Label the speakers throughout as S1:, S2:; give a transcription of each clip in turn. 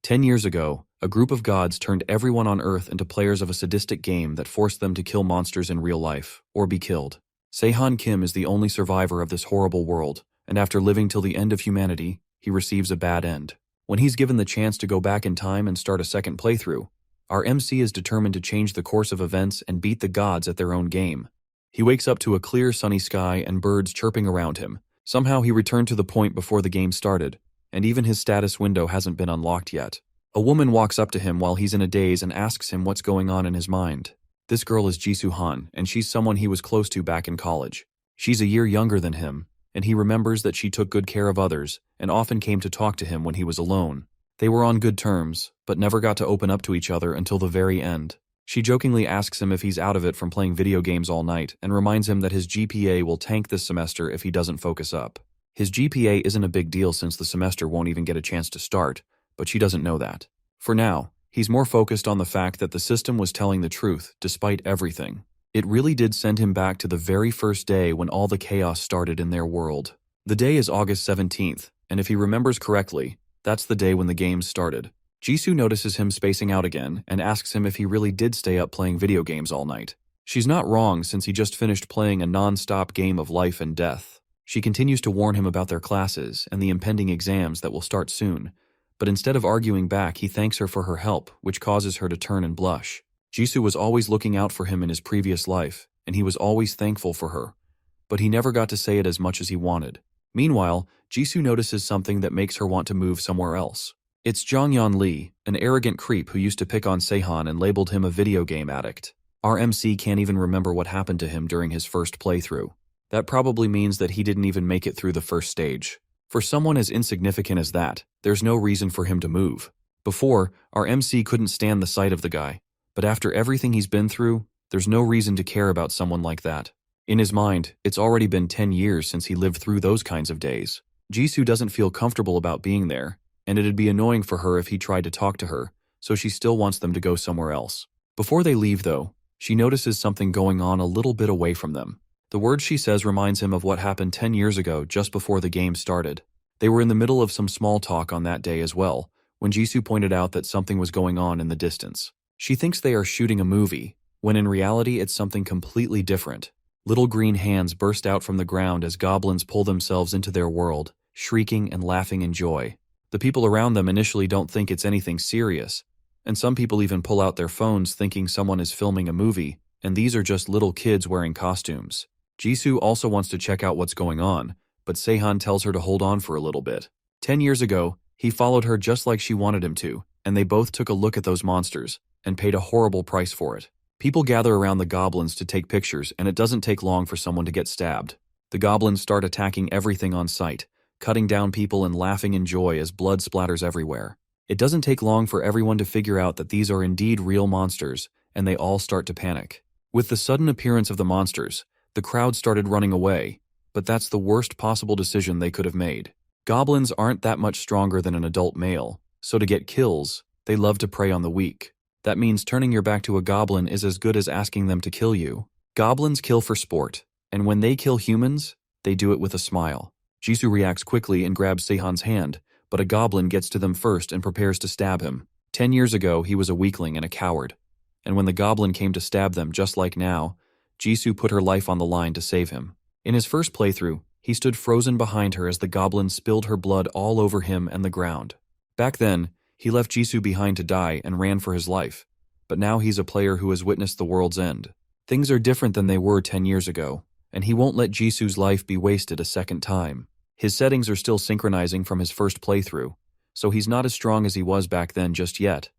S1: 10 years ago, a group of gods turned everyone on Earth into players of a sadistic game that forced them to kill monsters in real life, or be killed. Seahan Kim is the only survivor of this horrible world, and after living till the end of humanity, he receives a bad end. When he's given the chance to go back in time and start a second playthrough, our MC is determined to change the course of events and beat the gods at their own game. He wakes up to a clear sunny sky and birds chirping around him. Somehow he returned to the point before the game started, and even his status window hasn't been unlocked yet. A woman walks up to him while he's in a daze and asks him what's going on in his mind. This girl is Jisoo Han, and she's someone he was close to back in college. She's a year younger than him, and he remembers that she took good care of others and often came to talk to him when he was alone. They were on good terms, but never got to open up to each other until the very end. She jokingly asks him if he's out of it from playing video games all night and reminds him that his GPA will tank this semester if he doesn't focus up. His GPA isn't a big deal since the semester won't even get a chance to start, but she doesn't know that. For now, he's more focused on the fact that the system was telling the truth despite everything. It really did send him back to the very first day when all the chaos started in their world. The day is August 17th, and if he remembers correctly, that's the day when the games started. Jisoo notices him spacing out again and asks him if he really did stay up playing video games all night. She's not wrong since he just finished playing a non-stop game of life and death. She continues to warn him about their classes and the impending exams that will start soon, but instead of arguing back, he thanks her for her help, which causes her to turn and blush. Jisoo was always looking out for him in his previous life, and he was always thankful for her, but he never got to say it as much as he wanted. Meanwhile, Jisoo notices something that makes her want to move somewhere else. It's Jonghyun Lee, an arrogant creep who used to pick on Seahan and labeled him a video game addict. Our MC can't even remember what happened to him during his first playthrough. That probably means that he didn't even make it through the first stage. For someone as insignificant as that, there's no reason for him to move. Before, our MC couldn't stand the sight of the guy, but after everything he's been through, there's no reason to care about someone like that. In his mind, it's already been 10 years since he lived through those kinds of days. Jisoo doesn't feel comfortable about being there, and it'd be annoying for her if he tried to talk to her, so she still wants them to go somewhere else. Before they leave, though, she notices something going on a little bit away from them. The word she says reminds him of what happened 10 years ago just before the game started. They were in the middle of some small talk on that day as well, when Jisoo pointed out that something was going on in the distance. She thinks they are shooting a movie, when in reality it's something completely different. Little green hands burst out from the ground as goblins pull themselves into their world, shrieking and laughing in joy. The people around them initially don't think it's anything serious, and some people even pull out their phones thinking someone is filming a movie, and these are just little kids wearing costumes. Jisoo also wants to check out what's going on, but Seahan tells her to hold on for a little bit. 10 years ago, he followed her just like she wanted him to, and they both took a look at those monsters, and paid a horrible price for it. People gather around the goblins to take pictures, and it doesn't take long for someone to get stabbed. The goblins start attacking everything on sight, cutting down people and laughing in joy as blood splatters everywhere. It doesn't take long for everyone to figure out that these are indeed real monsters, and they all start to panic. With the sudden appearance of the monsters, the crowd started running away, but that's the worst possible decision they could have made. Goblins aren't that much stronger than an adult male, so to get kills, they love to prey on the weak. That means turning your back to a goblin is as good as asking them to kill you. Goblins kill for sport, and when they kill humans, they do it with a smile. Jisoo reacts quickly and grabs Seahan's hand, but a goblin gets to them first and prepares to stab him. 10 years ago, he was a weakling and a coward, and when the goblin came to stab them just like now, Jisoo put her life on the line to save him. In his first playthrough, he stood frozen behind her as the goblin spilled her blood all over him and the ground. Back then, he left Jisoo behind to die and ran for his life, but now he's a player who has witnessed the world's end. Things are different than they were 10 years ago, and he won't let Jisoo's life be wasted a second time. His settings are still synchronizing from his first playthrough, so he's not as strong as he was back then just yet,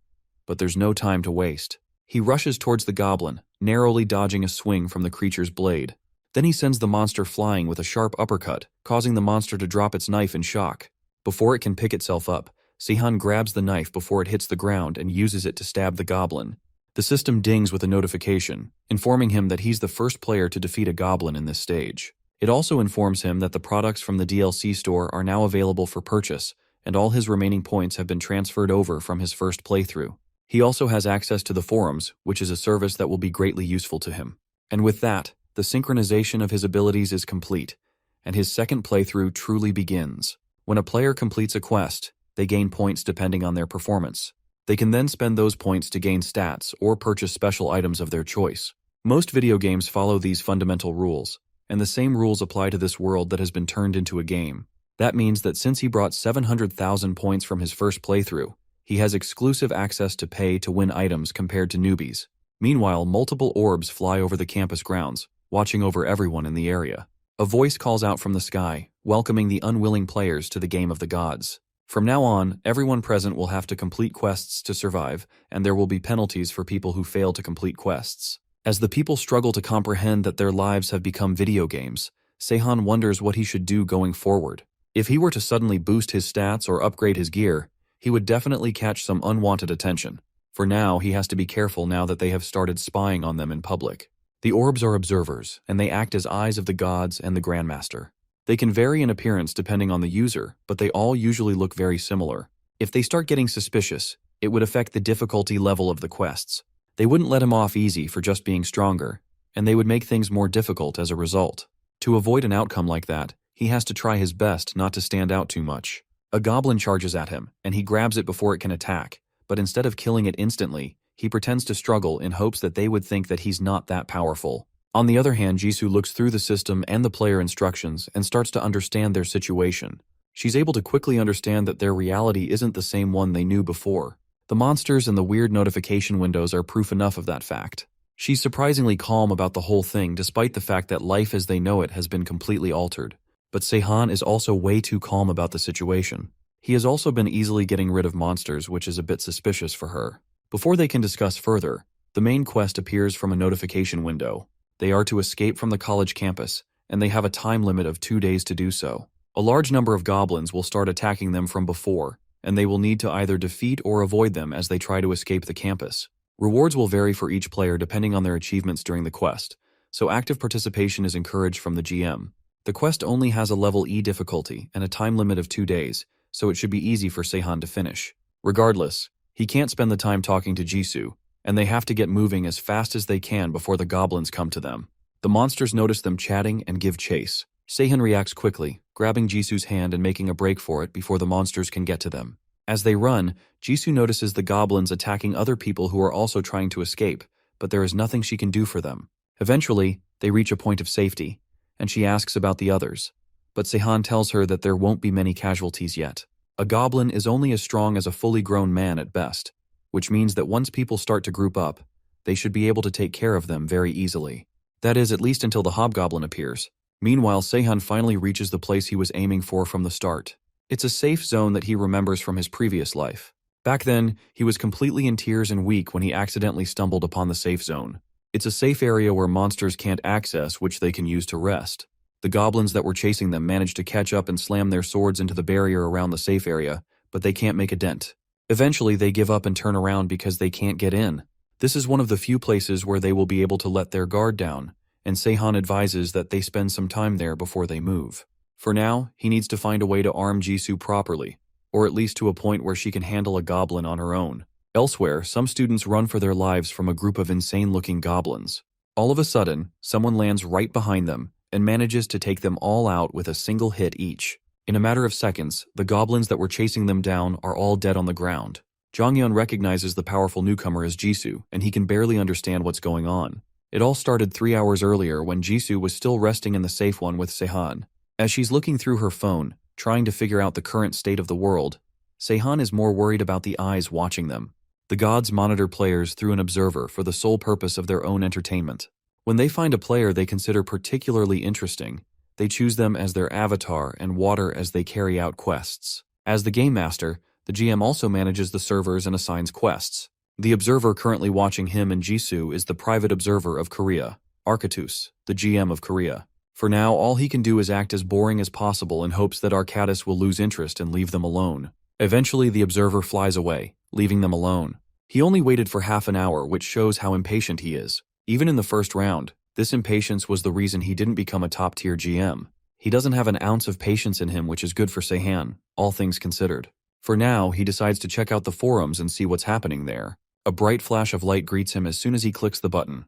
S1: but there's no time to waste. He rushes towards the goblin, narrowly dodging a swing from the creature's blade. Then he sends the monster flying with a sharp uppercut, causing the monster to drop its knife in shock. Before it can pick itself up, Seahan grabs the knife before it hits the ground and uses it to stab the goblin. The system dings with a notification, informing him that he's the first player to defeat a goblin in this stage. It also informs him that the products from the DLC store are now available for purchase, and all his remaining points have been transferred over from his first playthrough. He also has access to the forums, which is a service that will be greatly useful to him. And with that, the synchronization of his abilities is complete, and his second playthrough truly begins. When a player completes a quest, They gain points depending on their performance. They can then spend those points to gain stats or purchase special items of their choice. Most video games follow these fundamental rules, and the same rules apply to this world that has been turned into a game. That means that since he brought 700,000 points from his first playthrough, he has exclusive access to pay to win items compared to newbies. Meanwhile, multiple orbs fly over the campus grounds, watching over everyone in the area. A voice calls out from the sky, welcoming the unwilling players to the game of the gods. From now on, everyone present will have to complete quests to survive, and there will be penalties for people who fail to complete quests. As the people struggle to comprehend that their lives have become video games, Seahan wonders what he should do going forward. If he were to suddenly boost his stats or upgrade his gear, he would definitely catch some unwanted attention. For now, he has to be careful now that they have started spying on them in public. The orbs are observers, and they act as eyes of the gods and the Grandmaster. They can vary in appearance depending on the user, but they all usually look very similar. If they start getting suspicious, it would affect the difficulty level of the quests. They wouldn't let him off easy for just being stronger, and they would make things more difficult as a result. To avoid an outcome like that, he has to try his best not to stand out too much. A goblin charges at him, and he grabs it before it can attack, but instead of killing it instantly, he pretends to struggle in hopes that they would think that he's not that powerful. On the other hand, Jisoo looks through the system and the player instructions and starts to understand their situation. She's able to quickly understand that their reality isn't the same one they knew before. The monsters and the weird notification windows are proof enough of that fact. She's surprisingly calm about the whole thing despite the fact that life as they know it has been completely altered. But Seahan is also way too calm about the situation. He has also been easily getting rid of monsters, which is a bit suspicious for her. Before they can discuss further, the main quest appears from a notification window. They are to escape from the college campus, and they have a time limit of 2 days to do so. A large number of goblins will start attacking them from before, and they will need to either defeat or avoid them as they try to escape the campus. Rewards will vary for each player depending on their achievements during the quest, so active participation is encouraged from the GM. The quest only has a level E difficulty and a time limit of 2 days, so it should be easy for Seahan to finish. Regardless, he can't spend the time talking to Jisoo, and they have to get moving as fast as they can before the goblins come to them. The monsters notice them chatting and give chase. Seahan reacts quickly, grabbing Jisoo's hand and making a break for it before the monsters can get to them. As they run, Jisoo notices the goblins attacking other people who are also trying to escape, but there is nothing she can do for them. Eventually, they reach a point of safety, and she asks about the others. But Seahan tells her that there won't be many casualties yet. A goblin is only as strong as a fully grown man at best, which means that once people start to group up, they should be able to take care of them very easily. That is, at least until the hobgoblin appears. Meanwhile, Seahan finally reaches the place he was aiming for from the start. It's a safe zone that he remembers from his previous life. Back then, he was completely in tears and weak when he accidentally stumbled upon the safe zone. It's a safe area where monsters can't access, which they can use to rest. The goblins that were chasing them managed to catch up and slam their swords into the barrier around the safe area, but they can't make a dent. Eventually, they give up and turn around because they can't get in. This is one of the few places where they will be able to let their guard down, and Seahan advises that they spend some time there before they move. For now, he needs to find a way to arm Jisoo properly, or at least to a point where she can handle a goblin on her own. Elsewhere, some students run for their lives from a group of insane-looking goblins. All of a sudden, someone lands right behind them and manages to take them all out with a single hit each. In a matter of seconds, the goblins that were chasing them down are all dead on the ground. Jonghyun recognizes the powerful newcomer as Jisoo, and he can barely understand what's going on. It all started 3 hours earlier when Jisoo was still resting in the safe one with Seahan. As she's looking through her phone, trying to figure out the current state of the world, Seahan is more worried about the eyes watching them. The gods monitor players through an observer for the sole purpose of their own entertainment. When they find a player they consider particularly interesting, they choose them as their avatar and water as they carry out quests. As the game master, the GM also manages the servers and assigns quests. The observer currently watching him and Jisoo is the private observer of Korea, Arcatus, the GM of Korea. For now, all he can do is act as boring as possible in hopes that Arcatus will lose interest and leave them alone. Eventually, the observer flies away, leaving them alone. He only waited for half an hour, which shows how impatient he is. Even in the first round, this impatience was the reason he didn't become a top-tier GM. He doesn't have an ounce of patience in him, which is good for Seahan, all things considered. For now, he decides to check out the forums and see what's happening there. A bright flash of light greets him as soon as he clicks the button.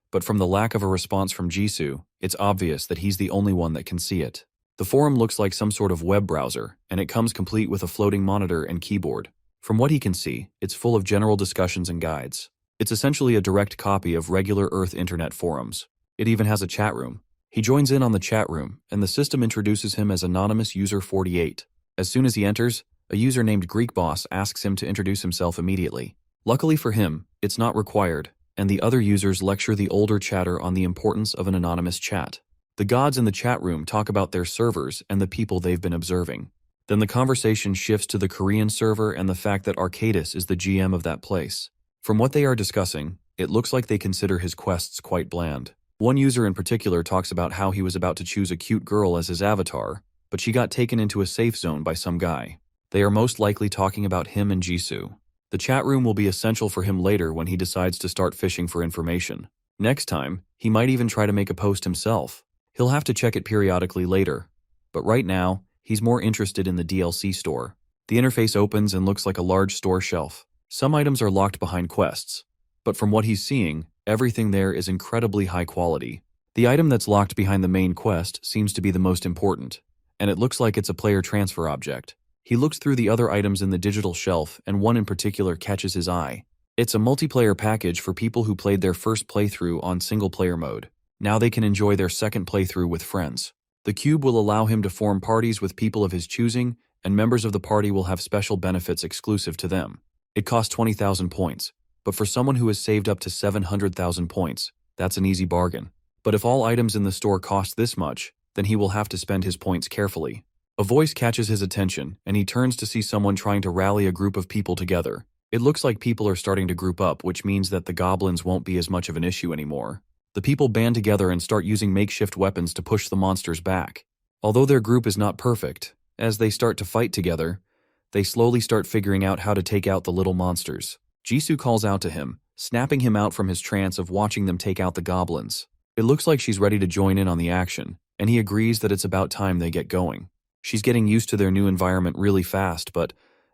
S1: But from the lack of a response from Jisoo, it's obvious that he's the only one that can see it. The forum looks like some sort of web browser, and it comes complete with a floating monitor and keyboard. From what he can see, it's full of general discussions and guides. It's essentially a direct copy of regular Earth internet forums. It even has a chat room. He joins in on the chat room, and the system introduces him as Anonymous User 48. As soon as he enters, a user named Greek Boss asks him to introduce himself immediately. Luckily for him, it's not required, and the other users lecture the older chatter on the importance of an anonymous chat. The gods in the chat room talk about their servers and the people they've been observing. Then the conversation shifts to the Korean server and the fact that Arcadis is the GM of that place. From what they are discussing, it looks like they consider his quests quite bland. One user in particular talks about how he was about to choose a cute girl as his avatar, but she got taken into a safe zone by some guy. They are most likely talking about him and Jisoo. The chat room will be essential for him later when he decides to start fishing for information. Next time, he might even try to make a post himself. He'll have to check it periodically later, but right now, he's more interested in the DLC store. The interface opens and looks like a large store shelf. Some items are locked behind quests, but from what he's seeing, everything there is incredibly high quality. The item that's locked behind the main quest seems to be the most important, and it looks like it's a player transfer object. He looks through the other items in the digital shelf, and one in particular catches his eye. It's a multiplayer package for people who played their first playthrough on single-player mode. Now they can enjoy their second playthrough with friends. The cube will allow him to form parties with people of his choosing, and members of the party will have special benefits exclusive to them. It costs 20,000 points, but for someone who has saved up to 700,000 points, that's an easy bargain. But if all items in the store cost this much, then he will have to spend his points carefully. A voice catches his attention, and he turns to see someone trying to rally a group of people together. It looks like people are starting to group up, which means that the goblins won't be as much of an issue anymore. The people band together and start using makeshift weapons to push the monsters back. Although their group is not perfect, as they start to fight together, they slowly start figuring out how to take out the little monsters. Jisoo calls out to him, snapping him out from his trance of watching them take out the goblins. It looks like she's ready to join in on the action, and he agrees that it's about time they get going. She's getting used to their new environment really fast,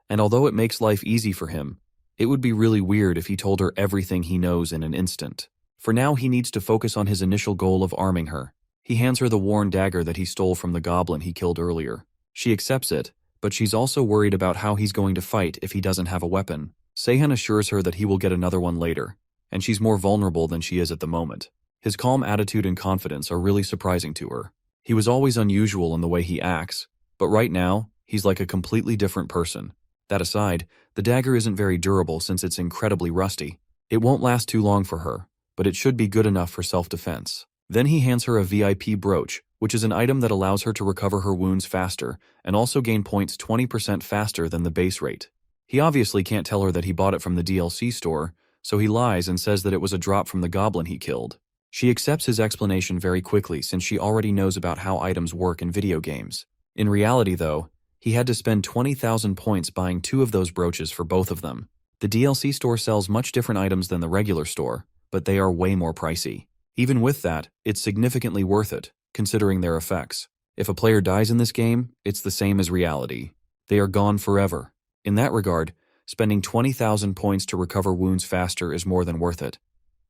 S1: and although it makes life easy for him, it would be really weird if he told her everything he knows in an instant. For now, he needs to focus on his initial goal of arming her. He hands her the worn dagger that he stole from the goblin he killed earlier. She accepts it, but she's also worried about how he's going to fight if he doesn't have a weapon. Seahan assures her that he will get another one later, and she's more vulnerable than she is at the moment. His calm attitude and confidence are really surprising to her. He was always unusual in the way he acts, but right now, he's like a completely different person. That aside, the dagger isn't very durable since it's incredibly rusty. It won't last too long for her, but it should be good enough for self-defense. Then he hands her a VIP brooch, which is an item that allows her to recover her wounds faster and also gain points 20% faster than the base rate. He obviously can't tell her that he bought it from the DLC store, so he lies and says that it was a drop from the goblin he killed. She accepts his explanation very quickly since she already knows about how items work in video games. In reality, though, he had to spend 20,000 points buying 2 of those brooches for both of them. The DLC store sells much different items than the regular store, but they are way more pricey. Even with that, it's significantly worth it, considering their effects. If a player dies in this game, it's the same as reality. They are gone forever. In that regard, spending 20,000 points to recover wounds faster is more than worth it.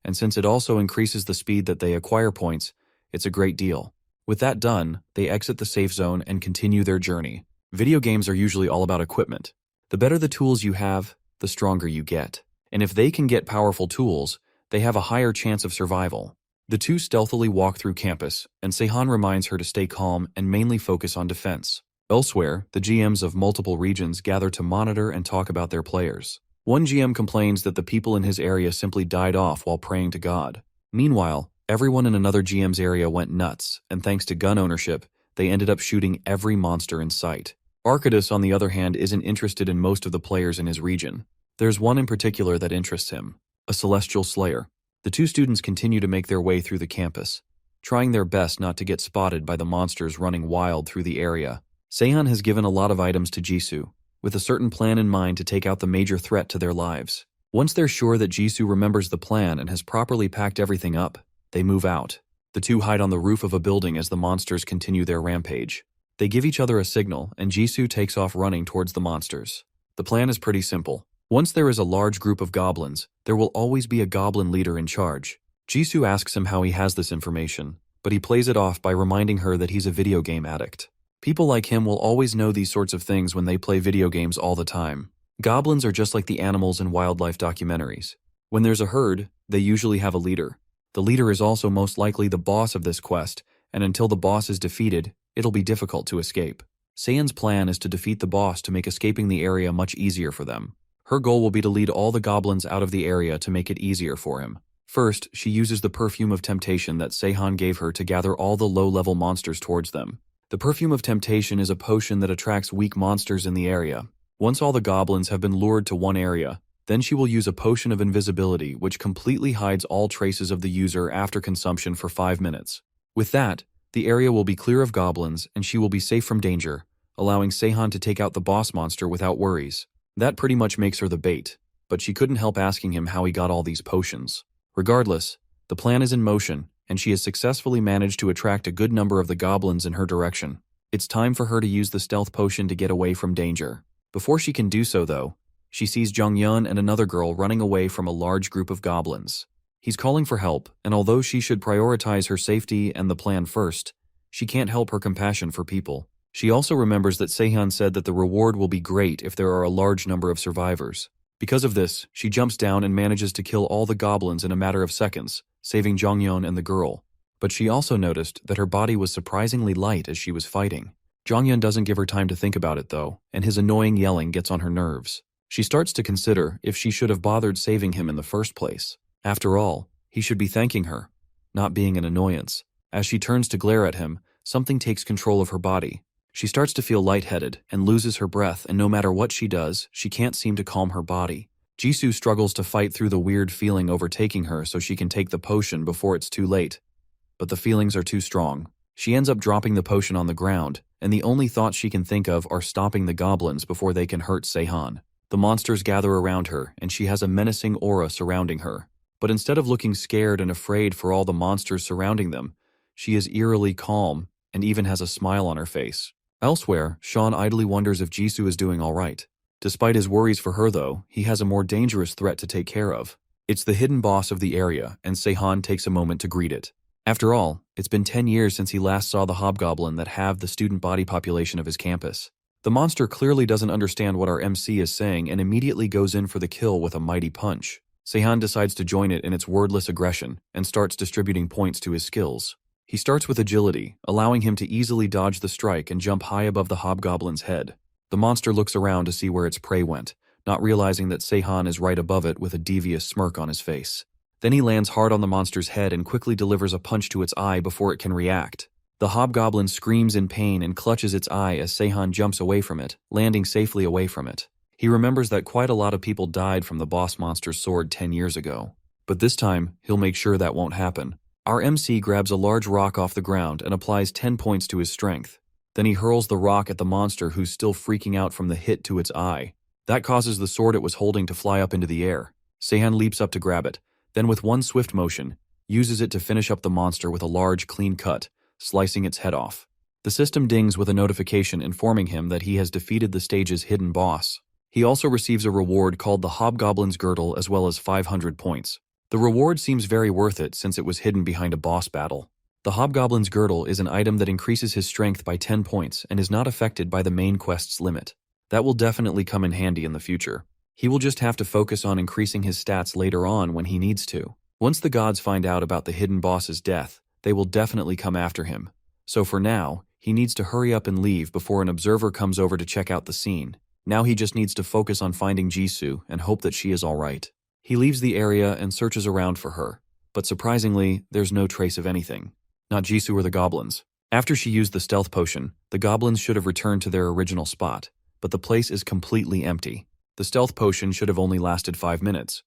S1: And since it also increases the speed that they acquire points, it's a great deal. With that done, they exit the safe zone and continue their journey. Video games are usually all about equipment. The better the tools you have, the stronger you get. And if they can get powerful tools, they have a higher chance of survival. The two stealthily walk through campus, and Seahan reminds her to stay calm and mainly focus on defense. Elsewhere, the GMs of multiple regions gather to monitor and talk about their players. One GM complains that the people in his area simply died off while praying to God. Meanwhile, everyone in another GM's area went nuts, and thanks to gun ownership, they ended up shooting every monster in sight. Arcadis, on the other hand, isn't interested in most of the players in his region. There's one in particular that interests him, a celestial slayer. The two students continue to make their way through the campus, trying their best not to get spotted by the monsters running wild through the area. Seahan has given a lot of items to Jisoo, with a certain plan in mind to take out the major threat to their lives. Once they're sure that Jisoo remembers the plan and has properly packed everything up, they move out. The two hide on the roof of a building as the monsters continue their rampage. They give each other a signal, and Jisoo takes off running towards the monsters. The plan is pretty simple. Once there is a large group of goblins, there will always be a goblin leader in charge. Jisoo asks him how he has this information, but he plays it off by reminding her that he's a video game addict. People like him will always know these sorts of things when they play video games all the time. Goblins are just like the animals in wildlife documentaries. When there's a herd, they usually have a leader. The leader is also most likely the boss of this quest, and until the boss is defeated, it'll be difficult to escape. Seahan's plan is to defeat the boss to make escaping the area much easier for them. Her goal will be to lead all the goblins out of the area to make it easier for him. First, she uses the perfume of temptation that Seahan gave her to gather all the low-level monsters towards them. The perfume of temptation is a potion that attracts weak monsters in the area. Once all the goblins have been lured to one area, then she will use a potion of invisibility which completely hides all traces of the user after consumption for 5 minutes. With that, the area will be clear of goblins and she will be safe from danger, allowing Seahan to take out the boss monster without worries. That pretty much makes her the bait, but she couldn't help asking him how he got all these potions. Regardless, the plan is in motion, and she has successfully managed to attract a good number of the goblins in her direction. It's time for her to use the stealth potion to get away from danger. Before she can do so, though, she sees Jongyun and another girl running away from a large group of goblins. He's calling for help, and although she should prioritize her safety and the plan first, she can't help her compassion for people. She also remembers that Seahan said that the reward will be great if there are a large number of survivors. Because of this, she jumps down and manages to kill all the goblins in a matter of seconds, saving Jongyun and the girl. But she also noticed that her body was surprisingly light as she was fighting. Jongyun doesn't give her time to think about it though, and his annoying yelling gets on her nerves. She starts to consider if she should have bothered saving him in the first place. After all, he should be thanking her, not being an annoyance. As she turns to glare at him, something takes control of her body. She starts to feel lightheaded and loses her breath, and no matter what she does, she can't seem to calm her body. Jisoo struggles to fight through the weird feeling overtaking her so she can take the potion before it's too late. But the feelings are too strong. She ends up dropping the potion on the ground, and the only thoughts she can think of are stopping the goblins before they can hurt Seahan. The monsters gather around her, and she has a menacing aura surrounding her. But instead of looking scared and afraid for all the monsters surrounding them, she is eerily calm and even has a smile on her face. Elsewhere, Sean idly wonders if Jisoo is doing all right. Despite his worries for her though, he has a more dangerous threat to take care of. It's the hidden boss of the area, and Seahan takes a moment to greet it. After all, it's been 10 years since he last saw the hobgoblin that halved the student body population of his campus. The monster clearly doesn't understand what our MC is saying and immediately goes in for the kill with a mighty punch. Seahan decides to join it in its wordless aggression and starts distributing points to his skills. He starts with agility, allowing him to easily dodge the strike and jump high above the hobgoblin's head. The monster looks around to see where its prey went, not realizing that Seahan is right above it with a devious smirk on his face. Then he lands hard on the monster's head and quickly delivers a punch to its eye before it can react. The hobgoblin screams in pain and clutches its eye as Seahan jumps away from it, landing safely away from it. He remembers that quite a lot of people died from the boss monster's sword 10 years ago. But this time, he'll make sure that won't happen. Our MC grabs a large rock off the ground and applies 10 points to his strength. Then he hurls the rock at the monster who's still freaking out from the hit to its eye. That causes the sword it was holding to fly up into the air. Seahan leaps up to grab it, then with one swift motion, uses it to finish up the monster with a large clean cut, slicing its head off. The system dings with a notification informing him that he has defeated the stage's hidden boss. He also receives a reward called the Hobgoblin's Girdle as well as 500 points. The reward seems very worth it since it was hidden behind a boss battle. The Hobgoblin's Girdle is an item that increases his strength by 10 points and is not affected by the main quest's limit. That will definitely come in handy in the future. He will just have to focus on increasing his stats later on when he needs to. Once the gods find out about the hidden boss's death, they will definitely come after him. So for now, he needs to hurry up and leave before an observer comes over to check out the scene. Now he just needs to focus on finding Jisoo and hope that she is alright. He leaves the area and searches around for her, but surprisingly, there's no trace of anything. Not Jisoo or the goblins. After she used the stealth potion, the goblins should have returned to their original spot, but the place is completely empty. The stealth potion should have only lasted 5 minutes.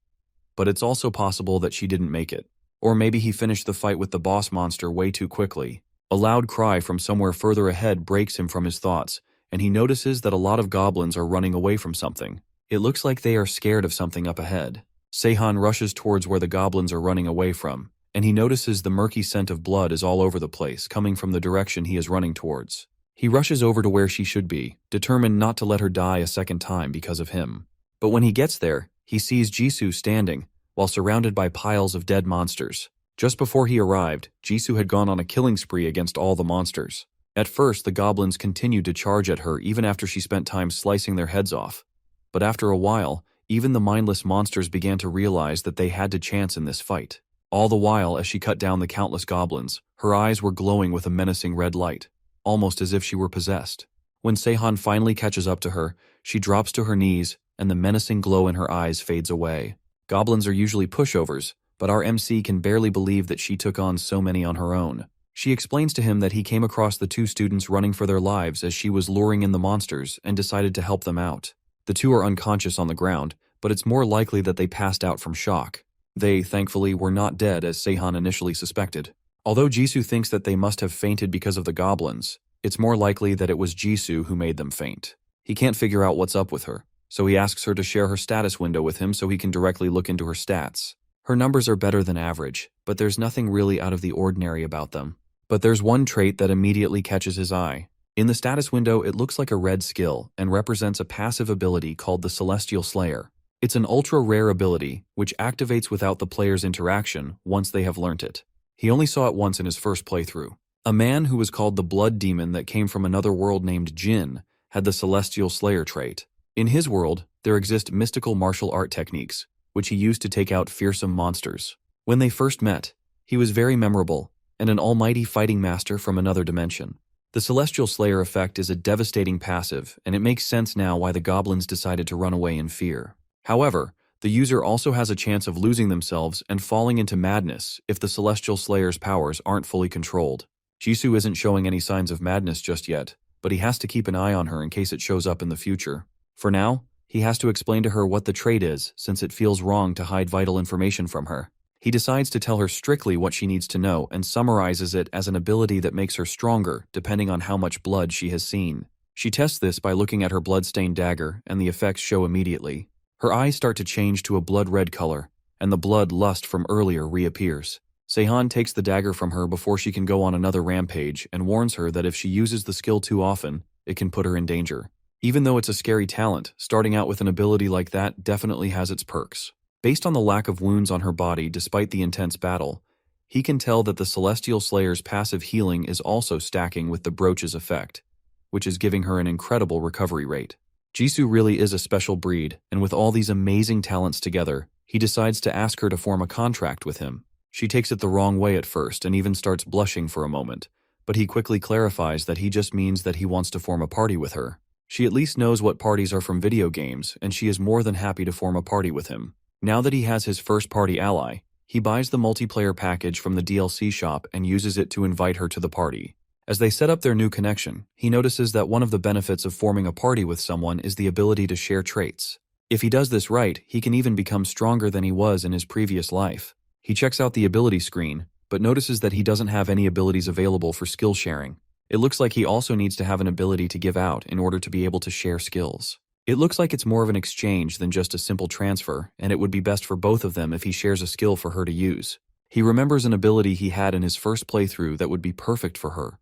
S1: But it's also possible that she didn't make it. Or maybe he finished the fight with the boss monster way too quickly. A loud cry from somewhere further ahead breaks him from his thoughts, and he notices that a lot of goblins are running away from something. It looks like they are scared of something up ahead. Seahan rushes towards where the goblins are running away from, and he notices the murky scent of blood is all over the place, coming from the direction he is running towards. He rushes over to where she should be, determined not to let her die a second time because of him. But when he gets there, he sees Jisoo standing, while surrounded by piles of dead monsters. Just before he arrived, Jisoo had gone on a killing spree against all the monsters. At first, the goblins continued to charge at her even after she spent time slicing their heads off. But after a while, even the mindless monsters began to realize that they had to chance in this fight. All the while, as she cut down the countless goblins, her eyes were glowing with a menacing red light, almost as if she were possessed. When Seahan finally catches up to her, she drops to her knees, and the menacing glow in her eyes fades away. Goblins are usually pushovers, but our MC can barely believe that she took on so many on her own. She explains to him that he came across the two students running for their lives as she was luring in the monsters and decided to help them out. The two are unconscious on the ground, but it's more likely that they passed out from shock. They, thankfully, were not dead as Seahan initially suspected. Although Jisoo thinks that they must have fainted because of the goblins, it's more likely that it was Jisoo who made them faint. He can't figure out what's up with her, so he asks her to share her status window with him so he can directly look into her stats. Her numbers are better than average, but there's nothing really out of the ordinary about them. But there's one trait that immediately catches his eye. In the status window, it looks like a red skill and represents a passive ability called the Celestial Slayer. It's an ultra-rare ability, which activates without the player's interaction once they have learnt it. He only saw it once in his first playthrough. A man who was called the Blood Demon that came from another world named Jin had the Celestial Slayer trait. In his world, there exist mystical martial art techniques, which he used to take out fearsome monsters. When they first met, he was very memorable and an almighty fighting master from another dimension. The Celestial Slayer effect is a devastating passive, and it makes sense now why the goblins decided to run away in fear. However, the user also has a chance of losing themselves and falling into madness if the Celestial Slayer's powers aren't fully controlled. Jisoo isn't showing any signs of madness just yet, but he has to keep an eye on her in case it shows up in the future. For now, he has to explain to her what the trait is, since it feels wrong to hide vital information from her. He decides to tell her strictly what she needs to know and summarizes it as an ability that makes her stronger depending on how much blood she has seen. She tests this by looking at her blood-stained dagger, and the effects show immediately. Her eyes start to change to a blood-red color, and the blood lust from earlier reappears. Seahan takes the dagger from her before she can go on another rampage and warns her that if she uses the skill too often, it can put her in danger. Even though it's a scary talent, starting out with an ability like that definitely has its perks. Based on the lack of wounds on her body despite the intense battle, he can tell that the Celestial Slayer's passive healing is also stacking with the brooch's effect, which is giving her an incredible recovery rate. Jisoo really is a special breed, and with all these amazing talents together, he decides to ask her to form a contract with him. She takes it the wrong way at first and even starts blushing for a moment, but he quickly clarifies that he just means that he wants to form a party with her. She at least knows what parties are from video games, and she is more than happy to form a party with him. Now that he has his first party ally, he buys the multiplayer package from the DLC shop and uses it to invite her to the party. As they set up their new connection, he notices that one of the benefits of forming a party with someone is the ability to share traits. If he does this right, he can even become stronger than he was in his previous life. He checks out the ability screen, but notices that he doesn't have any abilities available for skill sharing. It looks like he also needs to have an ability to give out in order to be able to share skills. It looks like it's more of an exchange than just a simple transfer, and it would be best for both of them if he shares a skill for her to use. He remembers an ability he had in his first playthrough that would be perfect for her.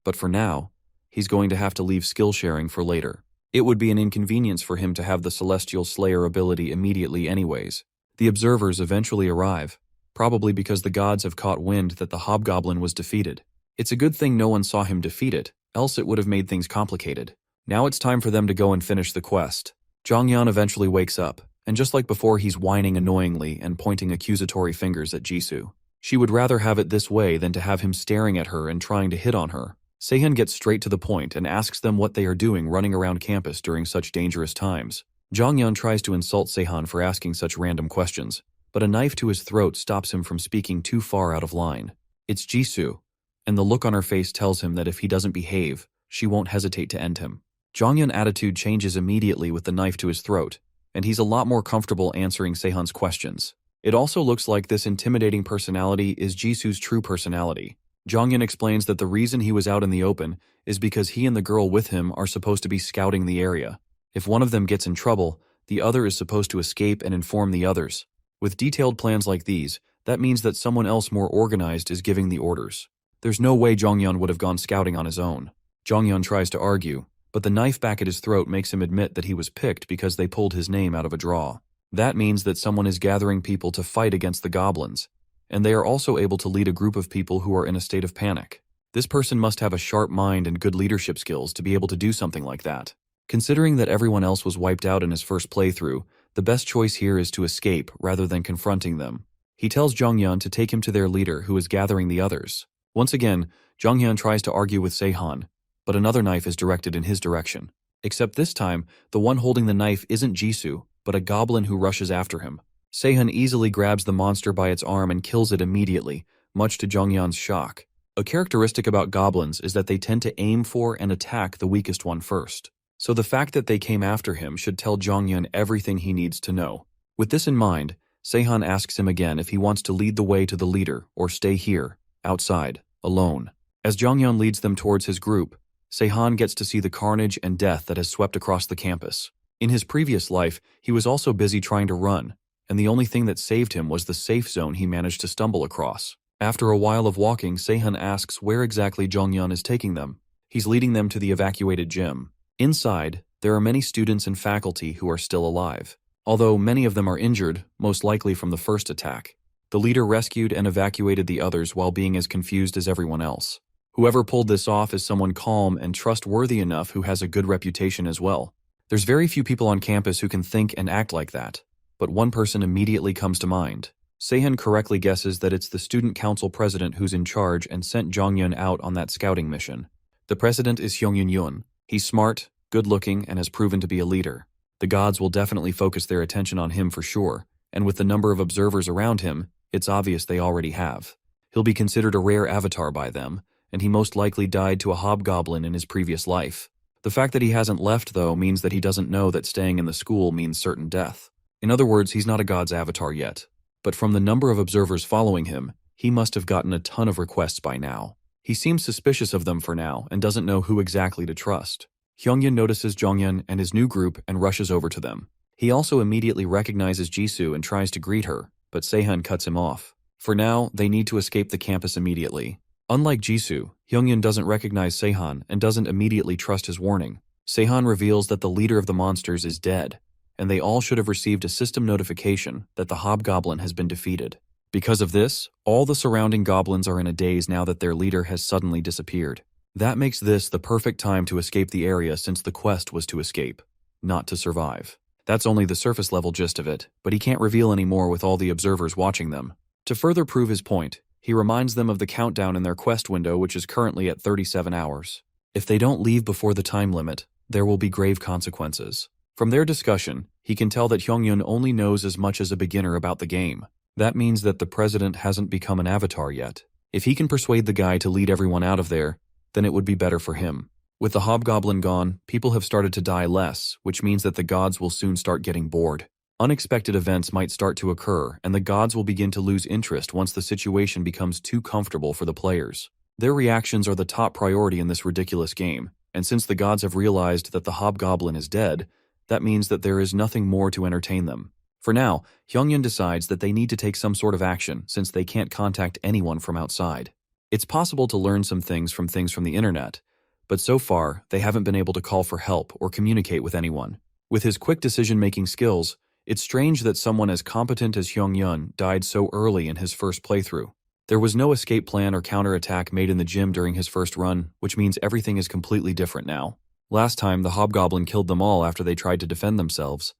S1: But for now, he's going to have to leave skill sharing for later. It would be an inconvenience for him to have the Celestial Slayer ability immediately anyways. The observers eventually arrive, probably because the gods have caught wind that the hobgoblin was defeated. It's a good thing no one saw him defeat it, else it would have made things complicated. Now it's time for them to go and finish the quest. Jonghyun eventually wakes up, and just like before he's whining annoyingly and pointing accusatory fingers at Jisoo. She would rather have it this way than to have him staring at her and trying to hit on her. Seahan gets straight to the point and asks them what they are doing running around campus during such dangerous times. Jonghyun tries to insult Seahan for asking such random questions, but a knife to his throat stops him from speaking too far out of line. It's Jisoo, and the look on her face tells him that if he doesn't behave, she won't hesitate to end him. Jonghyun's attitude changes immediately with the knife to his throat, and he's a lot more comfortable answering Sehan's questions. It also looks like this intimidating personality is Jisoo's true personality. Jonghyun explains that the reason he was out in the open is because he and the girl with him are supposed to be scouting the area. If one of them gets in trouble, the other is supposed to escape and inform the others. With detailed plans like these, that means that someone else more organized is giving the orders. There's no way Jonghyun would have gone scouting on his own. Jonghyun tries to argue, but the knife back at his throat makes him admit that he was picked because they pulled his name out of a draw. That means that someone is gathering people to fight against the goblins, and they are also able to lead a group of people who are in a state of panic. This person must have a sharp mind and good leadership skills to be able to do something like that. Considering that everyone else was wiped out in his first playthrough, the best choice here is to escape rather than confronting them. He tells Jonghyun to take him to their leader who is gathering the others. Once again, Jonghyun tries to argue with Seahan, but another knife is directed in his direction. Except this time, the one holding the knife isn't Jisoo, but a goblin who rushes after him. Seahan easily grabs the monster by its arm and kills it immediately, much to Jonghyun's shock. A characteristic about goblins is that they tend to aim for and attack the weakest one first. So the fact that they came after him should tell Jonghyun everything he needs to know. With this in mind, Seahan asks him again if he wants to lead the way to the leader or stay here, outside, alone. As Jonghyun leads them towards his group, Seahan gets to see the carnage and death that has swept across the campus. In his previous life, he was also busy trying to run, and the only thing that saved him was the safe zone he managed to stumble across. After a while of walking, Seahan asks where exactly Jonghyun is taking them. He's leading them to the evacuated gym. Inside, there are many students and faculty who are still alive. Although many of them are injured, most likely from the first attack. The leader rescued and evacuated the others while being as confused as everyone else. Whoever pulled this off is someone calm and trustworthy enough who has a good reputation as well. There's very few people on campus who can think and act like that, but one person immediately comes to mind. Seahan correctly guesses that it's the student council president who's in charge and sent Jonghyun out on that scouting mission. The president is Hyungyun Yun. He's smart, good-looking, and has proven to be a leader. The gods will definitely focus their attention on him for sure, and with the number of observers around him, it's obvious they already have. He'll be considered a rare avatar by them, and he most likely died to a hobgoblin in his previous life. The fact that he hasn't left, though, means that he doesn't know that staying in the school means certain death. In other words, he's not a god's avatar yet. But from the number of observers following him, he must have gotten a ton of requests by now. He seems suspicious of them for now and doesn't know who exactly to trust. Hyungyun notices Jonghyun and his new group and rushes over to them. He also immediately recognizes Jisoo and tries to greet her, but Seahan cuts him off. For now, they need to escape the campus immediately. Unlike Jisoo, Hyungyun doesn't recognize Seahan and doesn't immediately trust his warning. Seahan reveals that the leader of the monsters is dead, and they all should have received a system notification that the hobgoblin has been defeated. Because of this, all the surrounding goblins are in a daze now that their leader has suddenly disappeared. That makes this the perfect time to escape the area since the quest was to escape, not to survive. That's only the surface level gist of it, but he can't reveal any more with all the observers watching them. To further prove his point, he reminds them of the countdown in their quest window, which is currently at 37 hours. If they don't leave before the time limit, there will be grave consequences. From their discussion, he can tell that Hyungyun only knows as much as a beginner about the game. That means that the president hasn't become an avatar yet. If he can persuade the guy to lead everyone out of there, then it would be better for him. With the hobgoblin gone, people have started to die less, which means that the gods will soon start getting bored. Unexpected events might start to occur, and the gods will begin to lose interest once the situation becomes too comfortable for the players. Their reactions are the top priority in this ridiculous game, and since the gods have realized that the hobgoblin is dead, that means that there is nothing more to entertain them. For now, Hyungyun decides that they need to take some sort of action since they can't contact anyone from outside. It's possible to learn some things from the internet, but so far, they haven't been able to call for help or communicate with anyone. With his quick decision-making skills, it's strange that someone as competent as Hyungyun died so early in his first playthrough. There was no escape plan or counterattack made in the gym during his first run, which means everything is completely different now. Last time, the hobgoblin killed them all after they tried to defend themselves,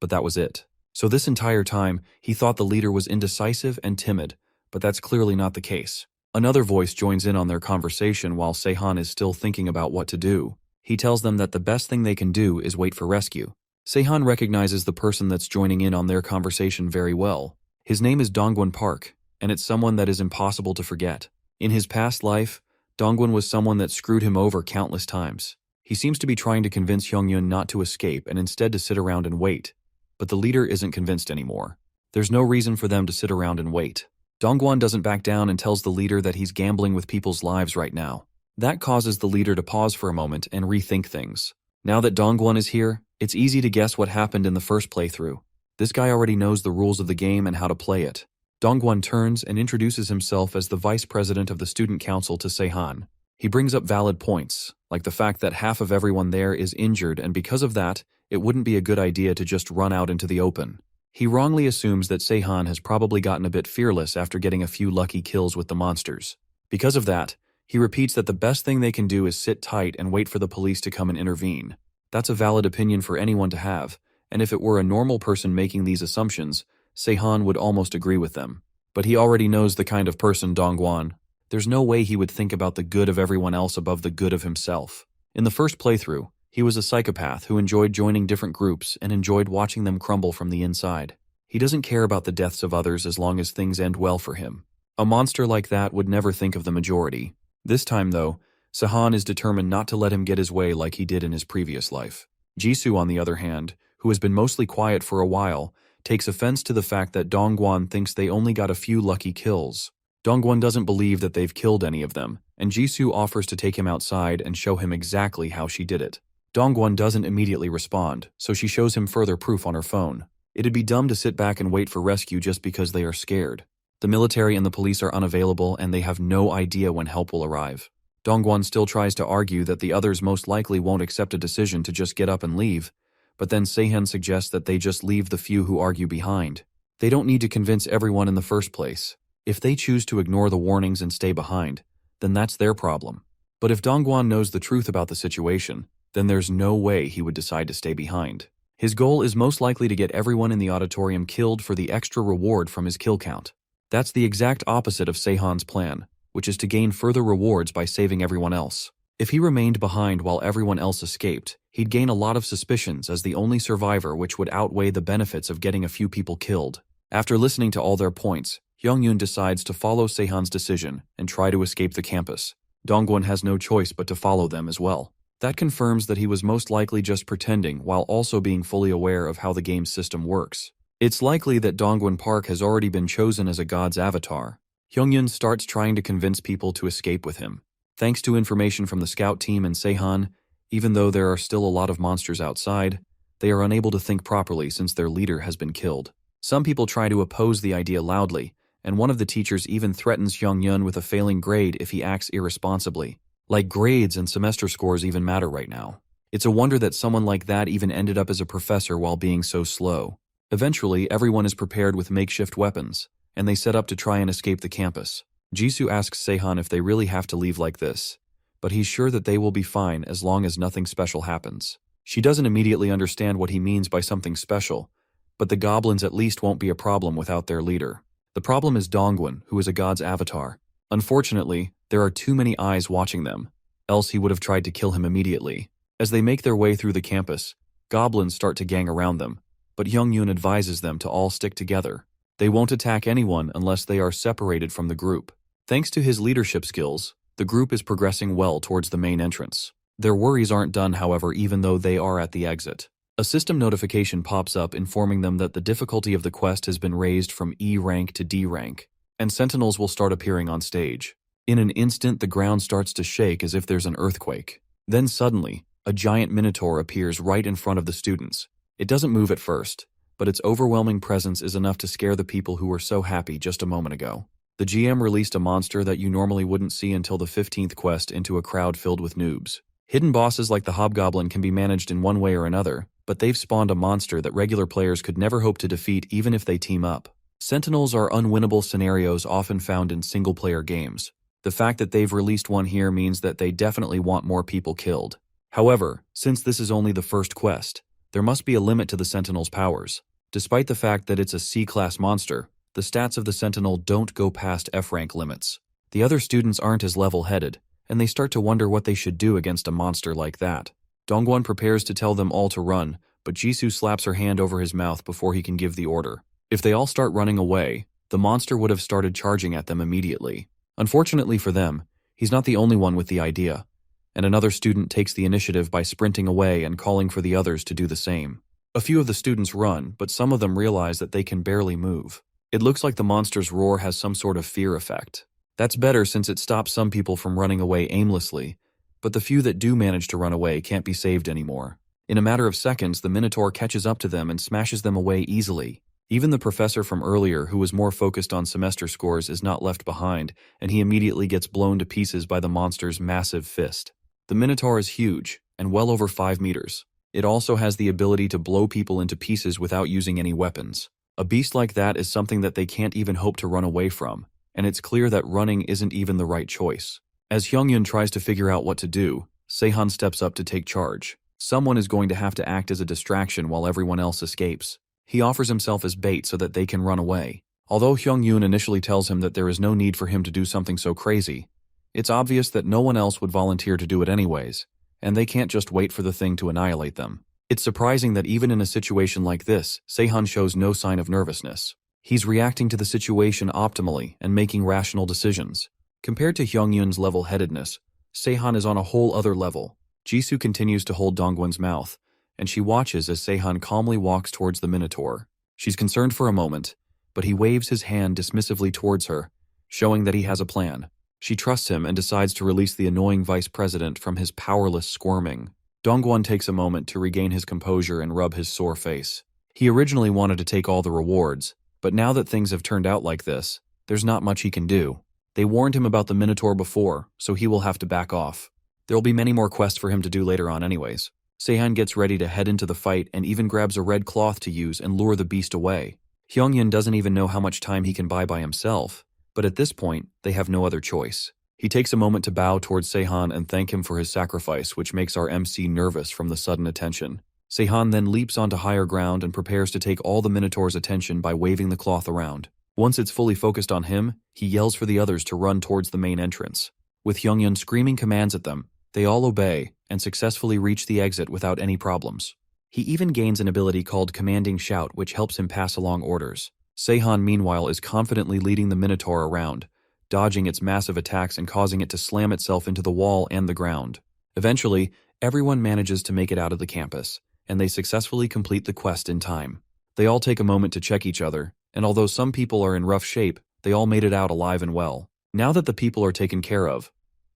S1: but that was it. So this entire time, he thought the leader was indecisive and timid, but that's clearly not the case. Another voice joins in on their conversation while Seahan is still thinking about what to do. He tells them that the best thing they can do is wait for rescue. Seahan recognizes the person that's joining in on their conversation very well. His name is Dongwon Park, and it's someone that is impossible to forget. In his past life, Dongwon was someone that screwed him over countless times. He seems to be trying to convince Hyungyun not to escape and instead to sit around and wait. But the leader isn't convinced anymore. There's no reason for them to sit around and wait. Dongwon doesn't back down and tells the leader that he's gambling with people's lives right now. That causes the leader to pause for a moment and rethink things. Now that Dongwon is here, it's easy to guess what happened in the first playthrough. This guy already knows the rules of the game and how to play it. Dongwon turns and introduces himself as the vice president of the student council to Seahan. He brings up valid points, like the fact that half of everyone there is injured, and because of that, it wouldn't be a good idea to just run out into the open. He wrongly assumes that Seahan has probably gotten a bit fearless after getting a few lucky kills with the monsters. Because of that, He repeats that the best thing they can do is sit tight and wait for the police to come and intervene. That's a valid opinion for anyone to have, and if it were a normal person making these assumptions, Seahan would almost agree with them. But he already knows the kind of person Dongguan. There's no way he would think about the good of everyone else above the good of himself. In the first playthrough, he was a psychopath who enjoyed joining different groups and enjoyed watching them crumble from the inside. He doesn't care about the deaths of others as long as things end well for him. A monster like that would never think of the majority. This time, though, Seahan is determined not to let him get his way like he did in his previous life. Jisoo, on the other hand, who has been mostly quiet for a while, takes offense to the fact that Dongguan thinks they only got a few lucky kills. Dongguan doesn't believe that they've killed any of them, and Jisoo offers to take him outside and show him exactly how she did it. Dongguan doesn't immediately respond, so she shows him further proof on her phone. It'd be dumb to sit back and wait for rescue just because they are scared. The military and the police are unavailable and they have no idea when help will arrive. Dongguan still tries to argue that the others most likely won't accept a decision to just get up and leave, but then Seahan suggests that they just leave the few who argue behind. They don't need to convince everyone in the first place. If they choose to ignore the warnings and stay behind, then that's their problem. But if Dongguan knows the truth about the situation, then there's no way he would decide to stay behind. His goal is most likely to get everyone in the auditorium killed for the extra reward from his kill count. That's the exact opposite of Seahan's plan, which is to gain further rewards by saving everyone else. If he remained behind while everyone else escaped, he'd gain a lot of suspicions as the only survivor, which would outweigh the benefits of getting a few people killed. After listening to all their points, Hyungyun decides to follow Seahan's decision and try to escape the campus. Dongguan has no choice but to follow them as well. That confirms that he was most likely just pretending while also being fully aware of how the game's system works. It's likely that Dongguan Park has already been chosen as a god's avatar. Hyungyun starts trying to convince people to escape with him. Thanks to information from the scout team and Seahan, even though there are still a lot of monsters outside, they are unable to think properly since their leader has been killed. Some people try to oppose the idea loudly, and one of the teachers even threatens Hyungyun with a failing grade if he acts irresponsibly. Like grades and semester scores even matter right now. It's a wonder that someone like that even ended up as a professor while being so slow. Eventually, everyone is prepared with makeshift weapons, and they set up to try and escape the campus. Jisoo asks Seahan if they really have to leave like this, but he's sure that they will be fine as long as nothing special happens. She doesn't immediately understand what he means by something special, but the goblins at least won't be a problem without their leader. The problem is Dongguan, who is a god's avatar. Unfortunately, there are too many eyes watching them, else he would have tried to kill him immediately. As they make their way through the campus, goblins start to gang around them, but Hyungyun advises them to all stick together. They won't attack anyone unless they are separated from the group. Thanks to his leadership skills, the group is progressing well towards the main entrance. Their worries aren't done, however, even though they are at the exit. A system notification pops up informing them that the difficulty of the quest has been raised from E rank to D rank, and sentinels will start appearing on stage. In an instant, the ground starts to shake as if there's an earthquake. Then suddenly, a giant minotaur appears right in front of the students. It doesn't move at first, but its overwhelming presence is enough to scare the people who were so happy just a moment ago. The GM released a monster that you normally wouldn't see until the 15th quest into a crowd filled with noobs. Hidden bosses like the hobgoblin can be managed in one way or another, but they've spawned a monster that regular players could never hope to defeat even if they team up. Sentinels are unwinnable scenarios often found in single-player games. The fact that they've released one here means that they definitely want more people killed. However, since this is only the first quest, there must be a limit to the Sentinel's powers. Despite the fact that it's a C-class monster, the stats of the Sentinel don't go past F-rank limits. The other students aren't as level-headed, and they start to wonder what they should do against a monster like that. Dongguan prepares to tell them all to run, but Jisoo slaps her hand over his mouth before he can give the order. If they all start running away, the monster would have started charging at them immediately. Unfortunately for them, he's not the only one with the idea, and another student takes the initiative by sprinting away and calling for the others to do the same. A few of the students run, but some of them realize that they can barely move. It looks like the monster's roar has some sort of fear effect. That's better since it stops some people from running away aimlessly, but the few that do manage to run away can't be saved anymore. In a matter of seconds, the Minotaur catches up to them and smashes them away easily. Even the professor from earlier, who was more focused on semester scores, is not left behind, and he immediately gets blown to pieces by the monster's massive fist. The Minotaur is huge, and well over 5 meters. It also has the ability to blow people into pieces without using any weapons. A beast like that is something that they can't even hope to run away from, and it's clear that running isn't even the right choice. As Hyungyun tries to figure out what to do, Seahan steps up to take charge. Someone is going to have to act as a distraction while everyone else escapes. He offers himself as bait so that they can run away. Although Hyungyun initially tells him that there is no need for him to do something so crazy, it's obvious that no one else would volunteer to do it anyways, and they can't just wait for the thing to annihilate them. It's surprising that even in a situation like this, Seahan shows no sign of nervousness. He's reacting to the situation optimally and making rational decisions. Compared to Hyungyun's level-headedness, Seahan is on a whole other level. Jisoo continues to hold Dongwon's mouth, and she watches as Seahan calmly walks towards the Minotaur. She's concerned for a moment, but he waves his hand dismissively towards her, showing that he has a plan. She trusts him and decides to release the annoying vice president from his powerless squirming. Dongwon takes a moment to regain his composure and rub his sore face. He originally wanted to take all the rewards, but now that things have turned out like this, there's not much he can do. They warned him about the Minotaur before, so he will have to back off. There'll be many more quests for him to do later on anyways. Seahan gets ready to head into the fight and even grabs a red cloth to use and lure the beast away. Hyungyun doesn't even know how much time he can buy by himself, but at this point, they have no other choice. He takes a moment to bow towards Seahan and thank him for his sacrifice, which makes our MC nervous from the sudden attention. Seahan then leaps onto higher ground and prepares to take all the Minotaur's attention by waving the cloth around. Once it's fully focused on him, he yells for the others to run towards the main entrance. With Hyungyun screaming commands at them, they all obey and successfully reach the exit without any problems. He even gains an ability called Commanding Shout, which helps him pass along orders. Seahan, meanwhile, is confidently leading the Minotaur around, dodging its massive attacks and causing it to slam itself into the wall and the ground. Eventually, everyone manages to make it out of the campus, and they successfully complete the quest in time. They all take a moment to check each other, and although some people are in rough shape, they all made it out alive and well. Now that the people are taken care of,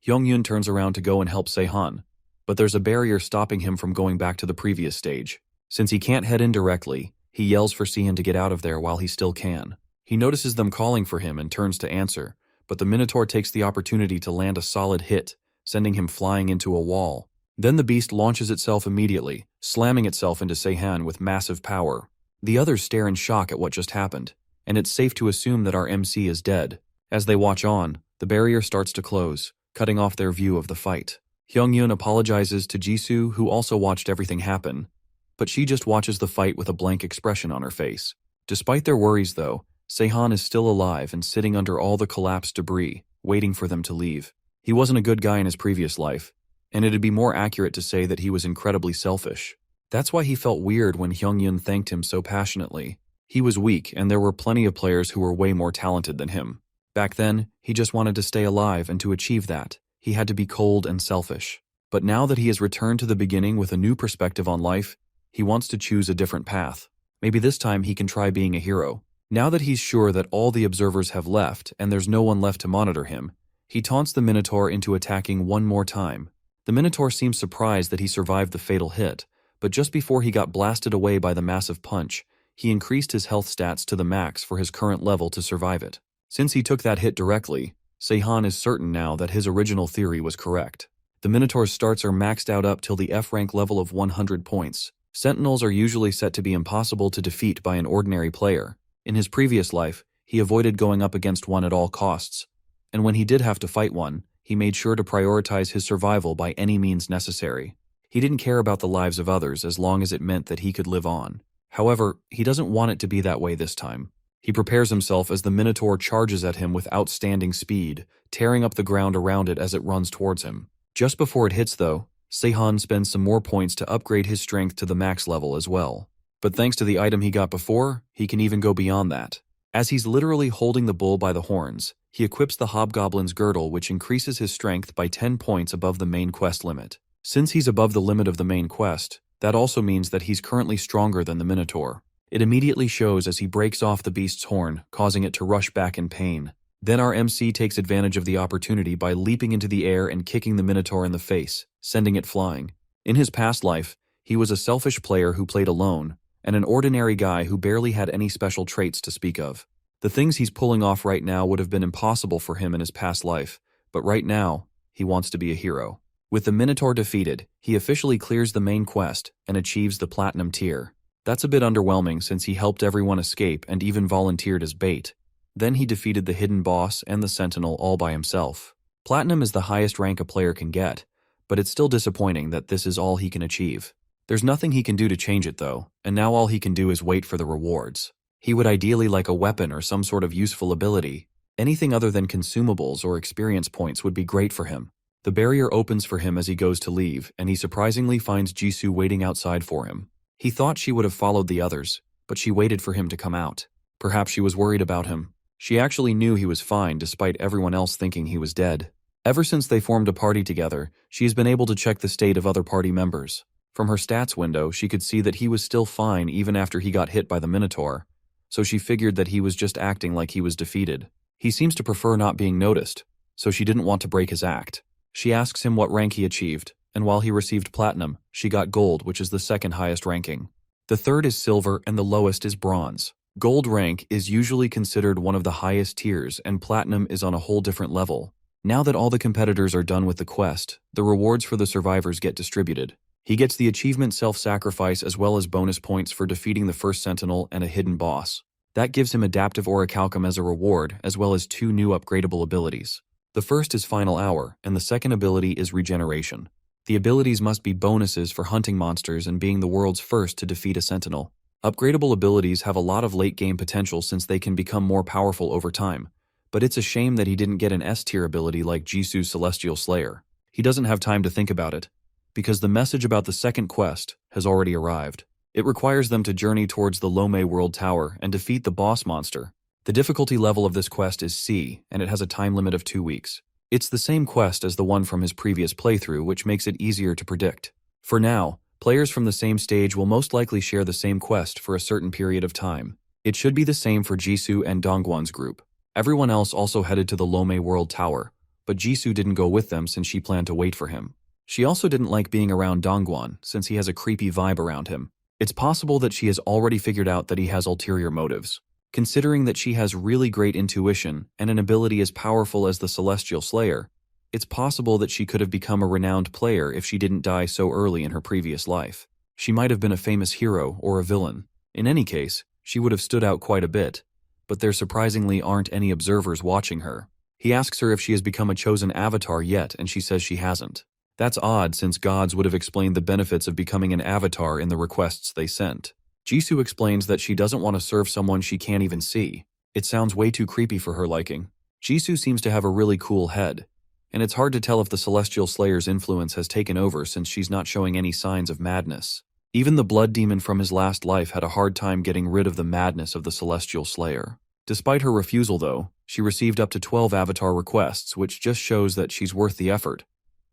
S1: Hyungyun turns around to go and help Seahan, but there's a barrier stopping him from going back to the previous stage. Since he can't head in directly, he yells for Seahan to get out of there while he still can. He notices them calling for him and turns to answer, but the Minotaur takes the opportunity to land a solid hit, sending him flying into a wall. Then the beast launches itself immediately, slamming itself into Seahan with massive power. The others stare in shock at what just happened, and it's safe to assume that our MC is dead. As they watch on, the barrier starts to close, cutting off their view of the fight. Hyungyun apologizes to Jisoo, who also watched everything happen, but she just watches the fight with a blank expression on her face. Despite their worries, though, Seahan is still alive and sitting under all the collapsed debris, waiting for them to leave. He wasn't a good guy in his previous life, and it'd be more accurate to say that he was incredibly selfish. That's why he felt weird when Hyungyun thanked him so passionately. He was weak, and there were plenty of players who were way more talented than him. Back then, he just wanted to stay alive, and to achieve that, he had to be cold and selfish. But now that he has returned to the beginning with a new perspective on life, he wants to choose a different path. Maybe this time he can try being a hero. Now that he's sure that all the observers have left and there's no one left to monitor him, he taunts the Minotaur into attacking one more time. The Minotaur seems surprised that he survived the fatal hit, but just before he got blasted away by the massive punch, he increased his health stats to the max for his current level to survive it. Since he took that hit directly, Seahan is certain now that his original theory was correct. The Minotaur's starts are maxed out up till the F-rank level of 100 points. Sentinels are usually set to be impossible to defeat by an ordinary player. In his previous life, he avoided going up against one at all costs, and when he did have to fight one, he made sure to prioritize his survival by any means necessary. He didn't care about the lives of others as long as it meant that he could live on. However, he doesn't want it to be that way this time. He prepares himself as the Minotaur charges at him with outstanding speed, tearing up the ground around it as it runs towards him. Just before it hits, though, Seahan spends some more points to upgrade his strength to the max level as well. But thanks to the item he got before, he can even go beyond that. As he's literally holding the bull by the horns, he equips the hobgoblin's girdle, which increases his strength by 10 points above the main quest limit. Since he's above the limit of the main quest, that also means that he's currently stronger than the Minotaur. It immediately shows as he breaks off the beast's horn, causing it to rush back in pain. Then our MC takes advantage of the opportunity by leaping into the air and kicking the Minotaur in the face, sending it flying. In his past life, he was a selfish player who played alone, and an ordinary guy who barely had any special traits to speak of. The things he's pulling off right now would have been impossible for him in his past life, but right now, he wants to be a hero. With the Minotaur defeated, he officially clears the main quest and achieves the Platinum tier. That's a bit underwhelming since he helped everyone escape and even volunteered as bait. Then he defeated the hidden boss and the Sentinel all by himself. Platinum is the highest rank a player can get, but it's still disappointing that this is all he can achieve. There's nothing he can do to change it though, and now all he can do is wait for the rewards. He would ideally like a weapon or some sort of useful ability. Anything other than consumables or experience points would be great for him. The barrier opens for him as he goes to leave, and he surprisingly finds Jisoo waiting outside for him. He thought she would have followed the others, but she waited for him to come out. Perhaps she was worried about him. She actually knew he was fine despite everyone else thinking he was dead. Ever since they formed a party together, she has been able to check the state of other party members. From her stats window, she could see that he was still fine even after he got hit by the Minotaur, so she figured that he was just acting like he was defeated. He seems to prefer not being noticed, so she didn't want to break his act. She asks him what rank he achieved, and while he received platinum, she got gold, which is the second highest ranking. The third is silver and the lowest is bronze. Gold rank is usually considered one of the highest tiers, and platinum is on a whole different level. Now that all the competitors are done with the quest, the rewards for the survivors get distributed. He gets the achievement self-sacrifice as well as bonus points for defeating the first Sentinel and a hidden boss. That gives him adaptive orichalcum as a reward, as well as 2 new upgradable abilities. The first is Final Hour, and the second ability is Regeneration. The abilities must be bonuses for hunting monsters and being the world's first to defeat a Sentinel. Upgradable abilities have a lot of late-game potential since they can become more powerful over time, but it's a shame that he didn't get an S-tier ability like Jisoo's Celestial Slayer. He doesn't have time to think about it, because the message about the second quest has already arrived. It requires them to journey towards the Lome World Tower and defeat the boss monster. The difficulty level of this quest is C, and it has a time limit of 2 weeks. It's the same quest as the one from his previous playthrough, which makes it easier to predict. For now, players from the same stage will most likely share the same quest for a certain period of time. It should be the same for Jisoo and Dongwon's group. Everyone else also headed to the Lome World Tower, but Jisoo didn't go with them since she planned to wait for him. She also didn't like being around Dongwon since he has a creepy vibe around him. It's possible that she has already figured out that he has ulterior motives. Considering that she has really great intuition and an ability as powerful as the Celestial Slayer, it's possible that she could have become a renowned player if she didn't die so early in her previous life. She might have been a famous hero or a villain. In any case, she would have stood out quite a bit, but there surprisingly aren't any observers watching her. He asks her if she has become a chosen avatar yet, and she says she hasn't. That's odd since gods would have explained the benefits of becoming an avatar in the requests they sent. Jisoo explains that she doesn't want to serve someone she can't even see. It sounds way too creepy for her liking. Jisoo seems to have a really cool head, and it's hard to tell if the Celestial Slayer's influence has taken over since she's not showing any signs of madness. Even the blood demon from his last life had a hard time getting rid of the madness of the Celestial Slayer. Despite her refusal though, she received up to 12 avatar requests, which just shows that she's worth the effort.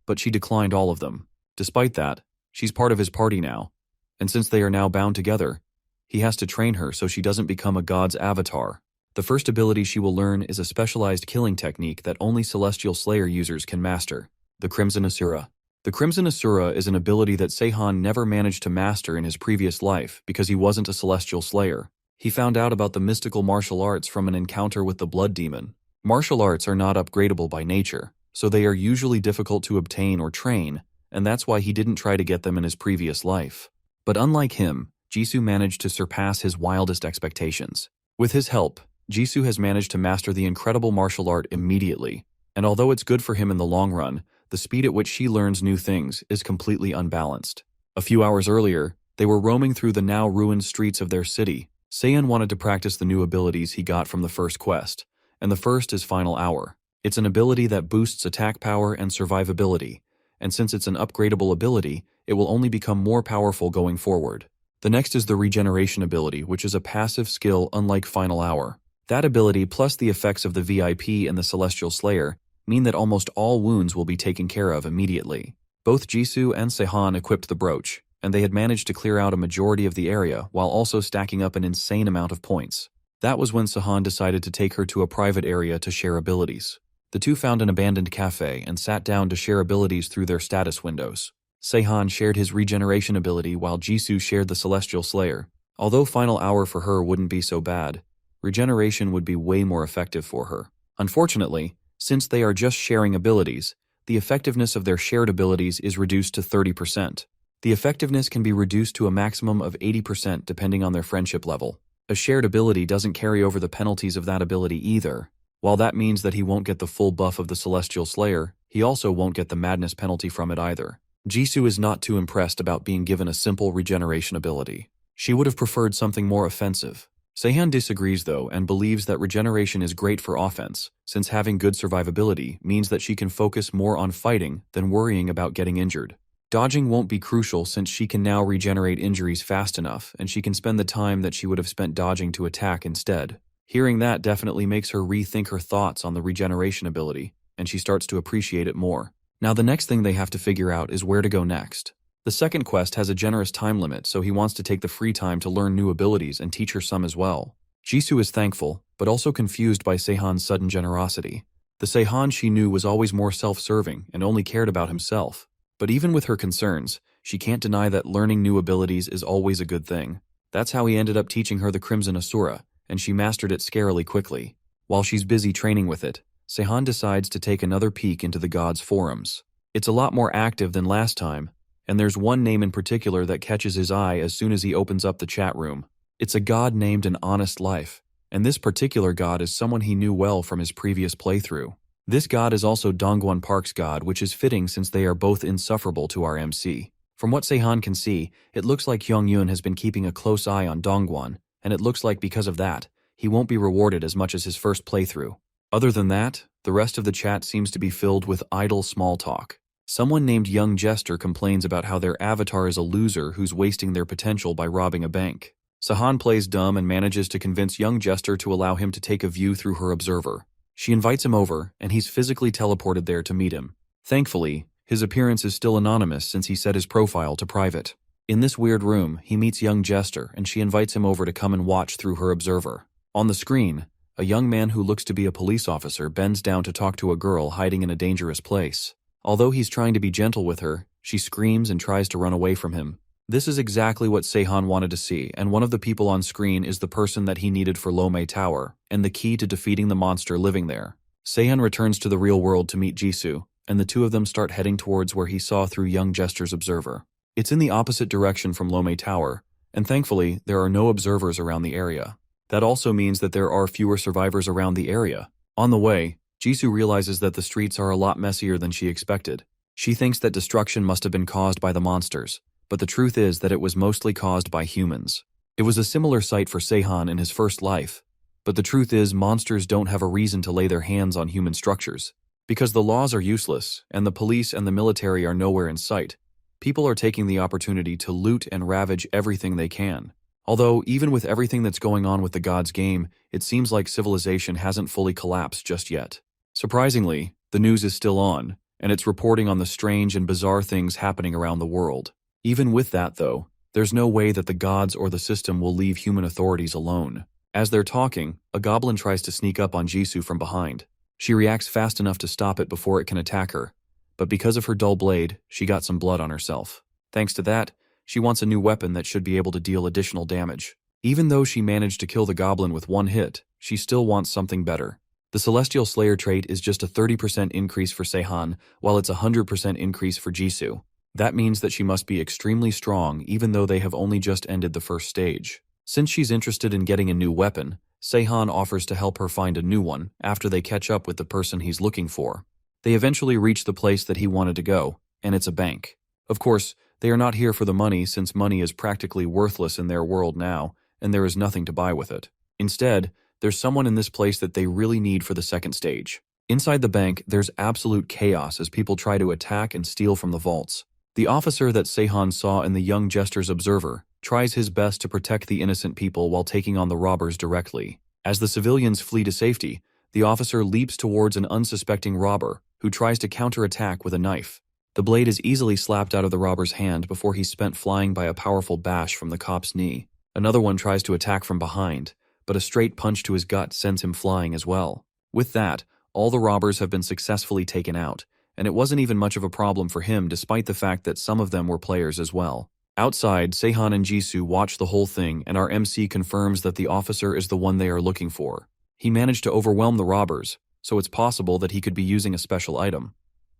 S1: But she declined all of them. Despite that, she's part of his party now, and since they are now bound together, he has to train her so she doesn't become a god's avatar. The first ability she will learn is a specialized killing technique that only Celestial Slayer users can master, the Crimson Asura. The Crimson Asura is an ability that Seahan never managed to master in his previous life because he wasn't a Celestial Slayer. He found out about the mystical martial arts from an encounter with the Blood Demon. Martial arts are not upgradable by nature, so they are usually difficult to obtain or train, and that's why he didn't try to get them in his previous life. But unlike him, Jisoo managed to surpass his wildest expectations. With his help, Jisoo has managed to master the incredible martial art immediately, and although it's good for him in the long run, the speed at which she learns new things is completely unbalanced. A few hours earlier, they were roaming through the now ruined streets of their city. Seahan wanted to practice the new abilities he got from the first quest, and the first is Final Hour. It's an ability that boosts attack power and survivability, and since it's an upgradable ability, it will only become more powerful going forward. The next is the Regeneration ability, which is a passive skill unlike Final Hour. That ability, plus the effects of the VIP and the Celestial Slayer, mean that almost all wounds will be taken care of immediately. Both Jisoo and Seahan equipped the brooch, and they had managed to clear out a majority of the area while also stacking up an insane amount of points. That was when Seahan decided to take her to a private area to share abilities. The two found an abandoned cafe and sat down to share abilities through their status windows. Seahan shared his regeneration ability while Jisoo shared the Celestial Slayer. Although Final Hour for her wouldn't be so bad, regeneration would be way more effective for her. Unfortunately, since they are just sharing abilities, the effectiveness of their shared abilities is reduced to 30%. The effectiveness can be reduced to a maximum of 80% depending on their friendship level. A shared ability doesn't carry over the penalties of that ability either, While that means that he won't get the full buff of the Celestial Slayer, he also won't get the madness penalty from it either. Jisoo is not too impressed about being given a simple regeneration ability. She would have preferred something more offensive. Seahan disagrees though and believes that regeneration is great for offense, since having good survivability means that she can focus more on fighting than worrying about getting injured. Dodging won't be crucial since she can now regenerate injuries fast enough and she can spend the time that she would have spent dodging to attack instead. Hearing that definitely makes her rethink her thoughts on the regeneration ability, and she starts to appreciate it more. Now the next thing they have to figure out is where to go next. The second quest has a generous time limit, so he wants to take the free time to learn new abilities and teach her some as well. Jisoo is thankful, but also confused by Seahan's sudden generosity. The Seahan she knew was always more self-serving and only cared about himself. But even with her concerns, she can't deny that learning new abilities is always a good thing. That's how he ended up teaching her the Crimson Asura, and she mastered it scarily quickly. While she's busy training with it, Seahan decides to take another peek into the gods' forums. It's a lot more active than last time, and there's one name in particular that catches his eye as soon as he opens up the chat room. It's a god named An Honest Life, and this particular god is someone he knew well from his previous playthrough. This god is also Dongwon Park's god, which is fitting since they are both insufferable to our MC. From what Seahan can see, it looks like Hyung-Yoon has been keeping a close eye on Dongwon, and it looks like because of that, he won't be rewarded as much as his first playthrough. Other than that, the rest of the chat seems to be filled with idle small talk. Someone named Young Jester complains about how their avatar is a loser who's wasting their potential by robbing a bank. Seahan plays dumb and manages to convince Young Jester to allow him to take a view through her observer. She invites him over, and he's physically teleported there to meet him. Thankfully, his appearance is still anonymous since he set his profile to private. In this weird room, he meets Young Jester, and she invites him over to come and watch through her observer. On the screen, a young man who looks to be a police officer bends down to talk to a girl hiding in a dangerous place. Although he's trying to be gentle with her, she screams and tries to run away from him. This is exactly what Seahan wanted to see, and one of the people on screen is the person that he needed for Lome Tower, and the key to defeating the monster living there. Seahan returns to the real world to meet Jisoo, and the two of them start heading towards where he saw through Young Jester's observer. It's in the opposite direction from Lome Tower, and thankfully, there are no observers around the area. That also means that there are fewer survivors around the area. On the way, Jisoo realizes that the streets are a lot messier than she expected. She thinks that destruction must have been caused by the monsters, but the truth is that it was mostly caused by humans. It was a similar sight for Seahan in his first life, but the truth is monsters don't have a reason to lay their hands on human structures. Because the laws are useless, and the police and the military are nowhere in sight, people are taking the opportunity to loot and ravage everything they can. Although, even with everything that's going on with the gods' game, it seems like civilization hasn't fully collapsed just yet. Surprisingly, the news is still on, and it's reporting on the strange and bizarre things happening around the world. Even with that, though, there's no way that the gods or the system will leave human authorities alone. As they're talking, a goblin tries to sneak up on Jisoo from behind. She reacts fast enough to stop it before it can attack her, but because of her dull blade, she got some blood on herself. Thanks to that, she wants a new weapon that should be able to deal additional damage. Even though she managed to kill the goblin with one hit, she still wants something better. The Celestial Slayer trait is just a 30% increase for Seahan, while it's a 100% increase for Jisoo. That means that she must be extremely strong even though they have only just ended the first stage. Since she's interested in getting a new weapon, Seahan offers to help her find a new one after they catch up with the person he's looking for. They eventually reach the place that he wanted to go, and it's a bank. Of course, they are not here for the money since money is practically worthless in their world now, and there is nothing to buy with it. Instead, there's someone in this place that they really need for the second stage. Inside the bank, there's absolute chaos as people try to attack and steal from the vaults. The officer that Seahan saw in the Young Jester's observer tries his best to protect the innocent people while taking on the robbers directly. As the civilians flee to safety, the officer leaps towards an unsuspecting robber who tries to counterattack with a knife. The blade is easily slapped out of the robber's hand before he's spent flying by a powerful bash from the cop's knee. Another one tries to attack from behind, but a straight punch to his gut sends him flying as well. With that, all the robbers have been successfully taken out, and it wasn't even much of a problem for him despite the fact that some of them were players as well. Outside, Seahan and Jisoo watch the whole thing, and our MC confirms that the officer is the one they are looking for. He managed to overwhelm the robbers, so it's possible that he could be using a special item.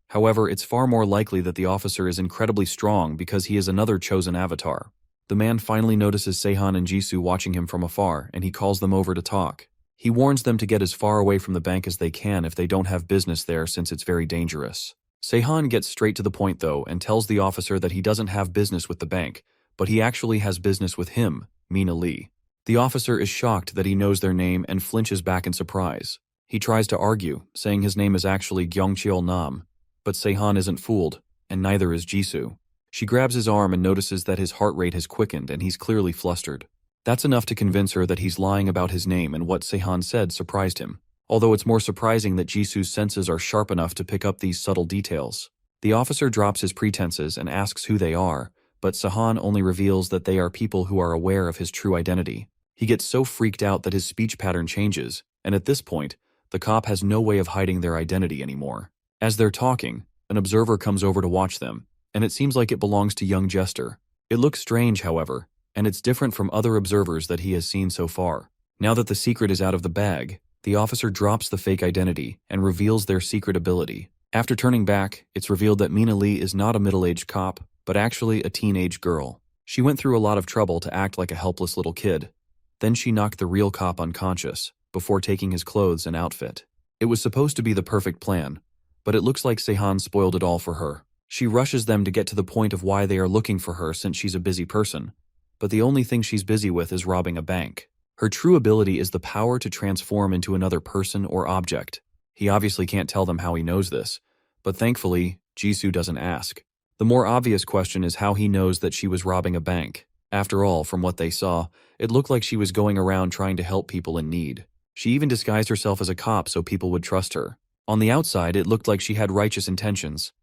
S1: However, it's far more likely that the officer is incredibly strong because he is another chosen avatar. The man finally notices Seahan and Jisoo watching him from afar, and he calls them over to talk. He warns them to get as far away from the bank as they can if they don't have business there since it's very dangerous. Seahan gets straight to the point though and tells the officer that he doesn't have business with the bank, but he actually has business with him, Mina Lee. The officer is shocked that he knows their name and flinches back in surprise. He tries to argue, saying his name is actually Gyeongcheol Nam, but Seahan isn't fooled, and neither is Jisoo. She grabs his arm and notices that his heart rate has quickened and he's clearly flustered. That's enough to convince her that he's lying about his name, and what Seahan said surprised him. Although it's more surprising that Jisoo's senses are sharp enough to pick up these subtle details. The officer drops his pretenses and asks who they are, but Seahan only reveals that they are people who are aware of his true identity. He gets so freaked out that his speech pattern changes, and at this point, the cop has no way of hiding their identity anymore. As they're talking, an observer comes over to watch them, and it seems like it belongs to young Jester. It looks strange, however, and it's different from other observers that he has seen so far. Now that the secret is out of the bag, the officer drops the fake identity and reveals their secret ability. After turning back, it's revealed that Mina Lee is not a middle-aged cop, but actually a teenage girl. She went through a lot of trouble to act like a helpless little kid. Then she knocked the real cop unconscious, before taking his clothes and outfit. It was supposed to be the perfect plan, but it looks like Seahan spoiled it all for her. She rushes them to get to the point of why they are looking for her since she's a busy person, but the only thing she's busy with is robbing a bank. Her true ability is the power to transform into another person or object. He obviously can't tell them how he knows this, but thankfully, Jisoo doesn't ask. The more obvious question is how he knows that she was robbing a bank. After all, from what they saw, it looked like she was going around trying to help people in need. She even disguised herself as a cop so people would trust her. On the outside, it looked like she had righteous intentions,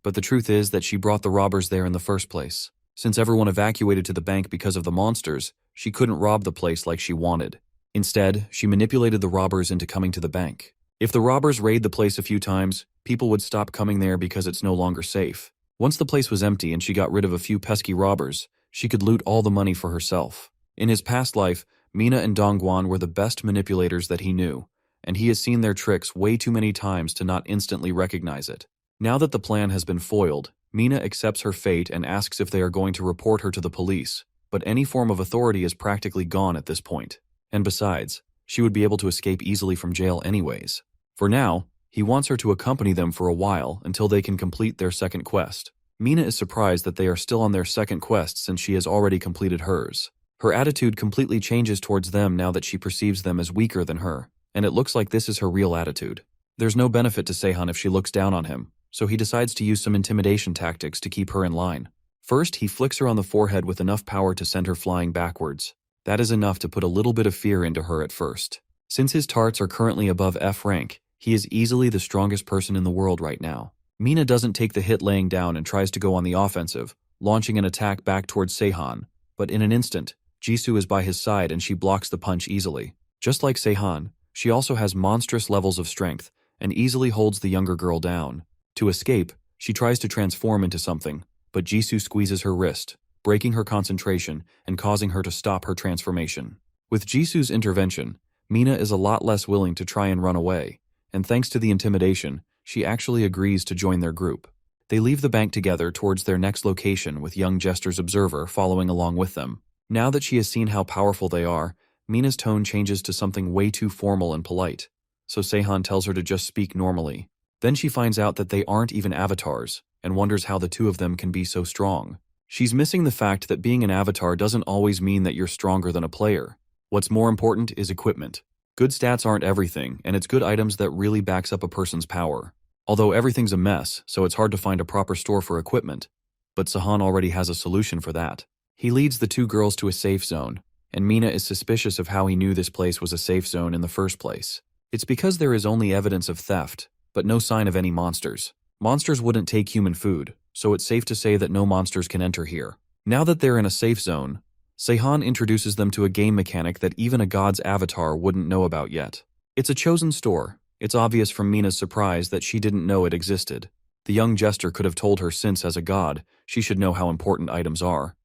S1: but the truth is that she brought the robbers there in the first place. Since everyone evacuated to the bank because of the monsters, she couldn't rob the place like she wanted. Instead, she manipulated the robbers into coming to the bank. If the robbers raid the place a few times, people would stop coming there because it's no longer safe. Once the place was empty and she got rid of a few pesky robbers, she could loot all the money for herself. In his past life, Mina and Dongguan were the best manipulators that he knew, and he has seen their tricks way too many times to not instantly recognize it. Now that the plan has been foiled, Mina accepts her fate and asks if they are going to report her to the police, but any form of authority is practically gone at this point. And besides, she would be able to escape easily from jail anyways. For now, he wants her to accompany them for a while until they can complete their second quest. Mina is surprised that they are still on their second quest since she has already completed hers. Her attitude completely changes towards them now that she perceives them as weaker than her, and it looks like this is her real attitude. There's no benefit to Seahan if she looks down on him, so he decides to use some intimidation tactics to keep her in line. First, he flicks her on the forehead with enough power to send her flying backwards. That is enough to put a little bit of fear into her at first. Since his tarts are currently above F rank, he is easily the strongest person in the world right now. Mina doesn't take the hit laying down and tries to go on the offensive, launching an attack back towards Seahan, but in an instant, Jisoo is by his side and she blocks the punch easily. Just like Seahan, she also has monstrous levels of strength and easily holds the younger girl down. To escape, she tries to transform into something, but Jisoo squeezes her wrist, breaking her concentration and causing her to stop her transformation. With Jisoo's intervention, Mina is a lot less willing to try and run away, and thanks to the intimidation, she actually agrees to join their group. They leave the bank together towards their next location with young Jester's observer following along with them. Now that she has seen how powerful they are, Mina's tone changes to something way too formal and polite, so Seahan tells her to just speak normally. Then she finds out that they aren't even avatars, and wonders how the two of them can be so strong. She's missing the fact that being an avatar doesn't always mean that you're stronger than a player. What's more important is equipment. Good stats aren't everything, and it's good items that really backs up a person's power. Although everything's a mess, so it's hard to find a proper store for equipment, but Seahan already has a solution for that. He leads the two girls to a safe zone, and Mina is suspicious of how he knew this place was a safe zone in the first place. It's because there is only evidence of theft, but no sign of any monsters. Monsters wouldn't take human food, so it's safe to say that no monsters can enter here. Now that they're in a safe zone, Seahan introduces them to a game mechanic that even a god's avatar wouldn't know about yet. It's a chosen store. It's obvious from Mina's surprise that she didn't know it existed. The young jester could have told her since, as a god, she should know how important items are.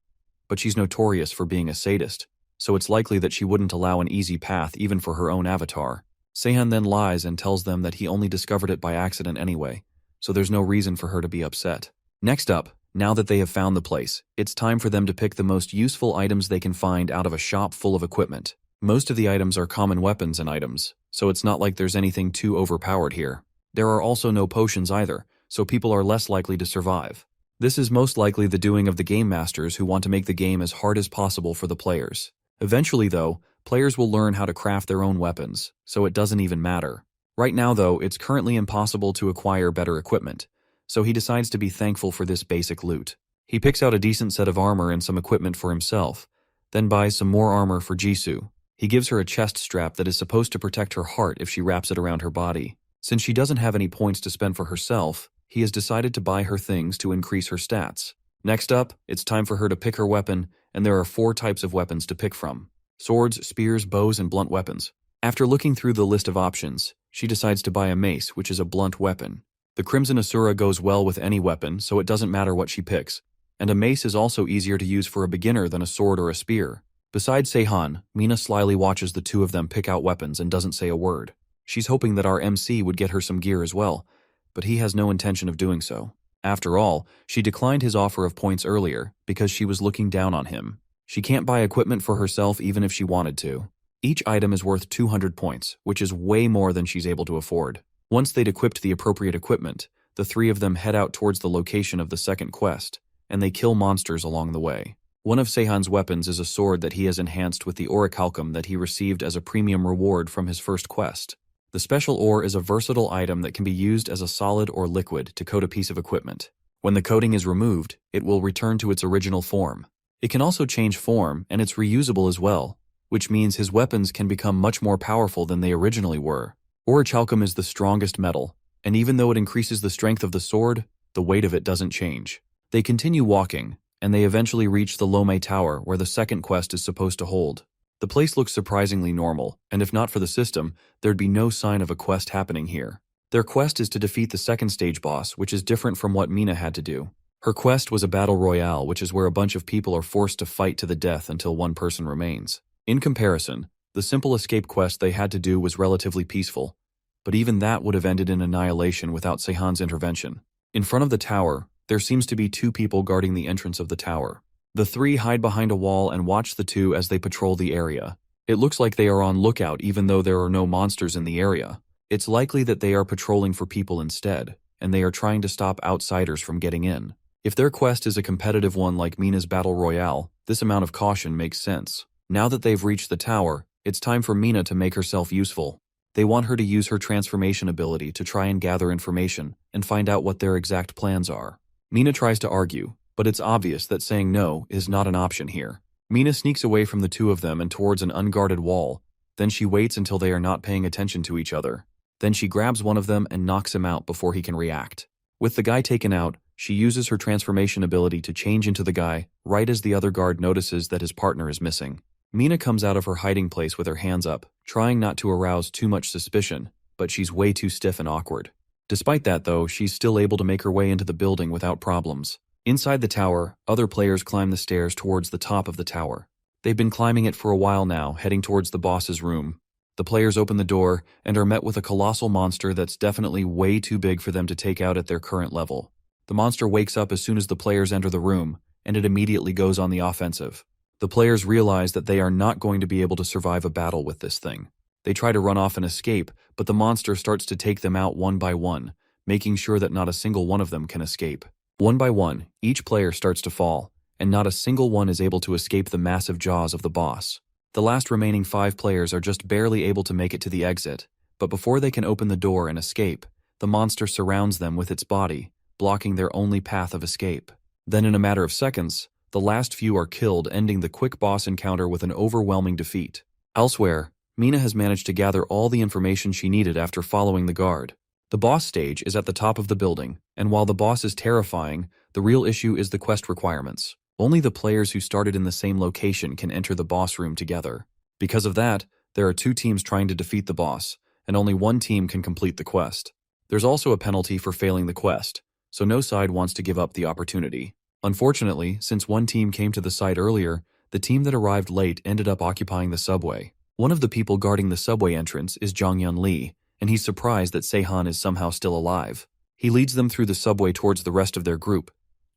S1: But she's notorious for being a sadist, so it's likely that she wouldn't allow an easy path even for her own avatar. Seahan then lies and tells them that he only discovered it by accident anyway, so there's no reason for her to be upset. Next up, now that they have found the place, it's time for them to pick the most useful items they can find out of a shop full of equipment. Most of the items are common weapons and items, so it's not like there's anything too overpowered here. There are also no potions either, so people are less likely to survive. This is most likely the doing of the game masters who want to make the game as hard as possible for the players. Eventually, though, players will learn how to craft their own weapons, so it doesn't even matter. Right now, though, it's currently impossible to acquire better equipment, so he decides to be thankful for this basic loot. He picks out a decent set of armor and some equipment for himself, then buys some more armor for Jisoo. He gives her a chest strap that is supposed to protect her heart if she wraps it around her body. Since she doesn't have any points to spend for herself, he has decided to buy her things to increase her stats. Next up, it's time for her to pick her weapon, and there are 4 types of weapons to pick from: swords, spears, bows, and blunt weapons. After looking through the list of options, she decides to buy a mace, which is a blunt weapon. The Crimson Asura goes well with any weapon, so it doesn't matter what she picks, and a mace is also easier to use for a beginner than a sword or a spear. Besides Seahan, Mina slyly watches the two of them pick out weapons and doesn't say a word. She's hoping that our MC would get her some gear as well, but he has no intention of doing so. After all, she declined his offer of points earlier because she was looking down on him. She can't buy equipment for herself even if she wanted to. Each item is worth 200 points, which is way more than she's able to afford. Once they'd equipped the appropriate equipment, the 3 of them head out towards the location of the second quest, and they kill monsters along the way. One of Sehan's weapons is a sword that he has enhanced with the orichalcum that he received as a premium reward from his first quest. The special ore is a versatile item that can be used as a solid or liquid to coat a piece of equipment. When the coating is removed, it will return to its original form. It can also change form, and it's reusable as well, which means his weapons can become much more powerful than they originally were. Orichalcum is the strongest metal, and even though it increases the strength of the sword, the weight of it doesn't change. They continue walking, and they eventually reach the Lome Tower where the second quest is supposed to hold. The place looks surprisingly normal, and if not for the system, there'd be no sign of a quest happening here. Their quest is to defeat the second stage boss, which is different from what Mina had to do. Her quest was a battle royale, which is where a bunch of people are forced to fight to the death until one person remains. In comparison, the simple escape quest they had to do was relatively peaceful, but even that would have ended in annihilation without Sehan's intervention. In front of the tower, there seems to be 2 people guarding the entrance of the tower. The 3 hide behind a wall and watch the 2 as they patrol the area. It looks like they are on lookout even though there are no monsters in the area. It's likely that they are patrolling for people instead, and they are trying to stop outsiders from getting in. If their quest is a competitive one like Mina's Battle Royale, this amount of caution makes sense. Now that they've reached the tower, it's time for Mina to make herself useful. They want her to use her transformation ability to try and gather information and find out what their exact plans are. Mina tries to argue, but it's obvious that saying no is not an option here. Mina sneaks away from the 2 of them and towards an unguarded wall. Then she waits until they are not paying attention to each other. Then she grabs one of them and knocks him out before he can react. With the guy taken out, she uses her transformation ability to change into the guy right as the other guard notices that his partner is missing. Mina comes out of her hiding place with her hands up, trying not to arouse too much suspicion, but she's way too stiff and awkward. Despite that, though, she's still able to make her way into the building without problems. Inside the tower, other players climb the stairs towards the top of the tower. They've been climbing it for a while now, heading towards the boss's room. The players open the door and are met with a colossal monster that's definitely way too big for them to take out at their current level. The monster wakes up as soon as the players enter the room, and it immediately goes on the offensive. The players realize that they are not going to be able to survive a battle with this thing. They try to run off and escape, but the monster starts to take them out one by one, making sure that not a single one of them can escape. One by one, each player starts to fall, and not a single one is able to escape the massive jaws of the boss. The last remaining 5 players are just barely able to make it to the exit, but before they can open the door and escape, the monster surrounds them with its body, blocking their only path of escape. Then in a matter of seconds, the last few are killed, ending the quick boss encounter with an overwhelming defeat. Elsewhere, Mina has managed to gather all the information she needed after following the guard. The boss stage is at the top of the building, and while the boss is terrifying, the real issue is the quest requirements. Only the players who started in the same location can enter the boss room together. Because of that, there are 2 teams trying to defeat the boss, and only one team can complete the quest. There's also a penalty for failing the quest, so no side wants to give up the opportunity. Unfortunately, since one team came to the site earlier, the team that arrived late ended up occupying the subway. One of the people guarding the subway entrance is Mina Lee, and he's surprised that Seahan is somehow still alive. He leads them through the subway towards the rest of their group.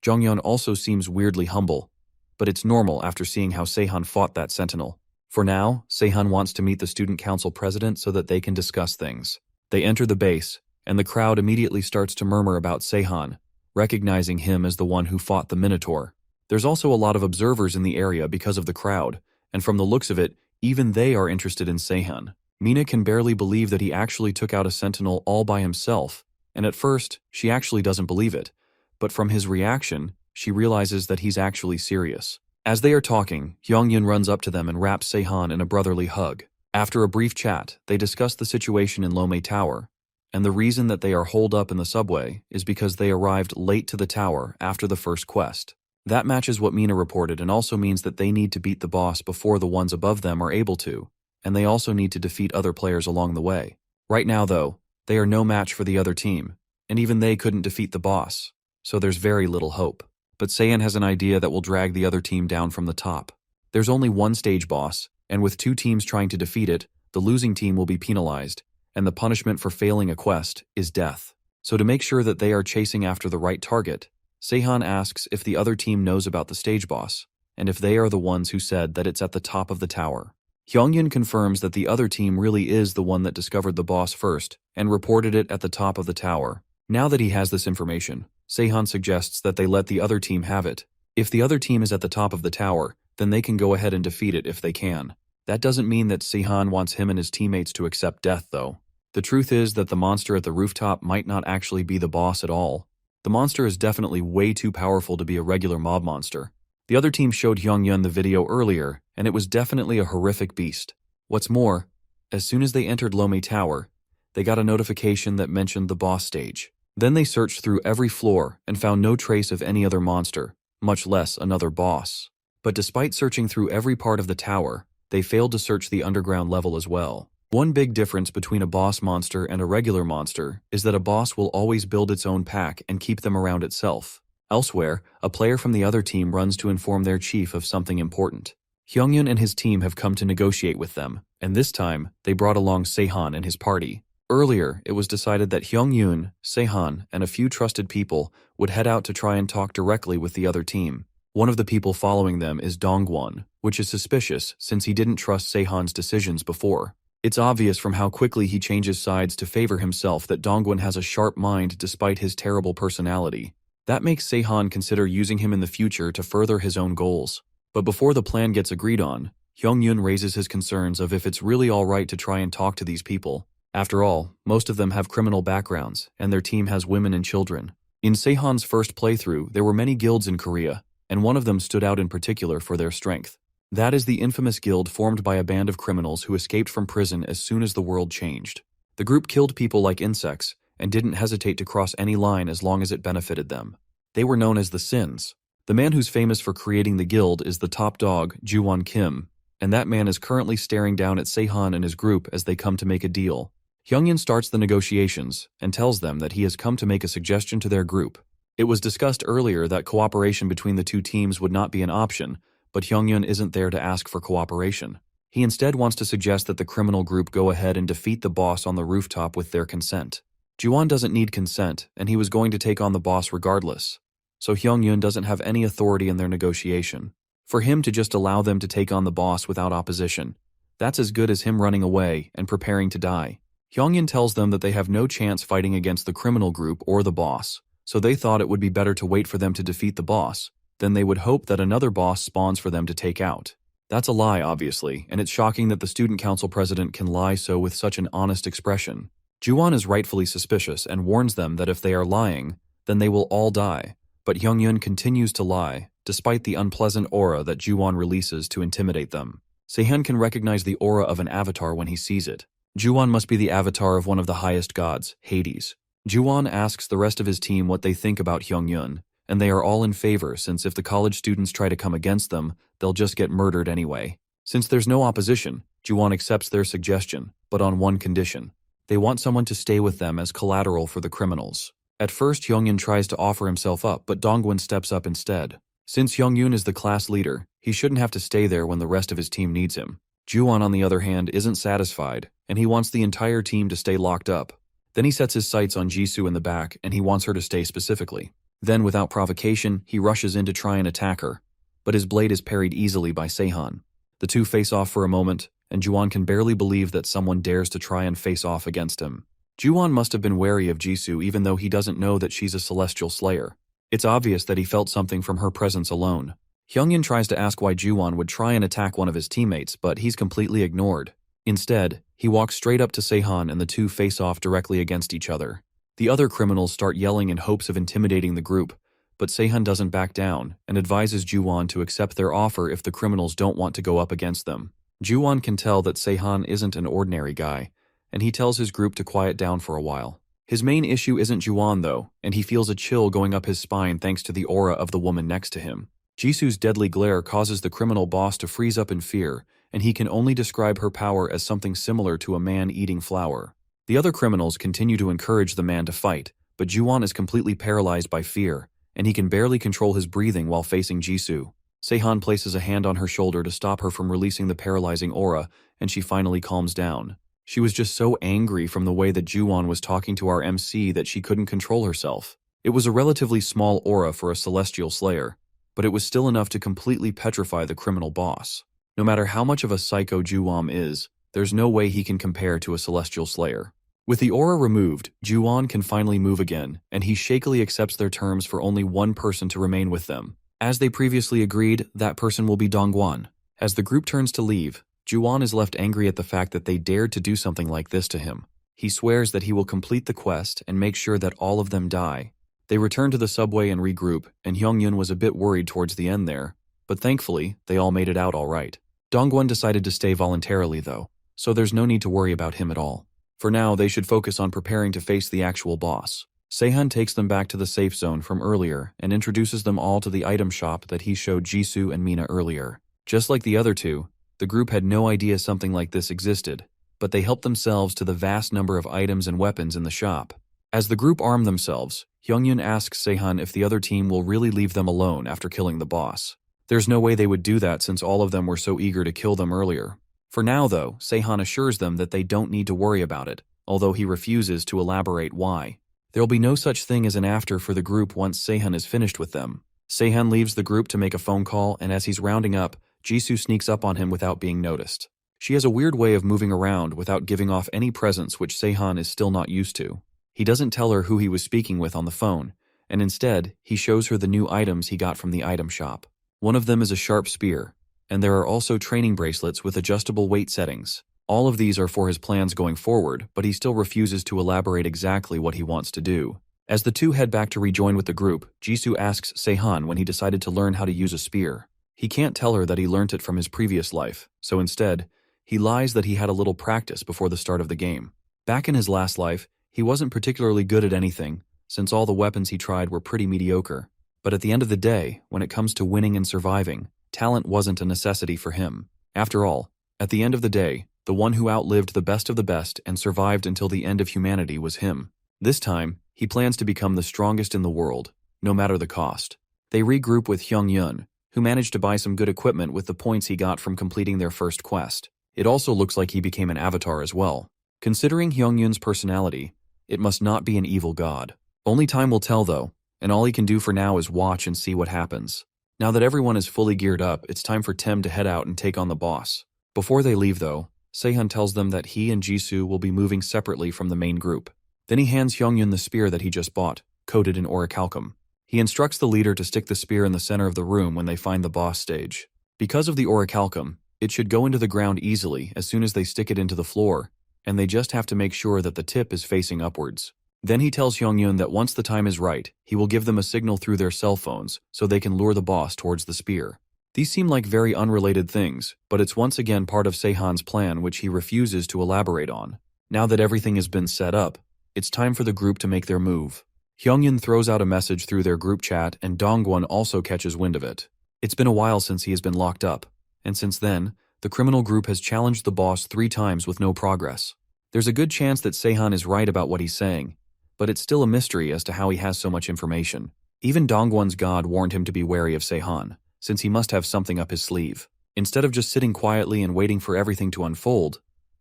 S1: Mina also seems weirdly humble, but it's normal after seeing how Seahan fought that Sentinel. For now, Seahan wants to meet the student council president so that they can discuss things. They enter the base, and the crowd immediately starts to murmur about Seahan, recognizing him as the one who fought the Minotaur. There's also a lot of observers in the area because of the crowd, and from the looks of it, even they are interested in Seahan. Mina can barely believe that he actually took out a Sentinel all by himself, and at first, she actually doesn't believe it. But from his reaction, she realizes that he's actually serious. As they are talking, Hyungyun runs up to them and wraps Seahan in a brotherly hug. After a brief chat, they discuss the situation in Lome Tower, and the reason that they are holed up in the subway is because they arrived late to the tower after the first quest. That matches what Mina reported and also means that they need to beat the boss before the ones above them are able to, and they also need to defeat other players along the way. Right now, though, they are no match for the other team, and even they couldn't defeat the boss, so there's very little hope. But Seahan has an idea that will drag the other team down from the top. There's only one stage boss, and with two teams trying to defeat it, the losing team will be penalized, and the punishment for failing a quest is death. So to make sure that they are chasing after the right target, Seahan asks if the other team knows about the stage boss, and if they are the ones who said that it's at the top of the tower. Hyungyun confirms that the other team really is the one that discovered the boss first and reported it at the top of the tower. Now that he has this information, Seahan suggests that they let the other team have it. If the other team is at the top of the tower, then they can go ahead and defeat it if they can. That doesn't mean that Seahan wants him and his teammates to accept death, though. The truth is that the monster at the rooftop might not actually be the boss at all. The monster is definitely way too powerful to be a regular mob monster. The other team showed Hyungyun the video earlier, and it was definitely a horrific beast. What's more, as soon as they entered Lome Tower, they got a notification that mentioned the boss stage. Then they searched through every floor and found no trace of any other monster, much less another boss. But despite searching through every part of the tower, they failed to search the underground level as well. One big difference between a boss monster and a regular monster is that a boss will always build its own pack and keep them around itself. Elsewhere, a player from the other team runs to inform their chief of something important. Hyungyun and his team have come to negotiate with them, and this time, they brought along Seahan and his party. Earlier, it was decided that Hyungyun, Seahan, and a few trusted people would head out to try and talk directly with the other team. One of the people following them is Dongwon, which is suspicious since he didn't trust Sehan's decisions before. It's obvious from how quickly he changes sides to favor himself that Dongwon has a sharp mind despite his terrible personality. That makes Seahan consider using him in the future to further his own goals. But before the plan gets agreed on, Hyungyun raises his concerns of if it's really alright to try and talk to these people. After all, most of them have criminal backgrounds, and their team has women and children. In Seahan's first playthrough, there were many guilds in Korea, and one of them stood out in particular for their strength. That is the infamous guild formed by a band of criminals who escaped from prison as soon as the world changed. The group killed people like insects, and didn't hesitate to cross any line as long as it benefited them. They were known as the Sins. The man who's famous for creating the guild is the top dog, Ju-won Kim, and that man is currently staring down at Seahan and his group as they come to make a deal. Hyungyun starts the negotiations and tells them that he has come to make a suggestion to their group. It was discussed earlier that cooperation between the two teams would not be an option, but Hyungyun isn't there to ask for cooperation. He instead wants to suggest that the criminal group go ahead and defeat the boss on the rooftop with their consent. Ju-won doesn't need consent, and he was going to take on the boss regardless, so Hyungyun doesn't have any authority in their negotiation. For him to just allow them to take on the boss without opposition, that's as good as him running away and preparing to die. Hyungyun tells them that they have no chance fighting against the criminal group or the boss, so they thought it would be better to wait for them to defeat the boss. Then they would hope that another boss spawns for them to take out. That's a lie, obviously, and it's shocking that the student council president can lie so with such an honest expression. Ju-won is rightfully suspicious and warns them that if they are lying, then they will all die. But Hyungyun continues to lie, despite the unpleasant aura that Ju-won releases to intimidate them. Seahan can recognize the aura of an avatar when he sees it. Ju-won must be the avatar of one of the highest gods, Hades. Ju-won asks the rest of his team what they think about Hyungyun, and they are all in favor since if the college students try to come against them, they'll just get murdered anyway. Since there's no opposition, Ju-won accepts their suggestion, but on one condition. They want someone to stay with them as collateral for the criminals. At first, Hyungyun tries to offer himself up, but Dongwon steps up instead. Since Hyungyun is the class leader, he shouldn't have to stay there when the rest of his team needs him. Ju-won, on the other hand, isn't satisfied, and he wants the entire team to stay locked up. Then he sets his sights on Jisoo in the back, and he wants her to stay specifically. Then, without provocation, he rushes in to try and attack her, but his blade is parried easily by Seahan. The two face off for a moment, and Juwon can barely believe that someone dares to try and face off against him. Juwon must have been wary of Jisoo even though he doesn't know that she's a celestial slayer. It's obvious that he felt something from her presence alone. Hyungyun tries to ask why Juwon would try and attack one of his teammates, but he's completely ignored. Instead, he walks straight up to Seahan and the two face off directly against each other. The other criminals start yelling in hopes of intimidating the group, but Seahan doesn't back down and advises Juwon to accept their offer if the criminals don't want to go up against them. Juwon can tell that Seahan isn't an ordinary guy, and he tells his group to quiet down for a while. His main issue isn't Juwon though, and he feels a chill going up his spine thanks to the aura of the woman next to him. Jisoo's deadly glare causes the criminal boss to freeze up in fear, and he can only describe her power as something similar to a man eating flour. The other criminals continue to encourage the man to fight, but Juwon is completely paralyzed by fear, and he can barely control his breathing while facing Jisoo. Seahan places a hand on her shoulder to stop her from releasing the paralyzing aura, and she finally calms down. She was just so angry from the way that Juwon was talking to our MC that she couldn't control herself. It was a relatively small aura for a celestial slayer, but it was still enough to completely petrify the criminal boss. No matter how much of a psycho Juwon is, there's no way he can compare to a celestial slayer. With the aura removed, Juwon can finally move again, and he shakily accepts their terms for only one person to remain with them. As they previously agreed, that person will be Dongwon. As the group turns to leave, Juwon is left angry at the fact that they dared to do something like this to him. He swears that he will complete the quest and make sure that all of them die. They return to the subway and regroup, and Hyungyun was a bit worried towards the end there, but thankfully, they all made it out all right. Dongwon decided to stay voluntarily though, so there's no need to worry about him at all. For now, they should focus on preparing to face the actual boss. Seahan takes them back to the safe zone from earlier and introduces them all to the item shop that he showed Jisoo and Mina earlier. Just like the other two, the group had no idea something like this existed, but they helped themselves to the vast number of items and weapons in the shop. As the group arm themselves, Hyungyun asks Seahan if the other team will really leave them alone after killing the boss. There's no way they would do that since all of them were so eager to kill them earlier. For now though, Seahan assures them that they don't need to worry about it, although he refuses to elaborate why. There'll be no such thing as an after for the group once Seahan is finished with them. Seahan leaves the group to make a phone call, and as he's rounding up, Jisoo sneaks up on him without being noticed. She has a weird way of moving around without giving off any presence which Seahan is still not used to. He doesn't tell her who he was speaking with on the phone, and instead, he shows her the new items he got from the item shop. One of them is a sharp spear, and there are also training bracelets with adjustable weight settings. All of these are for his plans going forward, but he still refuses to elaborate exactly what he wants to do. As the two head back to rejoin with the group, Jisoo asks Seahan when he decided to learn how to use a spear. He can't tell her that he learnt it from his previous life, so instead, he lies that he had a little practice before the start of the game. Back in his last life, he wasn't particularly good at anything, since all the weapons he tried were pretty mediocre. But at the end of the day, when it comes to winning and surviving, talent wasn't a necessity for him. After all, at the end of the day, the one who outlived the best of the best and survived until the end of humanity was him. This time, he plans to become the strongest in the world, no matter the cost. They regroup with Hyungyun, who managed to buy some good equipment with the points he got from completing their first quest. It also looks like he became an avatar as well. Considering Hyungyun's personality, it must not be an evil god. Only time will tell though, and all he can do for now is watch and see what happens. Now that everyone is fully geared up, it's time for Tem to head out and take on the boss. Before they leave though, Seahan tells them that he and Jisoo will be moving separately from the main group. Then he hands Hyungyun the spear that he just bought, coated in orichalcum. He instructs the leader to stick the spear in the center of the room when they find the boss stage. Because of the orichalcum, it should go into the ground easily as soon as they stick it into the floor, and they just have to make sure that the tip is facing upwards. Then he tells Hyungyun that once the time is right, he will give them a signal through their cell phones so they can lure the boss towards the spear. These seem like very unrelated things, but it's once again part of Seahan's plan which he refuses to elaborate on. Now that everything has been set up, it's time for the group to make their move. Hyungyun throws out a message through their group chat and Dongwon also catches wind of it. It's been a while since he has been locked up, and since then, the criminal group has challenged the boss 3 times with no progress. There's a good chance that Seahan is right about what he's saying, but it's still a mystery as to how he has so much information. Even Dongwon's god warned him to be wary of Seahan, since he must have something up his sleeve. Instead of just sitting quietly and waiting for everything to unfold,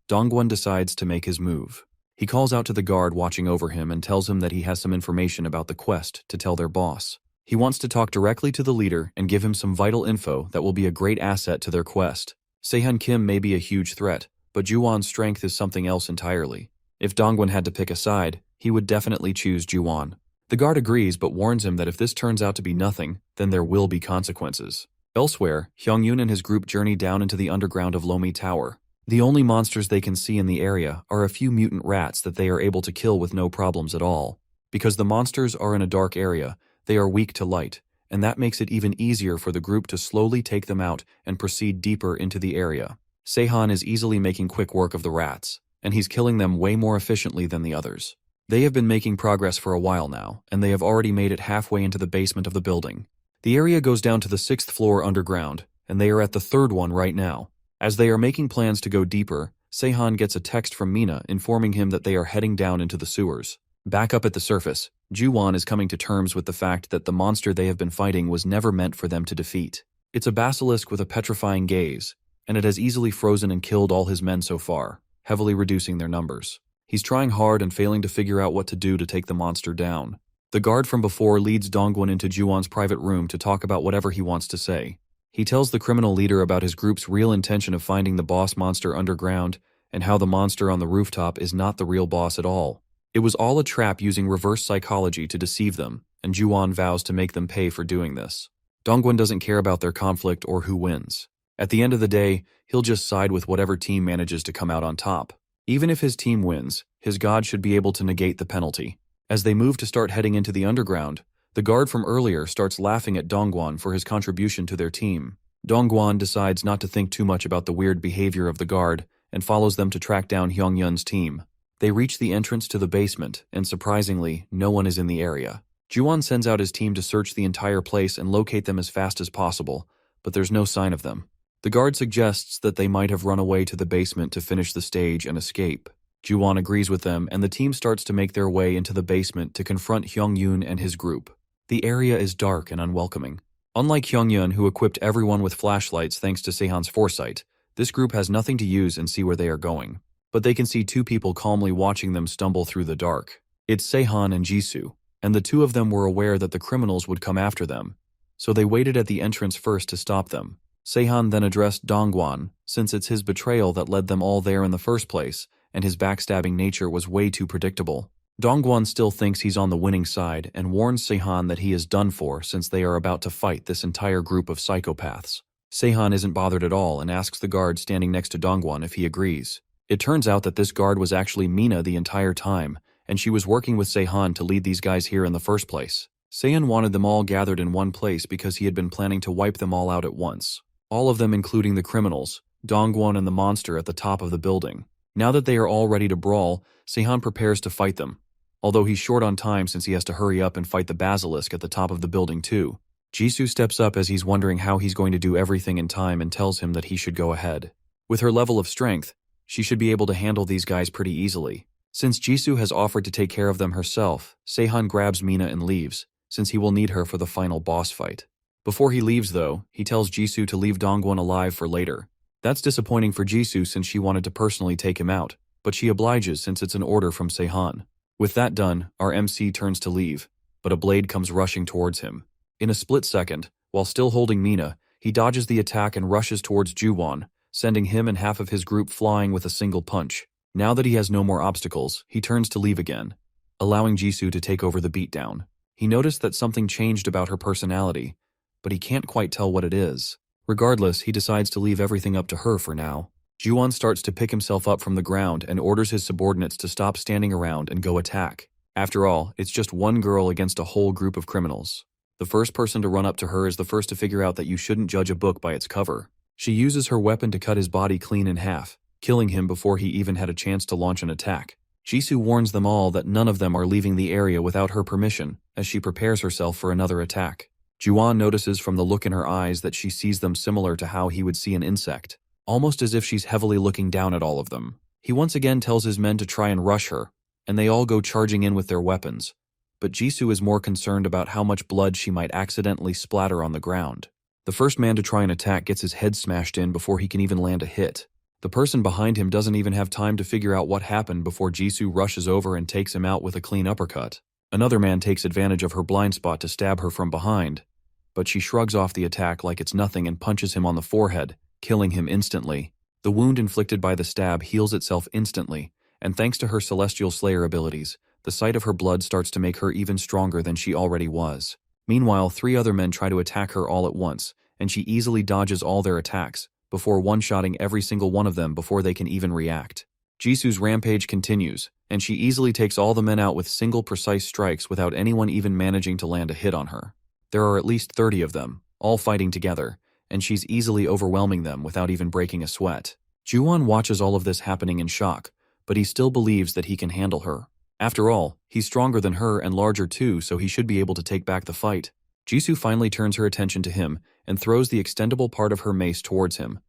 S1: Dongwon decides to make his move. He calls out to the guard watching over him and tells him that he has some information about the quest to tell their boss. He wants to talk directly to the leader and give him some vital info that will be a great asset to their quest. Seahan Kim may be a huge threat, but Juwon's strength is something else entirely. If Dongwon had to pick a side, he would definitely choose Juwon. The guard agrees but warns him that if this turns out to be nothing, then there will be consequences. Elsewhere, Hyungyun and his group journey down into the underground of Lomi Tower. The only monsters they can see in the area are a few mutant rats that they are able to kill with no problems at all. Because the monsters are in a dark area, they are weak to light, and that makes it even easier for the group to slowly take them out and proceed deeper into the area. Seahan is easily making quick work of the rats, and he's killing them way more efficiently than the others. They have been making progress for a while now, and they have already made it halfway into the basement of the building. The area goes down to the 6th floor underground, and they are at the 3rd one right now. As they are making plans to go deeper, Seahan gets a text from Mina informing him that they are heading down into the sewers. Back up at the surface, Juwon is coming to terms with the fact that the monster they have been fighting was never meant for them to defeat. It's a basilisk with a petrifying gaze, and it has easily frozen and killed all his men so far, heavily reducing their numbers. He's trying hard and failing to figure out what to do to take the monster down. The guard from before leads Dongwon into Juwon's private room to talk about whatever he wants to say. He tells the criminal leader about his group's real intention of finding the boss monster underground and how the monster on the rooftop is not the real boss at all. It was all a trap using reverse psychology to deceive them, and Juwon vows to make them pay for doing this. Dongwon doesn't care about their conflict or who wins. At the end of the day, he'll just side with whatever team manages to come out on top. Even if his team wins, his god should be able to negate the penalty. As they move to start heading into the underground, the guard from earlier starts laughing at Dongwon for his contribution to their team. Dongwon decides not to think too much about the weird behavior of the guard and follows them to track down Hyungyun's team. They reach the entrance to the basement, and surprisingly, no one is in the area. Juwon sends out his team to search the entire place and locate them as fast as possible, but there's no sign of them. The guard suggests that they might have run away to the basement to finish the stage and escape. Juwon agrees with them, and the team starts to make their way into the basement to confront Hyungyun and his group. The area is dark and unwelcoming. Unlike Hyungyun, who equipped everyone with flashlights thanks to Sehan's foresight, this group has nothing to use and see where they are going. But they can see two people calmly watching them stumble through the dark. It's Seahan and Jisoo, and the two of them were aware that the criminals would come after them, so they waited at the entrance first to stop them. Seahan then addressed Dongwon, since it's his betrayal that led them all there in the first place, and his backstabbing nature was way too predictable. Dongwon still thinks he's on the winning side and warns Seahan that he is done for since they are about to fight this entire group of psychopaths. Seahan isn't bothered at all and asks the guard standing next to Dongwon if he agrees. It turns out that this guard was actually Mina the entire time, and she was working with Seahan to lead these guys here in the first place. Seahan wanted them all gathered in one place because he had been planning to wipe them all out at once. All of them including the criminals, Dongwon and the monster at the top of the building. Now that they are all ready to brawl, Seahan prepares to fight them. Although he's short on time since he has to hurry up and fight the basilisk at the top of the building too. Jisoo steps up as he's wondering how he's going to do everything in time and tells him that he should go ahead. With her level of strength, she should be able to handle these guys pretty easily. Since Jisoo has offered to take care of them herself, Seahan grabs Mina and leaves, since he will need her for the final boss fight. Before he leaves though, he tells Jisoo to leave Dongwon alive for later. That's disappointing for Jisoo since she wanted to personally take him out, but she obliges since it's an order from Seahan. With that done, our MC turns to leave, but a blade comes rushing towards him. In a split second, while still holding Mina, he dodges the attack and rushes towards Juwon, sending him and half of his group flying with a single punch. Now that he has no more obstacles, he turns to leave again, allowing Jisoo to take over the beatdown. He noticed that something changed about her personality, but he can't quite tell what it is. Regardless, he decides to leave everything up to her for now. Juwon starts to pick himself up from the ground and orders his subordinates to stop standing around and go attack. After all, it's just one girl against a whole group of criminals. The first person to run up to her is the first to figure out that you shouldn't judge a book by its cover. She uses her weapon to cut his body clean in half, killing him before he even had a chance to launch an attack. Jisoo warns them all that none of them are leaving the area without her permission as she prepares herself for another attack. Juwon notices from the look in her eyes that she sees them similar to how he would see an insect, almost as if she's heavily looking down at all of them. He once again tells his men to try and rush her, and they all go charging in with their weapons. But Jisoo is more concerned about how much blood she might accidentally splatter on the ground. The first man to try an attack gets his head smashed in before he can even land a hit. The person behind him doesn't even have time to figure out what happened before Jisoo rushes over and takes him out with a clean uppercut. Another man takes advantage of her blind spot to stab her from behind, but she shrugs off the attack like it's nothing and punches him on the forehead, killing him instantly. The wound inflicted by the stab heals itself instantly, and thanks to her Celestial Slayer abilities, the sight of her blood starts to make her even stronger than she already was. Meanwhile, 3 other men try to attack her all at once, and she easily dodges all their attacks, before one-shotting every single one of them before they can even react. Jisoo's rampage continues, and she easily takes all the men out with single precise strikes without anyone even managing to land a hit on her. There are at least 30 of them, all fighting together, and she's easily overwhelming them without even breaking a sweat. Juwon watches all of this happening in shock, but he still believes that he can handle her. After all, he's stronger than her and larger too, so he should be able to take back the fight. Jisoo finally turns her attention to him and throws the extendable part of her mace towards him.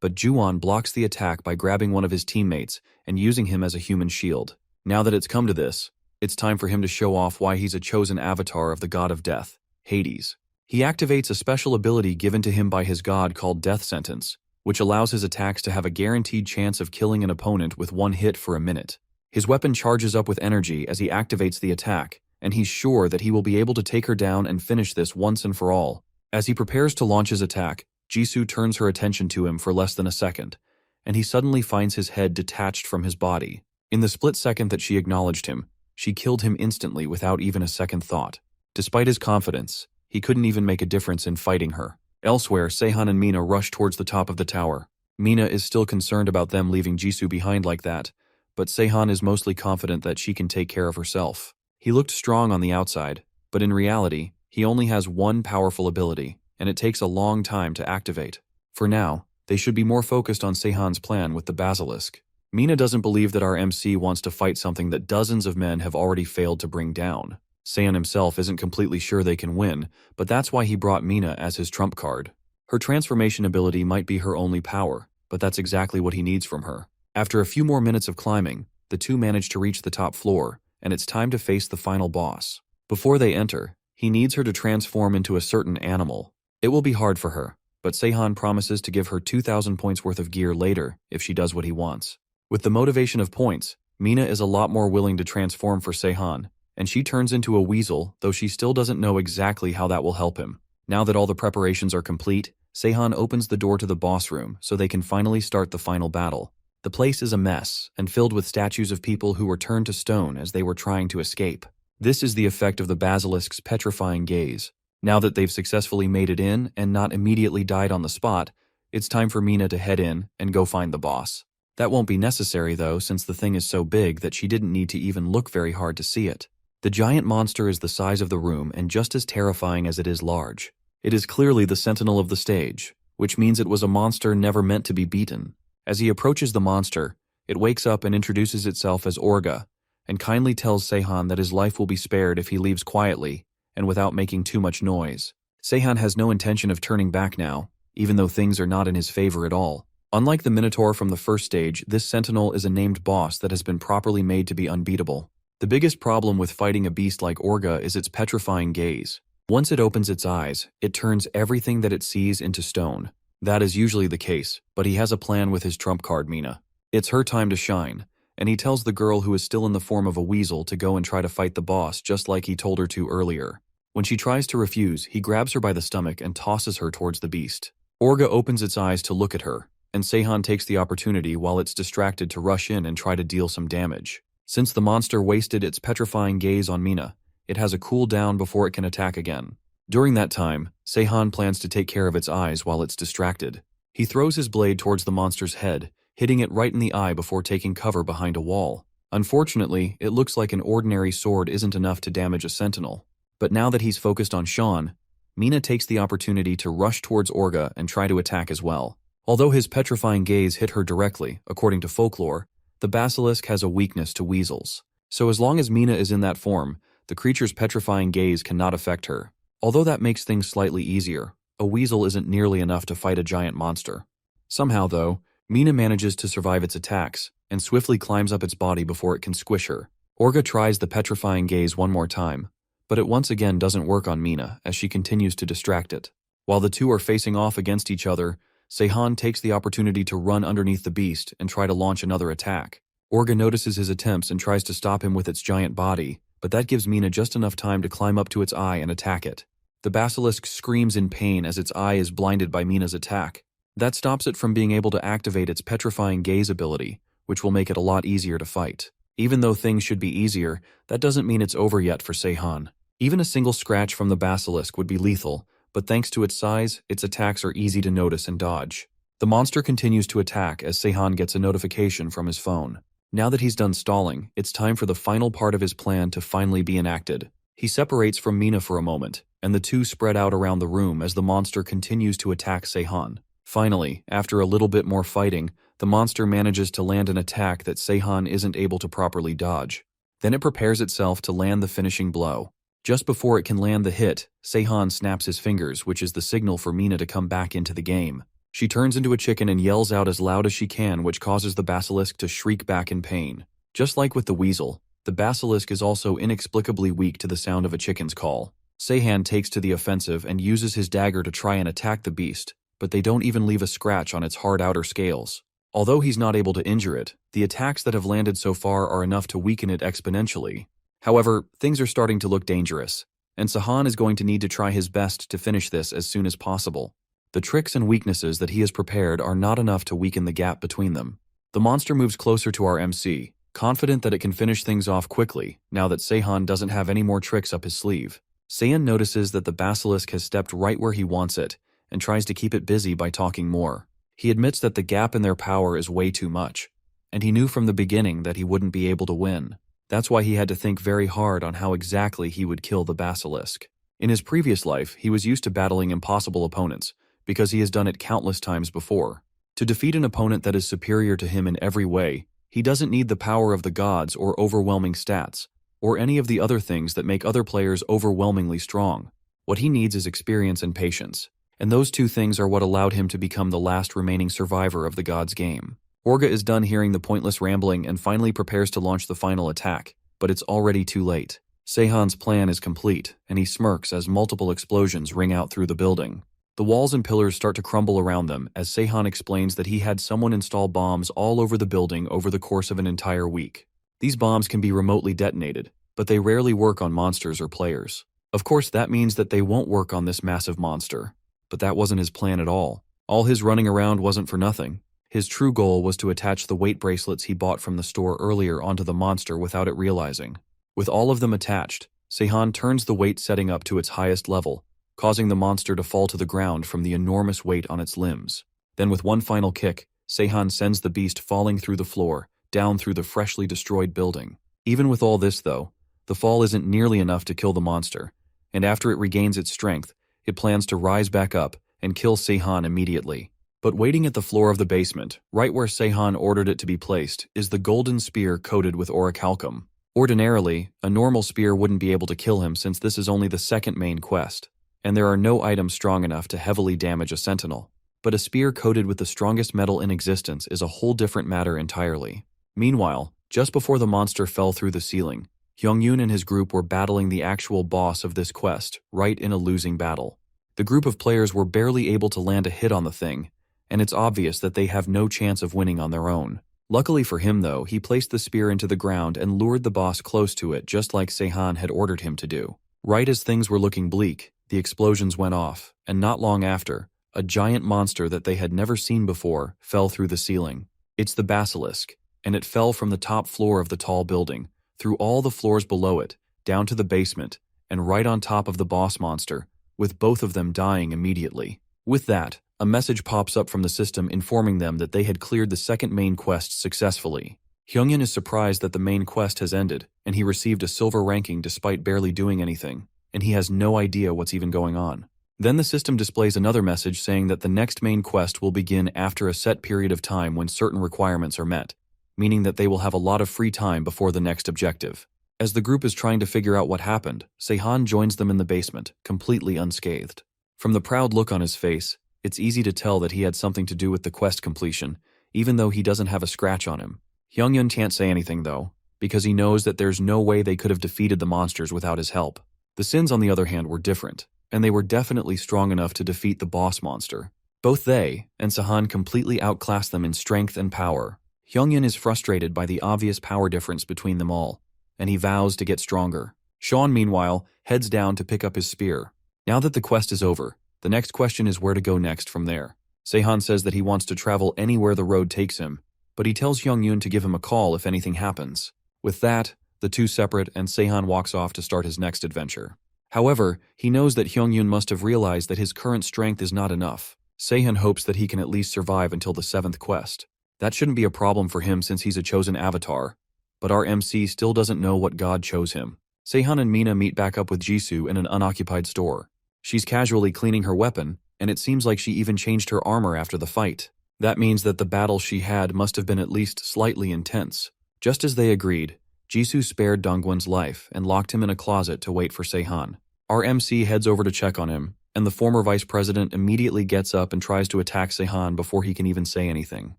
S1: But Juwon blocks the attack by grabbing one of his teammates and using him as a human shield. Now that it's come to this, it's time for him to show off why he's a chosen avatar of the god of death, Hades. He activates a special ability given to him by his god called Death Sentence, which allows his attacks to have a guaranteed chance of killing an opponent with 1 hit for a minute. His weapon charges up with energy as he activates the attack, and he's sure that he will be able to take her down and finish this once and for all. As he prepares to launch his attack, Jisoo turns her attention to him for less than a second, and he suddenly finds his head detached from his body. In the split second that she acknowledged him, she killed him instantly without even a second thought. Despite his confidence, he couldn't even make a difference in fighting her. Elsewhere, Seahan and Mina rush towards the top of the tower. Mina is still concerned about them leaving Jisoo behind like that, but Seahan is mostly confident that she can take care of herself. He looked strong on the outside, but in reality, he only has one powerful ability, and it takes a long time to activate. For now, they should be more focused on Seahan's plan with the basilisk. Mina doesn't believe that our MC wants to fight something that dozens of men have already failed to bring down. Seahan himself isn't completely sure they can win, but that's why he brought Mina as his trump card. Her transformation ability might be her only power, but that's exactly what he needs from her. After a few more minutes of climbing, the two manage to reach the top floor, and it's time to face the final boss. Before they enter, he needs her to transform into a certain animal. It will be hard for her, but Seahan promises to give her 2,000 points worth of gear later if she does what he wants. With the motivation of points, Mina is a lot more willing to transform for Seahan, and she turns into a weasel, though she still doesn't know exactly how that will help him. Now that all the preparations are complete, Seahan opens the door to the boss room so they can finally start the final battle. The place is a mess, and filled with statues of people who were turned to stone as they were trying to escape. This is the effect of the basilisk's petrifying gaze. Now that they've successfully made it in and not immediately died on the spot, it's time for Mina to head in and go find the boss. That won't be necessary though, since the thing is so big that she didn't need to even look very hard to see it. The giant monster is the size of the room and just as terrifying as it is large. It is clearly the Sentinel of the stage, which means it was a monster never meant to be beaten. As he approaches the monster, it wakes up and introduces itself as Orga, and kindly tells Seahan that his life will be spared if he leaves quietly and without making too much noise. Seahan has no intention of turning back now, even though things are not in his favor at all. Unlike the Minotaur from the first stage, this Sentinel is a named boss that has been properly made to be unbeatable. The biggest problem with fighting a beast like Orga is its petrifying gaze. Once it opens its eyes, it turns everything that it sees into stone. That is usually the case, but he has a plan with his trump card Mina. It's her time to shine, and he tells the girl who is still in the form of a weasel to go and try to fight the boss just like he told her to earlier. When she tries to refuse, he grabs her by the stomach and tosses her towards the beast. Orga opens its eyes to look at her, and Seahan takes the opportunity while it's distracted to rush in and try to deal some damage. Since the monster wasted its petrifying gaze on Mina, it has a cooldown before it can attack again. During that time, Seahan plans to take care of its eyes while it's distracted. He throws his blade towards the monster's head, hitting it right in the eye before taking cover behind a wall. Unfortunately, it looks like an ordinary sword isn't enough to damage a sentinel. But now that he's focused on Sean, Mina takes the opportunity to rush towards Orga and try to attack as well. Although his petrifying gaze hit her directly, according to folklore, the basilisk has a weakness to weasels. So as long as Mina is in that form, the creature's petrifying gaze cannot affect her. Although that makes things slightly easier, a weasel isn't nearly enough to fight a giant monster. Somehow, though, Mina manages to survive its attacks and swiftly climbs up its body before it can squish her. Orga tries the petrifying gaze one more time, but it once again doesn't work on Mina as she continues to distract it. While the two are facing off against each other, Seahan takes the opportunity to run underneath the beast and try to launch another attack. Orga notices his attempts and tries to stop him with its giant body, but that gives Mina just enough time to climb up to its eye and attack it. The basilisk screams in pain as its eye is blinded by Mina's attack. That stops it from being able to activate its petrifying gaze ability, which will make it a lot easier to fight. Even though things should be easier, that doesn't mean it's over yet for Seahan. Even a single scratch from the basilisk would be lethal, but thanks to its size, its attacks are easy to notice and dodge. The monster continues to attack as Seahan gets a notification from his phone. Now that he's done stalling, it's time for the final part of his plan to finally be enacted. He separates from Mina for a moment, and the two spread out around the room as the monster continues to attack Seahan. Finally, after a little bit more fighting, the monster manages to land an attack that Seahan isn't able to properly dodge. Then it prepares itself to land the finishing blow. Just before it can land the hit, Seahan snaps his fingers, which is the signal for Mina to come back into the game. She turns into a chicken and yells out as loud as she can, which causes the basilisk to shriek back in pain. Just like with the weasel, the basilisk is also inexplicably weak to the sound of a chicken's call. Seahan takes to the offensive and uses his dagger to try and attack the beast, but they don't even leave a scratch on its hard outer scales. Although he's not able to injure it, the attacks that have landed so far are enough to weaken it exponentially. However, things are starting to look dangerous, and Seahan is going to need to try his best to finish this as soon as possible. The tricks and weaknesses that he has prepared are not enough to weaken the gap between them. The monster moves closer to our MC, confident that it can finish things off quickly now that Seahan doesn't have any more tricks up his sleeve. Seahan notices that the basilisk has stepped right where he wants it and tries to keep it busy by talking more. He admits that the gap in their power is way too much, and he knew from the beginning that he wouldn't be able to win. That's why he had to think very hard on how exactly he would kill the basilisk. In his previous life, he was used to battling impossible opponents, because he has done it countless times before. To defeat an opponent that is superior to him in every way, he doesn't need the power of the gods or overwhelming stats, or any of the other things that make other players overwhelmingly strong. What he needs is experience and patience, and those two things are what allowed him to become the last remaining survivor of the gods' game. Orga is done hearing the pointless rambling and finally prepares to launch the final attack, but it's already too late. Seahan's plan is complete, and he smirks as multiple explosions ring out through the building. The walls and pillars start to crumble around them as Seahan explains that he had someone install bombs all over the building over the course of an entire week. These bombs can be remotely detonated, but they rarely work on monsters or players. Of course, that means that they won't work on this massive monster. But that wasn't his plan at all. All his running around wasn't for nothing. His true goal was to attach the weight bracelets he bought from the store earlier onto the monster without it realizing. With all of them attached, Seahan turns the weight setting up to its highest level, causing the monster to fall to the ground from the enormous weight on its limbs. Then with one final kick, Seahan sends the beast falling through the floor, down through the freshly destroyed building. Even with all this though, the fall isn't nearly enough to kill the monster, and after it regains its strength, it plans to rise back up and kill Seahan immediately. But waiting at the floor of the basement, right where Seahan ordered it to be placed, is the golden spear coated with orichalcum. Ordinarily, a normal spear wouldn't be able to kill him since this is only the second main quest, and there are no items strong enough to heavily damage a sentinel. But a spear coated with the strongest metal in existence is a whole different matter entirely. Meanwhile, just before the monster fell through the ceiling, Hyungyun and his group were battling the actual boss of this quest, right in a losing battle. The group of players were barely able to land a hit on the thing, and it's obvious that they have no chance of winning on their own. Luckily for him though, he placed the spear into the ground and lured the boss close to it just like Seahan had ordered him to do. Right as things were looking bleak, the explosions went off, and not long after, a giant monster that they had never seen before fell through the ceiling. It's the basilisk, and it fell from the top floor of the tall building, through all the floors below it, down to the basement, and right on top of the boss monster, with both of them dying immediately. With that, a message pops up from the system informing them that they had cleared the second main quest successfully. Hyungyun is surprised that the main quest has ended, and he received a silver ranking despite barely doing anything, and he has no idea what's even going on. Then the system displays another message saying that the next main quest will begin after a set period of time when certain requirements are met, meaning that they will have a lot of free time before the next objective. As the group is trying to figure out what happened, Seahan joins them in the basement, completely unscathed. From the proud look on his face, it's easy to tell that he had something to do with the quest completion, even though he doesn't have a scratch on him. Hyungyun can't say anything though, because he knows that there's no way they could have defeated the monsters without his help. The Sins, on the other hand, were different, and they were definitely strong enough to defeat the boss monster. Both they and Seahan completely outclassed them in strength and power. Hyungyun is frustrated by the obvious power difference between them all, and he vows to get stronger. Sean, meanwhile, heads down to pick up his spear. Now that the quest is over, the next question is where to go next from there. Seahan says that he wants to travel anywhere the road takes him, but he tells Hyungyun to give him a call if anything happens. With that, the two separate and Seahan walks off to start his next adventure. However, he knows that Hyungyun must have realized that his current strength is not enough. Seahan hopes that he can at least survive until the 7th quest. That shouldn't be a problem for him since he's a chosen avatar, but our MC still doesn't know what god chose him. Seahan and Mina meet back up with Jisoo in an unoccupied store. She's casually cleaning her weapon, and it seems like she even changed her armor after the fight. That means that the battle she had must have been at least slightly intense. Just as they agreed, Jisoo spared Dongwon's life and locked him in a closet to wait for Seahan. Our MC heads over to check on him, and the former vice president immediately gets up and tries to attack Seahan before he can even say anything.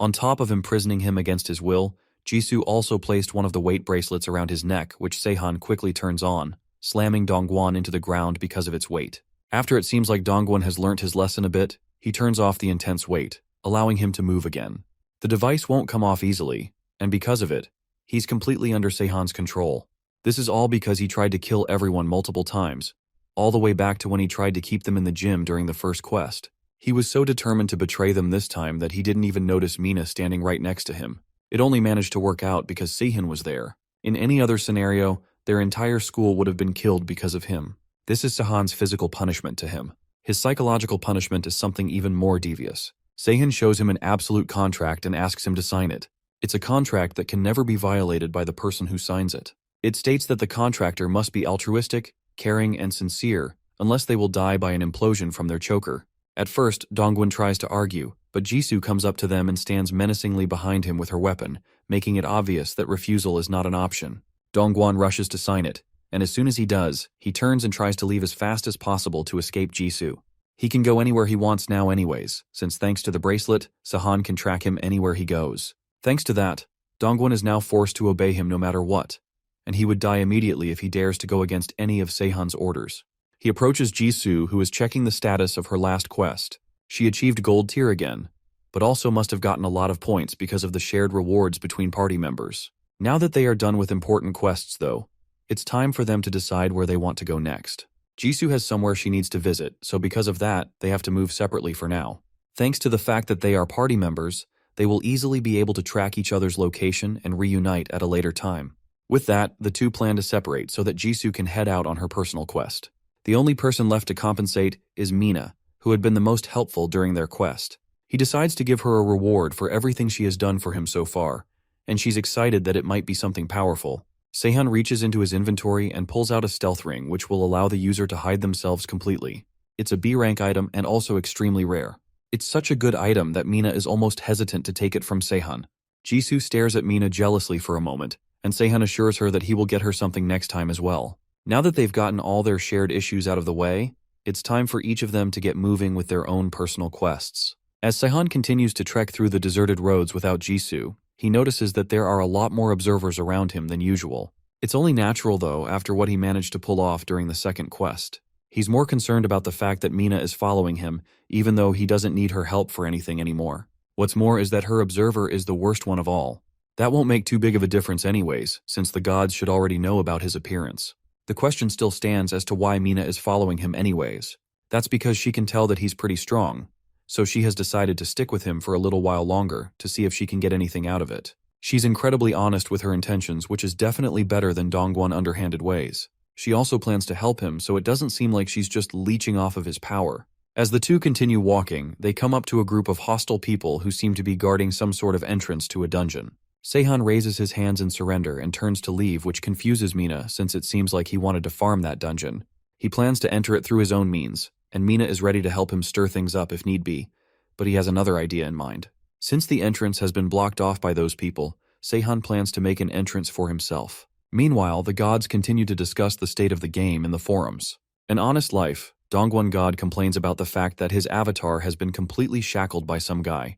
S1: On top of imprisoning him against his will, Jisoo also placed one of the weight bracelets around his neck, which Seahan quickly turns on, slamming Dongwon into the ground because of its weight. After it seems like Dongwon has learnt his lesson a bit, he turns off the intense weight, allowing him to move again. The device won't come off easily, and because of it, he's completely under Seahan's control. This is all because he tried to kill everyone multiple times, all the way back to when he tried to keep them in the gym during the first quest. He was so determined to betray them this time that he didn't even notice Mina standing right next to him. It only managed to work out because Seahan was there. In any other scenario, their entire school would have been killed because of him. This is Seahan's physical punishment to him. His psychological punishment is something even more devious. Seahan shows him an absolute contract and asks him to sign it. It's a contract that can never be violated by the person who signs it. It states that the contractor must be altruistic, caring, and sincere, unless they will die by an implosion from their choker. At first, Dongwon tries to argue, but Jisoo comes up to them and stands menacingly behind him with her weapon, making it obvious that refusal is not an option. Dongwon rushes to sign it, and as soon as he does, he turns and tries to leave as fast as possible to escape Jisoo. He can go anywhere he wants now anyways, since thanks to the bracelet, Seahan can track him anywhere he goes. Thanks to that, Dongwon is now forced to obey him no matter what, and he would die immediately if he dares to go against any of Seahan's orders. He approaches Jisoo, who is checking the status of her last quest. She achieved gold tier again, but also must have gotten a lot of points because of the shared rewards between party members. Now that they are done with important quests though, it's time for them to decide where they want to go next. Jisoo has somewhere she needs to visit, so because of that, they have to move separately for now. Thanks to the fact that they are party members, they will easily be able to track each other's location and reunite at a later time. With that, the two plan to separate so that Jisoo can head out on her personal quest. The only person left to compensate is Mina, who had been the most helpful during their quest. He decides to give her a reward for everything she has done for him so far, and she's excited that it might be something powerful. Seahan reaches into his inventory and pulls out a stealth ring which will allow the user to hide themselves completely. It's a B rank item and also extremely rare. It's such a good item that Mina is almost hesitant to take it from Seahan. Jisoo stares at Mina jealously for a moment, and Seahan assures her that he will get her something next time as well. Now that they've gotten all their shared issues out of the way, it's time for each of them to get moving with their own personal quests. As Seahan continues to trek through the deserted roads without Jisoo, he notices that there are a lot more observers around him than usual. It's only natural though after what he managed to pull off during the second quest. He's more concerned about the fact that Mina is following him, even though he doesn't need her help for anything anymore. What's more is that her observer is the worst one of all. That won't make too big of a difference anyways, since the gods should already know about his appearance. The question still stands as to why Mina is following him anyways. That's because she can tell that he's pretty strong, so she has decided to stick with him for a little while longer to see if she can get anything out of it. She's incredibly honest with her intentions, which is definitely better than Dongwon underhanded ways. She also plans to help him, so it doesn't seem like she's just leeching off of his power. As the two continue walking, they come up to a group of hostile people who seem to be guarding some sort of entrance to a dungeon. Seahan raises his hands in surrender and turns to leave, which confuses Mina since it seems like he wanted to farm that dungeon. He plans to enter it through his own means, and Mina is ready to help him stir things up if need be, but he has another idea in mind. Since the entrance has been blocked off by those people, Seahan plans to make an entrance for himself. Meanwhile, the gods continue to discuss the state of the game in the forums. In Honest Life, Dongwon God complains about the fact that his avatar has been completely shackled by some guy,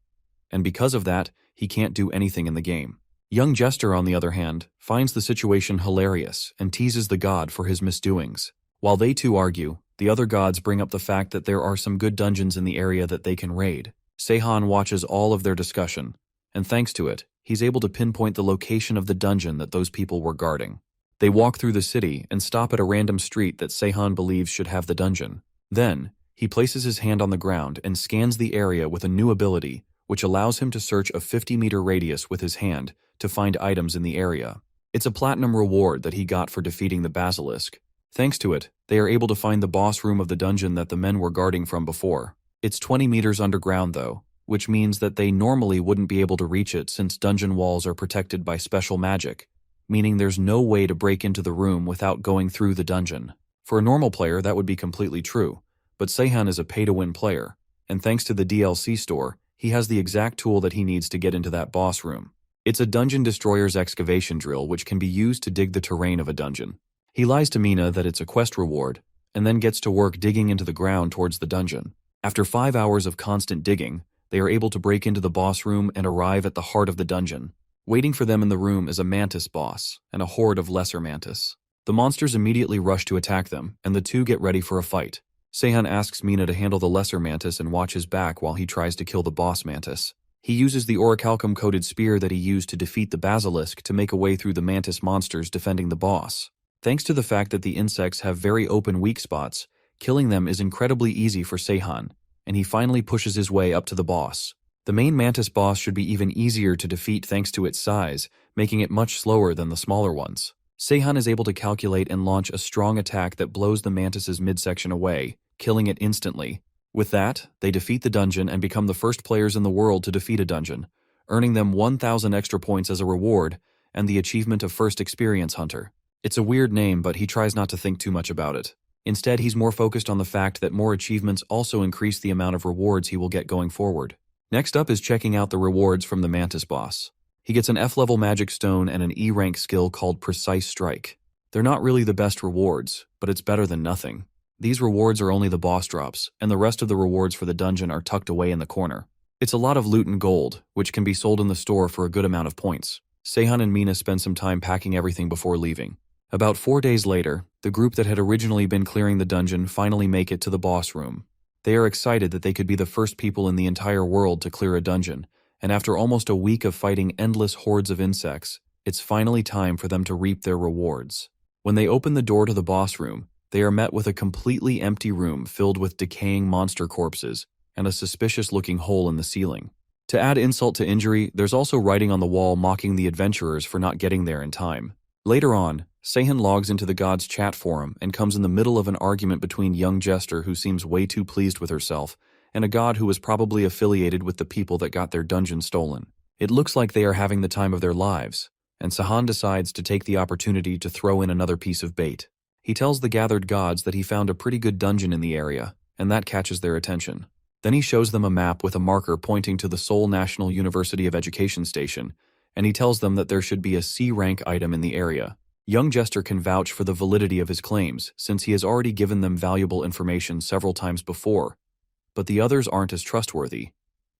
S1: and because of that, he can't do anything in the game. Young Jester, on the other hand, finds the situation hilarious and teases the god for his misdoings. While they two argue, the other gods bring up the fact that there are some good dungeons in the area that they can raid. Seahan watches all of their discussion, and thanks to it, he's able to pinpoint the location of the dungeon that those people were guarding. They walk through the city and stop at a random street that Seahan believes should have the dungeon. Then, He places his hand on the ground and scans the area with a new ability, which allows him to search a 50-meter radius with his hand to find items in the area. It's a platinum reward that he got for defeating the basilisk. Thanks to it, they are able to find the boss room of the dungeon that the men were guarding from before. It's 20 meters underground though, which means that they normally wouldn't be able to reach it since dungeon walls are protected by special magic, meaning there's no way to break into the room without going through the dungeon. For a normal player, that would be completely true, but Seahan is a pay-to-win player, and thanks to the DLC store, he has the exact tool that he needs to get into that boss room. It's a dungeon destroyer's excavation drill which can be used to dig the terrain of a dungeon. He lies to Mina that it's a quest reward, and then gets to work digging into the ground towards the dungeon. After 5 hours of constant digging, they are able to break into the boss room and arrive at the heart of the dungeon. Waiting for them in the room is a mantis boss, and a horde of lesser mantis. The monsters immediately rush to attack them, and the two get ready for a fight. Seahan asks Mina to handle the lesser mantis and watch his back while he tries to kill the boss mantis. He uses the orichalcum-coated spear that he used to defeat the basilisk to make a way through the mantis monsters defending the boss. Thanks to the fact that the insects have very open weak spots, killing them is incredibly easy for Seahan, and he finally pushes his way up to the boss. The main mantis boss should be even easier to defeat thanks to its size, making it much slower than the smaller ones. Seahan is able to calculate and launch a strong attack that blows the mantis's midsection away, killing it instantly. With that, they defeat the dungeon and become the first players in the world to defeat a dungeon, earning them 1,000 extra points as a reward and the achievement of First Experience Hunter. It's a weird name, but he tries not to think too much about it. Instead, he's more focused on the fact that more achievements also increase the amount of rewards he will get going forward. Next up is checking out the rewards from the mantis boss. He gets an F-level magic stone and an E-rank skill called Precise Strike. They're not really the best rewards, but it's better than nothing. These rewards are only the boss drops, and the rest of the rewards for the dungeon are tucked away in the corner. It's a lot of loot and gold, which can be sold in the store for a good amount of points. Seahan and Mina spend some time packing everything before leaving. About 4 days later, the group that had originally been clearing the dungeon finally make it to the boss room. They are excited that they could be the first people in the entire world to clear a dungeon, and after almost a week of fighting endless hordes of insects, it's finally time for them to reap their rewards. When they open the door to the boss room, they are met with a completely empty room filled with decaying monster corpses and a suspicious-looking hole in the ceiling. To add insult to injury, there's also writing on the wall mocking the adventurers for not getting there in time. Later on, Seahan logs into the gods' chat forum and comes in the middle of an argument between young Jester who seems way too pleased with herself and a god who was probably affiliated with the people that got their dungeon stolen. It looks like they are having the time of their lives, and Seahan decides to take the opportunity to throw in another piece of bait. He tells the gathered gods that he found a pretty good dungeon in the area, and that catches their attention. Then he shows them a map with a marker pointing to the Seoul National University of Education station, and he tells them that there should be a C-rank item in the area. Young Jester can vouch for the validity of his claims, since he has already given them valuable information several times before, but the others aren't as trustworthy,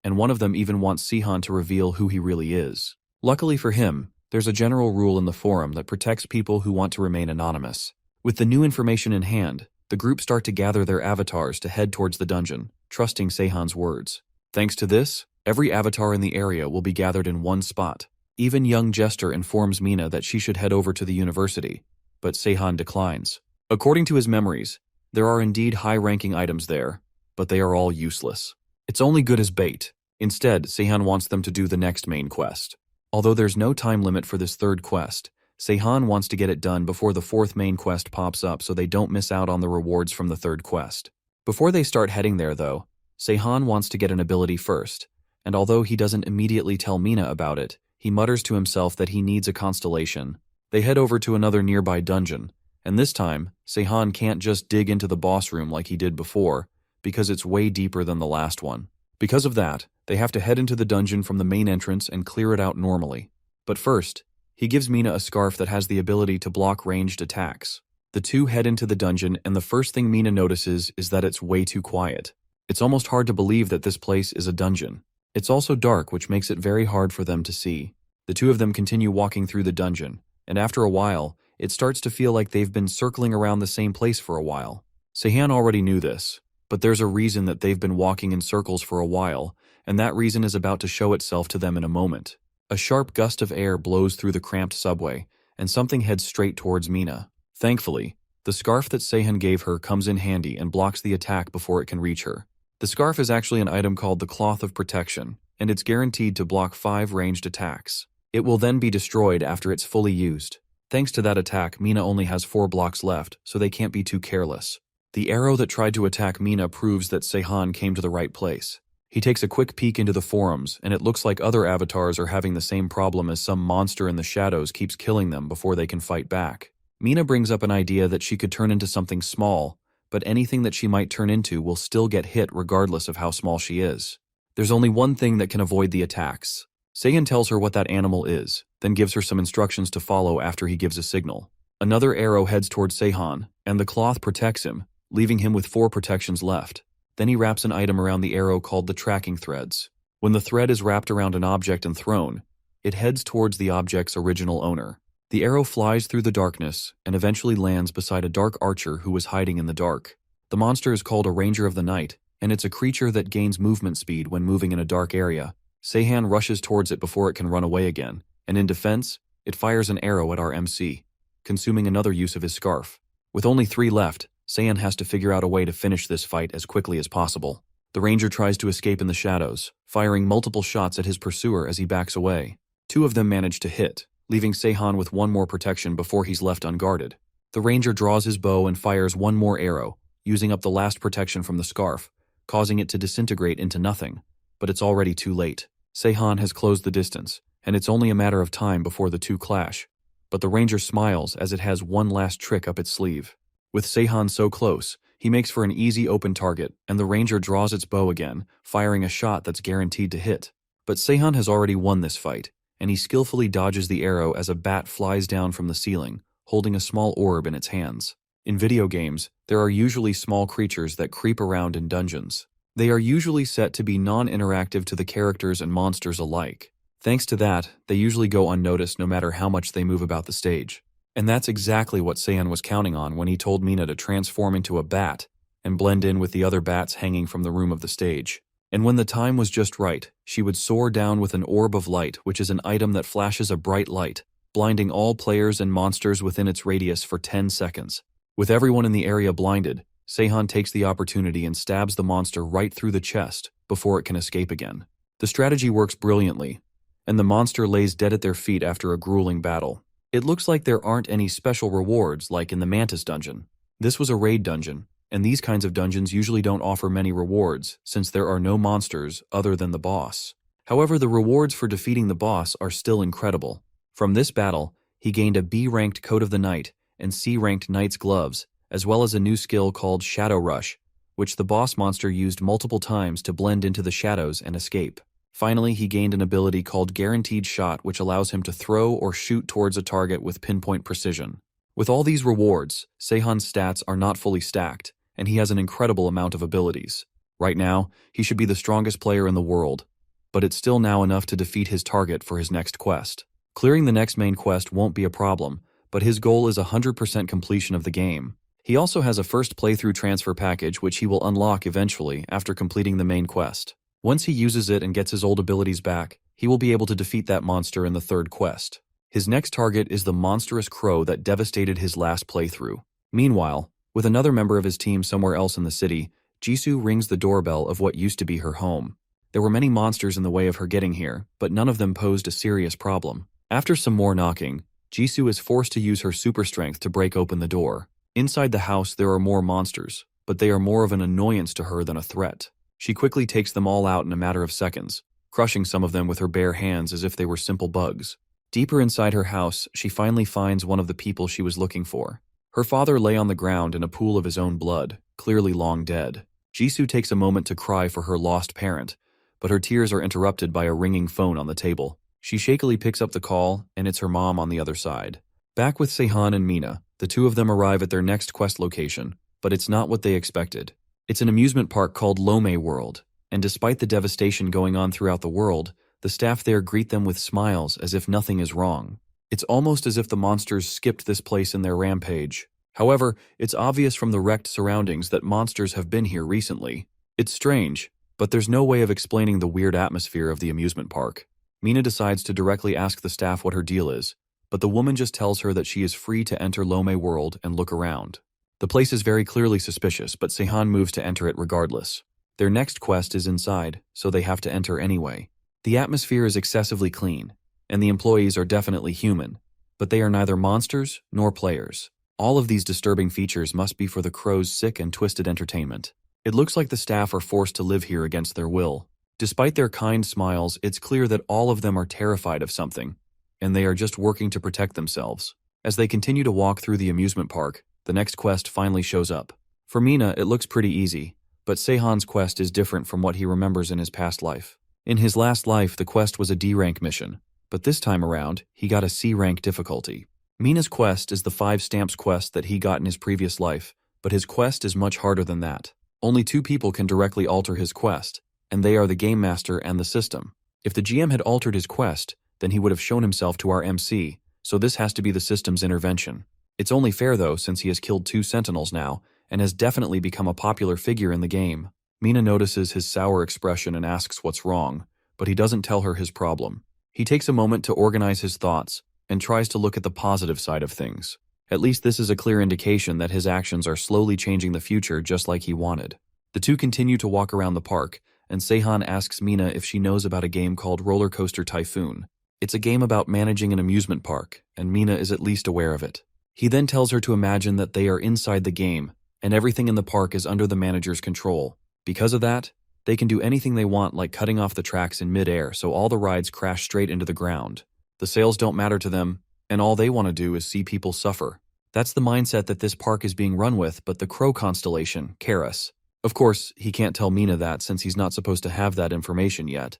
S1: and one of them even wants Seahan to reveal who he really is. Luckily for him, there's a general rule in the forum that protects people who want to remain anonymous. With the new information in hand, the group start to gather their avatars to head towards the dungeon, trusting Seahan's words. Thanks to this, every avatar in the area will be gathered in one spot. Even young Jester informs Mina that she should head over to the university, but Seahan declines. According to his memories, there are indeed high-ranking items there, but they are all useless. It's only good as bait. Instead, Seahan wants them to do the next main quest. Although there's no time limit for this third quest, Seahan wants to get it done before the fourth main quest pops up so they don't miss out on the rewards from the third quest. Before they start heading there, though, Seahan wants to get an ability first, and although he doesn't immediately tell Mina about it, he mutters to himself that he needs a constellation. They head over to another nearby dungeon, and this time, Seahan can't just dig into the boss room like he did before, because it's way deeper than the last one. Because of that, they have to head into the dungeon from the main entrance and clear it out normally. But first, he gives Mina a scarf that has the ability to block ranged attacks. The two head into the dungeon, and the first thing Mina notices is that it's way too quiet. It's almost hard to believe that this place is a dungeon. It's also dark, which makes it very hard for them to see. The two of them continue walking through the dungeon, and after a while, it starts to feel like they've been circling around the same place for a while. Seahan already knew this, but there's a reason that they've been walking in circles for a while, and that reason is about to show itself to them in a moment. A sharp gust of air blows through the cramped subway, and something heads straight towards Mina. Thankfully, The scarf that Seahan gave her comes in handy and blocks the attack before it can reach her. The scarf is actually an item called the Cloth of Protection, and it's guaranteed to block 5 ranged attacks. It will then be destroyed after it's fully used. Thanks to that attack, Mina only has 4 blocks left, so they can't be too careless. The arrow that tried to attack Mina proves that Seahan came to the right place. He takes a quick peek into the forums, and it looks like other avatars are having the same problem as some monster in the shadows keeps killing them before they can fight back. Mina brings up an idea that she could turn into something small, but anything that she might turn into will still get hit regardless of how small she is. There's only one thing that can avoid the attacks. Seahan tells her what that animal is, then gives her some instructions to follow after he gives a signal. Another arrow heads towards Seahan, and the cloth protects him, leaving him with 4 protections left. Then he wraps an item around the arrow called the tracking threads. When the thread is wrapped around an object and thrown, it heads towards the object's original owner. The arrow flies through the darkness and eventually lands beside a dark archer who was hiding in the dark. The monster is called a Ranger of the Night, and it's a creature that gains movement speed when moving in a dark area. Seahan rushes towards it before it can run away again, and in defense, it fires an arrow at our MC, consuming another use of his scarf. With only 3 left, Seahan has to figure out a way to finish this fight as quickly as possible. The Ranger tries to escape in the shadows, firing multiple shots at his pursuer as he backs away. 2 of them manage to hit, leaving Seahan with 1 more protection before he's left unguarded. The Ranger draws his bow and fires 1 more arrow, using up the last protection from the scarf, causing it to disintegrate into nothing. But it's already too late. Seahan has closed the distance, and it's only a matter of time before the 2 clash. But the Ranger smiles as it has one last trick up its sleeve. With Seahan so close, he makes for an easy open target, and the Ranger draws its bow again, firing a shot that's guaranteed to hit. But Seahan has already won this fight, and he skillfully dodges the arrow as a bat flies down from the ceiling, holding a small orb in its hands. In video games, there are usually small creatures that creep around in dungeons. They are usually set to be non-interactive to the characters and monsters alike. Thanks to that, they usually go unnoticed no matter how much they move about the stage. And that's exactly what Seahan was counting on when he told Mina to transform into a bat and blend in with the other bats hanging from the room of the stage. And when the time was just right, she would soar down with an orb of light, which is an item that flashes a bright light, blinding all players and monsters within its radius for 10 seconds. With everyone in the area blinded, Seahan takes the opportunity and stabs the monster right through the chest before it can escape again. The strategy works brilliantly, and the monster lays dead at their feet after a grueling battle. It looks like there aren't any special rewards like in the Mantis dungeon. This was a raid dungeon, and these kinds of dungeons usually don't offer many rewards since there are no monsters other than the boss. However, the rewards for defeating the boss are still incredible. From this battle, he gained a B-ranked Coat of the Night and C-ranked Knight's Gloves, as well as a new skill called Shadow Rush, which the boss monster used multiple times to blend into the shadows and escape. Finally, he gained an ability called Guaranteed Shot, which allows him to throw or shoot towards a target with pinpoint precision. With all these rewards, Seahan's stats are not fully stacked, and he has an incredible amount of abilities. Right now, he should be the strongest player in the world, but it's still now enough to defeat his target for his next quest. Clearing the next main quest won't be a problem, but his goal is 100% completion of the game. He also has a first playthrough transfer package which he will unlock eventually after completing the main quest. Once he uses it and gets his old abilities back, he will be able to defeat that monster in the 3rd quest. His next target is the monstrous crow that devastated his last playthrough. Meanwhile, with another member of his team somewhere else in the city, Jisoo rings the doorbell of what used to be her home. There were many monsters in the way of her getting here, but none of them posed a serious problem. After some more knocking, Jisoo is forced to use her super strength to break open the door. Inside the house there are more monsters, but they are more of an annoyance to her than a threat. She quickly takes them all out in a matter of seconds, crushing some of them with her bare hands as if they were simple bugs. Deeper inside her house, she finally finds one of the people she was looking for. Her father lay on the ground in a pool of his own blood, clearly long dead. Jisoo takes a moment to cry for her lost parent, but her tears are interrupted by a ringing phone on the table. She shakily picks up the call, and it's her mom on the other side. Back with Seahan and Mina, the 2 of them arrive at their next quest location, but it's not what they expected. It's an amusement park called Lome World, and despite the devastation going on throughout the world, the staff there greet them with smiles as if nothing is wrong. It's almost as if the monsters skipped this place in their rampage. However, it's obvious from the wrecked surroundings that monsters have been here recently. It's strange, but there's no way of explaining the weird atmosphere of the amusement park. Mina decides to directly ask the staff what her deal is, but the woman just tells her that she is free to enter Lome World and look around. The place is very clearly suspicious, but Seahan moves to enter it regardless. Their next quest is inside, so they have to enter anyway. The atmosphere is excessively clean, and the employees are definitely human, but they are neither monsters nor players. All of these disturbing features must be for the crow's sick and twisted entertainment. It looks like the staff are forced to live here against their will. Despite their kind smiles, it's clear that all of them are terrified of something, and they are just working to protect themselves. As they continue to walk through the amusement park, the next quest finally shows up. For Mina, it looks pretty easy, but Seahan's quest is different from what he remembers in his past life. In his last life, the quest was a D-rank mission, but this time around, he got a C-rank difficulty. Mina's quest is the 5 stamps quest that he got in his previous life, but his quest is much harder than that. Only 2 people can directly alter his quest, and they are the game master and the system. If the GM had altered his quest, then he would have shown himself to our MC, so this has to be the system's intervention. It's only fair though, since he has killed 2 Sentinels now, and has definitely become a popular figure in the game. Mina notices his sour expression and asks what's wrong, but he doesn't tell her his problem. He takes a moment to organize his thoughts, and tries to look at the positive side of things. At least this is a clear indication that his actions are slowly changing the future just like he wanted. The 2 continue to walk around the park, and Seahan asks Mina if she knows about a game called Roller Coaster Typhoon. It's a game about managing an amusement park, and Mina is at least aware of it. He then tells her to imagine that they are inside the game, and everything in the park is under the manager's control. Because of that, they can do anything they want, like cutting off the tracks in mid-air so all the rides crash straight into the ground. The sales don't matter to them, and all they want to do is see people suffer. That's the mindset that this park is being run with, but the Crow constellation, Karis. Of course, he can't tell Mina that since he's not supposed to have that information yet,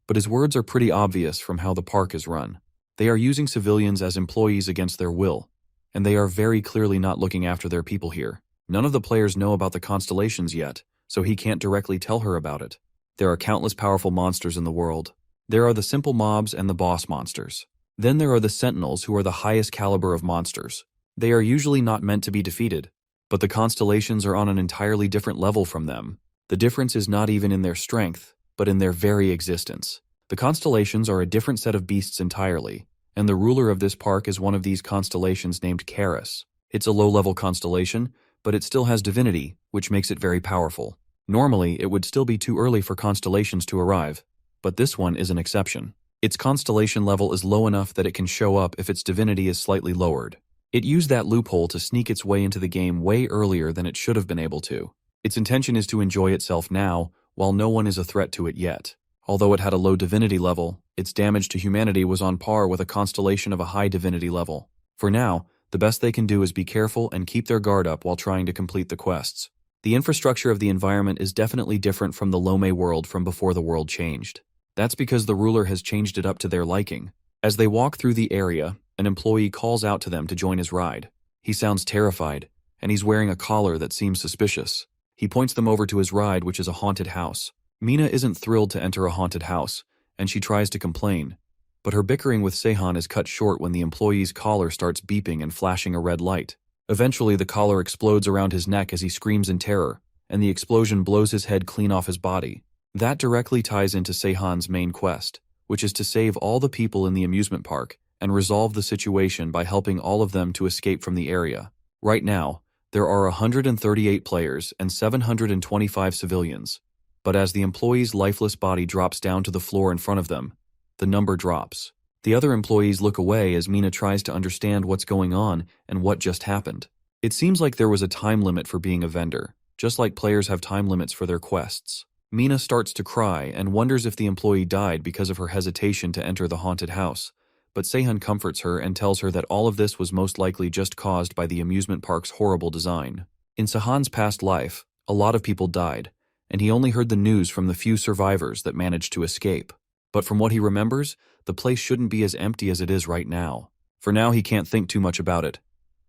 S1: but his words are pretty obvious from how the park is run. They are using civilians as employees against their will, and they are very clearly not looking after their people here. None of the players know about the constellations yet, so he can't directly tell her about it. There are countless powerful monsters in the world. There are the simple mobs and the boss monsters. Then there are the Sentinels, who are the highest caliber of monsters. They are usually not meant to be defeated, but the constellations are on an entirely different level from them. The difference is not even in their strength, but in their very existence. The constellations are a different set of beasts entirely, and the ruler of this park is one of these constellations named Karis. It's a low-level constellation, but it still has divinity, which makes it very powerful. Normally, it would still be too early for constellations to arrive, but this one is an exception. Its constellation level is low enough that it can show up if its divinity is slightly lowered. It used that loophole to sneak its way into the game way earlier than it should have been able to. Its intention is to enjoy itself now, while no one is a threat to it yet. Although it had a low divinity level, its damage to humanity was on par with a constellation of a high divinity level. For now, the best they can do is be careful and keep their guard up while trying to complete the quests. The infrastructure of the environment is definitely different from the Lome world from before the world changed. That's because the ruler has changed it up to their liking. As they walk through the area, an employee calls out to them to join his ride. He sounds terrified, and he's wearing a collar that seems suspicious. He points them over to his ride, which is a haunted house. Mina isn't thrilled to enter a haunted house, and she tries to complain. But her bickering with Seahan is cut short when the employee's collar starts beeping and flashing a red light. Eventually, the collar explodes around his neck as he screams in terror, and the explosion blows his head clean off his body. That directly ties into Seahan's main quest, which is to save all the people in the amusement park and resolve the situation by helping all of them to escape from the area. Right now, there are 138 players and 725 civilians, but as the employee's lifeless body drops down to the floor in front of them, the number drops. The other employees look away as Mina tries to understand what's going on and what just happened. It seems like there was a time limit for being a vendor, just like players have time limits for their quests. Mina starts to cry and wonders if the employee died because of her hesitation to enter the haunted house, but Seahan comforts her and tells her that all of this was most likely just caused by the amusement park's horrible design. In Seahan's past life, a lot of people died, and he only heard the news from the few survivors that managed to escape. But from what he remembers, the place shouldn't be as empty as it is right now. For now, he can't think too much about it,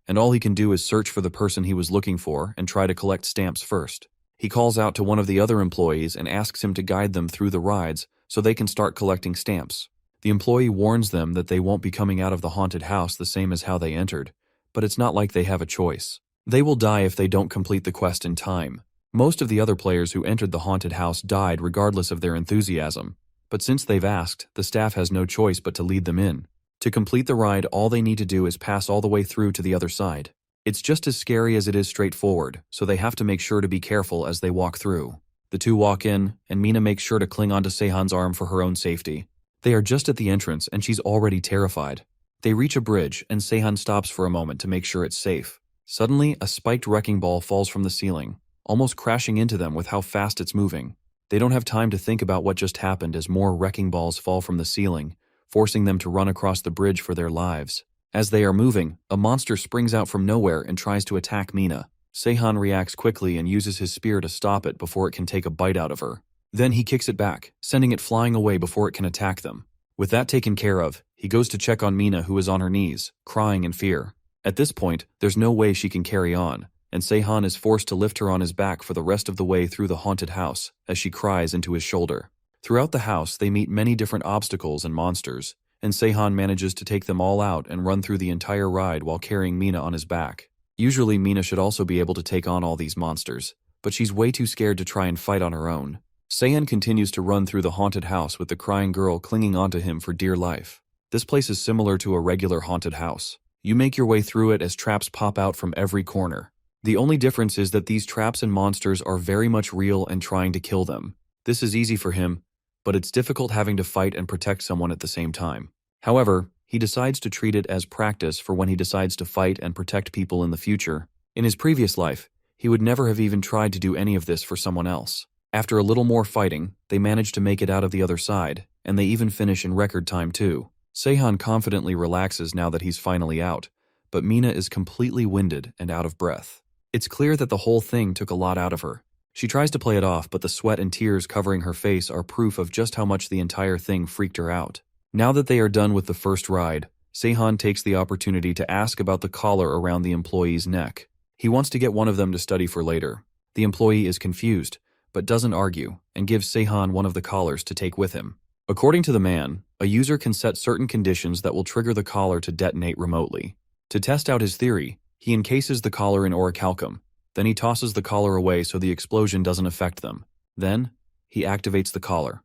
S1: and all he can do is search for the person he was looking for and try to collect stamps first. He calls out to one of the other employees and asks him to guide them through the rides so they can start collecting stamps. The employee warns them that they won't be coming out of the haunted house the same as how they entered, but it's not like they have a choice. They will die if they don't complete the quest in time. Most of the other players who entered the haunted house died regardless of their enthusiasm, but since they've asked, the staff has no choice but to lead them in. To complete the ride, all they need to do is pass all the way through to the other side. It's just as scary as it is straightforward, so they have to make sure to be careful as they walk through. The two walk in, and Mina makes sure to cling onto Seahan's arm for her own safety. They are just at the entrance, and she's already terrified. They reach a bridge, and Seahan stops for a moment to make sure it's safe. Suddenly, a spiked wrecking ball falls from the ceiling, almost crashing into them with how fast it's moving. They don't have time to think about what just happened as more wrecking balls fall from the ceiling, forcing them to run across the bridge for their lives. As they are moving, a monster springs out from nowhere and tries to attack Mina. Seahan reacts quickly and uses his spear to stop it before it can take a bite out of her. Then he kicks it back, sending it flying away before it can attack them. With that taken care of, he goes to check on Mina, who is on her knees, crying in fear. At this point, there's no way she can carry on, and Seahan is forced to lift her on his back for the rest of the way through the haunted house as she cries into his shoulder. Throughout the house, they meet many different obstacles and monsters, and Seahan manages to take them all out and run through the entire ride while carrying Mina on his back. Usually Mina should also be able to take on all these monsters, but she's way too scared to try and fight on her own. Seahan continues to run through the haunted house with the crying girl clinging onto him for dear life. This place is similar to a regular haunted house. You make your way through it as traps pop out from every corner. The only difference is that these traps and monsters are very much real and trying to kill them. This is easy for him, but it's difficult having to fight and protect someone at the same time. However, he decides to treat it as practice for when he decides to fight and protect people in the future. In his previous life, he would never have even tried to do any of this for someone else. After a little more fighting, they manage to make it out of the other side, and they even finish in record time too. Seahan confidently relaxes now that he's finally out, but Mina is completely winded and out of breath. It's clear that the whole thing took a lot out of her. She tries to play it off, but the sweat and tears covering her face are proof of just how much the entire thing freaked her out. Now that they are done with the first ride, Seahan takes the opportunity to ask about the collar around the employee's neck. He wants to get one of them to study for later. The employee is confused, but doesn't argue, and gives Seahan one of the collars to take with him. According to the man, a user can set certain conditions that will trigger the collar to detonate remotely. To test out his theory, he encases the collar in orichalcum. Then he tosses the collar away so the explosion doesn't affect them. Then, he activates the collar.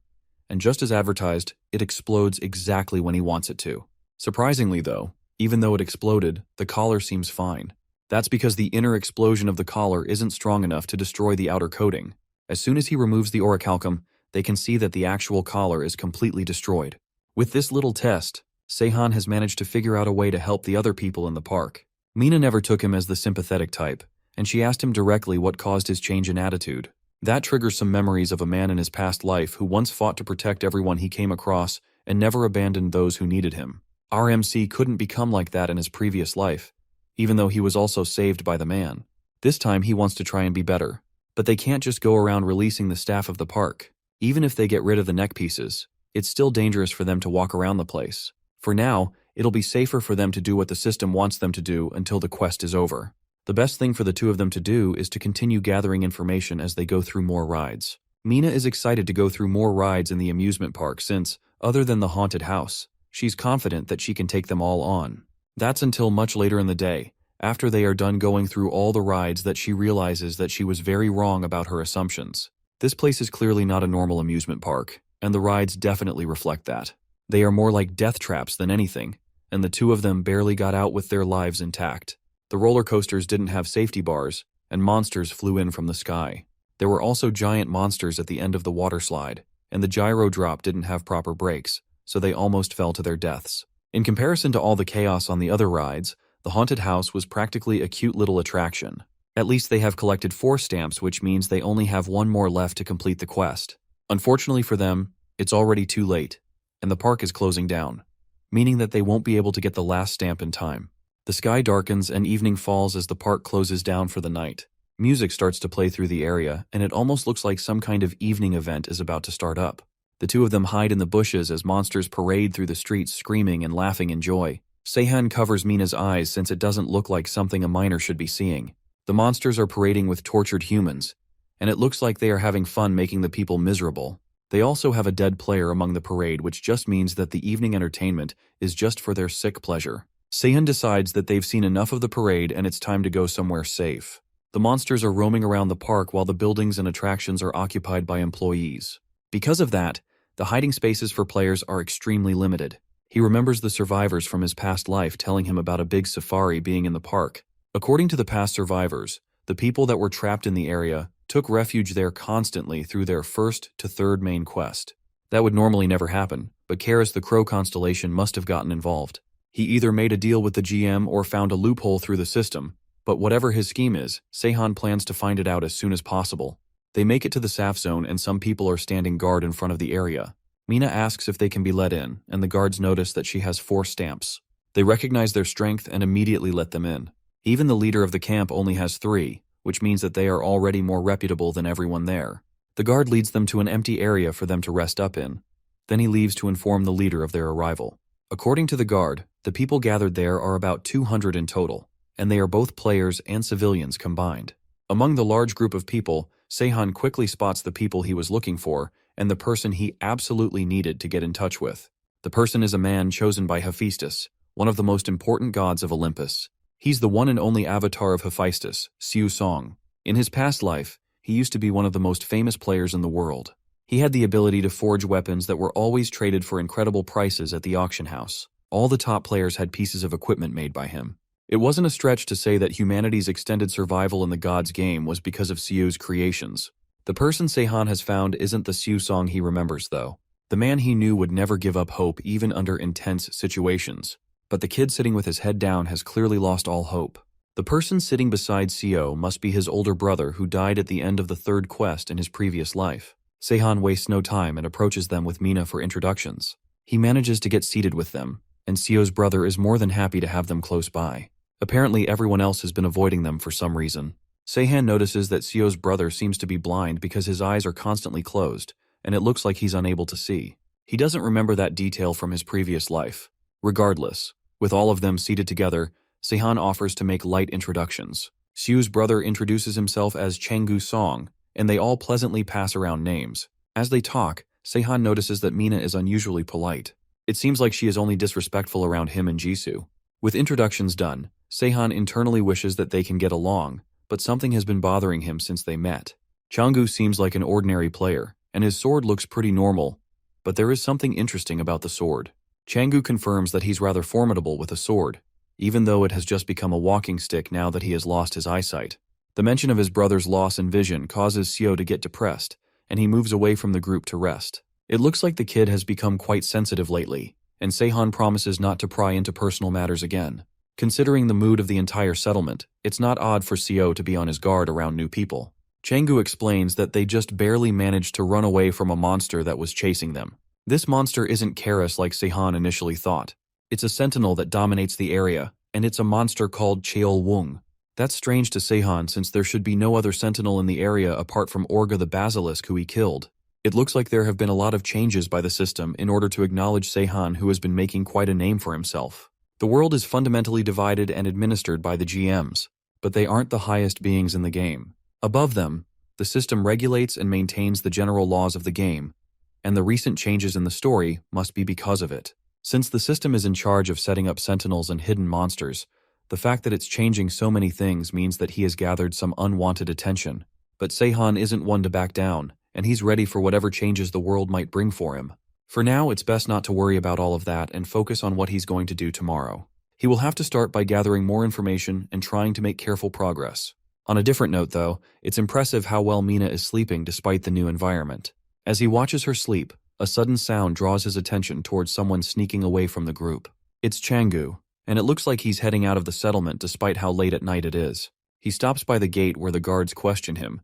S1: And just as advertised, it explodes exactly when he wants it to. Surprisingly though, even though it exploded, the collar seems fine. That's because the inner explosion of the collar isn't strong enough to destroy the outer coating. As soon as he removes the orichalcum, they can see that the actual collar is completely destroyed. With this little test, Seahan has managed to figure out a way to help the other people in the park. Mina never took him as the sympathetic type, and she asked him directly what caused his change in attitude. That triggers some memories of a man in his past life who once fought to protect everyone he came across and never abandoned those who needed him. RMC couldn't become like that in his previous life, even though he was also saved by the man. This time he wants to try and be better. But they can't just go around releasing the staff of the park. Even if they get rid of the neck pieces, it's still dangerous for them to walk around the place. For now, it'll be safer for them to do what the system wants them to do until the quest is over. The best thing for the two of them to do is to continue gathering information as they go through more rides. Mina is excited to go through more rides in the amusement park since, other than the haunted house, she's confident that she can take them all on. That's until much later in the day, after they are done going through all the rides, that she realizes that she was very wrong about her assumptions. This place is clearly not a normal amusement park, and the rides definitely reflect that. They are more like death traps than anything, and the two of them barely got out with their lives intact. The roller coasters didn't have safety bars, and monsters flew in from the sky. There were also giant monsters at the end of the water slide, and the gyro drop didn't have proper brakes, so they almost fell to their deaths. In comparison to all the chaos on the other rides, the haunted house was practically a cute little attraction. At least they have collected 4 stamps, which means they only have 1 more left to complete the quest. Unfortunately for them, it's already too late, and the park is closing down, meaning that they won't be able to get the last stamp in time. The sky darkens and evening falls as the park closes down for the night. Music starts to play through the area, and it almost looks like some kind of evening event is about to start up. The two of them hide in the bushes as monsters parade through the streets screaming and laughing in joy. Seahan covers Mina's eyes since it doesn't look like something a minor should be seeing. The monsters are parading with tortured humans, and it looks like they are having fun making the people miserable. They also have a dead player among the parade, which just means that the evening entertainment is just for their sick pleasure. Seahan decides that they've seen enough of the parade and it's time to go somewhere safe. The monsters are roaming around the park while the buildings and attractions are occupied by employees. Because of that, the hiding spaces for players are extremely limited. He remembers the survivors from his past life telling him about a big safari being in the park. According to the past survivors, the people that were trapped in the area took refuge there constantly through their first to third main quest. That would normally never happen, but Karis the Crow constellation must have gotten involved. He either made a deal with the GM or found a loophole through the system, but whatever his scheme is, Seahan plans to find it out as soon as possible. They make it to the SAF zone and some people are standing guard in front of the area. Mina asks if they can be let in, and the guards notice that she has 4 stamps. They recognize their strength and immediately let them in. Even the leader of the camp only has 3, which means that they are already more reputable than everyone there. The guard leads them to an empty area for them to rest up in. Then he leaves to inform the leader of their arrival. According to the guard, the people gathered there are about 200 in total, and they are both players and civilians combined. Among the large group of people, Seahan quickly spots the people he was looking for and the person he absolutely needed to get in touch with. The person is a man chosen by Hephaestus, one of the most important gods of Olympus. He's the one and only avatar of Hephaestus, Siu Song. In his past life, he used to be one of the most famous players in the world. He had the ability to forge weapons that were always traded for incredible prices at the auction house. All the top players had pieces of equipment made by him. It wasn't a stretch to say that humanity's extended survival in the gods' game was because of Siu's creations. The person Seahan has found isn't the Siu Song he remembers, though. The man he knew would never give up hope even under intense situations. But the kid sitting with his head down has clearly lost all hope. The person sitting beside Sio must be his older brother who died at the end of the 3rd quest in his previous life. Seahan wastes no time and approaches them with Mina for introductions. He manages to get seated with them, and Sio's brother is more than happy to have them close by. Apparently everyone else has been avoiding them for some reason. Seahan notices that Sio's brother seems to be blind because his eyes are constantly closed, and it looks like he's unable to see. He doesn't remember that detail from his previous life. Regardless, with all of them seated together, Seahan offers to make light introductions. Sio's brother introduces himself as Changgu Song, and they all pleasantly pass around names. As they talk, Seahan notices that Mina is unusually polite. It seems like she is only disrespectful around him and Jisoo. With introductions done, Seahan internally wishes that they can get along, but something has been bothering him since they met. Changgu seems like an ordinary player, and his sword looks pretty normal, but there is something interesting about the sword. Changgu confirms that he's rather formidable with a sword, even though it has just become a walking stick now that he has lost his eyesight. The mention of his brother's loss in vision causes Sio to get depressed, and he moves away from the group to rest. It looks like the kid has become quite sensitive lately, and Seahan promises not to pry into personal matters again. Considering the mood of the entire settlement, it's not odd for Sio to be on his guard around new people. Changgu explains that they just barely managed to run away from a monster that was chasing them. This monster isn't Karis like Seahan initially thought. It's a sentinel that dominates the area, and it's a monster called Cheol Wung. That's strange to Seahan since there should be no other sentinel in the area apart from Orga the Basilisk who he killed. It looks like there have been a lot of changes by the system in order to acknowledge Seahan, who has been making quite a name for himself. The world is fundamentally divided and administered by the GMs, but they aren't the highest beings in the game. Above them, the system regulates and maintains the general laws of the game, and the recent changes in the story must be because of it. Since the system is in charge of setting up sentinels and hidden monsters, the fact that it's changing so many things means that he has gathered some unwanted attention. But Seahan isn't one to back down, and he's ready for whatever changes the world might bring for him. For now, it's best not to worry about all of that and focus on what he's going to do tomorrow. He will have to start by gathering more information and trying to make careful progress. On a different note, though, it's impressive how well Mina is sleeping despite the new environment. As he watches her sleep, a sudden sound draws his attention towards someone sneaking away from the group. It's Changgu, and it looks like he's heading out of the settlement despite how late at night it is. He stops by the gate where the guards question him,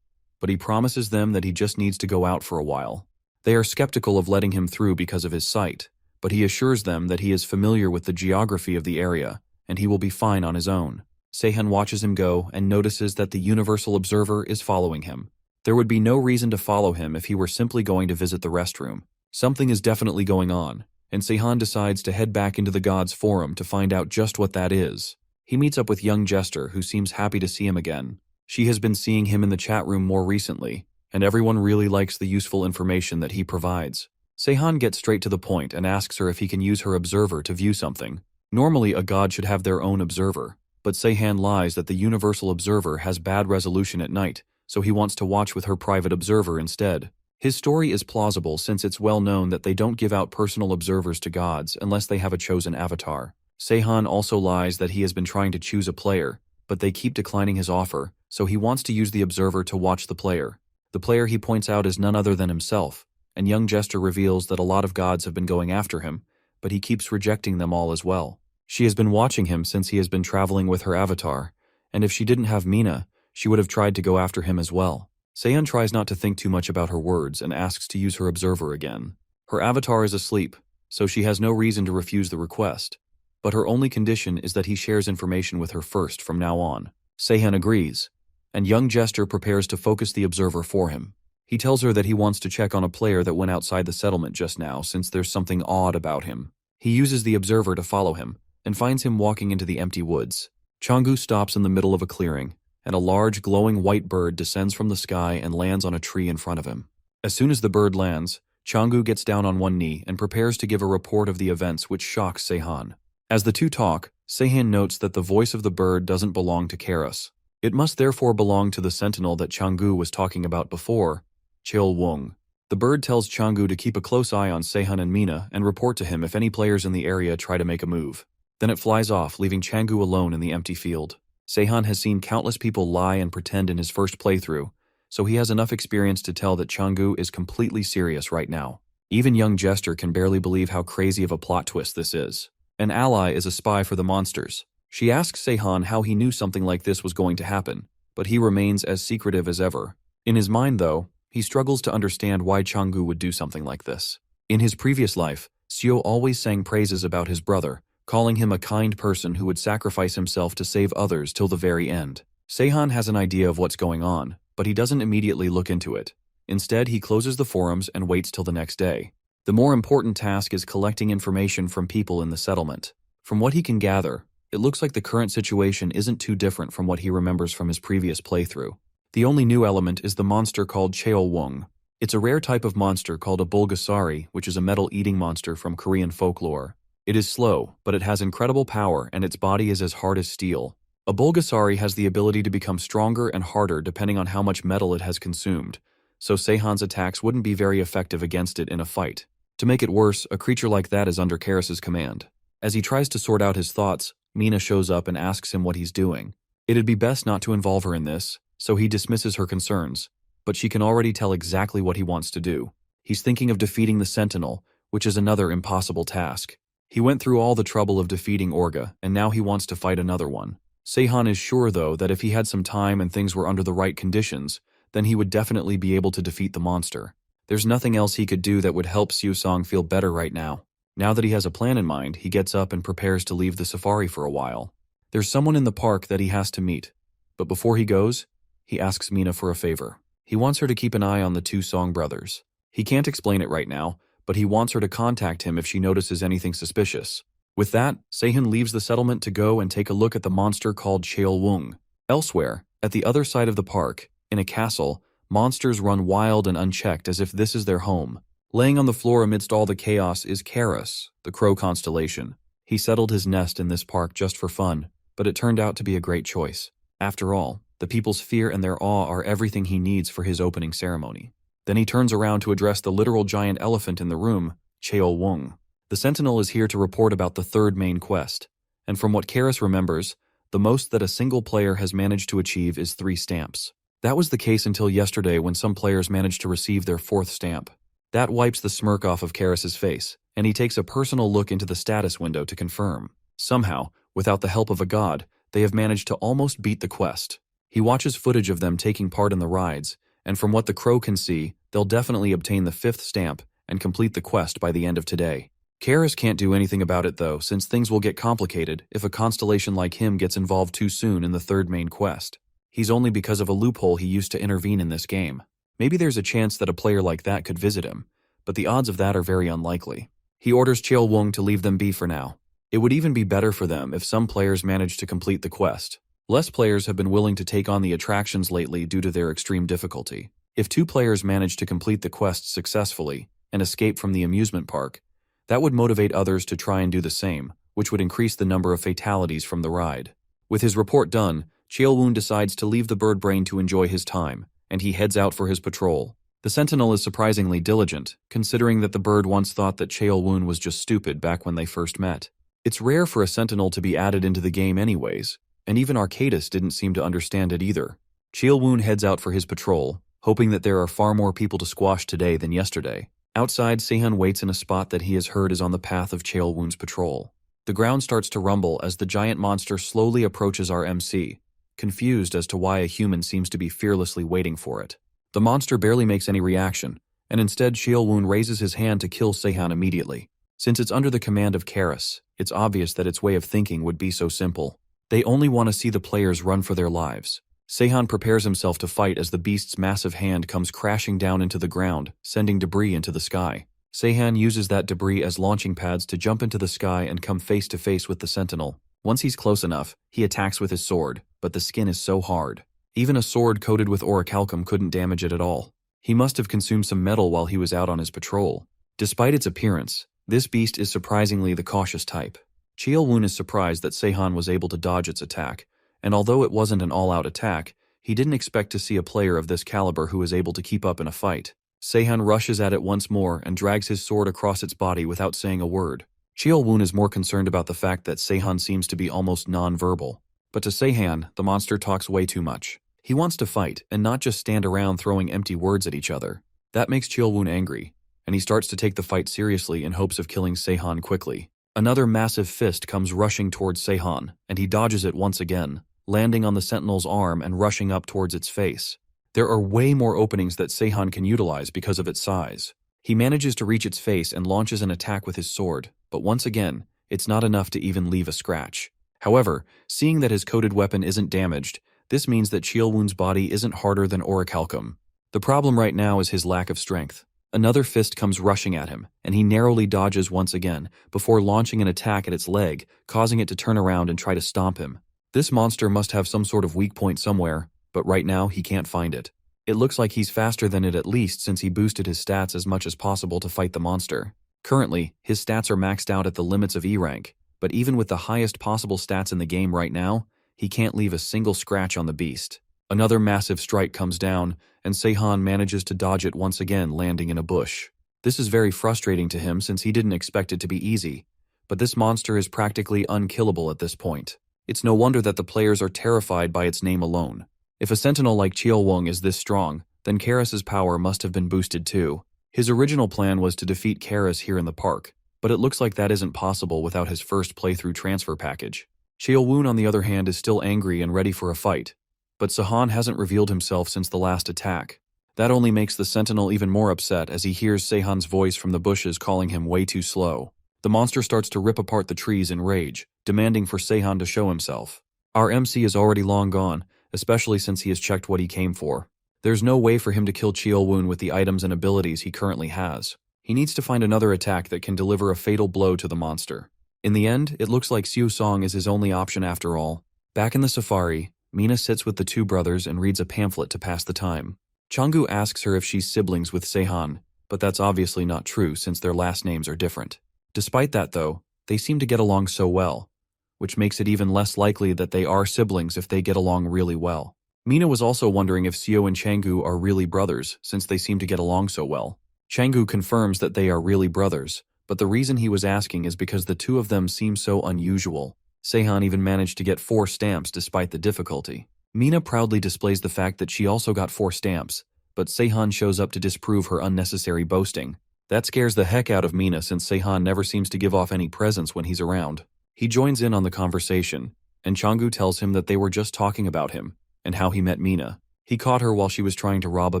S1: but he promises them that he just needs to go out for a while. They are skeptical of letting him through because of his sight, but he assures them that he is familiar with the geography of the area, and he will be fine on his own. Seahan watches him go and notices that the Universal Observer is following him. There would be no reason to follow him if he were simply going to visit the restroom. Something is definitely going on, and Seahan decides to head back into the Gods Forum to find out just what that is. He meets up with young Jester, who seems happy to see him again. She has been seeing him in the chat room more recently, and everyone really likes the useful information that he provides. Seahan gets straight to the point and asks her if he can use her observer to view something. Normally, a god should have their own observer, but Seahan lies that the Universal Observer has bad resolution at night, so he wants to watch with her private observer instead. His story is plausible since it's well known that they don't give out personal observers to gods unless they have a chosen avatar. Seahan also lies that he has been trying to choose a player, but they keep declining his offer, so he wants to use the observer to watch the player. The player he points out is none other than himself, and young Jester reveals that a lot of gods have been going after him, but he keeps rejecting them all as well. She has been watching him since he has been traveling with her avatar, and if she didn't have Mina, she would have tried to go after him as well. Seahan tries not to think too much about her words and asks to use her observer again. Her avatar is asleep, so she has no reason to refuse the request, but her only condition is that he shares information with her first from now on. Seahan agrees, and young Jester prepares to focus the observer for him. He tells her that he wants to check on a player that went outside the settlement just now since there's something odd about him. He uses the observer to follow him, and finds him walking into the empty woods. Changu stops in the middle of a clearing, and a large glowing white bird descends from the sky and lands on a tree in front of him. As soon as the bird lands, Changu gets down on one knee and prepares to give a report of the events, which shocks Seahan. As the two talk, Seahan notes that the voice of the bird doesn't belong to Karis. It must therefore belong to the Sentinel that Changu was talking about before, Cheol-wung. The bird tells Changu to keep a close eye on Seahan and Mina and report to him if any players in the area try to make a move. Then it flies off, leaving Changu alone in the empty field. Seahan has seen countless people lie and pretend in his first playthrough, so he has enough experience to tell that Changu is completely serious right now. Even young Jester can barely believe how crazy of a plot twist this is. An ally is a spy for the monsters. She asks Seahan how he knew something like this was going to happen, but he remains as secretive as ever. In his mind, though, he struggles to understand why Changu would do something like this. In his previous life, Seo always sang praises about his brother, calling him a kind person who would sacrifice himself to save others till the very end. Seahan has an idea of what's going on, but he doesn't immediately look into it. Instead, he closes the forums and waits till the next day. The more important task is collecting information from people in the settlement. From what he can gather, it looks like the current situation isn't too different from what he remembers from his previous playthrough. The only new element is the monster called Cheol-wung. It's a rare type of monster called a Bulgasari, which is a metal-eating monster from Korean folklore. It is slow, but it has incredible power and its body is as hard as steel. A Bulgasari has the ability to become stronger and harder depending on how much metal it has consumed, so Seahan's attacks wouldn't be very effective against it in a fight. To make it worse, a creature like that is under Karis's command. As he tries to sort out his thoughts, Mina shows up and asks him what he's doing. It'd be best not to involve her in this, so he dismisses her concerns, but she can already tell exactly what he wants to do. He's thinking of defeating the Sentinel, which is another impossible task. He went through all the trouble of defeating Orga, and now he wants to fight another one. Seahan is sure, though, that if he had some time and things were under the right conditions, then he would definitely be able to defeat the monster. There's nothing else he could do that would help Seusong feel better right now. Now that he has a plan in mind, he gets up and prepares to leave the safari for a while. There's someone in the park that he has to meet, but before he goes, he asks Mina for a favor. He wants her to keep an eye on the two Song brothers. He can't explain it right now, but he wants her to contact him if she notices anything suspicious. With that, Seahan leaves the settlement to go and take a look at the monster called Cheol-wung. Elsewhere, at the other side of the park, in a castle, monsters run wild and unchecked as if this is their home. Laying on the floor amidst all the chaos is Karis, the crow constellation. He settled his nest in this park just for fun, but it turned out to be a great choice. After all, the people's fear and their awe are everything he needs for his opening ceremony. Then he turns around to address the literal giant elephant in the room, Cheol-wung. The Sentinel is here to report about the third main quest, and from what Karis remembers, the most that a single player has managed to achieve is 3 stamps. That was the case until yesterday when some players managed to receive their 4th stamp. That wipes the smirk off of Karis's face, and he takes a personal look into the status window to confirm. Somehow, without the help of a god, they have managed to almost beat the quest. He watches footage of them taking part in the rides, and from what the crow can see, they'll definitely obtain the 5th stamp and complete the quest by the end of today. Karis can't do anything about it though, since things will get complicated if a constellation like him gets involved too soon in the 3rd main quest. He's only because of a loophole he used to intervene in this game. Maybe there's a chance that a player like that could visit him, but the odds of that are very unlikely. He orders Cheol-wung to leave them be for now. It would even be better for them if some players managed to complete the quest. Less players have been willing to take on the attractions lately due to their extreme difficulty. If 2 players manage to complete the quest successfully and escape from the amusement park, that would motivate others to try and do the same, which would increase the number of fatalities from the ride. With his report done, Cheol-wung decides to leave the bird brain to enjoy his time, and he heads out for his patrol. The Sentinel is surprisingly diligent, considering that the bird once thought that Cheol-wung was just stupid back when they first met. It's rare for a Sentinel to be added into the game anyways, and even Arcadis didn't seem to understand it either. Cheolwoon heads out for his patrol, hoping that there are far more people to squash today than yesterday. Outside, Seahan waits in a spot that he has heard is on the path of Cheolwoon's patrol. The ground starts to rumble as the giant monster slowly approaches our MC, confused as to why a human seems to be fearlessly waiting for it. The monster barely makes any reaction, and instead Cheolwoon raises his hand to kill Seahan immediately. Since it's under the command of Karis, it's obvious that its way of thinking would be so simple. They only want to see the players run for their lives. Seahan prepares himself to fight as the beast's massive hand comes crashing down into the ground, sending debris into the sky. Seahan uses that debris as launching pads to jump into the sky and come face to face with the Sentinel. Once he's close enough, he attacks with his sword, but the skin is so hard. Even a sword coated with orichalcum couldn't damage it at all. He must have consumed some metal while he was out on his patrol. Despite its appearance, this beast is surprisingly the cautious type. Cheolwoon is surprised that Seahan was able to dodge its attack, and although it wasn't an all-out attack, he didn't expect to see a player of this caliber who was able to keep up in a fight. Seahan rushes at it once more and drags his sword across its body without saying a word. Cheolwoon is more concerned about the fact that Seahan seems to be almost non-verbal. But to Seahan, the monster talks way too much. He wants to fight, and not just stand around throwing empty words at each other. That makes Cheolwoon angry, and he starts to take the fight seriously in hopes of killing Seahan quickly. Another massive fist comes rushing towards Seahan, and he dodges it once again, landing on the Sentinel's arm and rushing up towards its face. There are way more openings that Seahan can utilize because of its size. He manages to reach its face and launches an attack with his sword, but once again, it's not enough to even leave a scratch. However, seeing that his coated weapon isn't damaged, this means that Cheolwoon's body isn't harder than orichalcum. The problem right now is his lack of strength. Another fist comes rushing at him, and he narrowly dodges once again, before launching an attack at its leg, causing it to turn around and try to stomp him. This monster must have some sort of weak point somewhere, but right now he can't find it. It looks like he's faster than it at least since he boosted his stats as much as possible to fight the monster. Currently, his stats are maxed out at the limits of E rank, but even with the highest possible stats in the game right now, he can't leave a single scratch on the beast. Another massive strike comes down, and Seahan manages to dodge it once again, landing in a bush. This is very frustrating to him since he didn't expect it to be easy, but this monster is practically unkillable at this point. It's no wonder that the players are terrified by its name alone. If a Sentinel like Cheolwoon is this strong, then Karis's power must have been boosted too. His original plan was to defeat Karis here in the park, but it looks like that isn't possible without his first playthrough transfer package. Cheolwoon, on the other hand, is still angry and ready for a fight, but Seahan hasn't revealed himself since the last attack. That only makes the Sentinel even more upset as he hears Seahan's voice from the bushes calling him way too slow. The monster starts to rip apart the trees in rage, demanding for Seahan to show himself. Our MC is already long gone, especially since he has checked what he came for. There's no way for him to kill Cheolwoon with the items and abilities he currently has. He needs to find another attack that can deliver a fatal blow to the monster. In the end, it looks like Siu Song is his only option after all. Back in the safari, Mina sits with the two brothers and reads a pamphlet to pass the time. Changgu asks her if she's siblings with Seahan, but that's obviously not true since their last names are different. Despite that though, they seem to get along so well, which makes it even less likely that they are siblings if they get along really well. Mina was also wondering if Seo and Changgu are really brothers since they seem to get along so well. Changgu confirms that they are really brothers, but the reason he was asking is because the two of them seem so unusual. Seahan even managed to get 4 stamps despite the difficulty. Mina proudly displays the fact that she also got 4 stamps, but Seahan shows up to disprove her unnecessary boasting. That scares the heck out of Mina since Seahan never seems to give off any presents when he's around. He joins in on the conversation, and Changgu tells him that they were just talking about him and how he met Mina. He caught her while she was trying to rob a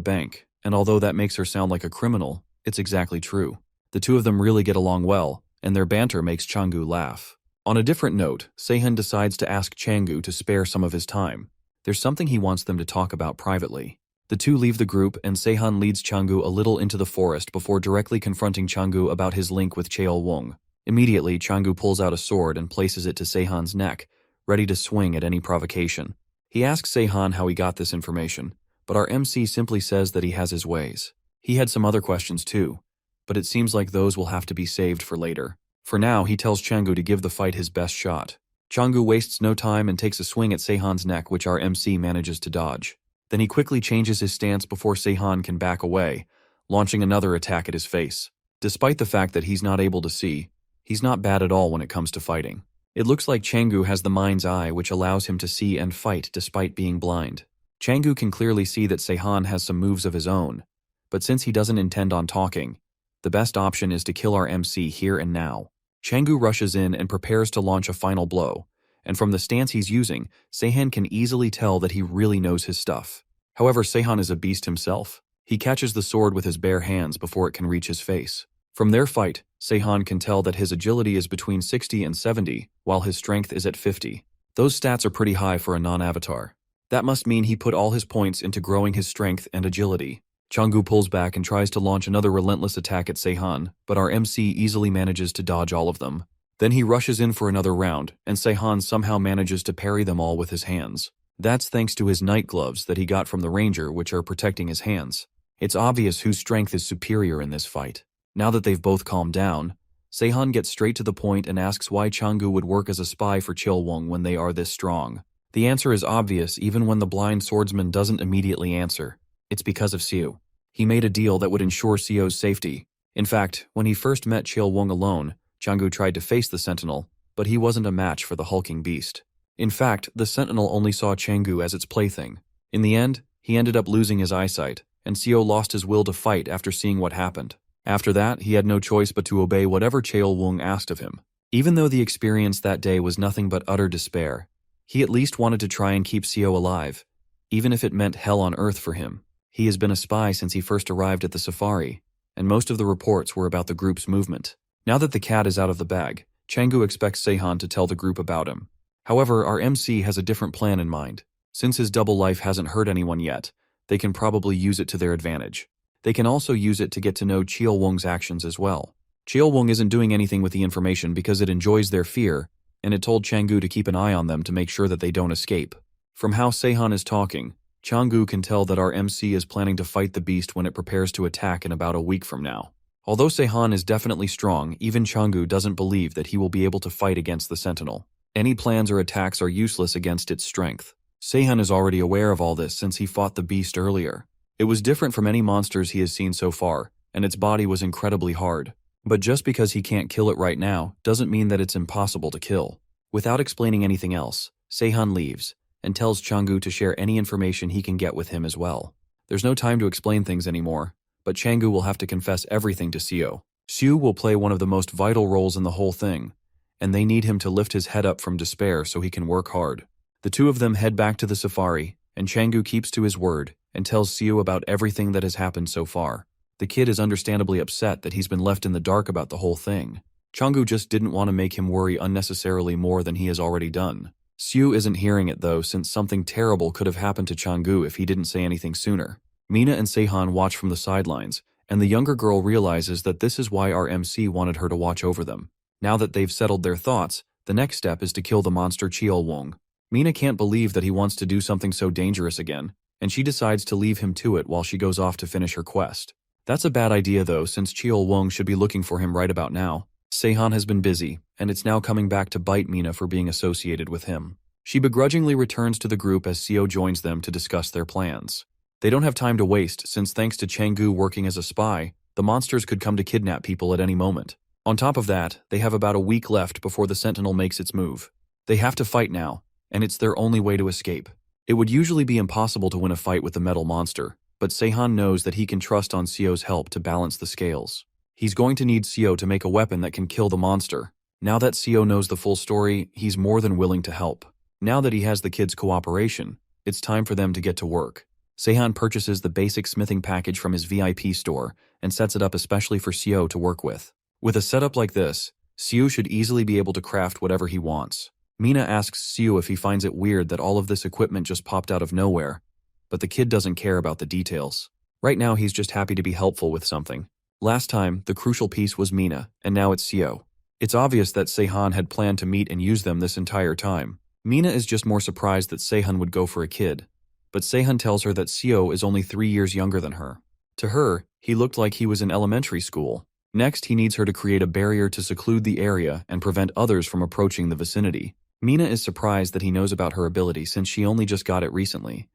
S1: bank, and although that makes her sound like a criminal, it's exactly true. The two of them really get along well, and their banter makes Changgu laugh. On a different note, Seahan decides to ask Changgu to spare some of his time. There's something he wants them to talk about privately. The two leave the group, and Seahan leads Changgu a little into the forest before directly confronting Changgu about his link with Cheolwoon. Immediately, Changgu pulls out a sword and places it to Seahan's neck, ready to swing at any provocation. He asks Seahan how he got this information, but our MC simply says that he has his ways. He had some other questions too, but it seems like those will have to be saved for later. For now, he tells Changgu to give the fight his best shot. Changgu wastes no time and takes a swing at Seahan's neck, which our MC manages to dodge. Then he quickly changes his stance before Seahan can back away, launching another attack at his face. Despite the fact that he's not able to see, he's not bad at all when it comes to fighting. It looks like Changgu has the mind's eye, which allows him to see and fight despite being blind. Changgu can clearly see that Seahan has some moves of his own, but since he doesn't intend on talking, the best option is to kill our MC here and now. Changgu rushes in and prepares to launch a final blow, and from the stance he's using, Seahan can easily tell that he really knows his stuff. However, Seahan is a beast himself. He catches the sword with his bare hands before it can reach his face. From their fight, Seahan can tell that his agility is between 60 and 70, while his strength is at 50. Those stats are pretty high for a non-avatar. That must mean he put all his points into growing his strength and agility. Changgu pulls back and tries to launch another relentless attack at Seahan, but our MC easily manages to dodge all of them. Then he rushes in for another round, and Seahan somehow manages to parry them all with his hands. That's thanks to his night gloves that he got from the ranger, which are protecting his hands. It's obvious whose strength is superior in this fight. Now that they've both calmed down, Seahan gets straight to the point and asks why Changgu would work as a spy for Chilwung when they are this strong. The answer is obvious even when the blind swordsman doesn't immediately answer. It's because of Siu. He made a deal that would ensure Sio's safety. In fact, when he first met Chilwung alone, Changgu tried to face the Sentinel, but he wasn't a match for the hulking beast. In fact, the Sentinel only saw Changgu as its plaything. In the end, he ended up losing his eyesight, and Sio lost his will to fight after seeing what happened. After that, he had no choice but to obey whatever Chilwung asked of him. Even though the experience that day was nothing but utter despair, he at least wanted to try and keep Sio alive, even if it meant hell on earth for him. He has been a spy since he first arrived at the safari, and most of the reports were about the group's movement. Now that the cat is out of the bag, Changgu expects Seahan to tell the group about him. However, our MC has a different plan in mind. Since his double life hasn't hurt anyone yet, they can probably use it to their advantage. They can also use it to get to know Chilwung's actions as well. Chilwung isn't doing anything with the information because it enjoys their fear, and it told Changgu to keep an eye on them to make sure that they don't escape. From how Seahan is talking, Changgu can tell that our MC is planning to fight the beast when it prepares to attack in about a week from now. Although Seahan is definitely strong, even Changgu doesn't believe that he will be able to fight against the Sentinel. Any plans or attacks are useless against its strength. Seahan is already aware of all this since he fought the beast earlier. It was different from any monsters he has seen so far, and its body was incredibly hard. But just because he can't kill it right now doesn't mean that it's impossible to kill. Without explaining anything else, Seahan leaves and tells Changgu to share any information he can get with him as well. There's no time to explain things anymore, but Changgu will have to confess everything to Sio. Siu will play one of the most vital roles in the whole thing, and they need him to lift his head up from despair so he can work hard. The two of them head back to the safari, and Changgu keeps to his word and tells Siu about everything that has happened so far. The kid is understandably upset that he's been left in the dark about the whole thing. Changgu just didn't want to make him worry unnecessarily more than he has already done. Siu isn't hearing it though, since something terrible could have happened to Changgu if he didn't say anything sooner. Mina and Seahan watch from the sidelines, and the younger girl realizes that this is why our MC wanted her to watch over them. Now that they've settled their thoughts, the next step is to kill the monster Chilwung. Mina can't believe that he wants to do something so dangerous again, and she decides to leave him to it while she goes off to finish her quest. That's a bad idea though, since Chilwung should be looking for him right about now. Seahan has been busy, and it's now coming back to bite Mina for being associated with him. She begrudgingly returns to the group as Sio joins them to discuss their plans. They don't have time to waste, since thanks to Changgu working as a spy, the monsters could come to kidnap people at any moment. On top of that, they have about a week left before the Sentinel makes its move. They have to fight now, and it's their only way to escape. It would usually be impossible to win a fight with the metal monster, but Seahan knows that he can trust on Sio's help to balance the scales. He's going to need Sio to make a weapon that can kill the monster. Now that Sio knows the full story, he's more than willing to help. Now that he has the kids' cooperation, it's time for them to get to work. Seahan purchases the basic smithing package from his VIP store and sets it up especially for Sio to work with. With a setup like this, Sio should easily be able to craft whatever he wants. Mina asks Sio if he finds it weird that all of this equipment just popped out of nowhere, but the kid doesn't care about the details. Right now he's just happy to be helpful with something. Last time, the crucial piece was Mina, and now it's Sio. It's obvious that Seahan had planned to meet and use them this entire time. Mina is just more surprised that Seahan would go for a kid, but Seahan tells her that Sio is only 3 years younger than her. To her, he looked like he was in elementary school. Next, he needs her to create a barrier to seclude the area and prevent others from approaching the vicinity. Mina is surprised that he knows about her ability since she only just got it recently,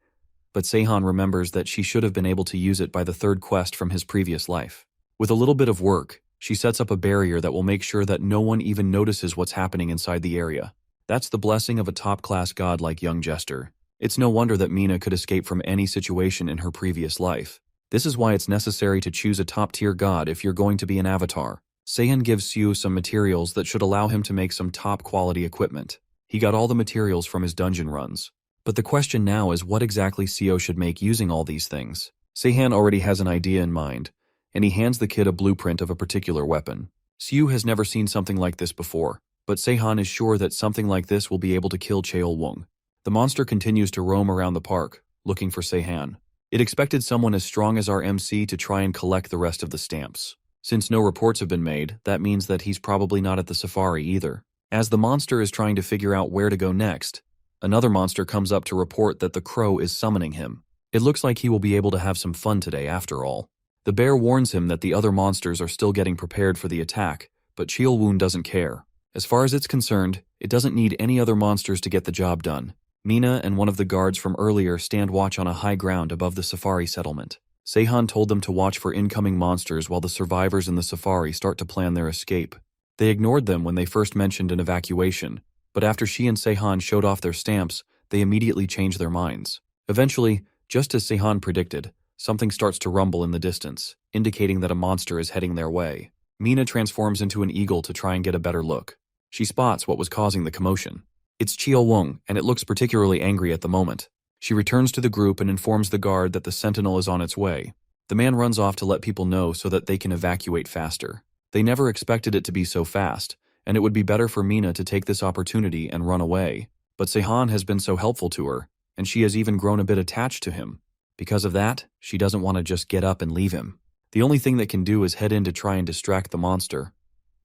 S1: but Seahan remembers that she should have been able to use it by the third quest from his previous life. With a little bit of work, She sets up a barrier that will make sure that no one even notices what's happening inside the area. That's the blessing of a top-class god like young Jester. It's no wonder that Mina could escape from any situation in her previous life. This is why it's necessary to choose a top-tier god if you're going to be an avatar. Seahan gives Siu some materials that should allow him to make some top-quality equipment. He got all the materials from his dungeon runs. But the question now is what exactly Siu should make using all these things. Seahan already has an idea in mind, and he hands the kid a blueprint of a particular weapon. Siu has never seen something like this before, but Seahan is sure that something like this will be able to kill Cheol-Wung. The monster continues to roam around the park, looking for Seahan. It expected someone as strong as our MC to try and collect the rest of the stamps. Since no reports have been made, that means that he's probably not at the safari either. As the monster is trying to figure out where to go next, another monster comes up to report that the crow is summoning him. It looks like he will be able to have some fun today after all. The bear warns him that the other monsters are still getting prepared for the attack, but Cheol-Wung doesn't care. As far as it's concerned, it doesn't need any other monsters to get the job done. Mina and one of the guards from earlier stand watch on a high ground above the safari settlement. Seahan told them to watch for incoming monsters while the survivors in the safari start to plan their escape. They ignored them when they first mentioned an evacuation, but after she and Seahan showed off their stamps, they immediately changed their minds. Eventually, just as Seahan predicted, something starts to rumble in the distance, indicating that a monster is heading their way. Mina transforms into an eagle to try and get a better look. She spots what was causing the commotion. It's Cheol-Wung, and it looks particularly angry at the moment. She returns to the group and informs the guard that the Sentinel is on its way. The man runs off to let people know so that they can evacuate faster. They never expected it to be so fast, and it would be better for Mina to take this opportunity and run away. But Seahan has been so helpful to her, and she has even grown a bit attached to him. Because of that, she doesn't want to just get up and leave him. The only thing that can do is head in to try and distract the monster.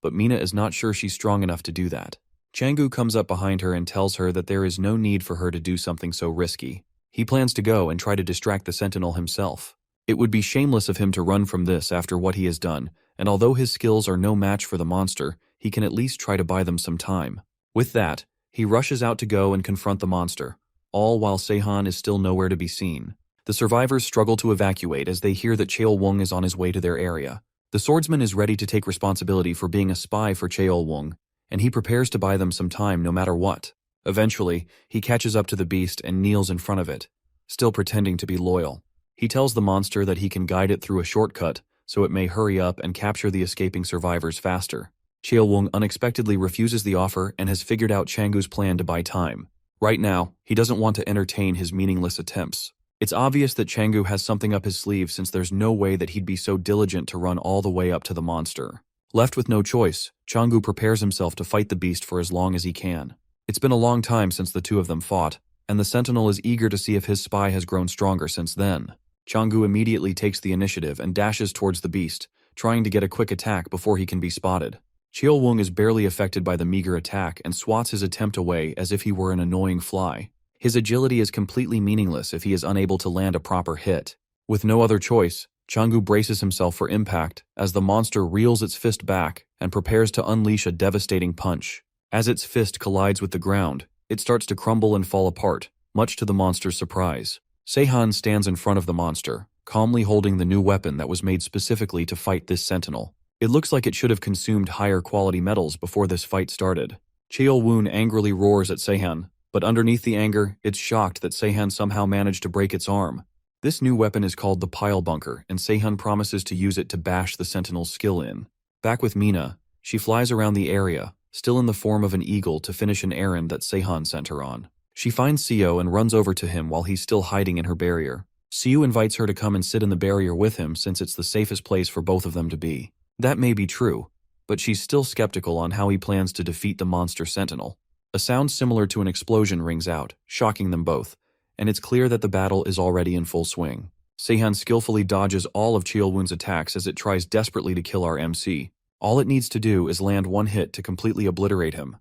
S1: But Mina is not sure she's strong enough to do that. Changu comes up behind her and tells her that there is no need for her to do something so risky. He plans to go and try to distract the Sentinel himself. It would be shameless of him to run from this after what he has done, and although his skills are no match for the monster, he can at least try to buy them some time. With that, he rushes out to go and confront the monster, all while Seahan is still nowhere to be seen. The survivors struggle to evacuate as they hear that Cheol-Wung is on his way to their area. The swordsman is ready to take responsibility for being a spy for Cheol-Wung, and he prepares to buy them some time no matter what. Eventually, he catches up to the beast and kneels in front of it, still pretending to be loyal. He tells the monster that he can guide it through a shortcut so it may hurry up and capture the escaping survivors faster. Cheol-Wung unexpectedly refuses the offer and has figured out Changu's plan to buy time. Right now, he doesn't want to entertain his meaningless attempts. It's obvious that Changu has something up his sleeve since there's no way that he'd be so diligent to run all the way up to the monster. Left with no choice, Changu prepares himself to fight the beast for as long as he can. It's been a long time since the two of them fought, and the Sentinel is eager to see if his spy has grown stronger since then. Changu immediately takes the initiative and dashes towards the beast, trying to get a quick attack before he can be spotted. Cheol-Wung is barely affected by the meager attack and swats his attempt away as if he were an annoying fly. His agility is completely meaningless if he is unable to land a proper hit. With no other choice, Changu braces himself for impact as the monster reels its fist back and prepares to unleash a devastating punch. As its fist collides with the ground, it starts to crumble and fall apart, much to the monster's surprise. Seahan stands in front of the monster, calmly holding the new weapon that was made specifically to fight this Sentinel. It looks like it should have consumed higher quality metals before this fight started. Cheol-Wung angrily roars at Seahan, but underneath the anger, it's shocked that Seahan somehow managed to break its arm. This new weapon is called the Pile Bunker, and Seahan promises to use it to bash the Sentinel's skill in. Back with Mina, she flies around the area, still in the form of an eagle to finish an errand that Seahan sent her on. She finds Siu and runs over to him while he's still hiding in her barrier. Siu invites her to come and sit in the barrier with him since it's the safest place for both of them to be. That may be true, but she's still skeptical on how he plans to defeat the monster Sentinel. A sound similar to an explosion rings out, shocking them both, and it's clear that the battle is already in full swing. Seahan skillfully dodges all of Cheol-Wung's attacks as it tries desperately to kill our MC. All it needs to do is land one hit to completely obliterate him.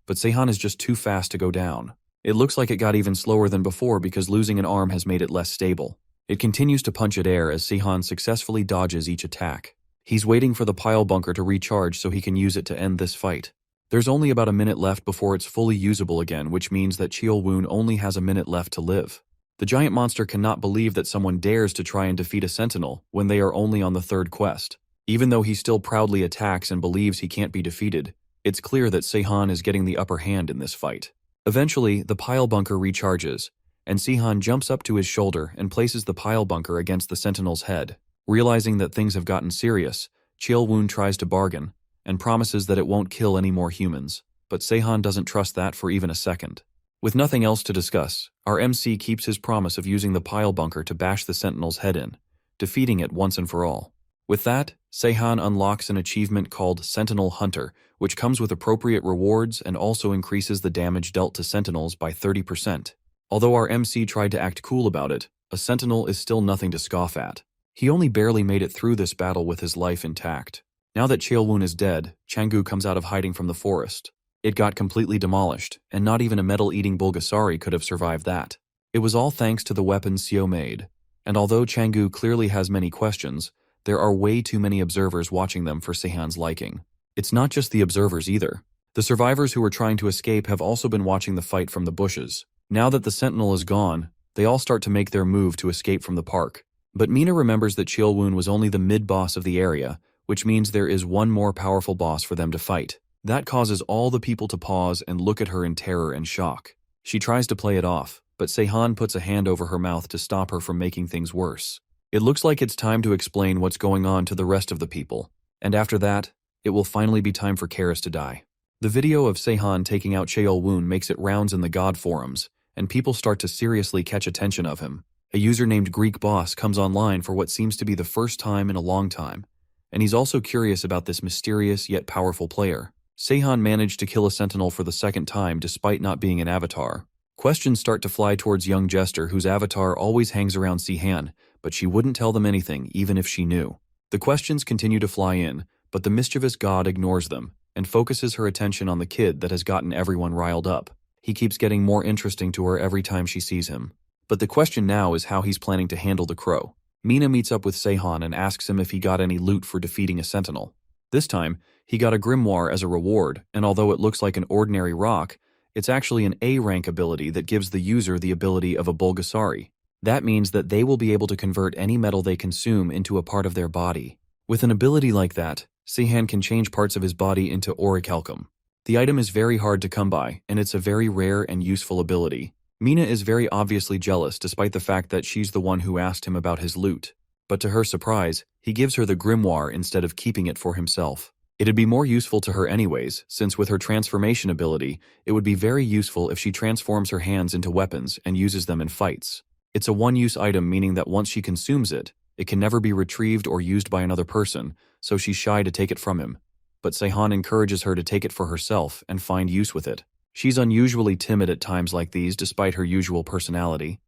S1: But Seahan is just too fast to go down. It looks like it got even slower than before because losing an arm has made it less stable. It continues to punch at air as Seahan successfully dodges each attack. He's waiting for the pile bunker to recharge so he can use it to end this fight. There's only about a minute left before it's fully usable again, which means that Cheol-Wung only has a minute left to live. The giant monster cannot believe that someone dares to try and defeat a Sentinel when they are only on the third quest. Even though he still proudly attacks and believes he can't be defeated, it's clear that Seahan is getting the upper hand in this fight. Eventually, the pile bunker recharges, and Seahan jumps up to his shoulder and places the pile bunker against the Sentinel's head. Realizing that things have gotten serious, Cheol-won tries to bargain, and promises that it won't kill any more humans, but Seahan doesn't trust that for even a second. With nothing else to discuss, our MC keeps his promise of using the pile bunker to bash the Sentinel's head in, defeating it once and for all. With that, Seahan unlocks an achievement called Sentinel Hunter, which comes with appropriate rewards and also increases the damage dealt to Sentinels by 30%. Although our MC tried to act cool about it, a Sentinel is still nothing to scoff at. He only barely made it through this battle with his life intact. Now that Cheol-won is dead, Changu comes out of hiding from the forest. It got completely demolished, and not even a metal-eating Bulgasari could have survived that. It was all thanks to the weapons Seo made. And although Changu clearly has many questions, there are way too many observers watching them for Seahan's liking. It's not just the observers either. The survivors who were trying to escape have also been watching the fight from the bushes. Now that the Sentinel is gone, they all start to make their move to escape from the park. But Mina remembers that Cheol-won was only the mid-boss of the area, which means there is one more powerful boss for them to fight. That causes all the people to pause and look at her in terror and shock. She tries to play it off, but Seahan puts a hand over her mouth to stop her from making things worse. It looks like it's time to explain what's going on to the rest of the people, and after that, it will finally be time for Karis to die. The video of Seahan taking out Cheol-won makes it rounds in the God forums, and people start to seriously catch attention of him. A user named Greek Boss comes online for what seems to be the first time in a long time, and he's also curious about this mysterious yet powerful player. Seahan managed to kill a Sentinel for the second time despite not being an avatar. Questions start to fly towards young Jester, whose avatar always hangs around Seahan, but she wouldn't tell them anything even if she knew. The questions continue to fly in, but the mischievous god ignores them and focuses her attention on the kid that has gotten everyone riled up. He keeps getting more interesting to her every time she sees him. But the question now is how he's planning to handle the crow. Mina meets up with Seahan and asks him if he got any loot for defeating a Sentinel. This time, he got a grimoire as a reward, and although it looks like an ordinary rock, it's actually an A-rank ability that gives the user the ability of a Bulgasari. That means that they will be able to convert any metal they consume into a part of their body. With an ability like that, Seahan can change parts of his body into orichalcum. The item is very hard to come by, and it's a very rare and useful ability. Mina is very obviously jealous despite the fact that she's the one who asked him about his loot. But to her surprise, he gives her the grimoire instead of keeping it for himself. It'd be more useful to her anyways, since with her transformation ability, it would be very useful if she transforms her hands into weapons and uses them in fights. It's a one-use item, meaning that once she consumes it, it can never be retrieved or used by another person, so she's shy to take it from him. But Seahan encourages her to take it for herself and find use with it. She's unusually timid at times like these despite her usual personality,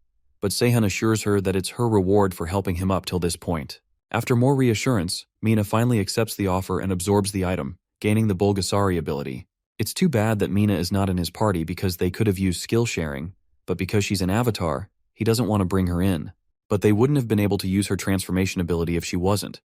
S1: but Seahan assures her that it's her reward for helping him up till this point. After more reassurance, Mina finally accepts the offer and absorbs the item, gaining the Bulgasari ability. It's too bad that Mina is not in his party because they could have used skill sharing, but because she's an avatar, he doesn't want to bring her in. But they wouldn't have been able to use her transformation ability if she wasn't,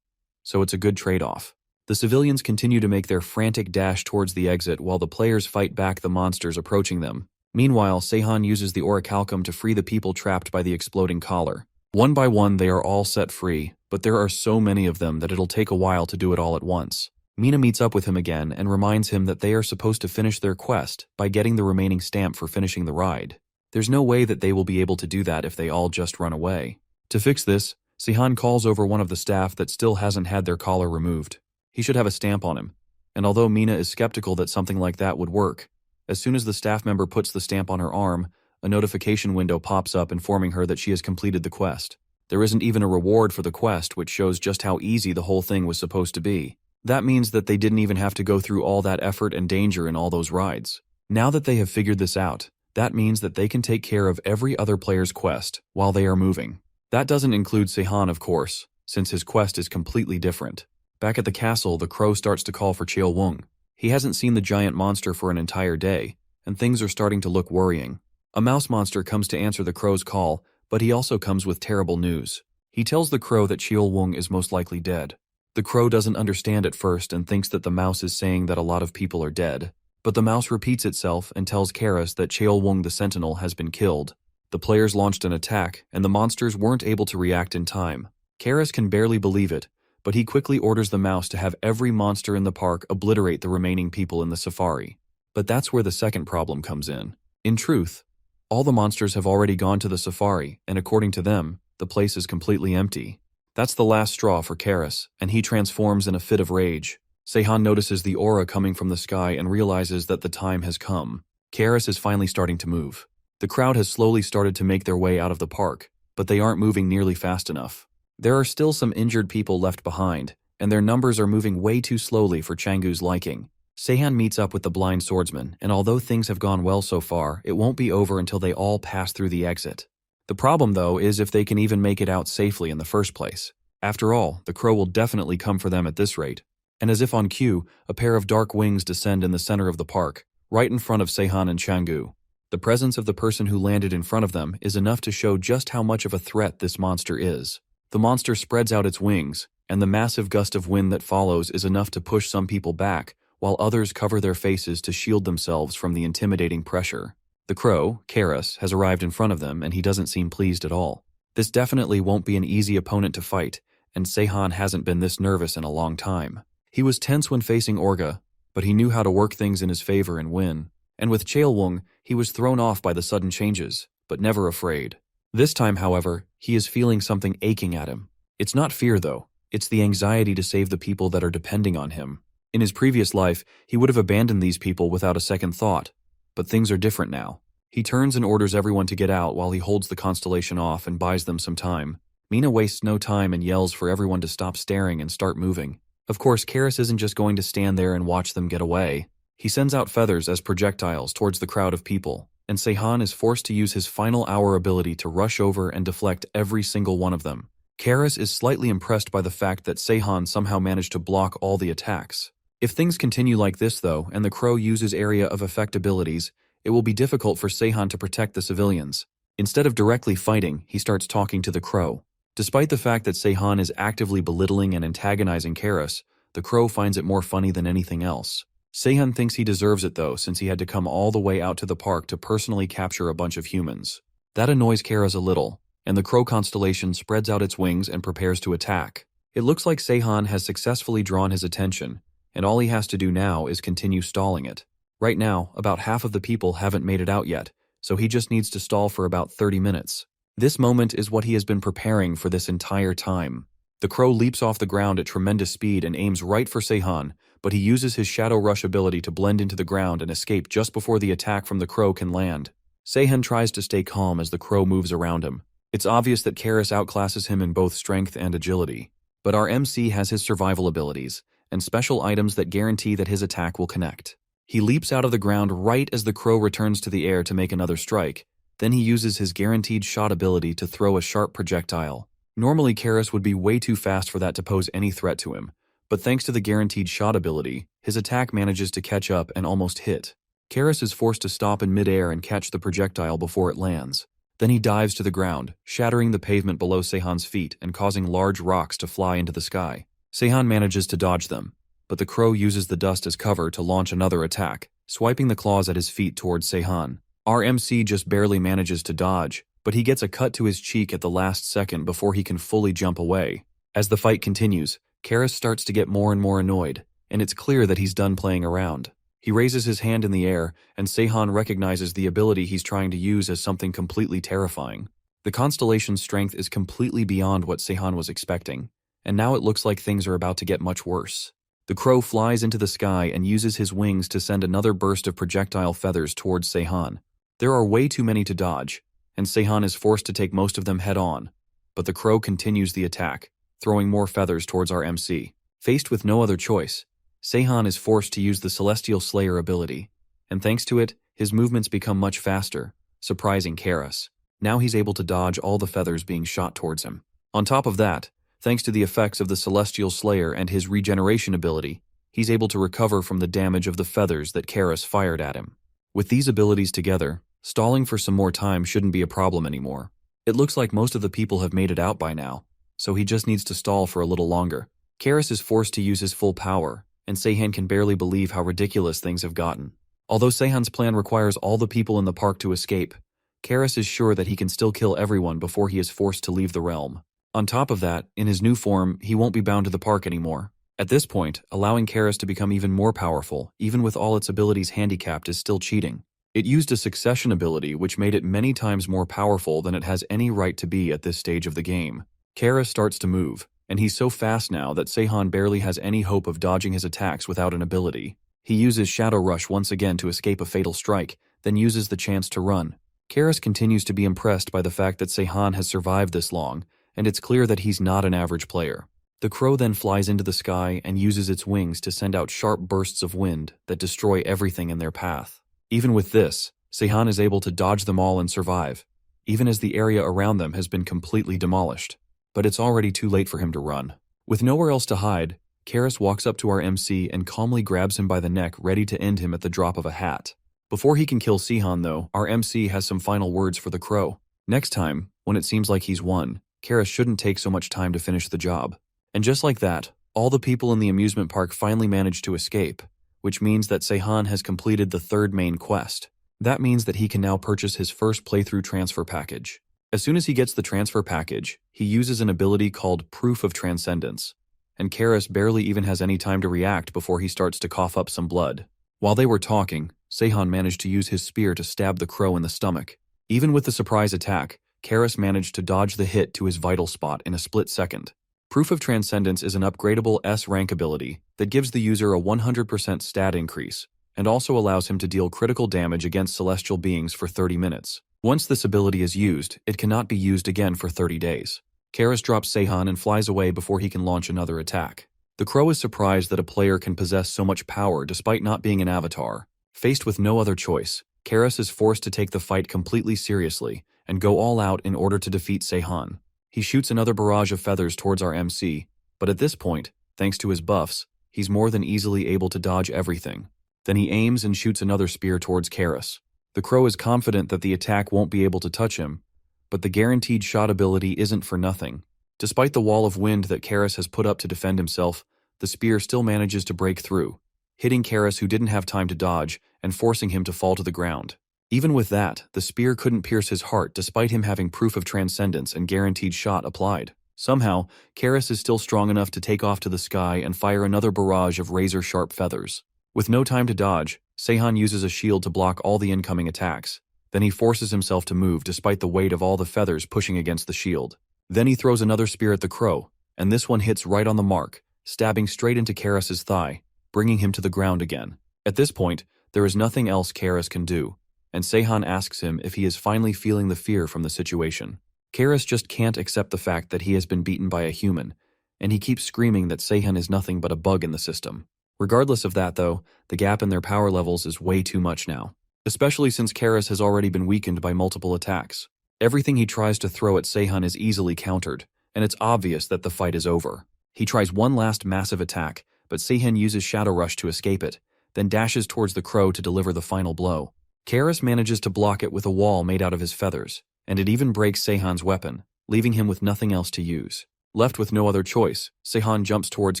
S1: so it's a good trade-off. The civilians continue to make their frantic dash towards the exit while the players fight back the monsters approaching them. Meanwhile, Seahan uses the orichalcum to free the people trapped by the exploding collar. One by one, they are all set free, but there are so many of them that it'll take a while to do it all at once. Mina meets up with him again and reminds him that they are supposed to finish their quest by getting the remaining stamp for finishing the ride. There's no way that they will be able to do that if they all just run away. To fix this, Seahan calls over one of the staff that still hasn't had their collar removed. He should have a stamp on him, and although Mina is skeptical that something like that would work, as soon as the staff member puts the stamp on her arm, a notification window pops up informing her that she has completed the quest. There isn't even a reward for the quest, which shows just how easy the whole thing was supposed to be. That means that they didn't even have to go through all that effort and danger in all those rides. Now that they have figured this out, that means that they can take care of every other player's quest while they are moving. That doesn't include Seahan, of course, since his quest is completely different. Back at the castle, the crow starts to call for Cheol-won. He hasn't seen the giant monster for an entire day, and things are starting to look worrying. A mouse monster comes to answer the crow's call, but he also comes with terrible news. He tells the crow that Cheol-won is most likely dead. The crow doesn't understand at first and thinks that the mouse is saying that a lot of people are dead, but the mouse repeats itself and tells Karis that Cheol-won the Sentinel has been killed. The players launched an attack, and the monsters weren't able to react in time. Karis can barely believe it, but he quickly orders the mouse to have every monster in the park obliterate the remaining people in the safari. But that's where the second problem comes in. In truth, all the monsters have already gone to the safari, and according to them, the place is completely empty. That's the last straw for Karis, and he transforms in a fit of rage. Seahan notices the aura coming from the sky and realizes that the time has come. Karis is finally starting to move. The crowd has slowly started to make their way out of the park, but they aren't moving nearly fast enough. There are still some injured people left behind, and their numbers are moving way too slowly for Changu's liking. Seahan meets up with the blind swordsman, and although things have gone well so far, it won't be over until they all pass through the exit. The problem, though, is if they can even make it out safely in the first place. After all, the crow will definitely come for them at this rate. And as if on cue, a pair of dark wings descend in the center of the park, right in front of Seahan and Changu. The presence of the person who landed in front of them is enough to show just how much of a threat this monster is. The monster spreads out its wings, and the massive gust of wind that follows is enough to push some people back, while others cover their faces to shield themselves from the intimidating pressure. The crow, Karis, has arrived in front of them, and he doesn't seem pleased at all. This definitely won't be an easy opponent to fight, and Seahan hasn't been this nervous in a long time. He was tense when facing Orga, but he knew how to work things in his favor and win. And with Chaelwung, he was thrown off by the sudden changes, but never afraid. This time, however, he is feeling something aching at him. It's not fear, though. It's the anxiety to save the people that are depending on him. In his previous life, he would have abandoned these people without a second thought. But things are different now. He turns and orders everyone to get out while he holds the constellation off and buys them some time. Mina wastes no time and yells for everyone to stop staring and start moving. Of course, Karis isn't just going to stand there and watch them get away. He sends out feathers as projectiles towards the crowd of people, and Seahan is forced to use his final hour ability to rush over and deflect every single one of them. Karis is slightly impressed by the fact that Seahan somehow managed to block all the attacks. If things continue like this, though, and the crow uses area of effect abilities, it will be difficult for Seahan to protect the civilians. Instead of directly fighting, he starts talking to the crow. Despite the fact that Seahan is actively belittling and antagonizing Karis, the crow finds it more funny than anything else. Seahan thinks he deserves it, though, since he had to come all the way out to the park to personally capture a bunch of humans. That annoys Karis a little, and the crow constellation spreads out its wings and prepares to attack. It looks like Seahan has successfully drawn his attention, and all he has to do now is continue stalling it. Right now, about half of the people haven't made it out yet, so he just needs to stall for about 30 minutes. This moment is what he has been preparing for this entire time. The crow leaps off the ground at tremendous speed and aims right for Seahan, but he uses his Shadow Rush ability to blend into the ground and escape just before the attack from the crow can land. Seahan tries to stay calm as the crow moves around him. It's obvious that Karis outclasses him in both strength and agility, but our MC has his survival abilities and special items that guarantee that his attack will connect. He leaps out of the ground right as the crow returns to the air to make another strike. Then he uses his guaranteed shot ability to throw a sharp projectile. Normally, Karis would be way too fast for that to pose any threat to him, but thanks to the guaranteed shot ability, his attack manages to catch up and almost hit. Karis is forced to stop in midair and catch the projectile before it lands. Then he dives to the ground, shattering the pavement below Sehan's feet and causing large rocks to fly into the sky. Seahan manages to dodge them, but the crow uses the dust as cover to launch another attack, swiping the claws at his feet towards Seahan. Our MC just barely manages to dodge, but he gets a cut to his cheek at the last second before he can fully jump away. As the fight continues, Karis starts to get more and more annoyed, and it's clear that he's done playing around. He raises his hand in the air, and Seahan recognizes the ability he's trying to use as something completely terrifying. The constellation's strength is completely beyond what Seahan was expecting, and now it looks like things are about to get much worse. The crow flies into the sky and uses his wings to send another burst of projectile feathers towards Seahan. There are way too many to dodge, and Seahan is forced to take most of them head-on, but the crow continues the attack, throwing more feathers towards our MC. Faced with no other choice, Seahan is forced to use the Celestial Slayer ability, and thanks to it, his movements become much faster, surprising Karis. Now he's able to dodge all the feathers being shot towards him. On top of that, thanks to the effects of the Celestial Slayer and his regeneration ability, he's able to recover from the damage of the feathers that Karis fired at him. With these abilities together, stalling for some more time shouldn't be a problem anymore. It looks like most of the people have made it out by now, so he just needs to stall for a little longer. Karis is forced to use his full power, and Seahan can barely believe how ridiculous things have gotten. Although Seahan's plan requires all the people in the park to escape, Karis is sure that he can still kill everyone before he is forced to leave the realm. On top of that, in his new form, he won't be bound to the park anymore. At this point, allowing Karis to become even more powerful, even with all its abilities handicapped, is still cheating. It used a succession ability which made it many times more powerful than it has any right to be at this stage of the game. Karis starts to move, and he's so fast now that Seahan barely has any hope of dodging his attacks without an ability. He uses Shadow Rush once again to escape a fatal strike, then uses the chance to run. Karis continues to be impressed by the fact that Seahan has survived this long, and it's clear that he's not an average player. The crow then flies into the sky and uses its wings to send out sharp bursts of wind that destroy everything in their path. Even with this, Seahan is able to dodge them all and survive, even as the area around them has been completely demolished. But it's already too late for him to run. With nowhere else to hide, Karis walks up to our MC and calmly grabs him by the neck, ready to end him at the drop of a hat. Before he can kill Seahan though, our MC has some final words for the crow. Next time, when it seems like he's won, Karis shouldn't take so much time to finish the job. And just like that, all the people in the amusement park finally manage to escape, which means that Seahan has completed the third main quest. That means that he can now purchase his first playthrough transfer package. As soon as he gets the transfer package, he uses an ability called Proof of Transcendence, and Karis barely even has any time to react before he starts to cough up some blood. While they were talking, Seahan managed to use his spear to stab the crow in the stomach. Even with the surprise attack, Karis managed to dodge the hit to his vital spot in a split second. Proof of Transcendence is an upgradable S-rank ability that gives the user a 100% stat increase, and also allows him to deal critical damage against celestial beings for 30 minutes. Once this ability is used, it cannot be used again for 30 days. Karis drops Seahan and flies away before he can launch another attack. The crow is surprised that a player can possess so much power despite not being an avatar. Faced with no other choice, Karis is forced to take the fight completely seriously and go all out in order to defeat Seahan. He shoots another barrage of feathers towards our MC, but at this point, thanks to his buffs, he's more than easily able to dodge everything. Then he aims and shoots another spear towards Karis. The crow is confident that the attack won't be able to touch him, but the guaranteed shot ability isn't for nothing. Despite the wall of wind that Karis has put up to defend himself, the spear still manages to break through, hitting Karis, who didn't have time to dodge, and forcing him to fall to the ground. Even with that, the spear couldn't pierce his heart despite him having Proof of Transcendence and guaranteed shot applied. Somehow, Karis is still strong enough to take off to the sky and fire another barrage of razor-sharp feathers. With no time to dodge, Seahan uses a shield to block all the incoming attacks. Then he forces himself to move despite the weight of all the feathers pushing against the shield. Then he throws another spear at the crow, and this one hits right on the mark, stabbing straight into Karis's thigh, bringing him to the ground again. At this point, there is nothing else Karis can do, and Seahan asks him if he is finally feeling the fear from the situation. Karis just can't accept the fact that he has been beaten by a human, and he keeps screaming that Seahan is nothing but a bug in the system. Regardless of that though, the gap in their power levels is way too much now, especially since Karis has already been weakened by multiple attacks. Everything he tries to throw at Seahan is easily countered, and it's obvious that the fight is over. He tries one last massive attack, but Seahan uses Shadow Rush to escape it, then dashes towards the crow to deliver the final blow. Karis manages to block it with a wall made out of his feathers, and it even breaks Seahan's weapon, leaving him with nothing else to use. Left with no other choice, Seahan jumps towards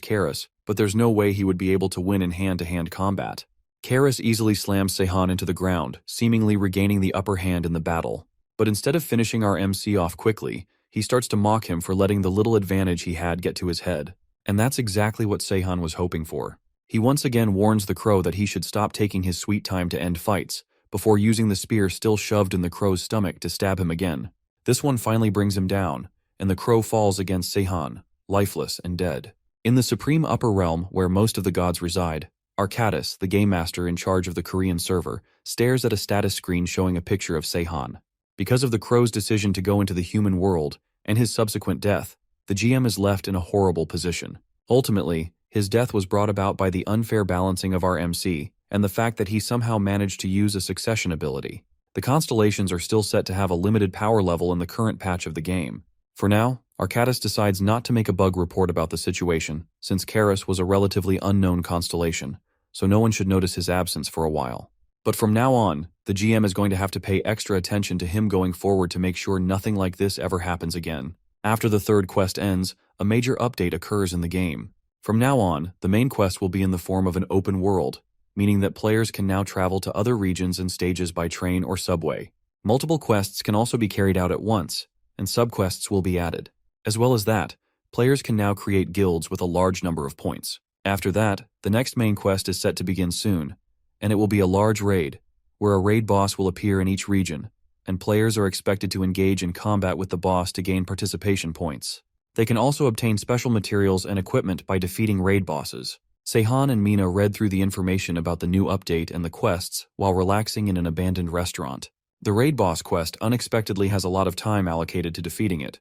S1: Karis, but there's no way he would be able to win in hand-to-hand combat. Karis easily slams Seahan into the ground, seemingly regaining the upper hand in the battle. But instead of finishing our MC off quickly, he starts to mock him for letting the little advantage he had get to his head. And that's exactly what Seahan was hoping for. He once again warns the crow that he should stop taking his sweet time to end fights, before using the spear still shoved in the crow's stomach to stab him again. This one finally brings him down, and the crow falls against Seahan, lifeless and dead. In the supreme upper realm where most of the gods reside, Arcadis, the game master in charge of the Korean server, stares at a status screen showing a picture of Seahan. Because of the crow's decision to go into the human world and his subsequent death, the GM is left in a horrible position. Ultimately, his death was brought about by the unfair balancing of our MC and the fact that he somehow managed to use a succession ability. The constellations are still set to have a limited power level in the current patch of the game. For now, Arcadis decides not to make a bug report about the situation, since Karis was a relatively unknown constellation, so no one should notice his absence for a while. But from now on, the GM is going to have to pay extra attention to him going forward to make sure nothing like this ever happens again. After the third quest ends, a major update occurs in the game. From now on, the main quest will be in the form of an open world, meaning that players can now travel to other regions and stages by train or subway. Multiple quests can also be carried out at once, and subquests will be added. As well as that, players can now create guilds with a large number of points. After that, the next main quest is set to begin soon, and it will be a large raid, where a raid boss will appear in each region, and players are expected to engage in combat with the boss to gain participation points. They can also obtain special materials and equipment by defeating raid bosses. Seahan and Mina read through the information about the new update and the quests while relaxing in an abandoned restaurant. The raid boss quest unexpectedly has a lot of time allocated to defeating it,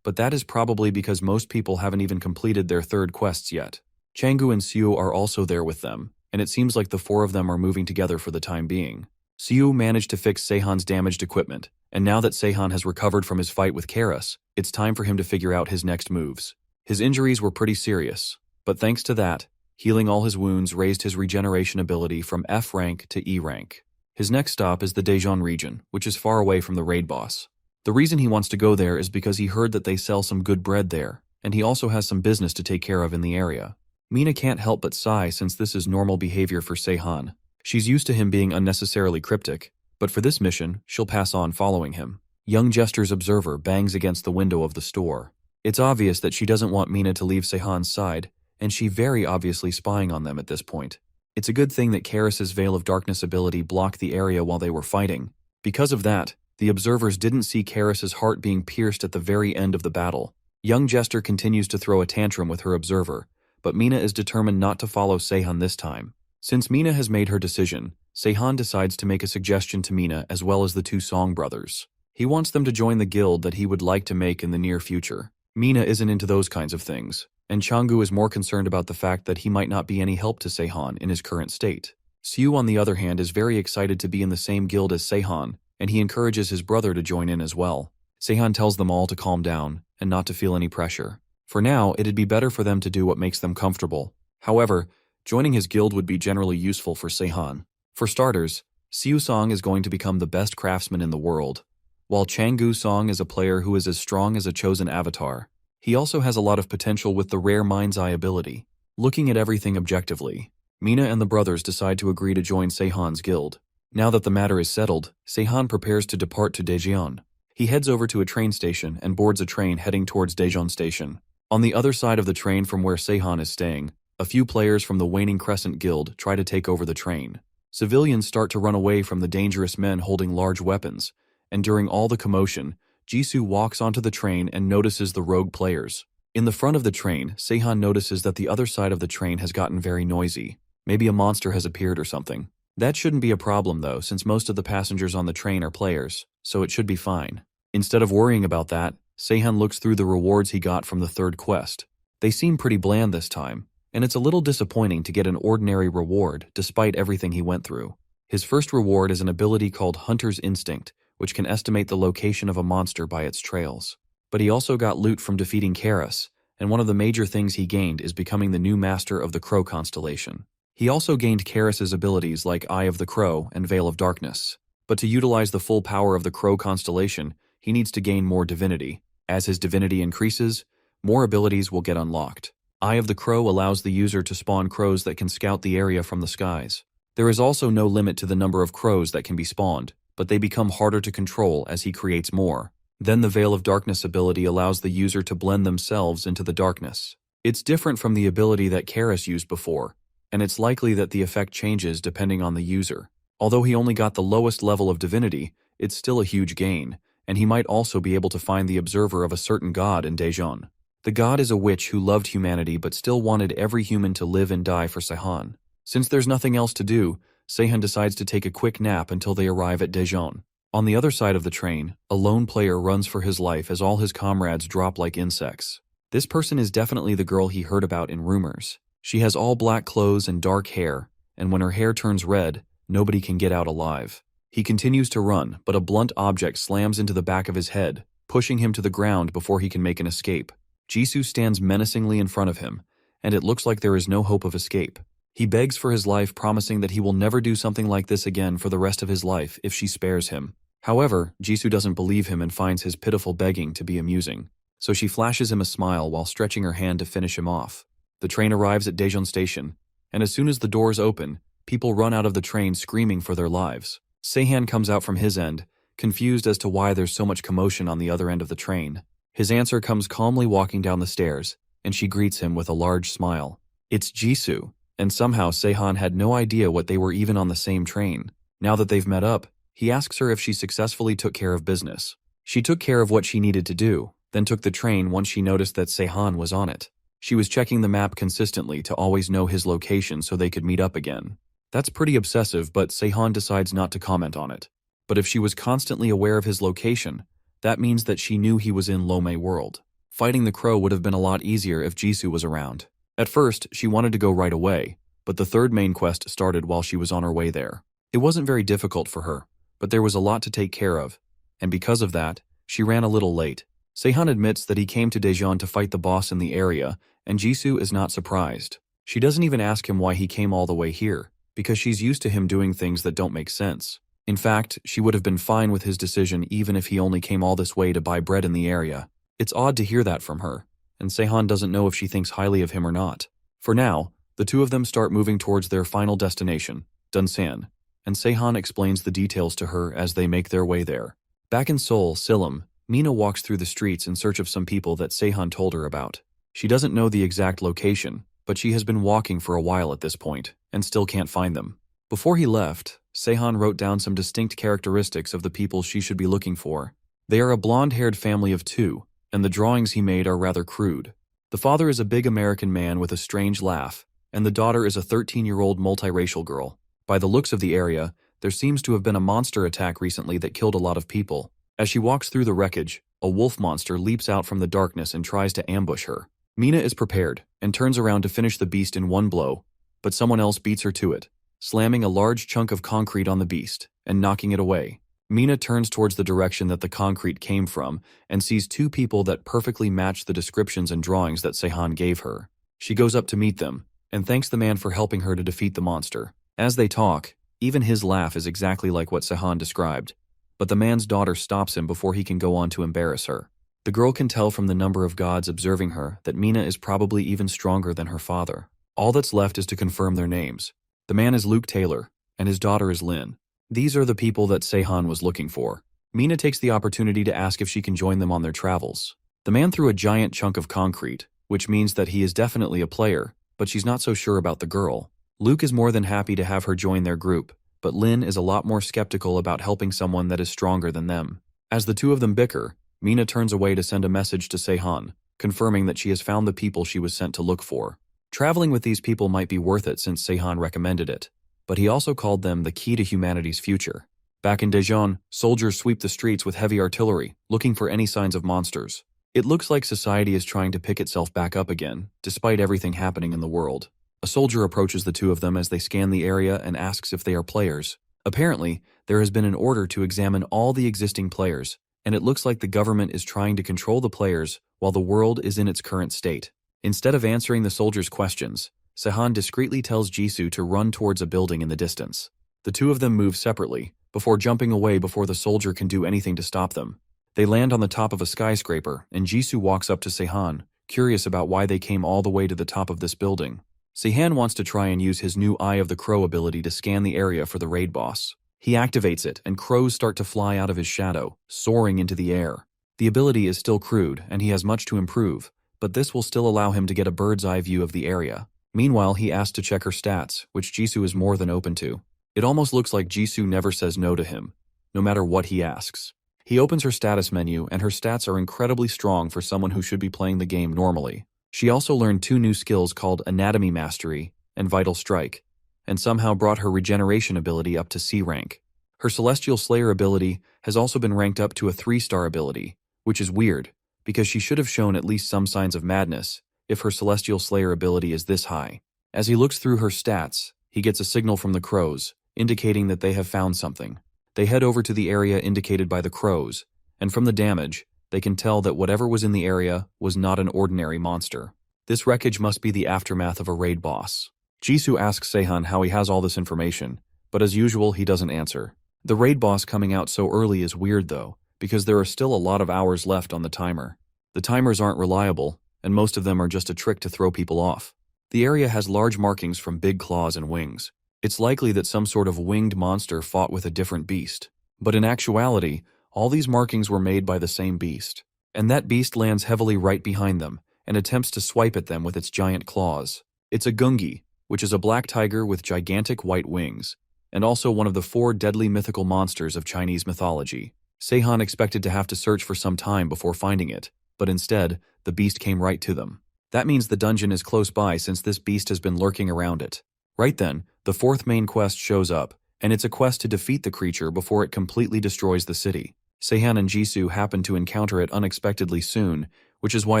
S1: but that is probably because most people haven't even completed their third quests yet. Changgu and Siu are also there with them, and it seems like the four of them are moving together for the time being. Siu managed to fix Seahan's damaged equipment, and now that Seahan has recovered from his fight with Karas, it's time for him to figure out his next moves. His injuries were pretty serious, but thanks to that, healing all his wounds raised his regeneration ability from F rank to E rank. His next stop is the Daejeon region, which is far away from the raid boss. The reason he wants to go there is because he heard that they sell some good bread there, and he also has some business to take care of in the area. Mina can't help but sigh since this is normal behavior for Seahan. She's used to him being unnecessarily cryptic, but for this mission, she'll pass on following him. Young Jester's observer bangs against the window of the store. It's obvious that she doesn't want Mina to leave Seahan's side, and she very obviously spying on them at this point. It's a good thing that Karas's Veil of Darkness ability blocked the area while they were fighting. Because of that, the observers didn't see Karas's heart being pierced at the very end of the battle. Young Jester continues to throw a tantrum with her observer, but Mina is determined not to follow Seahan this time. Since Mina has made her decision, Seahan decides to make a suggestion to Mina as well as the two Song brothers. He wants them to join the guild that he would like to make in the near future. Mina isn't into those kinds of things, and Changgu is more concerned about the fact that he might not be any help to Seahan in his current state. Siu, on the other hand, is very excited to be in the same guild as Seahan, and he encourages his brother to join in as well. Seahan tells them all to calm down and not to feel any pressure. For now, it'd be better for them to do what makes them comfortable. However, joining his guild would be generally useful for Seahan. For starters, Siu Song is going to become the best craftsman in the world, while Changgu Song is a player who is as strong as a chosen avatar. He also has a lot of potential with the rare Mind's Eye ability. Looking at everything objectively, Mina and the brothers decide to agree to join Seahan's guild. Now that the matter is settled, Seahan prepares to depart to Daejeon. He heads over to a train station and boards a train heading towards Daejeon Station. On the other side of the train from where Seahan is staying, a few players from the Waning Crescent Guild try to take over the train. Civilians start to run away from the dangerous men holding large weapons, and during all the commotion, Jisoo walks onto the train and notices the rogue players. In the front of the train, Seahan notices that the other side of the train has gotten very noisy. Maybe a monster has appeared or something. That shouldn't be a problem though, since most of the passengers on the train are players, so it should be fine. Instead of worrying about that, Seahan looks through the rewards he got from the third quest. They seem pretty bland this time, and it's a little disappointing to get an ordinary reward despite everything he went through. His first reward is an ability called Hunter's Instinct, which can estimate the location of a monster by its trails. But he also got loot from defeating Karas, and one of the major things he gained is becoming the new master of the Crow constellation. He also gained Karas's abilities like Eye of the Crow and Veil of Darkness. But to utilize the full power of the Crow constellation, he needs to gain more divinity. As his divinity increases, more abilities will get unlocked. Eye of the Crow allows the user to spawn crows that can scout the area from the skies. There is also no limit to the number of crows that can be spawned, but they become harder to control as he creates more. Then the Veil of Darkness ability allows the user to blend themselves into the darkness. It's different from the ability that Karas used before, and it's likely that the effect changes depending on the user. Although he only got the lowest level of divinity, it's still a huge gain, and he might also be able to find the observer of a certain god in Daejeon. The god is a witch who loved humanity but still wanted every human to live and die for Seahan. Since there's nothing else to do, Seahan decides to take a quick nap until they arrive at Daejeon. On the other side of the train, a lone player runs for his life as all his comrades drop like insects. This person is definitely the girl he heard about in rumors. She has all black clothes and dark hair, and when her hair turns red, nobody can get out alive. He continues to run, but a blunt object slams into the back of his head, pushing him to the ground before he can make an escape. Jisoo stands menacingly in front of him, and it looks like there is no hope of escape. He begs for his life, promising that he will never do something like this again for the rest of his life if she spares him. However, Jisoo doesn't believe him and finds his pitiful begging to be amusing, so she flashes him a smile while stretching her hand to finish him off. The train arrives at Daejeon Station, and as soon as the doors open, people run out of the train screaming for their lives. Seahan comes out from his end, confused as to why there's so much commotion on the other end of the train. His answer comes calmly walking down the stairs, and she greets him with a large smile. It's Jisoo, and somehow Seahan had no idea what they were even on the same train. Now that they've met up, he asks her if she successfully took care of business. She took care of what she needed to do, then took the train once she noticed that Seahan was on it. She was checking the map consistently to always know his location so they could meet up again. That's pretty obsessive, but Seahan decides not to comment on it. But if she was constantly aware of his location, that means that she knew he was in Lome World. Fighting the crow would have been a lot easier if Jisoo was around. At first, she wanted to go right away, but the third main quest started while she was on her way there. It wasn't very difficult for her, but there was a lot to take care of, and because of that, she ran a little late. Seahan admits that he came to Daejeon to fight the boss in the area, and Jisoo is not surprised. She doesn't even ask him why he came all the way here, because she's used to him doing things that don't make sense. In fact, she would have been fine with his decision even if he only came all this way to buy bread in the area. It's odd to hear that from her, and Seahan doesn't know if she thinks highly of him or not. For now, the two of them start moving towards their final destination, Dunsan, and Seahan explains the details to her as they make their way there. Back in Seoul, Silum, Mina walks through the streets in search of some people that Seahan told her about. She doesn't know the exact location, but she has been walking for a while at this point, and still can't find them. Before he left, Seahan wrote down some distinct characteristics of the people she should be looking for. They are a blonde-haired family of two, and the drawings he made are rather crude. The father is a big American man with a strange laugh, and the daughter is a 13-year-old multiracial girl. By the looks of the area, there seems to have been a monster attack recently that killed a lot of people. As she walks through the wreckage, a wolf monster leaps out from the darkness and tries to ambush her. Mina is prepared, and turns around to finish the beast in one blow, but someone else beats her to it, slamming a large chunk of concrete on the beast, and knocking it away. Mina turns towards the direction that the concrete came from, and sees two people that perfectly match the descriptions and drawings that Seahan gave her. She goes up to meet them, and thanks the man for helping her to defeat the monster. As they talk, even his laugh is exactly like what Seahan described, but the man's daughter stops him before he can go on to embarrass her. The girl can tell from the number of gods observing her that Mina is probably even stronger than her father. All that's left is to confirm their names. The man is Luke Taylor, and his daughter is Lynn. These are the people that Seahan was looking for. Mina takes the opportunity to ask if she can join them on their travels. The man threw a giant chunk of concrete, which means that he is definitely a player, but she's not so sure about the girl. Luke is more than happy to have her join their group, but Lynn is a lot more skeptical about helping someone that is stronger than them. As the two of them bicker, Mina turns away to send a message to Seahan, confirming that she has found the people she was sent to look for. Traveling with these people might be worth it since Seahan recommended it, but he also called them the key to humanity's future. Back in Daejeon, soldiers sweep the streets with heavy artillery, looking for any signs of monsters. It looks like society is trying to pick itself back up again, despite everything happening in the world. A soldier approaches the two of them as they scan the area and asks if they are players. Apparently, there has been an order to examine all the existing players, and it looks like the government is trying to control the players while the world is in its current state. Instead of answering the soldier's questions, Seahan discreetly tells Jisoo to run towards a building in the distance. The two of them move separately, before jumping away before the soldier can do anything to stop them. They land on the top of a skyscraper, and Jisoo walks up to Seahan, curious about why they came all the way to the top of this building. Seahan wants to try and use his new Eye of the Crow ability to scan the area for the raid boss. He activates it, and crows start to fly out of his shadow, soaring into the air. The ability is still crude, and he has much to improve, but this will still allow him to get a bird's-eye view of the area. Meanwhile, he asks to check her stats, which Jisoo is more than open to. It almost looks like Jisoo never says no to him, no matter what he asks. He opens her status menu, and her stats are incredibly strong for someone who should be playing the game normally. She also learned 2 new skills called Anatomy Mastery and Vital Strike, and somehow brought her regeneration ability up to C rank. Her Celestial Slayer ability has also been ranked up to a 3-star ability, which is weird, because she should have shown at least some signs of madness if her Celestial Slayer ability is this high. As he looks through her stats, he gets a signal from the crows, indicating that they have found something. They head over to the area indicated by the crows, and from the damage, they can tell that whatever was in the area was not an ordinary monster. This wreckage must be the aftermath of a raid boss. Jisoo asks Seahan how he has all this information, but as usual, he doesn't answer. The raid boss coming out so early is weird though, because there are still a lot of hours left on the timer. The timers aren't reliable, and most of them are just a trick to throw people off. The area has large markings from big claws and wings. It's likely that some sort of winged monster fought with a different beast. But in actuality, all these markings were made by the same beast. and that beast lands heavily right behind them and attempts to swipe at them with its giant claws. It's a gungi, which is a black tiger with gigantic white wings, and also one of the 4 deadly mythical monsters of Chinese mythology. Seahan expected to have to search for some time before finding it, but instead, the beast came right to them. That means the dungeon is close by since this beast has been lurking around it. Right then, the 4th main quest shows up, and it's a quest to defeat the creature before it completely destroys the city. Seahan and Jisoo happen to encounter it unexpectedly soon, which is why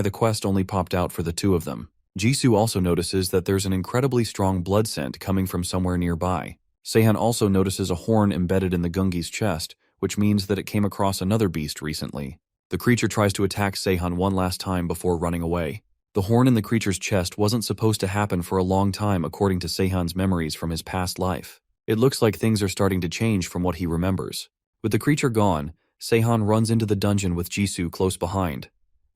S1: the quest only popped out for the 2 of them. Jisoo also notices that there's an incredibly strong blood scent coming from somewhere nearby. Seahan also notices a horn embedded in the gungi's chest, which means that it came across another beast recently. The creature tries to attack Seahan one last time before running away. The horn in the creature's chest wasn't supposed to happen for a long time according to Seahan's memories from his past life. It looks like things are starting to change from what he remembers. With the creature gone, Seahan runs into the dungeon with Jisoo close behind.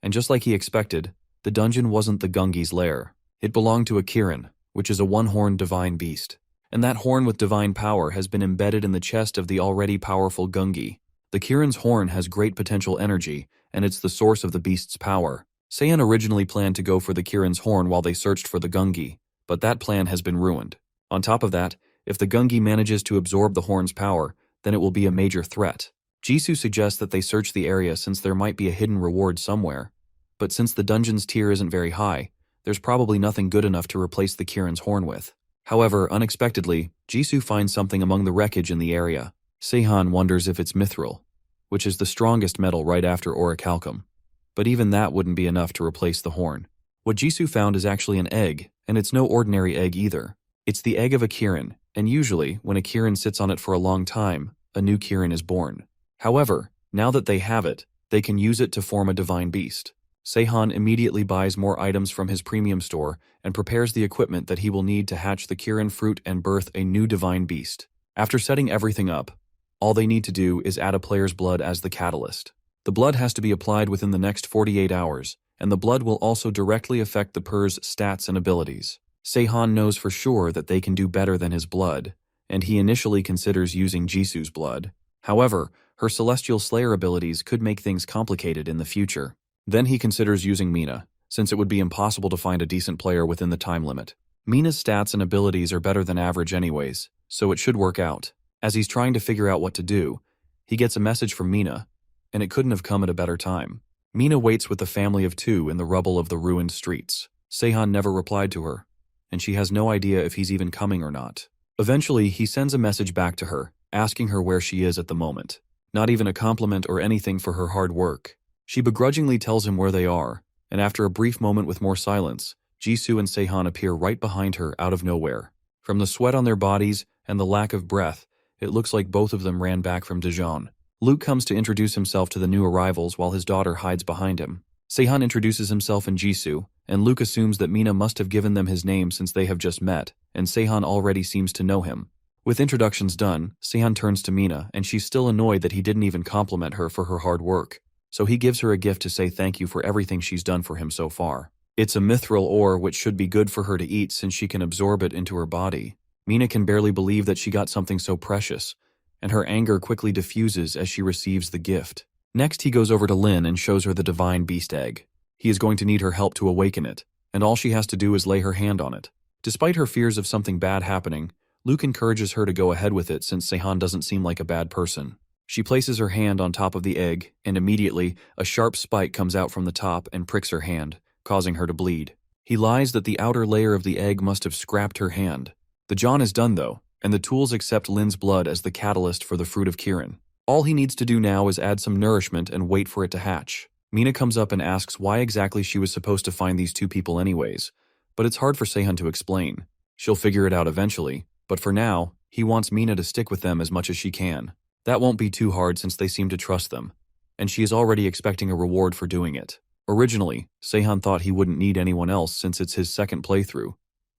S1: And just like he expected, the dungeon wasn't the gungi's lair. It belonged to a Kirin, which is a one-horned divine beast. And that horn with divine power has been embedded in the chest of the already powerful gungi. The Kirin's horn has great potential energy, and it's the source of the beast's power. Seahan originally planned to go for the Kirin's horn while they searched for the gungi, but that plan has been ruined. On top of that, if the gungi manages to absorb the horn's power, then it will be a major threat. Jisoo suggests that they search the area since there might be a hidden reward somewhere, but since the dungeon's tier isn't very high, there's probably nothing good enough to replace the Kirin's horn with. However, unexpectedly, Jisoo finds something among the wreckage in the area. Seahan wonders if it's mithril, which is the strongest metal right after orichalcum. But even that wouldn't be enough to replace the horn. What Jisoo found is actually an egg, and it's no ordinary egg either. It's the egg of a Kirin, and usually, when a Kirin sits on it for a long time, a new Kirin is born. However, now that they have it, they can use it to form a divine beast. Seahan immediately buys more items from his premium store and prepares the equipment that he will need to hatch the Kirin fruit and birth a new divine beast. After setting everything up, all they need to do is add a player's blood as the catalyst. The blood has to be applied within the next 48 hours, and the blood will also directly affect the Pur's stats and abilities. Seahan knows for sure that they can do better than his blood, and he initially considers using Jisoo's blood. However, her Celestial Slayer abilities could make things complicated in the future. Then he considers using Mina, since it would be impossible to find a decent player within the time limit. Mina's stats and abilities are better than average anyways, so it should work out. As he's trying to figure out what to do, he gets a message from Mina, and it couldn't have come at a better time. Mina waits with the family of 2 in the rubble of the ruined streets. Seahan never replied to her, and she has no idea if he's even coming or not. Eventually, he sends a message back to her, asking her where she is at the moment. Not even a compliment or anything for her hard work. She begrudgingly tells him where they are, and after a brief moment with more silence, Jisoo and Seahan appear right behind her out of nowhere. From the sweat on their bodies and the lack of breath, it looks like both of them ran back from Dijon. Luke comes to introduce himself to the new arrivals while his daughter hides behind him. Seahan introduces himself and Jisoo, and Luke assumes that Mina must have given them his name since they have just met, and Seahan already seems to know him. With introductions done, Seahan turns to Mina, and she's still annoyed that he didn't even compliment her for her hard work. So he gives her a gift to say thank you for everything she's done for him so far. It's a mithril ore which should be good for her to eat since she can absorb it into her body. Mina can barely believe that she got something so precious, and her anger quickly diffuses as she receives the gift. Next he goes over to Lin and shows her the divine beast egg. He is going to need her help to awaken it, and all she has to do is lay her hand on it. Despite her fears of something bad happening, Luke encourages her to go ahead with it since Seahan doesn't seem like a bad person. She places her hand on top of the egg, and immediately, a sharp spike comes out from the top and pricks her hand, causing her to bleed. He lies that the outer layer of the egg must have scrapped her hand. The John is done though, and the tools accept Lin's blood as the catalyst for the fruit of Kirin. All he needs to do now is add some nourishment and wait for it to hatch. Mina comes up and asks why exactly she was supposed to find these 2 people anyways, but it's hard for Seahan to explain. She'll figure it out eventually, but for now, he wants Mina to stick with them as much as she can. That won't be too hard since they seem to trust them, and she is already expecting a reward for doing it. Originally, Seahan thought he wouldn't need anyone else since it's his second playthrough,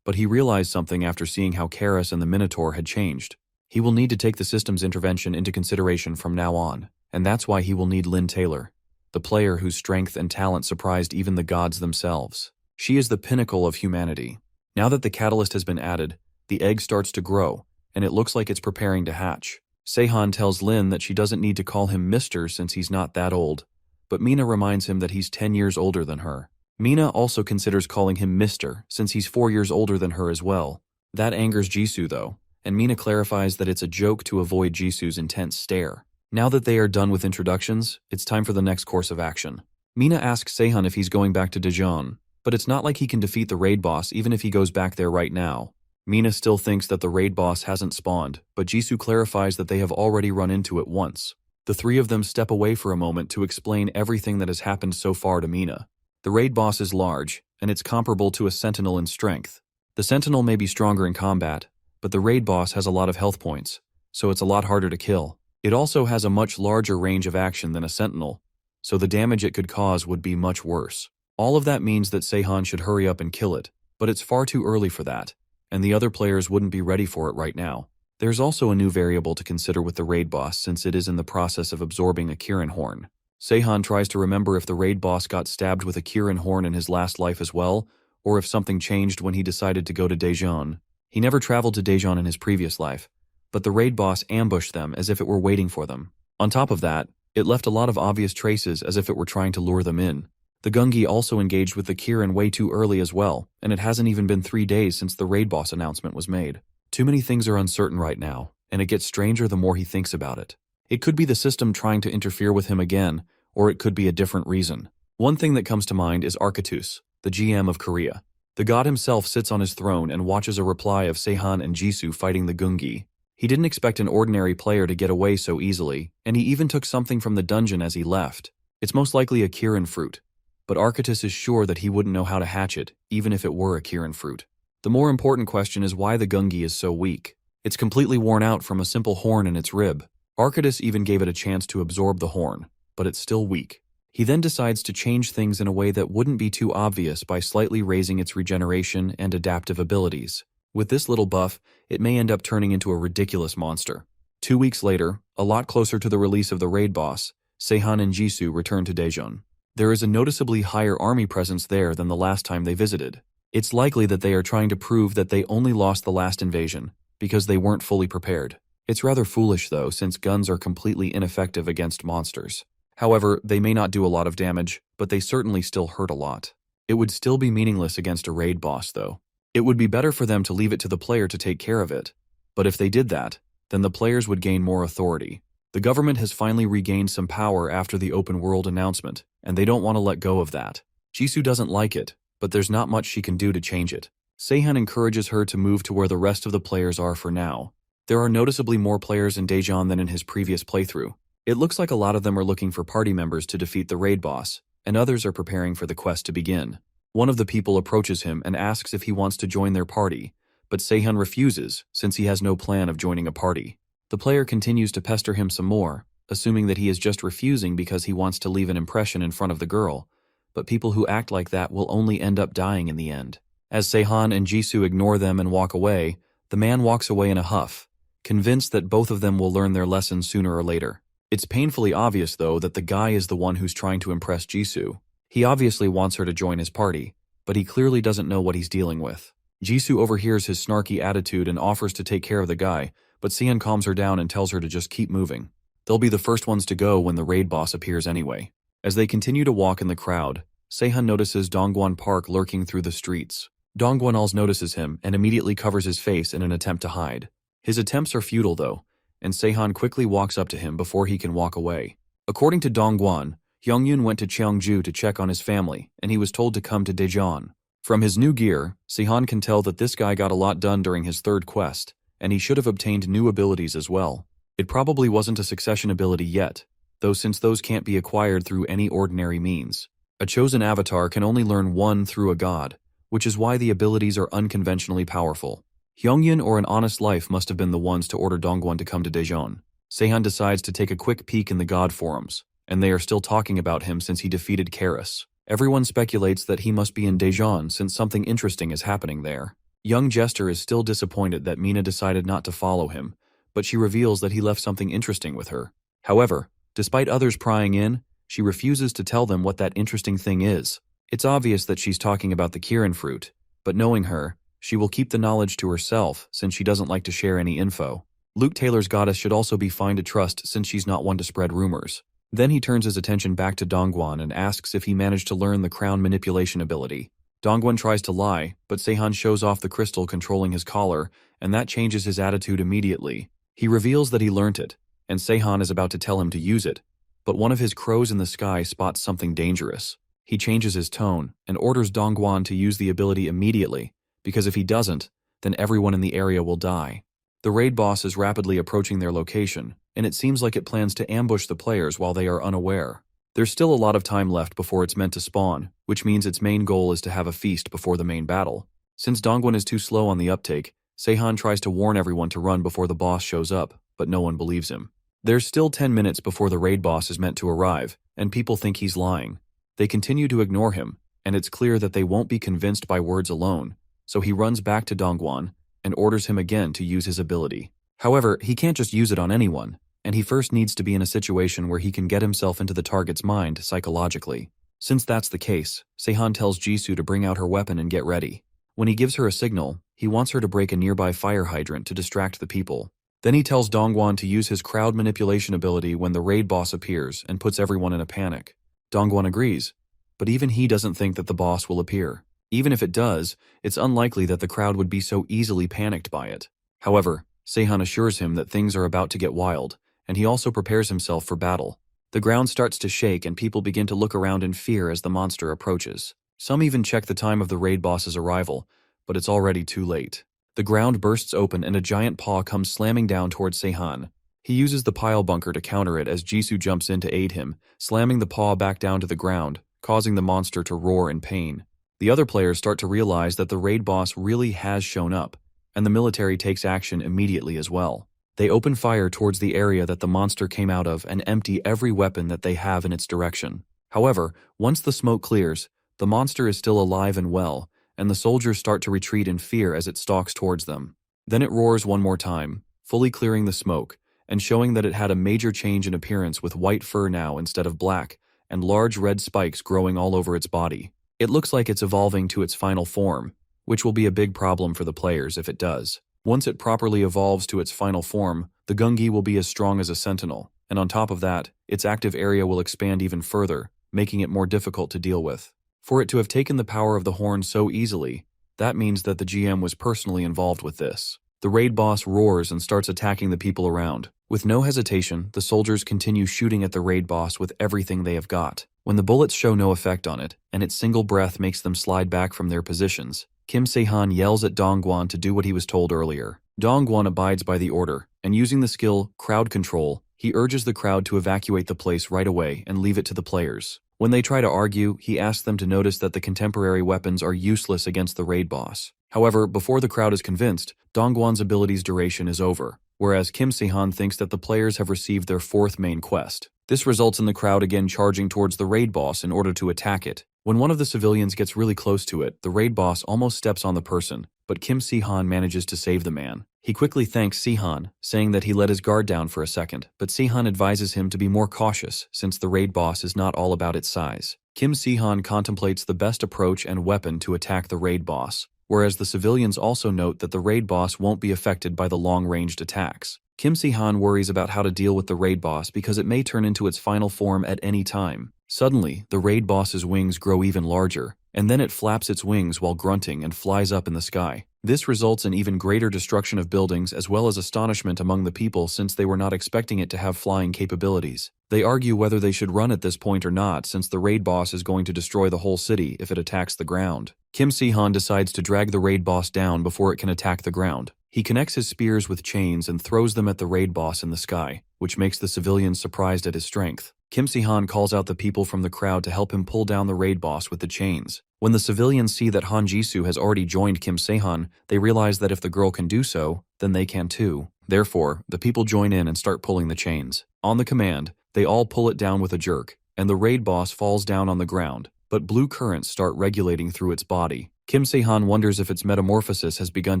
S1: but he realized something after seeing how Karis and the Minotaur had changed. He will need to take the system's intervention into consideration from now on, and that's why he will need Lynn Taylor, the player whose strength and talent surprised even the gods themselves. She is the pinnacle of humanity. Now that the catalyst has been added, the egg starts to grow, and it looks like it's preparing to hatch. Seahan tells Lin that she doesn't need to call him Mr. since he's not that old, but Mina reminds him that he's 10 years older than her. Mina also considers calling him Mr. since he's 4 years older than her as well. That angers Jisoo though, and Mina clarifies that it's a joke to avoid Jisoo's intense stare. Now that they are done with introductions, it's time for the next course of action. Mina asks Seahan if he's going back to Daejeon, but it's not like he can defeat the raid boss even if he goes back there right now. Mina still thinks that the raid boss hasn't spawned, but Jisoo clarifies that they have already run into it once. The three of them step away for a moment to explain everything that has happened so far to Mina. The raid boss is large, and it's comparable to a Sentinel in strength. The Sentinel may be stronger in combat, but the raid boss has a lot of health points, so it's a lot harder to kill. It also has a much larger range of action than a Sentinel, so the damage it could cause would be much worse. All of that means that Seahan should hurry up and kill it, but it's far too early for that, and the other players wouldn't be ready for it right now. There's also a new variable to consider with the raid boss since it is in the process of absorbing a Kirin horn. Seahan tries to remember if the raid boss got stabbed with a Kirin horn in his last life as well, or if something changed when he decided to go to Daejeon. He never traveled to Daejeon in his previous life, but the raid boss ambushed them as if it were waiting for them. On top of that, it left a lot of obvious traces as if it were trying to lure them in. The Gungi also engaged with the Kirin way too early as well, and it hasn't even been 3 days since the raid boss announcement was made. Too many things are uncertain right now, and it gets stranger the more he thinks about it. It could be the system trying to interfere with him again, or it could be a different reason. One thing that comes to mind is Archytus, the GM of Korea. The god himself sits on his throne and watches a reply of Seahan and Jisoo fighting the Gungi. He didn't expect an ordinary player to get away so easily, and he even took something from the dungeon as he left. It's most likely a Kirin fruit, but Archytus is sure that he wouldn't know how to hatch it, even if it were a Kirin fruit. The more important question is why the Gungi is so weak. It's completely worn out from a simple horn in its rib. Archytus even gave it a chance to absorb the horn, but it's still weak. He then decides to change things in a way that wouldn't be too obvious by slightly raising its regeneration and adaptive abilities. With this little buff, it may end up turning into a ridiculous monster. 2 weeks later, a lot closer to the release of the raid boss, Seahan and Jisoo return to Daejeon. There is a noticeably higher army presence there than the last time they visited. It's likely that they are trying to prove that they only lost the last invasion, because they weren't fully prepared. It's rather foolish though, since guns are completely ineffective against monsters. However, they may not do a lot of damage, but they certainly still hurt a lot. It would still be meaningless against a raid boss though. It would be better for them to leave it to the player to take care of it. But if they did that, then the players would gain more authority. The government has finally regained some power after the open world announcement, and they don't want to let go of that. Jisoo doesn't like it, but there's not much she can do to change it. Seahan encourages her to move to where the rest of the players are for now. There are noticeably more players in Daejeon than in his previous playthrough. It looks like a lot of them are looking for party members to defeat the raid boss, and others are preparing for the quest to begin. One of the people approaches him and asks if he wants to join their party, but Seahan refuses since he has no plan of joining a party. The player continues to pester him some more, assuming that he is just refusing because he wants to leave an impression in front of the girl, but people who act like that will only end up dying in the end. As Seahan and Jisoo ignore them and walk away, the man walks away in a huff, convinced that both of them will learn their lesson sooner or later. It's painfully obvious though that the guy is the one who's trying to impress Jisoo. He obviously wants her to join his party, but he clearly doesn't know what he's dealing with. Jisoo overhears his snarky attitude and offers to take care of the guy, but Seahan calms her down and tells her to just keep moving. They'll be the first ones to go when the raid boss appears anyway. As they continue to walk in the crowd, Seahan notices Dongwon Park lurking through the streets. Dongwon also notices him and immediately covers his face in an attempt to hide. His attempts are futile though, and Seahan quickly walks up to him before he can walk away. According to Dongwon, Hyungyun went to Cheongju to check on his family, and he was told to come to Daejeon. From his new gear, Seahan can tell that this guy got a lot done during his third quest, and he should have obtained new abilities as well. It probably wasn't a succession ability yet, though since those can't be acquired through any ordinary means. A chosen avatar can only learn one through a god, which is why the abilities are unconventionally powerful. Hyungyun or An Honest Life must have been the ones to order Dongwon to come to Daejeon. Seahan decides to take a quick peek in the god forums, and they are still talking about him since he defeated Karis. Everyone speculates that he must be in Daejeon since something interesting is happening there. Young Jester is still disappointed that Mina decided not to follow him, but she reveals that he left something interesting with her. However, despite others prying in, she refuses to tell them what that interesting thing is. It's obvious that she's talking about the Kirin fruit, but knowing her, she will keep the knowledge to herself since she doesn't like to share any info. Luke Taylor's goddess should also be fine to trust since she's not one to spread rumors. Then he turns his attention back to Dongguan and asks if he managed to learn the crown manipulation ability. Dongguan tries to lie, but Seahan shows off the crystal controlling his collar, and that changes his attitude immediately. He reveals that he learnt it, and Seahan is about to tell him to use it, but one of his crows in the sky spots something dangerous. He changes his tone and orders Dongguan to use the ability immediately, because if he doesn't, then everyone in the area will die. The raid boss is rapidly approaching their location, and it seems like it plans to ambush the players while they are unaware. There's still a lot of time left before it's meant to spawn, which means its main goal is to have a feast before the main battle. Since Dongguan is too slow on the uptake, Seahan tries to warn everyone to run before the boss shows up, but no one believes him. There's still 10 minutes before the raid boss is meant to arrive, and people think he's lying. They continue to ignore him, and it's clear that they won't be convinced by words alone, so he runs back to Dongguan and orders him again to use his ability. However, he can't just use it on anyone, and he first needs to be in a situation where he can get himself into the target's mind psychologically. Since that's the case, Seahan tells Jisoo to bring out her weapon and get ready. When he gives her a signal, he wants her to break a nearby fire hydrant to distract the people. Then he tells Dongguan to use his crowd manipulation ability when the raid boss appears and puts everyone in a panic. Dongguan agrees, but even he doesn't think that the boss will appear. Even if it does, it's unlikely that the crowd would be so easily panicked by it. However, Seahan assures him that things are about to get wild, and he also prepares himself for battle. The ground starts to shake and people begin to look around in fear as the monster approaches. Some even check the time of the raid boss's arrival, but it's already too late. The ground bursts open and a giant paw comes slamming down towards Seahan. He uses the pile bunker to counter it as Jisoo jumps in to aid him, slamming the paw back down to the ground, causing the monster to roar in pain. The other players start to realize that the raid boss really has shown up, and the military takes action immediately as well. They open fire towards the area that the monster came out of and empty every weapon that they have in its direction. However, once the smoke clears, the monster is still alive and well, and the soldiers start to retreat in fear as it stalks towards them. Then it roars one more time, fully clearing the smoke, and showing that it had a major change in appearance with white fur now instead of black, and large red spikes growing all over its body. It looks like it's evolving to its final form, which will be a big problem for the players if it does. Once it properly evolves to its final form, the Gungi will be as strong as a Sentinel, and on top of that, its active area will expand even further, making it more difficult to deal with. For it to have taken the power of the horn so easily, that means that the GM was personally involved with this. The raid boss roars and starts attacking the people around. With no hesitation, the soldiers continue shooting at the raid boss with everything they have got. When the bullets show no effect on it, and its single breath makes them slide back from their positions, Kim Seahan yells at Dongguan to do what he was told earlier. Dongguan abides by the order, and using the skill Crowd Control, he urges the crowd to evacuate the place right away and leave it to the players. When they try to argue, he asks them to notice that the contemporary weapons are useless against the raid boss. However, before the crowd is convinced, Dongguan's ability's duration is over, whereas Kim Seahan thinks that the players have received their fourth main quest. This results in the crowd again charging towards the raid boss in order to attack it. When one of the civilians gets really close to it, the raid boss almost steps on the person, but Kim Seahan manages to save the man. He quickly thanks Seahan, saying that he let his guard down for a second, but Seahan advises him to be more cautious since the raid boss is not all about its size. Kim Seahan contemplates the best approach and weapon to attack the raid boss, whereas the civilians also note that the raid boss won't be affected by the long-ranged attacks. Kim Seahan worries about how to deal with the raid boss because it may turn into its final form at any time. Suddenly, the raid boss's wings grow even larger, and then it flaps its wings while grunting and flies up in the sky. This results in even greater destruction of buildings as well as astonishment among the people since they were not expecting it to have flying capabilities. They argue whether they should run at this point or not since the raid boss is going to destroy the whole city if it attacks the ground. Kim Seahan decides to drag the raid boss down before it can attack the ground. He connects his spears with chains and throws them at the raid boss in the sky, which makes the civilians surprised at his strength. Kim Seahan calls out the people from the crowd to help him pull down the raid boss with the chains. When the civilians see that Han Jisoo has already joined Kim Seahan, they realize that if the girl can do so, then they can too. Therefore, the people join in and start pulling the chains. On the command, they all pull it down with a jerk, and the raid boss falls down on the ground, but blue currents start regulating through its body. Kim Seahan wonders if its metamorphosis has begun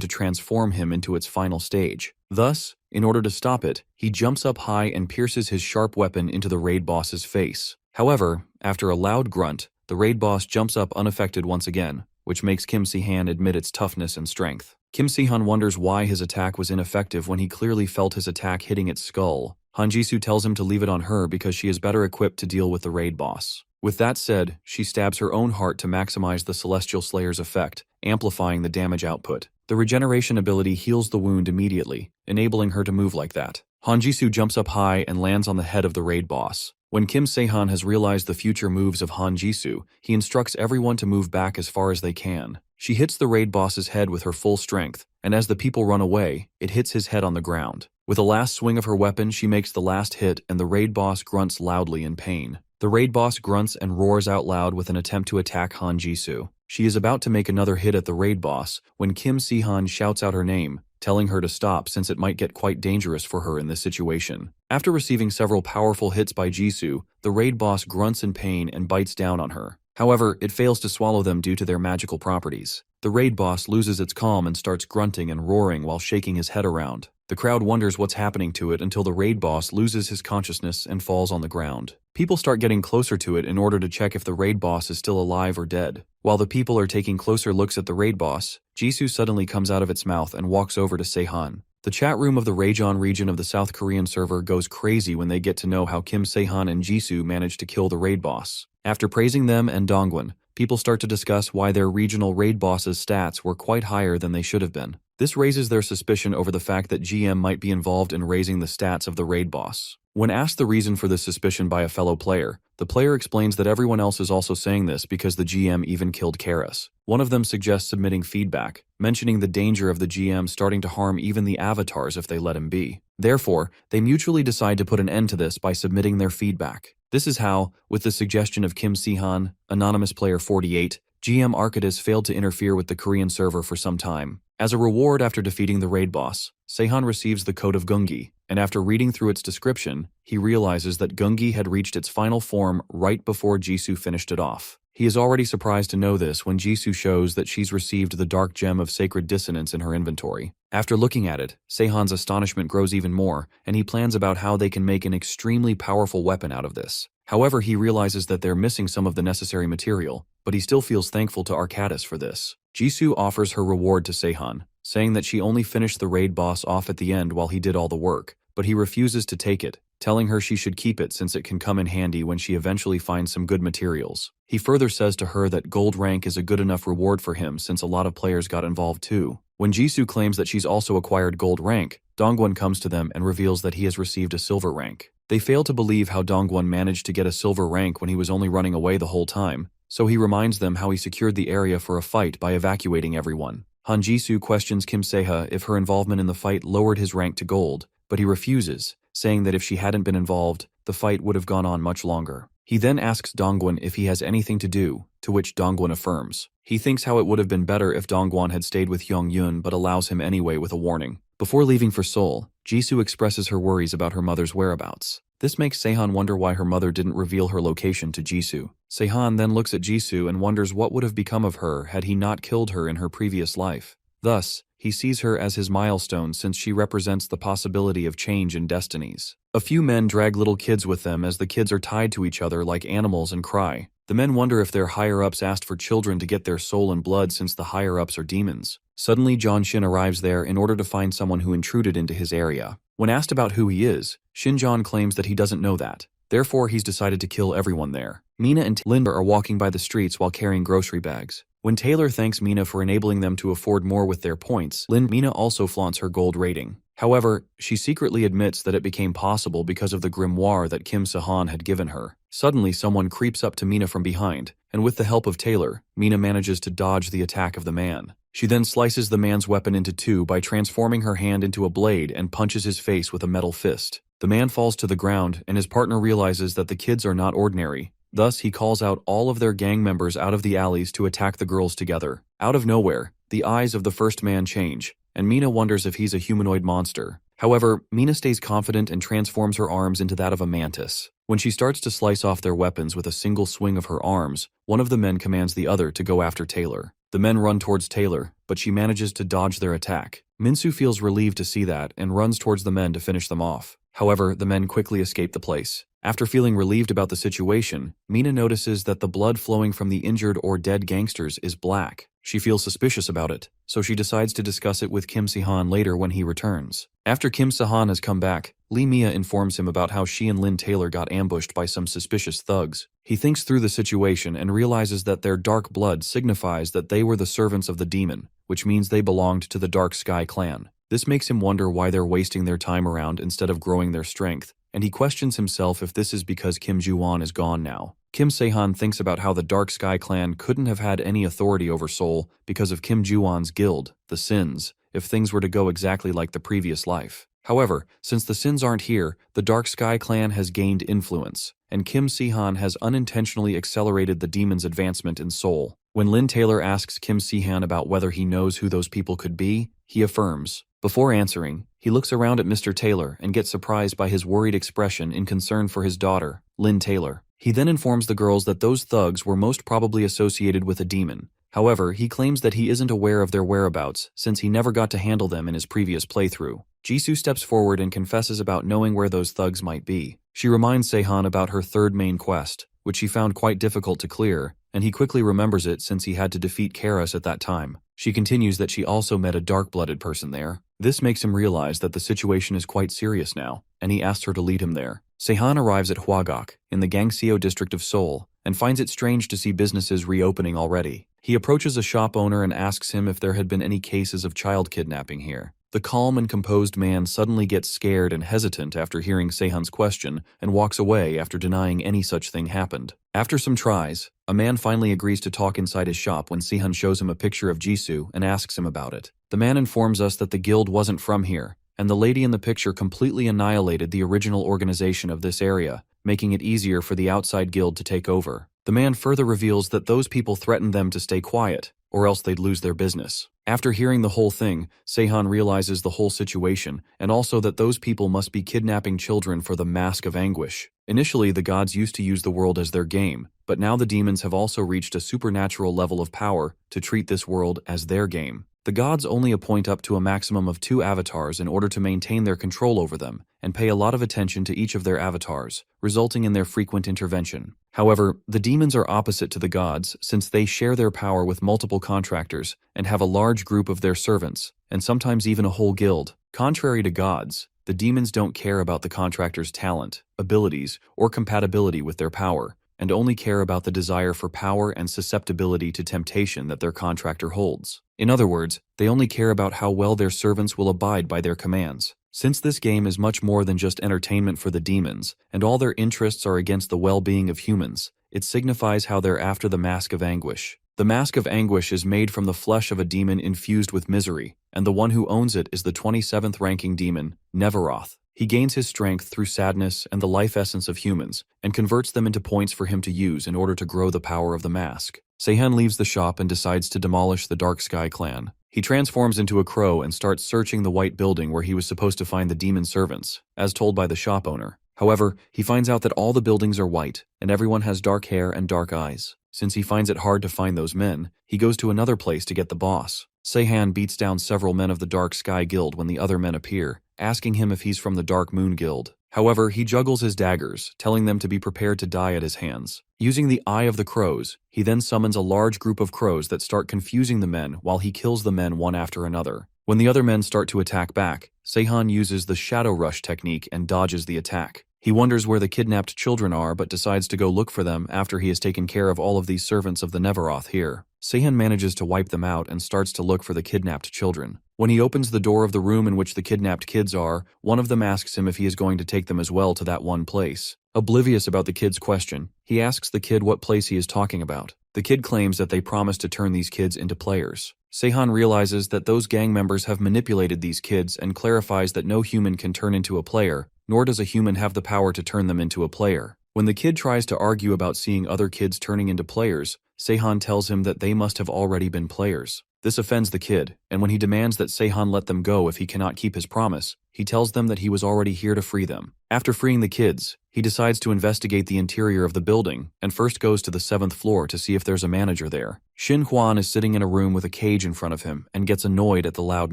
S1: to transform him into its final stage. Thus, in order to stop it, he jumps up high and pierces his sharp weapon into the raid boss's face. However, after a loud grunt, the raid boss jumps up unaffected once again, which makes Kim Seahan admit its toughness and strength. Kim Seahan wonders why his attack was ineffective when he clearly felt his attack hitting its skull, Han Jisoo tells him to leave it on her because she is better equipped to deal with the raid boss. With that said, she stabs her own heart to maximize the Celestial Slayer's effect, amplifying the damage output. The regeneration ability heals the wound immediately, enabling her to move like that. Han Jisoo jumps up high and lands on the head of the raid boss. When Kim Seahan has realized the future moves of Han Jisoo, he instructs everyone to move back as far as they can. She hits the raid boss's head with her full strength, and as the people run away, it hits his head on the ground. With a last swing of her weapon, she makes the last hit, and the raid boss grunts loudly in pain. The raid boss grunts and roars out loud with an attempt to attack Han Jisoo. She is about to make another hit at the raid boss when Kim Seahan shouts out her name, telling her to stop since it might get quite dangerous for her in this situation. After receiving several powerful hits by Jisoo, the raid boss grunts in pain and bites down on her. However, it fails to swallow them due to their magical properties. The raid boss loses its calm and starts grunting and roaring while shaking his head around. The crowd wonders what's happening to it until the raid boss loses his consciousness and falls on the ground. People start getting closer to it in order to check if the raid boss is still alive or dead. While the people are taking closer looks at the raid boss, Jisoo suddenly comes out of its mouth and walks over to Seahan. The chat room of the Raejeon region of the South Korean server goes crazy when they get to know how Kim Seahan and Jisoo managed to kill the raid boss. After praising them and Dongwon, people start to discuss why their regional raid boss's stats were quite higher than they should have been. This raises their suspicion over the fact that GM might be involved in raising the stats of the raid boss. When asked the reason for this suspicion by a fellow player, the player explains that everyone else is also saying this because the GM even killed Karis. One of them suggests submitting feedback, mentioning the danger of the GM starting to harm even the avatars if they let him be. Therefore, they mutually decide to put an end to this by submitting their feedback. This is how, with the suggestion of Kim Seahan, Anonymous Player 48, GM Arcadis failed to interfere with the Korean server for some time. As a reward after defeating the raid boss, Seahan receives the Code of Gungi, and after reading through its description, he realizes that Gungi had reached its final form right before Jisoo finished it off. He is already surprised to know this when Jisoo shows that she's received the Dark Gem of Sacred Dissonance in her inventory. After looking at it, Seahan's astonishment grows even more, and he plans about how they can make an extremely powerful weapon out of this. However, he realizes that they're missing some of the necessary material, but he still feels thankful to Arcadis for this. Jisoo offers her reward to Seahan, saying that she only finished the raid boss off at the end while he did all the work, but he refuses to take it, telling her she should keep it since it can come in handy when she eventually finds some good materials. He further says to her that gold rank is a good enough reward for him since a lot of players got involved too. When Jisoo claims that she's also acquired gold rank, Dongwon comes to them and reveals that he has received a silver rank. They fail to believe how Dongwon managed to get a silver rank when he was only running away the whole time, so he reminds them how he secured the area for a fight by evacuating everyone. Han Jisoo questions Kim Seha if her involvement in the fight lowered his rank to gold, but he refuses, saying that if she hadn't been involved, the fight would have gone on much longer. He then asks Dongwon if he has anything to do, to which Dongwon affirms. He thinks how it would have been better if Dongwon had stayed with Yongyun but allows him anyway with a warning. Before leaving for Seoul, Jisoo expresses her worries about her mother's whereabouts. This makes Seahan wonder why her mother didn't reveal her location to Jisoo. Seahan then looks at Jisoo and wonders what would have become of her had he not killed her in her previous life. Thus, he sees her as his milestone since she represents the possibility of change in destinies. A few men drag little kids with them as the kids are tied to each other like animals and cry. The men wonder if their higher-ups asked for children to get their soul and blood since the higher-ups are demons. Suddenly, John Shin arrives there in order to find someone who intruded into his area. When asked about who he is, Shinjon claims that he doesn't know that. Therefore, he's decided to kill everyone there. Mina and Linda are walking by the streets while carrying grocery bags. When Taylor thanks Mina for enabling them to afford more with their points, Mina also flaunts her gold rating. However, she secretly admits that it became possible because of the grimoire that Kim Sehan had given her. Suddenly, someone creeps up to Mina from behind, and with the help of Taylor, Mina manages to dodge the attack of the man. She then slices the man's weapon into two by transforming her hand into a blade and punches his face with a metal fist. The man falls to the ground, and his partner realizes that the kids are not ordinary. Thus, he calls out all of their gang members out of the alleys to attack the girls together. Out of nowhere, the eyes of the first man change, and Mina wonders if he's a humanoid monster. However, Mina stays confident and transforms her arms into that of a mantis. When she starts to slice off their weapons with a single swing of her arms, one of the men commands the other to go after Taylor. The men run towards Taylor, but she manages to dodge their attack. Minsu feels relieved to see that and runs towards the men to finish them off. However, the men quickly escape the place. After feeling relieved about the situation, Mina notices that the blood flowing from the injured or dead gangsters is black. She feels suspicious about it, so she decides to discuss it with Kim Seahan later when he returns. After Kim Seahan has come back, Lee Mia informs him about how she and Lynn Taylor got ambushed by some suspicious thugs. He thinks through the situation and realizes that their dark blood signifies that they were the servants of the demon, which means they belonged to the Dark Sky clan. This makes him wonder why they're wasting their time around instead of growing their strength, and he questions himself if this is because Kim Ju-won is gone now. Kim Seahan thinks about how the Dark Sky clan couldn't have had any authority over Seoul because of Kim Ju-won's guild, the Sins, if things were to go exactly like the previous life. However, since the Sins aren't here, the Dark Sky clan has gained influence, and Kim Seahan has unintentionally accelerated the demon's advancement in Seoul. When Lynn Taylor asks Kim Seahan about whether he knows who those people could be, he affirms. Before answering, he looks around at Mr. Taylor and gets surprised by his worried expression in concern for his daughter, Lynn Taylor. He then informs the girls that those thugs were most probably associated with a demon. However, he claims that he isn't aware of their whereabouts since he never got to handle them in his previous playthrough. Jisoo steps forward and confesses about knowing where those thugs might be. She reminds Seahan about her third main quest, which she found quite difficult to clear, and he quickly remembers it since he had to defeat Karas at that time. She continues that she also met a dark-blooded person there. This makes him realize that the situation is quite serious now, and he asks her to lead him there. Seahan arrives at Hwagok, in the Gangseo district of Seoul, and finds it strange to see businesses reopening already. He approaches a shop owner and asks him if there had been any cases of child kidnapping here. The calm and composed man suddenly gets scared and hesitant after hearing Sehan's question and walks away after denying any such thing happened. After some tries, a man finally agrees to talk inside his shop when Seahan shows him a picture of Jisoo and asks him about it. The man informs us that the guild wasn't from here, and the lady in the picture completely annihilated the original organization of this area, making it easier for the outside guild to take over. The man further reveals that those people threatened them to stay quiet, or else they'd lose their business. After hearing the whole thing, Seahan realizes the whole situation, and also that those people must be kidnapping children for the Mask of Anguish. Initially, the gods used to use the world as their game, but now the demons have also reached a supernatural level of power to treat this world as their game. The gods only appoint up to a maximum of 2 avatars in order to maintain their control over them, and pay a lot of attention to each of their avatars, resulting in their frequent intervention. However, the demons are opposite to the gods since they share their power with multiple contractors and have a large group of their servants, and sometimes even a whole guild. Contrary to gods, the demons don't care about the contractors' talent, abilities, or compatibility with their power, and only care about the desire for power and susceptibility to temptation that their contractor holds. In other words, they only care about how well their servants will abide by their commands. Since this game is much more than just entertainment for the demons, and all their interests are against the well-being of humans, it signifies how they're after the Mask of Anguish. The Mask of Anguish is made from the flesh of a demon infused with misery, and the one who owns it is the 27th ranking demon, Neveroth. He gains his strength through sadness and the life essence of humans, and converts them into points for him to use in order to grow the power of the mask. Seahan leaves the shop and decides to demolish the Dark Sky clan. He transforms into a crow and starts searching the white building where he was supposed to find the demon servants, as told by the shop owner. However, he finds out that all the buildings are white, and everyone has dark hair and dark eyes. Since he finds it hard to find those men, he goes to another place to get the boss. Seahan beats down several men of the Dark Sky Guild when the other men appear, asking him if he's from the Dark Moon Guild. However, he juggles his daggers, telling them to be prepared to die at his hands. Using the Eye of the Crows, he then summons a large group of crows that start confusing the men while he kills the men one after another. When the other men start to attack back, Seahan uses the Shadow Rush technique and dodges the attack. He wonders where the kidnapped children are but decides to go look for them after he has taken care of all of these servants of the Neveroth here. Seahan manages to wipe them out and starts to look for the kidnapped children. When he opens the door of the room in which the kidnapped kids are, one of them asks him if he is going to take them as well to that one place. Oblivious about the kid's question, he asks the kid what place he is talking about. The kid claims that they promised to turn these kids into players. Seahan realizes that those gang members have manipulated these kids and clarifies that no human can turn into a player, nor does a human have the power to turn them into a player. When the kid tries to argue about seeing other kids turning into players, Seahan tells him that they must have already been players. This offends the kid, and when he demands that Seahan let them go if he cannot keep his promise, he tells them that he was already here to free them. After freeing the kids, he decides to investigate the interior of the building, and first goes to the 7th floor to see if there's a manager there. Shin Hwan is sitting in a room with a cage in front of him and gets annoyed at the loud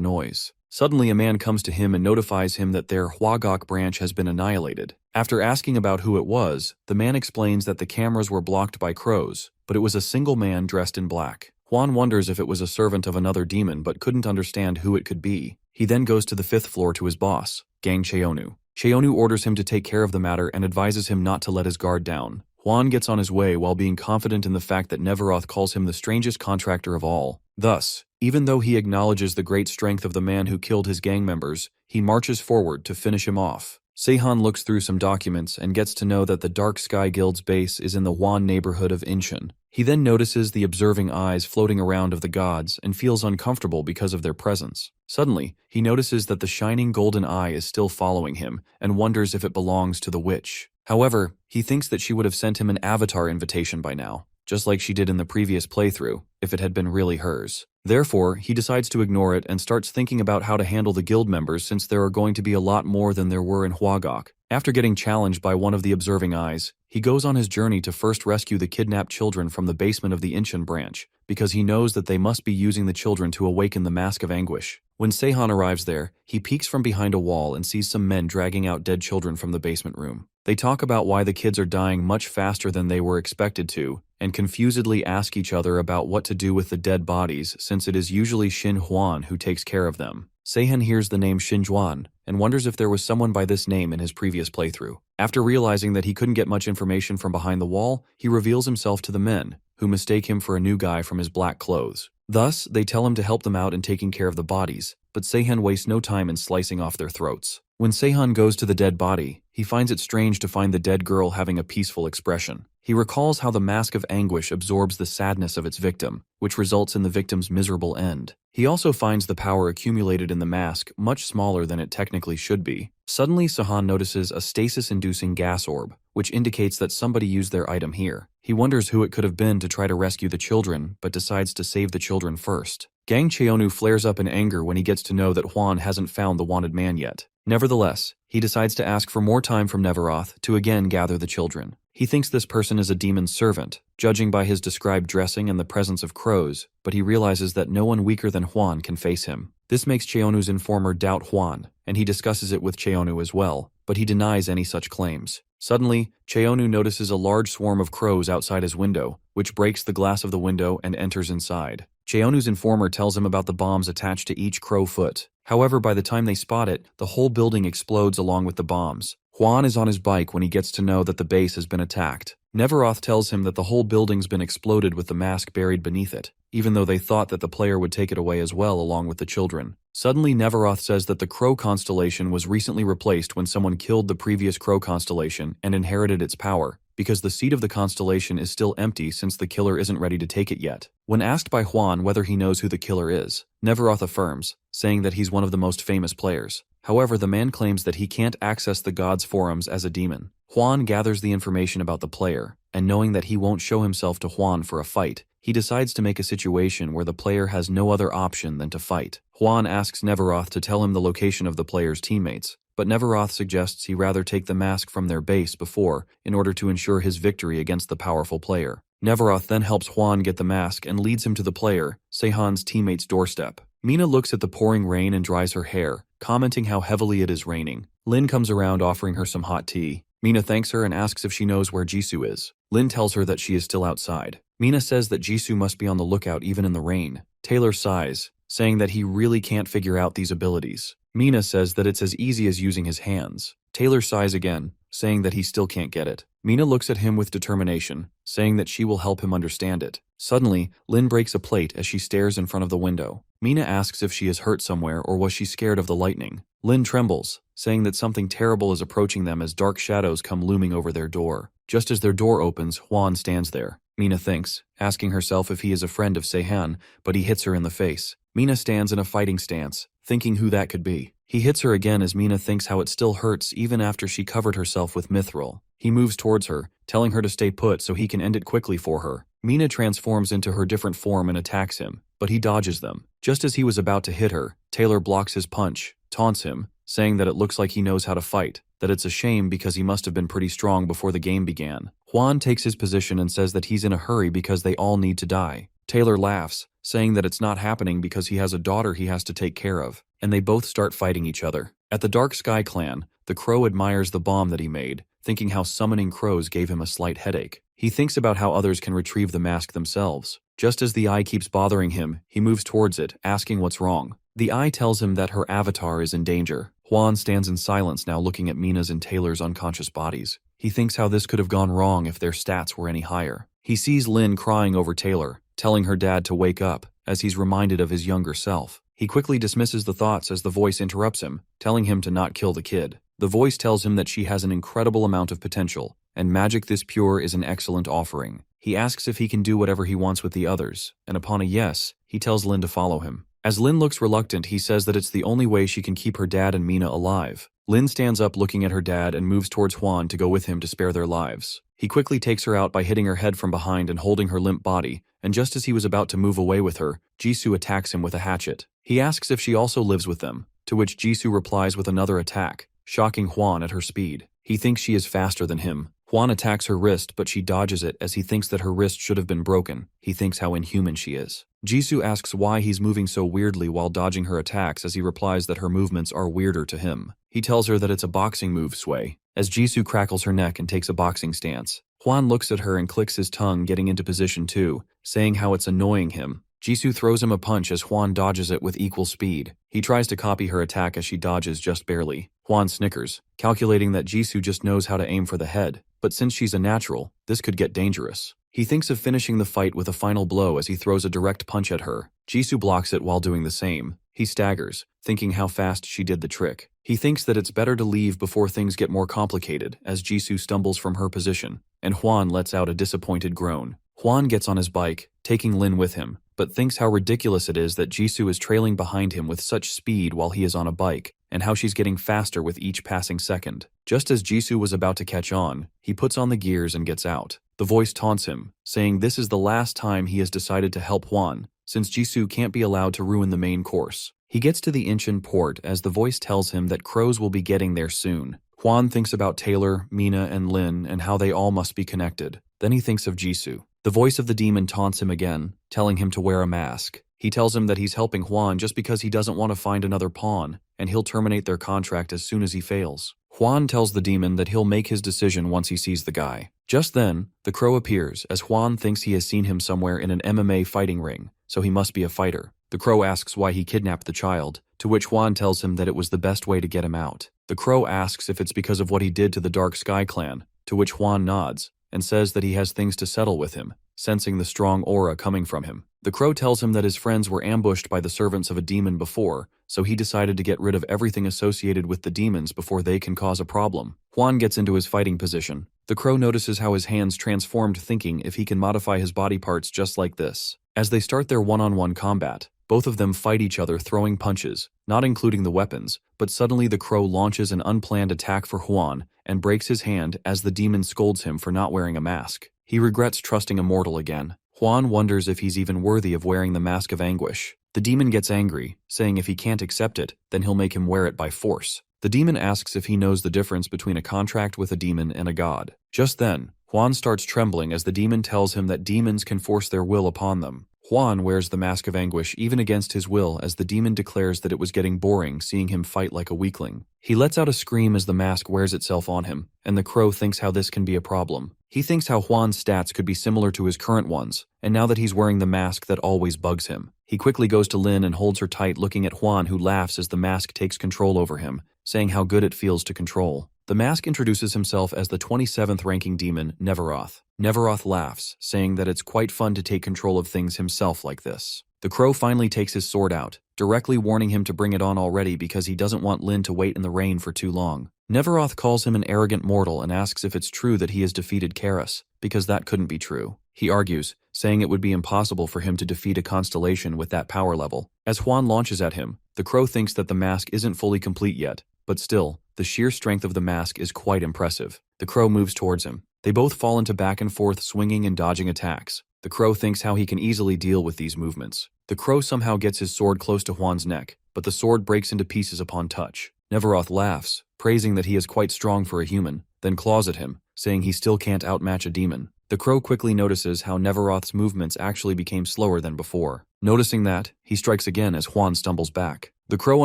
S1: noise. Suddenly a man comes to him and notifies him that their Hwagok branch has been annihilated. After asking about who it was, the man explains that the cameras were blocked by crows, but it was a single man dressed in black. Juan wonders if it was a servant of another demon but couldn't understand who it could be. He then goes to the 5th floor to his boss, Gang Cheonu. Cheonu orders him to take care of the matter and advises him not to let his guard down. Juan gets on his way while being confident in the fact that Neveroth calls him the strangest contractor of all. Thus, even though he acknowledges the great strength of the man who killed his gang members, he marches forward to finish him off. Seahan looks through some documents and gets to know that the Dark Sky Guild's base is in the Juan neighborhood of Incheon. He then notices the observing eyes floating around of the gods and feels uncomfortable because of their presence. Suddenly, he notices that the shining golden eye is still following him and wonders if it belongs to the witch. However, he thinks that she would have sent him an avatar invitation by now, just like she did in the previous playthrough, if it had been really hers. Therefore, he decides to ignore it and starts thinking about how to handle the guild members since there are going to be a lot more than there were in Hwagok. After getting challenged by one of the observing eyes, he goes on his journey to first rescue the kidnapped children from the basement of the Incheon branch, because he knows that they must be using the children to awaken the Mask of Anguish. When Seahan arrives there, he peeks from behind a wall and sees some men dragging out dead children from the basement room. They talk about why the kids are dying much faster than they were expected to, and confusedly ask each other about what to do with the dead bodies since it is usually Shin Huan who takes care of them. Seahan hears the name Shin Juan and wonders if there was someone by this name in his previous playthrough. After realizing that he couldn't get much information from behind the wall, he reveals himself to the men, who mistake him for a new guy from his black clothes. Thus, they tell him to help them out in taking care of the bodies, but Seahan wastes no time in slicing off their throats. When Seahan goes to the dead body, he finds it strange to find the dead girl having a peaceful expression. He recalls how the Mask of Anguish absorbs the sadness of its victim, which results in the victim's miserable end. He also finds the power accumulated in the mask much smaller than it technically should be. Suddenly, Seahan notices a stasis-inducing gas orb, which indicates that somebody used their item here. He wonders who it could have been to try to rescue the children, but decides to save the children first. Gang Cheonu flares up in anger when he gets to know that Juan hasn't found the wanted man yet. Nevertheless, he decides to ask for more time from Neveroth to again gather the children. He thinks this person is a demon's servant, judging by his described dressing and the presence of crows, but he realizes that no one weaker than Juan can face him. This makes Cheonu's informer doubt Juan, and he discusses it with Cheonu as well, but he denies any such claims. Suddenly, Cheonu notices a large swarm of crows outside his window, which breaks the glass of the window and enters inside. Cheonu's informer tells him about the bombs attached to each crow foot. However, by the time they spot it, the whole building explodes along with the bombs. Juan is on his bike when he gets to know that the base has been attacked. Neveroth tells him that the whole building's been exploded with the mask buried beneath it, even though they thought that the player would take it away as well along with the children. Suddenly, Neveroth says that the Crow constellation was recently replaced when someone killed the previous Crow constellation and inherited its power, because the seat of the constellation is still empty since the killer isn't ready to take it yet. When asked by Juan whether he knows who the killer is, Neveroth affirms, saying that he's one of the most famous players. However, the man claims that he can't access the gods' forums as a demon. Juan gathers the information about the player, and knowing that he won't show himself to Juan for a fight, he decides to make a situation where the player has no other option than to fight. Juan asks Neveroth to tell him the location of the player's teammates, but Neveroth suggests he rather take the mask from their base before, in order to ensure his victory against the powerful player. Neveroth then helps Juan get the mask and leads him to the player, Seahan's teammate's doorstep. Mina looks at the pouring rain and dries her hair, commenting how heavily it is raining. Lin comes around offering her some hot tea. Mina thanks her and asks if she knows where Jisoo is. Lin tells her that she is still outside. Mina says that Jisoo must be on the lookout even in the rain. Taylor sighs, saying that he really can't figure out these abilities. Mina says that it's as easy as using his hands. Taylor sighs again, saying that he still can't get it. Mina looks at him with determination, saying that she will help him understand it. Suddenly, Lin breaks a plate as she stares in front of the window. Mina asks if she is hurt somewhere or was she scared of the lightning. Lin trembles, saying that something terrible is approaching them as dark shadows come looming over their door. Just as their door opens, Juan stands there. Mina thinks, asking herself if he is a friend of Seahan, but he hits her in the face. Mina stands in a fighting stance, thinking who that could be. He hits her again as Mina thinks how it still hurts even after she covered herself with mithril. He moves towards her, telling her to stay put so he can end it quickly for her. Mina transforms into her different form and attacks him, but he dodges them. Just as he was about to hit her, Taylor blocks his punch, taunts him, saying that it looks like he knows how to fight, that it's a shame because he must have been pretty strong before the game began. Juan takes his position and says that he's in a hurry because they all need to die. Taylor laughs, saying that it's not happening because he has a daughter he has to take care of, and they both start fighting each other. At the Dark Sky clan, the crow admires the bomb that he made, thinking how summoning crows gave him a slight headache. He thinks about how others can retrieve the mask themselves. Just as the eye keeps bothering him, he moves towards it, asking what's wrong. The eye tells him that her avatar is in danger. Juan stands in silence now, looking at Mina's and Taylor's unconscious bodies. He thinks how this could have gone wrong if their stats were any higher. He sees Lin crying over Taylor, telling her dad to wake up, as he's reminded of his younger self. He quickly dismisses the thoughts as the voice interrupts him, telling him to not kill the kid. The voice tells him that she has an incredible amount of potential, and magic this pure is an excellent offering. He asks if he can do whatever he wants with the others, and upon a yes, he tells Lin to follow him. As Lin looks reluctant, he says that it's the only way she can keep her dad and Mina alive. Lin stands up looking at her dad and moves towards Juan to go with him to spare their lives. He quickly takes her out by hitting her head from behind and holding her limp body, and just as he was about to move away with her, Jisoo attacks him with a hatchet. He asks if she also lives with them, to which Jisoo replies with another attack, shocking Juan at her speed. He thinks she is faster than him. Juan attacks her wrist, but she dodges it as he thinks that her wrist should have been broken. He thinks how inhuman she is. Jisoo asks why he's moving so weirdly while dodging her attacks, as he replies that her movements are weirder to him. He tells her that it's a boxing move, sway, as Jisoo crackles her neck and takes a boxing stance. Juan looks at her and clicks his tongue, getting into position too, saying how it's annoying him. Jisoo throws him a punch as Juan dodges it with equal speed. He tries to copy her attack as she dodges just barely. Juan snickers, calculating that Jisoo just knows how to aim for the head, but since she's a natural, this could get dangerous. He thinks of finishing the fight with a final blow as he throws a direct punch at her. Jisoo blocks it while doing the same. He staggers, thinking how fast she did the trick. He thinks that it's better to leave before things get more complicated as Jisoo stumbles from her position, and Juan lets out a disappointed groan. Juan gets on his bike, taking Lin with him, but thinks how ridiculous it is that Jisoo is trailing behind him with such speed while he is on a bike, and how she's getting faster with each passing second. Just as Jisoo was about to catch on, he puts on the gears and gets out. The voice taunts him, saying this is the last time he has decided to help Juan, since Jisoo can't be allowed to ruin the main course. He gets to the Incheon port as the voice tells him that crows will be getting there soon. Juan thinks about Taylor, Mina, and Lin and how they all must be connected. Then he thinks of Jisoo. The voice of the demon taunts him again, telling him to wear a mask. He tells him that he's helping Juan just because he doesn't want to find another pawn, and he'll terminate their contract as soon as he fails. Juan tells the demon that he'll make his decision once he sees the guy. Just then, the crow appears as Juan thinks he has seen him somewhere in an MMA fighting ring, so he must be a fighter. The crow asks why he kidnapped the child, to which Juan tells him that it was the best way to get him out. The crow asks if it's because of what he did to the Dark Sky clan, to which Juan nods, and says that he has things to settle with him, sensing the strong aura coming from him. The crow tells him that his friends were ambushed by the servants of a demon before, so he decided to get rid of everything associated with the demons before they can cause a problem. Juan gets into his fighting position. The crow notices how his hands transformed, thinking if he can modify his body parts just like this. As they start their one-on-one combat, both of them fight each other, throwing punches, not including the weapons, but suddenly the crow launches an unplanned attack for Juan and breaks his hand as the demon scolds him for not wearing a mask. He regrets trusting a mortal again. Juan wonders if he's even worthy of wearing the mask of anguish. The demon gets angry, saying if he can't accept it, then he'll make him wear it by force. The demon asks if he knows the difference between a contract with a demon and a god. Just then, Juan starts trembling as the demon tells him that demons can force their will upon them. Juan wears the mask of anguish even against his will as the demon declares that it was getting boring seeing him fight like a weakling. He lets out a scream as the mask wears itself on him, and the crow thinks how this can be a problem. He thinks how Juan's stats could be similar to his current ones, and now that he's wearing the mask that always bugs him. He quickly goes to Lin and holds her tight, looking at Juan, who laughs as the mask takes control over him, saying how good it feels to control. The mask introduces himself as the 27th ranking demon, Neveroth. Neveroth laughs, saying that it's quite fun to take control of things himself like this. The crow finally takes his sword out, directly warning him to bring it on already because he doesn't want Lin to wait in the rain for too long. Neveroth calls him an arrogant mortal and asks if it's true that he has defeated Karis, because that couldn't be true. He argues, saying it would be impossible for him to defeat a constellation with that power level. As Juan launches at him, the crow thinks that the mask isn't fully complete yet, but still, the sheer strength of the mask is quite impressive. The crow moves towards him. They both fall into back and forth swinging and dodging attacks. The crow thinks how he can easily deal with these movements. The crow somehow gets his sword close to Juan's neck, but the sword breaks into pieces upon touch. Neveroth laughs, praising that he is quite strong for a human, then claws at him, saying he still can't outmatch a demon. The crow quickly notices how Neveroth's movements actually became slower than before. Noticing that, he strikes again as Juan stumbles back. The crow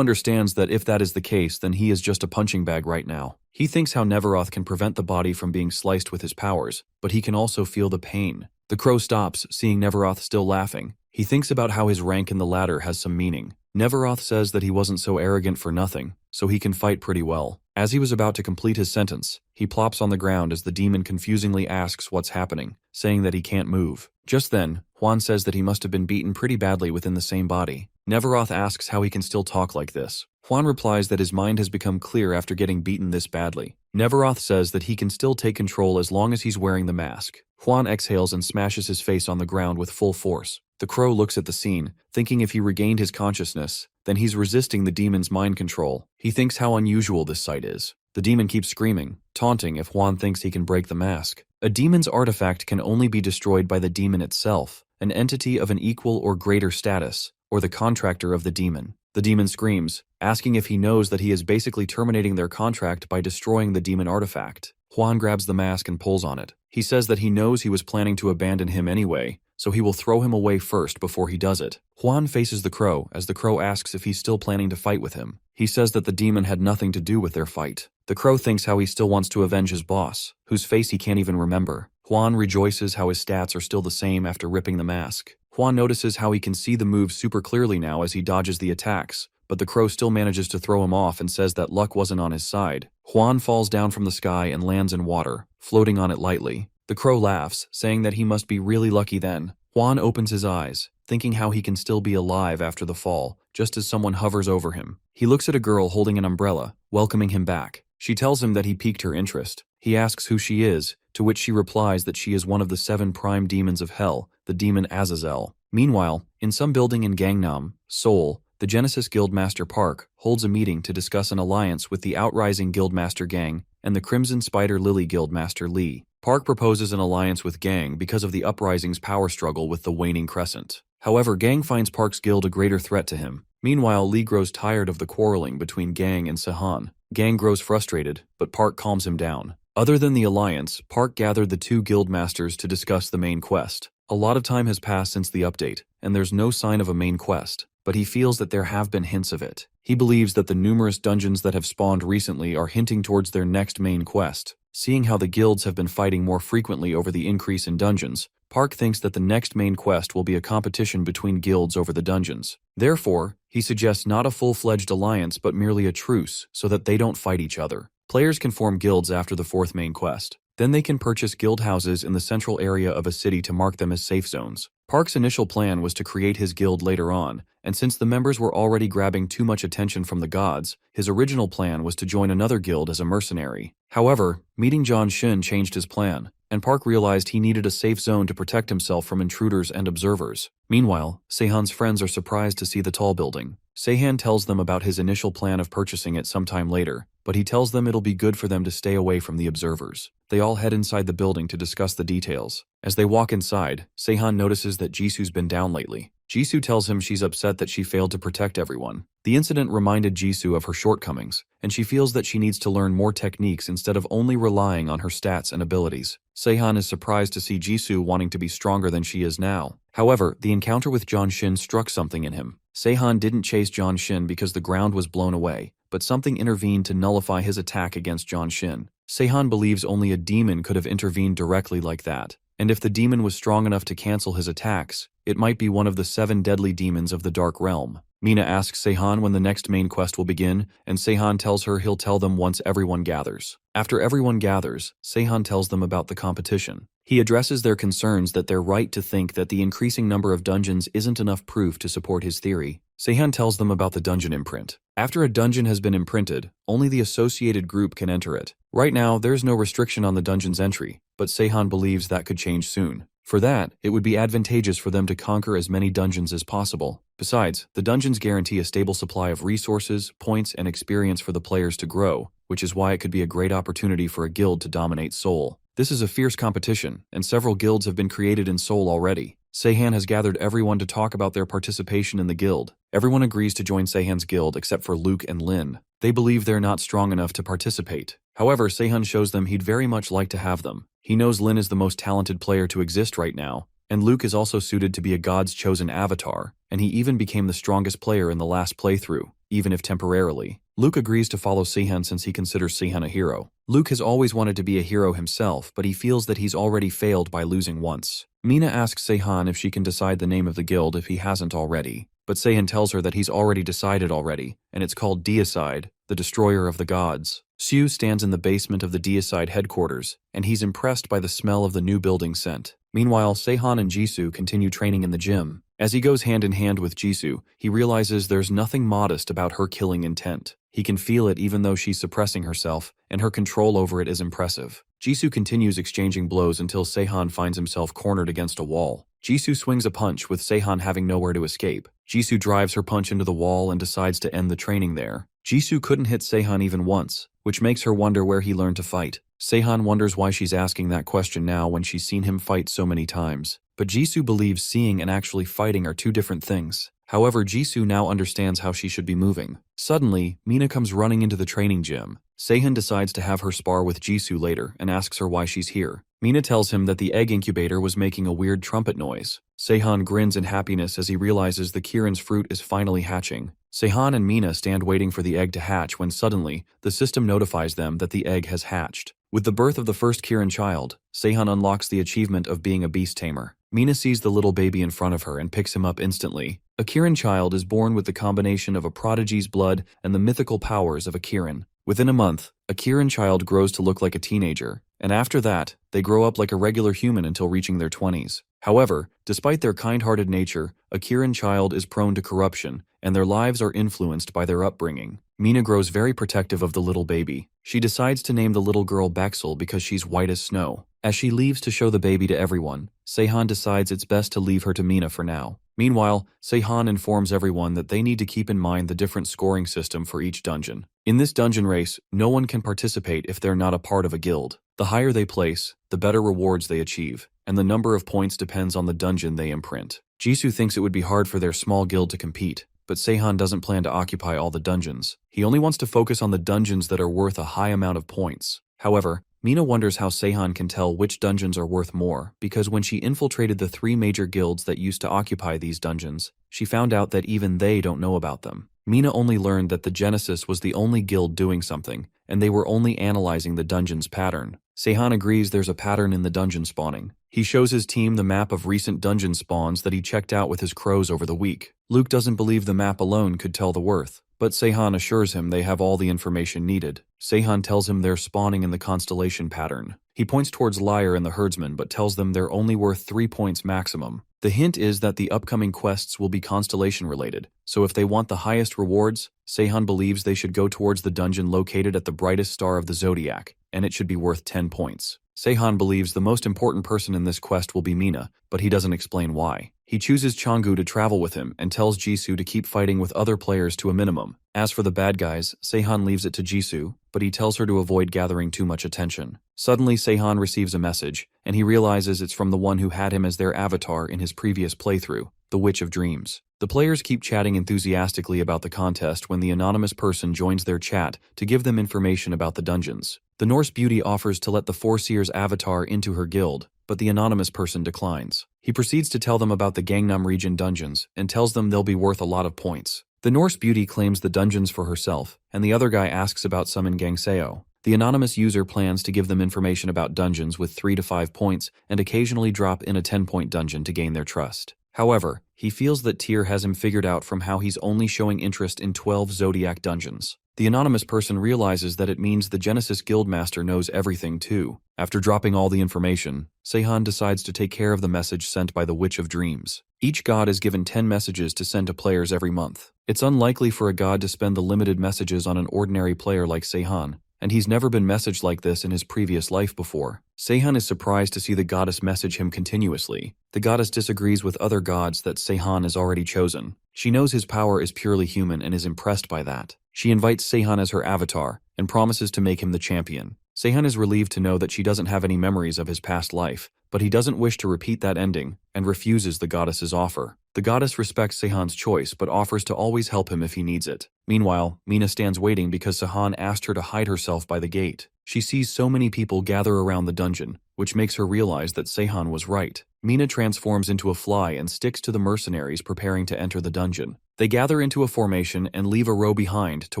S1: understands that if that is the case, then he is just a punching bag right now. He thinks how Neveroth can prevent the body from being sliced with his powers, but he can also feel the pain. The crow stops, seeing Neveroth still laughing. He thinks about how his rank in the ladder has some meaning. Neveroth says that he wasn't so arrogant for nothing, so he can fight pretty well. As he was about to complete his sentence, he plops on the ground as the demon confusingly asks what's happening, saying that he can't move. Just then, Juan says that he must have been beaten pretty badly within the same body. Neveroth asks how he can still talk like this. Juan replies that his mind has become clear after getting beaten this badly. Neveroth says that he can still take control as long as he's wearing the mask. Juan exhales and smashes his face on the ground with full force. The crow looks at the scene, thinking if he regained his consciousness, then he's resisting the demon's mind control. He thinks how unusual this sight is. The demon keeps screaming, taunting if Juan thinks he can break the mask. A demon's artifact can only be destroyed by the demon itself, an entity of an equal or greater status, or the contractor of the demon. The demon screams, asking if he knows that he is basically terminating their contract by destroying the demon artifact. Juan grabs the mask and pulls on it. He says that he knows he was planning to abandon him anyway, so he will throw him away first before he does it. Juan faces the crow as the crow asks if he's still planning to fight with him. He says that the demon had nothing to do with their fight. The crow thinks how he still wants to avenge his boss, whose face he can't even remember. Juan rejoices how his stats are still the same after ripping the mask. Juan notices how he can see the moves super clearly now as he dodges the attacks, but the crow still manages to throw him off and says that luck wasn't on his side. Juan falls down from the sky and lands in water, floating on it lightly. The crow laughs, saying that he must be really lucky then. Juan opens his eyes, thinking how he can still be alive after the fall, just as someone hovers over him. He looks at a girl holding an umbrella, welcoming him back. She tells him that he piqued her interest. He asks who she is, to which she replies that she is one of the 7 prime demons of hell, the demon Azazel. Meanwhile, in some building in Gangnam, Seoul, the Genesis Guildmaster Park holds a meeting to discuss an alliance with the Outrising Guildmaster Gang and the Crimson Spider Lily Guildmaster Lee. Park proposes an alliance with Gang because of the Uprising's power struggle with the waning Crescent. However, Gang finds Park's guild a greater threat to him. Meanwhile, Lee grows tired of the quarreling between Gang and Seahan. Gang grows frustrated, but Park calms him down. Other than the alliance, Park gathered the 2 guildmasters to discuss the main quest. A lot of time has passed since the update, and there's no sign of a main quest, but he feels that there have been hints of it. He believes that the numerous dungeons that have spawned recently are hinting towards their next main quest. Seeing how the guilds have been fighting more frequently over the increase in dungeons, Park thinks that the next main quest will be a competition between guilds over the dungeons. Therefore, he suggests not a full-fledged alliance but merely a truce so that they don't fight each other. Players can form guilds after the 4th main quest. Then they can purchase guild houses in the central area of a city to mark them as safe zones. Park's initial plan was to create his guild later on, and since the members were already grabbing too much attention from the gods, his original plan was to join another guild as a mercenary. However, meeting John Shin changed his plan, and Park realized he needed a safe zone to protect himself from intruders and observers. Meanwhile, Seahan's friends are surprised to see the tall building. Seahan tells them about his initial plan of purchasing it sometime later, but he tells them it'll be good for them to stay away from the observers. They all head inside the building to discuss the details. As they walk inside, Seahan notices that Jisoo's been down lately. Jisoo tells him she's upset that she failed to protect everyone. The incident reminded Jisoo of her shortcomings, and she feels that she needs to learn more techniques instead of only relying on her stats and abilities. Seahan is surprised to see Jisoo wanting to be stronger than she is now. However, the encounter with John Shin struck something in him. Seahan didn't chase John Shin because the ground was blown away, but something intervened to nullify his attack against John Shin. Seahan believes only a demon could have intervened directly like that, and if the demon was strong enough to cancel his attacks, it might be one of the 7 deadly demons of the Dark Realm. Mina asks Seahan when the next main quest will begin, and Seahan tells her he'll tell them once everyone gathers. After everyone gathers, Seahan tells them about the competition. He addresses their concerns that they're right to think that the increasing number of dungeons isn't enough proof to support his theory. Seahan tells them about the dungeon imprint. After a dungeon has been imprinted, only the associated group can enter it. Right now, there's no restriction on the dungeon's entry, but Seahan believes that could change soon. For that, it would be advantageous for them to conquer as many dungeons as possible. Besides, the dungeons guarantee a stable supply of resources, points, and experience for the players to grow, which is why it could be a great opportunity for a guild to dominate Seoul. This is a fierce competition, and several guilds have been created in Seoul already. Seahan has gathered everyone to talk about their participation in the guild. Everyone agrees to join Seahan's guild except for Luke and Lin. They believe they're not strong enough to participate. However, Seahan shows them he'd very much like to have them. He knows Lin is the most talented player to exist right now, and Luke is also suited to be a god's chosen avatar, and he even became the strongest player in the last playthrough, even if temporarily. Luke agrees to follow Seahan since he considers Seahan a hero. Luke has always wanted to be a hero himself, but he feels that he's already failed by losing once. Mina asks Seahan if she can decide the name of the guild if he hasn't already, but Seahan tells her that he's already decided already, and it's called Deicide, the Destroyer of the Gods. Siu stands in the basement of the Deicide headquarters, and he's impressed by the smell of the new building scent. Meanwhile, Seahan and Jisoo continue training in the gym. As he goes hand in hand with Jisoo, he realizes there's nothing modest about her killing intent. He can feel it even though she's suppressing herself, and her control over it is impressive. Jisoo continues exchanging blows until Seahan finds himself cornered against a wall. Jisoo swings a punch with Seahan having nowhere to escape. Jisoo drives her punch into the wall and decides to end the training there. Jisoo couldn't hit Seahan even once, which makes her wonder where he learned to fight. Seahan wonders why she's asking that question now when she's seen him fight so many times. But Jisoo believes seeing and actually fighting are two different things. However, Jisoo now understands how she should be moving. Suddenly, Mina comes running into the training gym. Seahan decides to have her spar with Jisoo later and asks her why she's here. Mina tells him that the egg incubator was making a weird trumpet noise. Seahan grins in happiness as he realizes the Kirin's fruit is finally hatching. Seahan and Mina stand waiting for the egg to hatch when suddenly, the system notifies them that the egg has hatched. With the birth of the first Kirin child, Seahan unlocks the achievement of being a beast tamer. Mina sees the little baby in front of her and picks him up instantly. A Kirin child is born with the combination of a prodigy's blood and the mythical powers of a Kirin. Within a month, a Kirin child grows to look like a teenager, and after that, they grow up like a regular human until reaching their 20s. However, despite their kind-hearted nature, a Kirin child is prone to corruption, and their lives are influenced by their upbringing. Mina grows very protective of the little baby. She decides to name the little girl Baxel because she's white as snow. As she leaves to show the baby to everyone, Seahan decides it's best to leave her to Mina for now. Meanwhile, Seahan informs everyone that they need to keep in mind the different scoring system for each dungeon. In this dungeon race, no one can participate if they're not a part of a guild. The higher they place, the better rewards they achieve, and the number of points depends on the dungeon they imprint. Jisoo thinks it would be hard for their small guild to compete, but Seahan doesn't plan to occupy all the dungeons. He only wants to focus on the dungeons that are worth a high amount of points. However, Mina wonders how Seahan can tell which dungeons are worth more, because when she infiltrated the 3 major guilds that used to occupy these dungeons, she found out that even they don't know about them. Mina only learned that the Genesis was the only guild doing something, and they were only analyzing the dungeon's pattern. Seahan agrees there's a pattern in the dungeon spawning. He shows his team the map of recent dungeon spawns that he checked out with his crows over the week. Luke doesn't believe the map alone could tell the worth, but Seahan assures him they have all the information needed. Seahan tells him they're spawning in the constellation pattern. He points towards Lyre and the herdsman but tells them they're only worth 3 points maximum. The hint is that the upcoming quests will be constellation related, so if they want the highest rewards, Seahan believes they should go towards the dungeon located at the brightest star of the zodiac, and it should be worth 10 points. Seahan believes the most important person in this quest will be Mina, but he doesn't explain why. He chooses Changgu to travel with him and tells Jisoo to keep fighting with other players to a minimum. As for the bad guys, Seahan leaves it to Jisoo, but he tells her to avoid gathering too much attention. Suddenly, Seahan receives a message, and he realizes it's from the one who had him as their avatar in his previous playthrough, the Witch of Dreams. The players keep chatting enthusiastically about the contest when the anonymous person joins their chat to give them information about the dungeons. The Norse beauty offers to let the Foreseer's avatar into her guild, but the anonymous person declines. He proceeds to tell them about the Gangnam region dungeons and tells them they'll be worth a lot of points. The Norse beauty claims the dungeons for herself, and the other guy asks about some in Gangseo. The anonymous user plans to give them information about dungeons with 3 to 5 points and occasionally drop in a 10-point dungeon to gain their trust. However, he feels that Tyr has him figured out from how he's only showing interest in 12 Zodiac dungeons. The anonymous person realizes that it means the Genesis Guildmaster knows everything too. After dropping all the information, Seahan decides to take care of the message sent by the Witch of Dreams. Each god is given 10 messages to send to players every month. It's unlikely for a god to spend the limited messages on an ordinary player like Seahan, and he's never been messaged like this in his previous life before. Seahan is surprised to see the goddess message him continuously. The goddess disagrees with other gods that Seahan has already chosen. She knows his power is purely human and is impressed by that. She invites Seahan as her avatar and promises to make him the champion. Seahan is relieved to know that she doesn't have any memories of his past life, but he doesn't wish to repeat that ending and refuses the goddess's offer. The goddess respects Seahan's choice but offers to always help him if he needs it. Meanwhile, Mina stands waiting because Seahan asked her to hide herself by the gate. She sees so many people gather around the dungeon, which makes her realize that Seahan was right. Mina transforms into a fly and sticks to the mercenaries preparing to enter the dungeon. They gather into a formation and leave a row behind to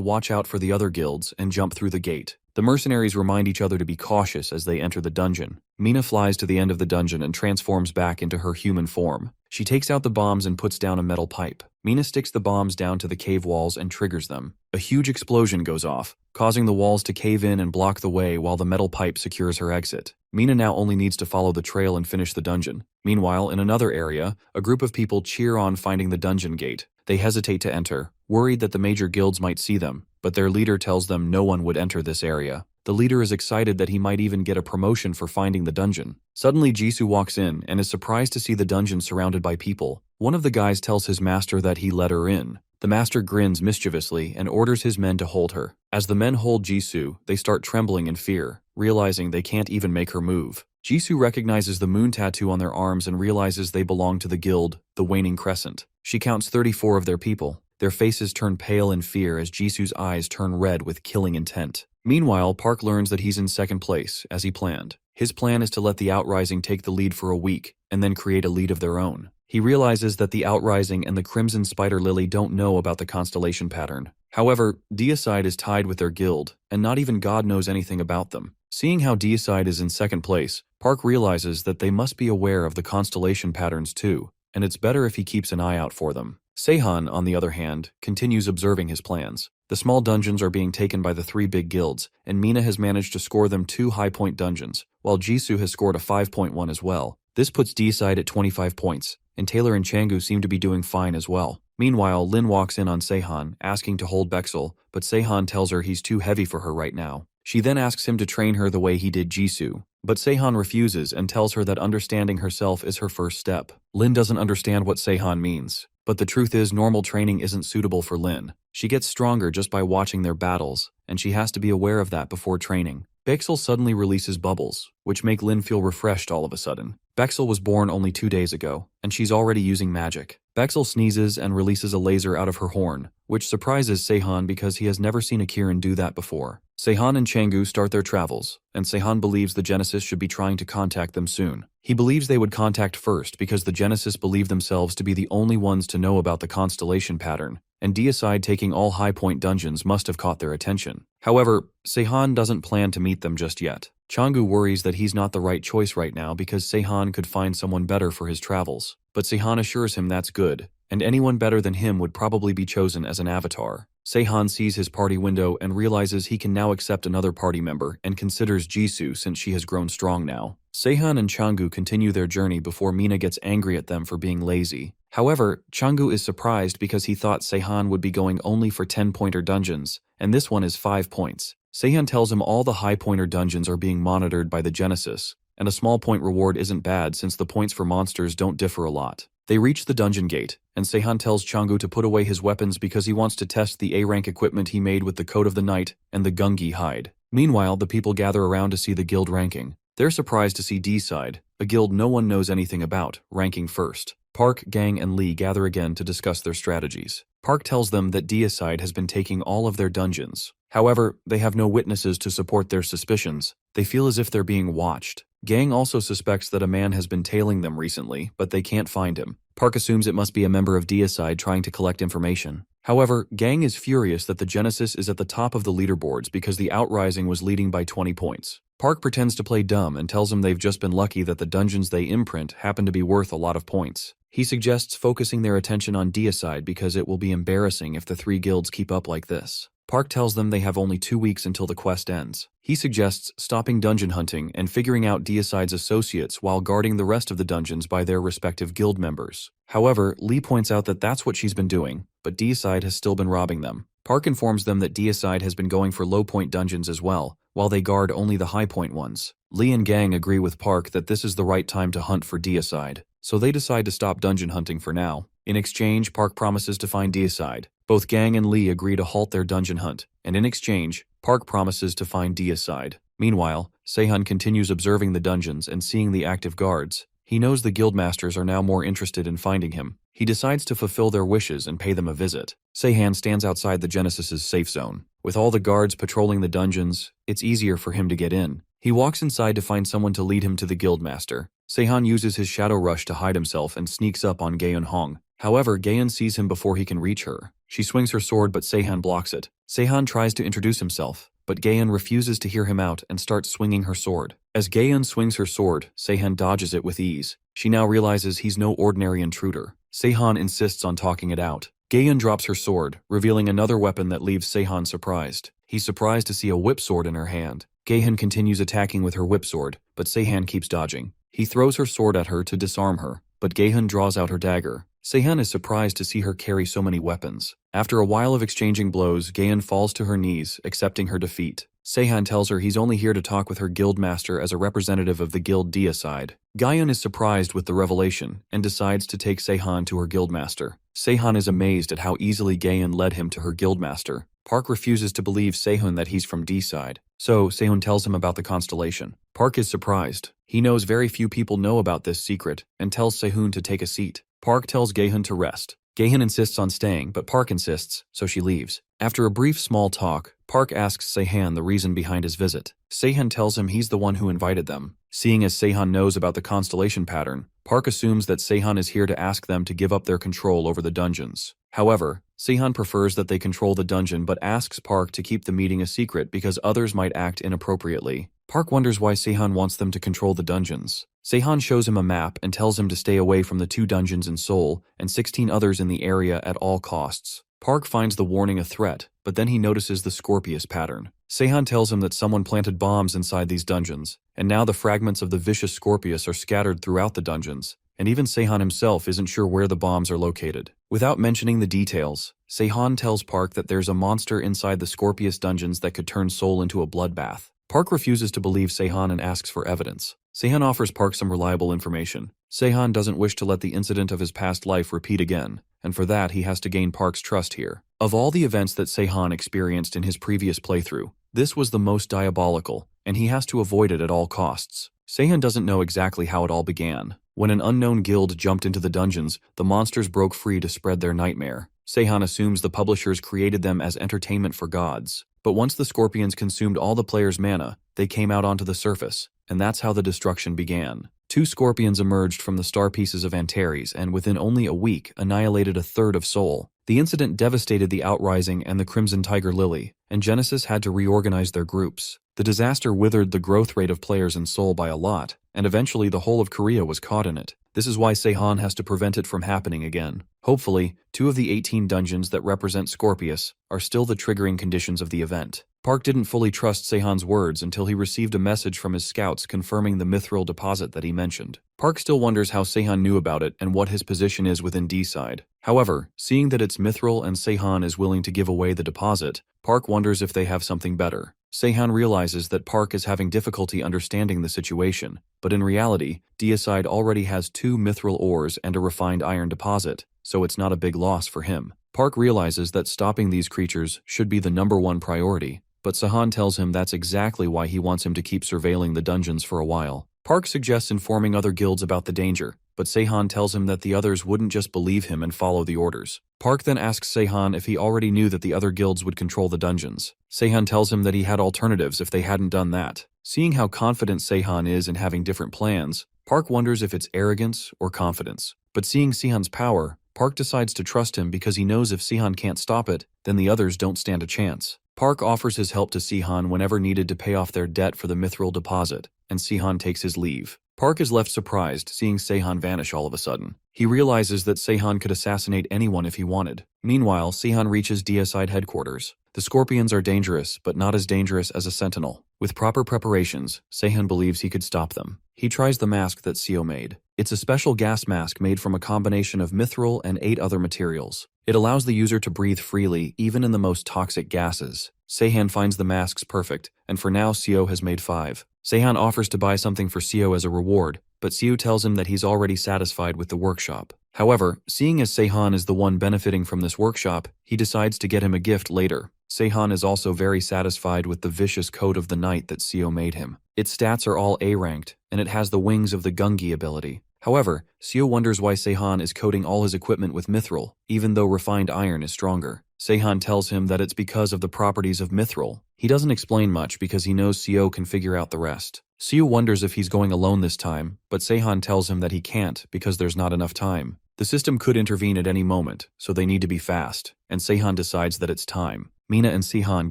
S1: watch out for the other guilds and jump through the gate. The mercenaries remind each other to be cautious as they enter the dungeon. Mina flies to the end of the dungeon and transforms back into her human form. She takes out the bombs and puts down a metal pipe. Mina sticks the bombs down to the cave walls and triggers them. A huge explosion goes off, causing the walls to cave in and block the way while the metal pipe secures her exit. Mina now only needs to follow the trail and finish the dungeon. Meanwhile, in another area, a group of people cheer on finding the dungeon gate. They hesitate to enter, worried that the major guilds might see them, but their leader tells them no one would enter this area. The leader is excited that he might even get a promotion for finding the dungeon. Suddenly, Jisoo walks in and is surprised to see the dungeon surrounded by people. One of the guys tells his master that he let her in. The master grins mischievously and orders his men to hold her. As the men hold Jisoo, they start trembling in fear, realizing they can't even make her move. Jisoo recognizes the moon tattoo on their arms and realizes they belong to the guild, the Waning Crescent. She counts 34 of their people. Their faces turn pale in fear as Jisoo's eyes turn red with killing intent. Meanwhile, Park learns that he's in second place, as he planned. His plan is to let the Outrising take the lead for a week, and then create a lead of their own. He realizes that the Outrising and the Crimson Spider Lily don't know about the constellation pattern. However, Deicide is tied with their guild, and not even God knows anything about them. Seeing how Deicide is in second place, Park realizes that they must be aware of the constellation patterns too, and it's better if he keeps an eye out for them. Seahan, on the other hand, continues observing his plans. The small dungeons are being taken by the 3 big guilds, and Mina has managed to score them 2 high-point dungeons, while Jisoo has scored a 5-point one as well. This puts Deicide at 25 points, and Taylor and Changu seem to be doing fine as well. Meanwhile, Lin walks in on Seahan, asking to hold Bexel, but Seahan tells her he's too heavy for her right now. She then asks him to train her the way he did Jisoo, but Seahan refuses and tells her that understanding herself is her first step. Lin doesn't understand what Seahan means, but the truth is normal training isn't suitable for Lin. She gets stronger just by watching their battles, and she has to be aware of that before training. Bexel suddenly releases bubbles, which make Lin feel refreshed all of a sudden. Bexel was born only 2 days ago, and she's already using magic. Bexel sneezes and releases a laser out of her horn, which surprises Seahan because he has never seen a Kirin do that before. Seahan and Changu start their travels, and Seahan believes the Genesis should be trying to contact them soon. He believes they would contact first because the Genesis believe themselves to be the only ones to know about the constellation pattern, and Deicide taking all high-point dungeons must have caught their attention. However, Seahan doesn't plan to meet them just yet. Changu worries that he's not the right choice right now because Seahan could find someone better for his travels, but Seahan assures him that's good, and anyone better than him would probably be chosen as an avatar. Seahan sees his party window and realizes he can now accept another party member and considers Jisoo since she has grown strong now. Seahan and Changu continue their journey before Mina gets angry at them for being lazy. However, Changu is surprised because he thought Seahan would be going only for 10-pointer dungeons, and this one is 5 points. Seahan tells him all the high-pointer dungeons are being monitored by the Genesis, and a small point reward isn't bad since the points for monsters don't differ a lot. They reach the dungeon gate, and Seahan tells Changu to put away his weapons because he wants to test the A-rank equipment he made with the Coat of the Night and the Gungi hide. Meanwhile, the people gather around to see the guild ranking. They're surprised to see Deicide, a guild no one knows anything about, ranking first. Park, Gang, and Lee gather again to discuss their strategies. Park tells them that Deicide has been taking all of their dungeons. However, they have no witnesses to support their suspicions. They feel as if they're being watched. Gang also suspects that a man has been tailing them recently, but they can't find him. Park assumes it must be a member of Deicide trying to collect information. However, Gang is furious that the Genesis is at the top of the leaderboards because the Outrising was leading by 20 points. Park pretends to play dumb and tells them they've just been lucky that the dungeons they imprint happen to be worth a lot of points. He suggests focusing their attention on Deicide because it will be embarrassing if the 3 guilds keep up like this. Park tells them they have only 2 weeks until the quest ends. He suggests stopping dungeon hunting and figuring out Deicide's associates while guarding the rest of the dungeons by their respective guild members. However, Lee points out that that's what she's been doing, but Deicide has still been robbing them. Park informs them that Deicide has been going for low-point dungeons as well, while they guard only the high-point ones. Lee and Gang agree with Park that this is the right time to hunt for Deicide, so they decide to stop dungeon hunting for now. In exchange, Park promises to find Deicide. Both Gang and Lee agree to halt their dungeon hunt, and in exchange, Park promises to find Deicide. Meanwhile, Seahan continues observing the dungeons and seeing the active guards. He knows the guildmasters are now more interested in finding him. He decides to fulfill their wishes and pay them a visit. Seahan stands outside the Genesis's safe zone. With all the guards patrolling the dungeons, it's easier for him to get in. He walks inside to find someone to lead him to the guildmaster. Seahan uses his shadow rush to hide himself and sneaks up on Gaeun Hong. However, Gaeun sees him before he can reach her. She swings her sword but Seahan blocks it. Seahan tries to introduce himself, but Gaeun refuses to hear him out and starts swinging her sword. As Gaeun swings her sword, Seahan dodges it with ease. She now realizes he's no ordinary intruder. Seahan insists on talking it out. Gaeun drops her sword, revealing another weapon that leaves Seahan surprised. He's surprised to see a whip sword in her hand. Gaeun continues attacking with her whip sword, but Seahan keeps dodging. He throws her sword at her to disarm her, but Gaeun draws out her dagger. Seahan is surprised to see her carry so many weapons. After a while of exchanging blows, Gaeun falls to her knees, accepting her defeat. Seahan tells her he's only here to talk with her guildmaster as a representative of the guild deicide. Gaeun is surprised with the revelation and decides to take Seahan to her guildmaster. Seahan is amazed at how easily Gaeun led him to her guildmaster. Park refuses to believe Sehun that he's from D-side, so Sehun tells him about the constellation. Park is surprised. He knows very few people know about this secret and tells Sehun to take a seat. Park tells Gaeun to rest. Gaeun insists on staying, but Park insists, so she leaves. After a brief small talk, Park asks Sehan the reason behind his visit. Sehan tells him he's the one who invited them. Seeing as Sehan knows about the constellation pattern, Park assumes that Sehan is here to ask them to give up their control over the dungeons. However, Sehan prefers that they control the dungeon but asks Park to keep the meeting a secret because others might act inappropriately. Park wonders why Sehan wants them to control the dungeons. Sehan shows him a map and tells him to stay away from the 2 dungeons in Seoul and 16 others in the area at all costs. Park finds the warning a threat, but then he notices the Scorpius pattern. Sehan tells him that someone planted bombs inside these dungeons, and now the fragments of the vicious Scorpius are scattered throughout the dungeons, and even Sehan himself isn't sure where the bombs are located. Without mentioning the details, Sehan tells Park that there's a monster inside the Scorpius dungeons that could turn Seoul into a bloodbath. Park refuses to believe Sehan and asks for evidence. Sehan offers Park some reliable information. Sehan doesn't wish to let the incident of his past life repeat again, and for that he has to gain Park's trust here. Of all the events that Sehan experienced in his previous playthrough, this was the most diabolical, and he has to avoid it at all costs. Sehan doesn't know exactly how it all began. When an unknown guild jumped into the dungeons, the monsters broke free to spread their nightmare. Sehan assumes the publishers created them as entertainment for gods. But once the scorpions consumed all the players' mana, they came out onto the surface, and that's how the destruction began. 2 scorpions emerged from the star pieces of Antares and within only a week annihilated a third of Seoul. The incident devastated the Outrising and the Crimson Tiger Lily, and Genesis had to reorganize their groups. The disaster withered the growth rate of players in Seoul by a lot, and eventually the whole of Korea was caught in it. This is why Sehan has to prevent it from happening again. Hopefully, 2 of the 18 dungeons that represent Scorpius are still the triggering conditions of the event. Park didn't fully trust Sehan's words until he received a message from his scouts confirming the mithril deposit that he mentioned. Park still wonders how Sehan knew about it and what his position is within D-side. However, seeing that it's mithril and Sehan is willing to give away the deposit, Park wonders if they have something better. Sehan realizes that Park is having difficulty understanding the situation, but in reality, D-side already has 2 mithril ores and a refined iron deposit, so it's not a big loss for him. Park realizes that stopping these creatures should be the #1 priority, but Sehan tells him that's exactly why he wants him to keep surveilling the dungeons for a while. Park suggests informing other guilds about the danger, but Sehan tells him that the others wouldn't just believe him and follow the orders. Park then asks Sehan if he already knew that the other guilds would control the dungeons. Sehan tells him that he had alternatives if they hadn't done that. Seeing how confident Sehan is in having different plans, Park wonders if it's arrogance or confidence. But seeing Sehan's power, Park decides to trust him because he knows if Sehan can't stop it, then the others don't stand a chance. Park offers his help to Sehan whenever needed to pay off their debt for the mithril deposit, and Sehan takes his leave. Park is left surprised seeing Sehan vanish all of a sudden. He realizes that Sehan could assassinate anyone if he wanted. Meanwhile, Sehan reaches Deicide headquarters. The scorpions are dangerous, but not as dangerous as a sentinel. With proper preparations, Sehan believes he could stop them. He tries the mask that Seo made. It's a special gas mask made from a combination of mithril and 8 other materials. It allows the user to breathe freely, even in the most toxic gases. Sehan finds the masks perfect, and for now Seo has made 5. Sehan offers to buy something for Seo as a reward, but Seo tells him that he's already satisfied with the workshop. However, seeing as Sehan is the one benefiting from this workshop, he decides to get him a gift later. Sehan is also very satisfied with the vicious coat of the night that Seo made him. Its stats are all A-ranked, and it has the wings of the Gungi ability. However, Seo wonders why Sehan is coating all his equipment with mithril, even though refined iron is stronger. Sehan tells him that it's because of the properties of mithril. He doesn't explain much because he knows Seo can figure out the rest. Seo wonders if he's going alone this time, but Sehan tells him that he can't because there's not enough time. The system could intervene at any moment, so they need to be fast, and Sehan decides that it's time. Mina and Seahan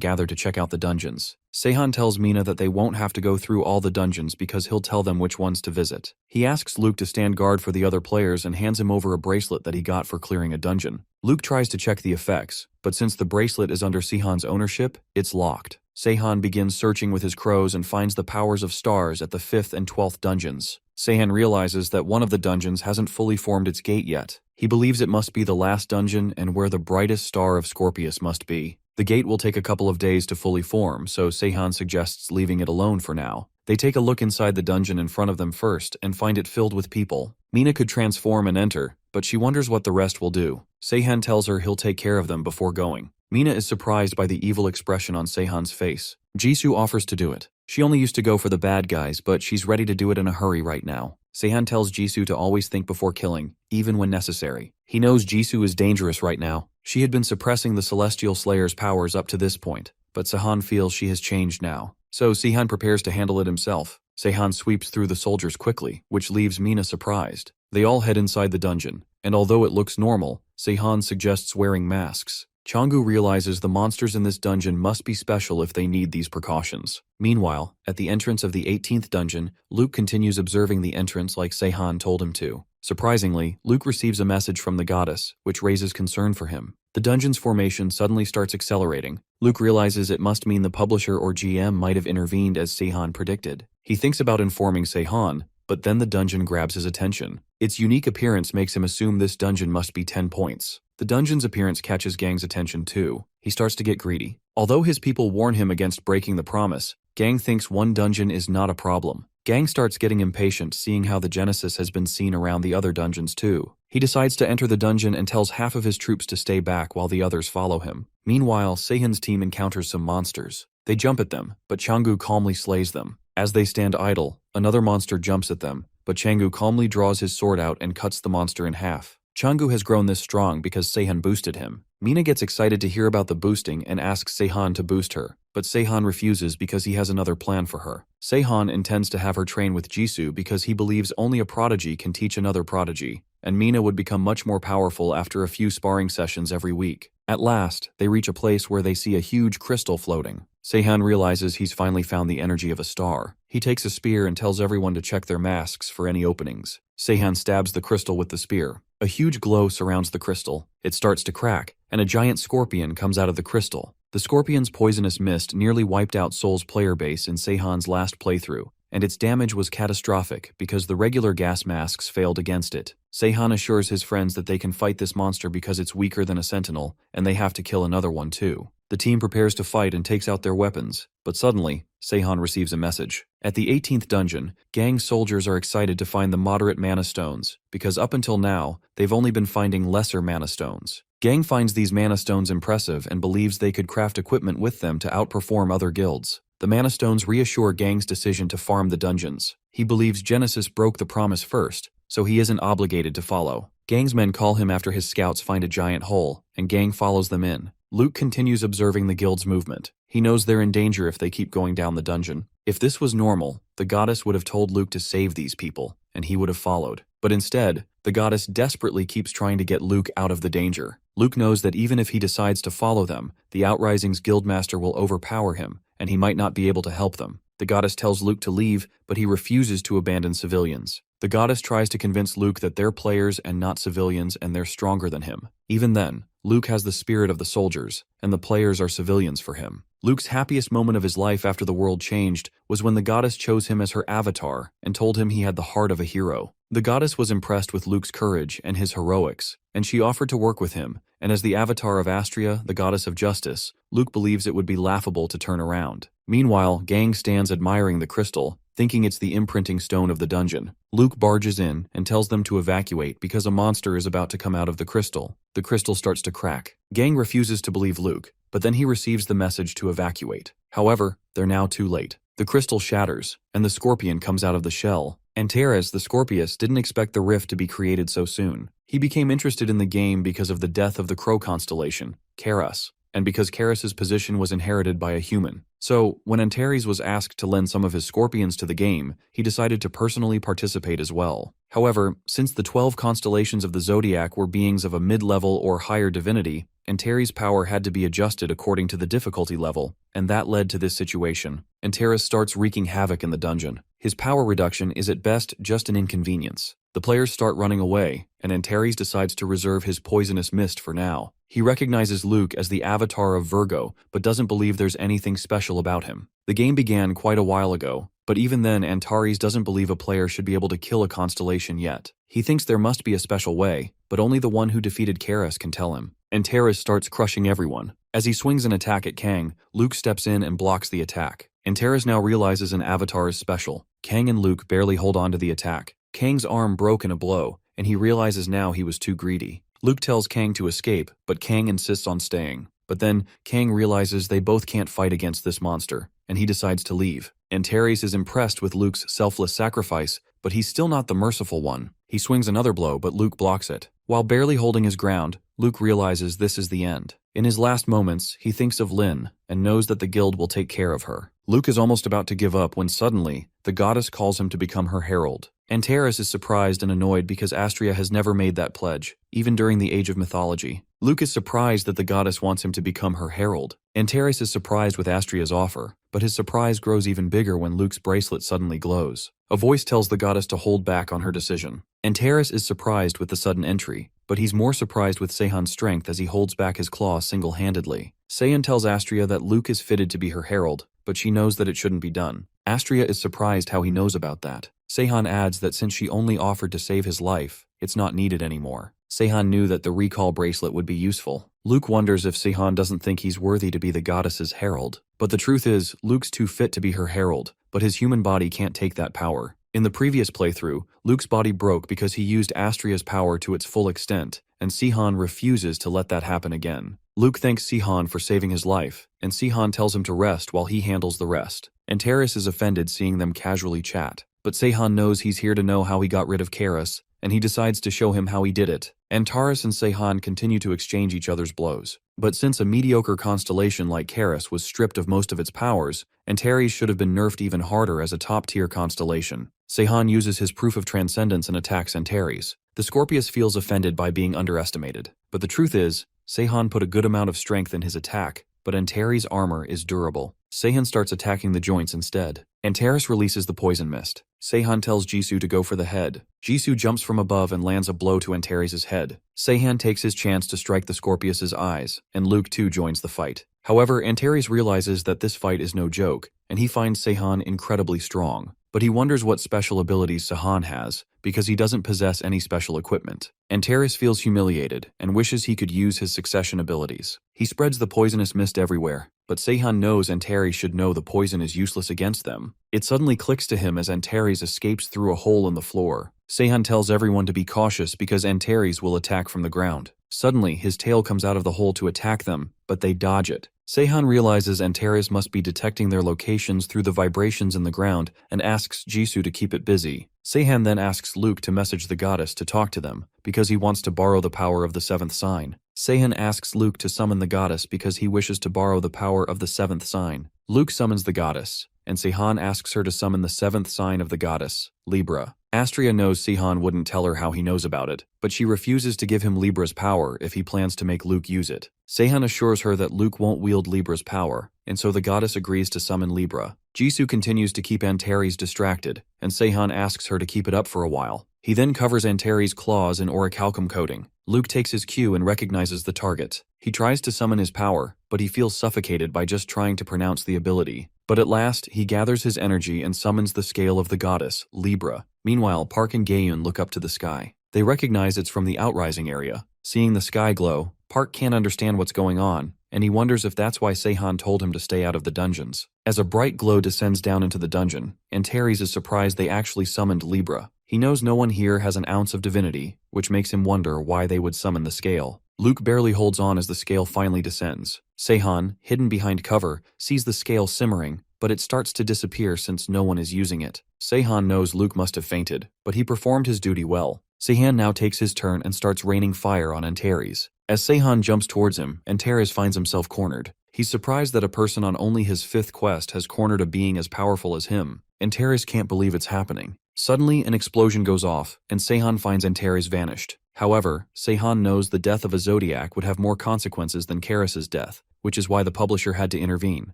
S1: gather to check out the dungeons. Seahan tells Mina that they won't have to go through all the dungeons because he'll tell them which ones to visit. He asks Luke to stand guard for the other players and hands him over a bracelet that he got for clearing a dungeon. Luke tries to check the effects, but since the bracelet is under Seahan's ownership, it's locked. Seahan begins searching with his crows and finds the powers of stars at the 5th and 12th dungeons. Seahan realizes that one of the dungeons hasn't fully formed its gate yet. He believes it must be the last dungeon and where the brightest star of Scorpius must be. The gate will take a couple of days to fully form, so Seahan suggests leaving it alone for now. They take a look inside the dungeon in front of them first and find it filled with people. Mina could transform and enter, but she wonders what the rest will do. Seahan tells her he'll take care of them before going. Mina is surprised by the evil expression on Seahan's face. Jisoo offers to do it. She only used to go for the bad guys, but she's ready to do it in a hurry right now. Seahan tells Jisoo to always think before killing, even when necessary. He knows Jisoo is dangerous right now. She had been suppressing the Celestial Slayer's powers up to this point, but Seahan feels she has changed now. So Seahan prepares to handle it himself. Seahan sweeps through the soldiers quickly, which leaves Mina surprised. They all head inside the dungeon, and although it looks normal, Seahan suggests wearing masks. Changgu realizes the monsters in this dungeon must be special if they need these precautions. Meanwhile, at the entrance of the 18th dungeon, Luke continues observing the entrance like Seahan told him to. Surprisingly, Luke receives a message from the goddess, which raises concern for him. The dungeon's formation suddenly starts accelerating. Luke realizes it must mean the publisher or GM might have intervened as Seahan predicted. He thinks about informing Seahan, but then the dungeon grabs his attention. Its unique appearance makes him assume this dungeon must be 10 points. The dungeon's appearance catches Gang's attention too. He starts to get greedy. Although his people warn him against breaking the promise, Gang thinks one dungeon is not a problem. Gang starts getting impatient seeing how the Genesis has been seen around the other dungeons too. He decides to enter the dungeon and tells half of his troops to stay back while the others follow him. Meanwhile, Seahan's team encounters some monsters. They jump at them, but Changgu calmly slays them. As they stand idle, another monster jumps at them, but Changgu calmly draws his sword out and cuts the monster in half. Changgu has grown this strong because Seahan boosted him. Mina gets excited to hear about the boosting and asks Seahan to boost her, but Seahan refuses because he has another plan for her. Seahan intends to have her train with Jisoo because he believes only a prodigy can teach another prodigy, and Mina would become much more powerful after a few sparring sessions every week. At last, they reach a place where they see a huge crystal floating. Seahan realizes he's finally found the energy of a star. He takes a spear and tells everyone to check their masks for any openings. Seahan stabs the crystal with the spear. A huge glow surrounds the crystal. It starts to crack, and a giant scorpion comes out of the crystal. The scorpion's poisonous mist nearly wiped out Soul's player base in Seahan's last playthrough, and its damage was catastrophic because the regular gas masks failed against it. Seahan assures his friends that they can fight this monster because it's weaker than a Sentinel, and they have to kill another one too. The team prepares to fight and takes out their weapons, but suddenly, Seahan receives a message. At the 18th dungeon, Gang soldiers are excited to find the moderate mana stones, because up until now, they've only been finding lesser mana stones. Gang finds these mana stones impressive and believes they could craft equipment with them to outperform other guilds. The mana stones reassure Gang's decision to farm the dungeons. He believes Genesis broke the promise first, so he isn't obligated to follow. Gang's men call him after his scouts find a giant hole, and Gang follows them in. Luke continues observing the guild's movement. He knows they're in danger if they keep going down the dungeon. If this was normal, the goddess would have told Luke to save these people, and he would have followed. But instead, the goddess desperately keeps trying to get Luke out of the danger. Luke knows that even if he decides to follow them, the Outrising's guildmaster will overpower him, and he might not be able to help them. The goddess tells Luke to leave, but he refuses to abandon civilians. The goddess tries to convince Luke that they're players and not civilians and they're stronger than him. Even then, Luke has the spirit of the soldiers, and the players are civilians for him. Luke's happiest moment of his life after the world changed was when the goddess chose him as her avatar and told him he had the heart of a hero. The goddess was impressed with Luke's courage and his heroics, and she offered to work with him, and as the avatar of Astria, the goddess of justice, Luke believes it would be laughable to turn around. Meanwhile, Gang stands admiring the crystal, thinking it's the imprinting stone of the dungeon. Luke barges in and tells them to evacuate because a monster is about to come out of the crystal. The crystal starts to crack. Gang refuses to believe Luke, but then he receives the message to evacuate. However, they're now too late. The crystal shatters, and the scorpion comes out of the shell. Antares, the Scorpius, didn't expect the rift to be created so soon. He became interested in the game because of the death of the Crow constellation, Karas, and because Karas's position was inherited by a human. So, when Antares was asked to lend some of his scorpions to the game, he decided to personally participate as well. However, since the 12 constellations of the Zodiac were beings of a mid-level or higher divinity, Antares' power had to be adjusted according to the difficulty level, and that led to this situation. Antares starts wreaking havoc in the dungeon. His power reduction is at best just an inconvenience. The players start running away, and Antares decides to reserve his poisonous mist for now. He recognizes Luke as the avatar of Virgo, but doesn't believe there's anything special about him. The game began quite a while ago, but even then Antares doesn't believe a player should be able to kill a constellation yet. He thinks there must be a special way, but only the one who defeated Karis can tell him. Antares starts crushing everyone. As he swings an attack at Kang, Luke steps in and blocks the attack. Antares now realizes an avatar is special. Kang and Luke barely hold on to the attack. Kang's arm broke in a blow, and he realizes now he was too greedy. Luke tells Kang to escape, but Kang insists on staying. But then, Kang realizes they both can't fight against this monster, and he decides to leave. Antares is impressed with Luke's selfless sacrifice, but he's still not the merciful one. He swings another blow, but Luke blocks it. While barely holding his ground, Luke realizes this is the end. In his last moments, he thinks of Lin, and knows that the guild will take care of her. Luke is almost about to give up when suddenly, the goddess calls him to become her herald. Antares is surprised and annoyed because Astria has never made that pledge, even during the Age of Mythology. Luke is surprised that the goddess wants him to become her herald. Antares is surprised with Astria's offer, but his surprise grows even bigger when Luke's bracelet suddenly glows. A voice tells the goddess to hold back on her decision. Antares is surprised with the sudden entry, but he's more surprised with Seahan's strength as he holds back his claw single-handedly. Seahan tells Astria that Luke is fitted to be her herald, but she knows that it shouldn't be done. Astria is surprised how he knows about that. Seahan adds that since she only offered to save his life, it's not needed anymore. Seahan knew that the recall bracelet would be useful. Luke wonders if Seahan doesn't think he's worthy to be the goddess's herald. But the truth is, Luke's too fit to be her herald, but his human body can't take that power. In the previous playthrough, Luke's body broke because he used Astria's power to its full extent, and Seahan refuses to let that happen again. Luke thanks Seahan for saving his life, and Seahan tells him to rest while he handles the rest. Antares is offended seeing them casually chat, but Seahan knows he's here to know how he got rid of Karis, and he decides to show him how he did it. Antares and Seahan continue to exchange each other's blows. But since a mediocre constellation like Karis was stripped of most of its powers, Antares should have been nerfed even harder as a top-tier constellation. Seahan uses his proof of transcendence and attacks Antares. The Scorpius feels offended by being underestimated. But the truth is, Seahan put a good amount of strength in his attack, but Antares' armor is durable. Seahan starts attacking the joints instead. Antares releases the poison mist. Seahan tells Jisoo to go for the head. Jisoo jumps from above and lands a blow to Antares' head. Seahan takes his chance to strike the Scorpius' eyes, and Luke too joins the fight. However, Antares realizes that this fight is no joke, and he finds Seahan incredibly strong. But he wonders what special abilities Seahan has, because he doesn't possess any special equipment. Antares feels humiliated, and wishes he could use his succession abilities. He spreads the poisonous mist everywhere, but Seahan knows Antares should know the poison is useless against them. It suddenly clicks to him as Antares escapes through a hole in the floor. Seahan tells everyone to be cautious because Antares will attack from the ground. Suddenly, his tail comes out of the hole to attack them, but they dodge it. Seahan realizes Antares must be detecting their locations through the vibrations in the ground and asks Jisoo to keep it busy. Seahan then asks Luke to message the goddess to talk to them, because he wants to borrow the power of the seventh sign. Seahan asks Luke to summon the goddess because he wishes to borrow the power of the seventh sign. Luke summons the goddess, and Seahan asks her to summon the seventh sign of the goddess, Libra. Astria knows Seahan wouldn't tell her how he knows about it, but she refuses to give him Libra's power if he plans to make Luke use it. Seahan assures her that Luke won't wield Libra's power, and so the goddess agrees to summon Libra. Jisoo continues to keep Antares distracted, and Seahan asks her to keep it up for a while. He then covers Antares' claws in orichalcum coating. Luke takes his cue and recognizes the target. He tries to summon his power, but he feels suffocated by just trying to pronounce the ability. But at last, he gathers his energy and summons the scale of the goddess, Libra. Meanwhile, Park and Gayun look up to the sky. They recognize it's from the outrising area. Seeing the sky glow, Park can't understand what's going on, and he wonders if that's why Seahan told him to stay out of the dungeons. As a bright glow descends down into the dungeon, Antares is surprised they actually summoned Libra. He knows no one here has an ounce of divinity, which makes him wonder why they would summon the scale. Luke barely holds on as the scale finally descends. Seahan, hidden behind cover, sees the scale simmering, but it starts to disappear since no one is using it. Seahan knows Luke must have fainted, but he performed his duty well. Seahan now takes his turn and starts raining fire on Antares. As Seahan jumps towards him, Antares finds himself cornered. He's surprised that a person on only his 5th quest has cornered a being as powerful as him. Antares can't believe it's happening. Suddenly, an explosion goes off, and Seahan finds Antares vanished. However, Seahan knows the death of a Zodiac would have more consequences than Karis's death, which is why the publisher had to intervene.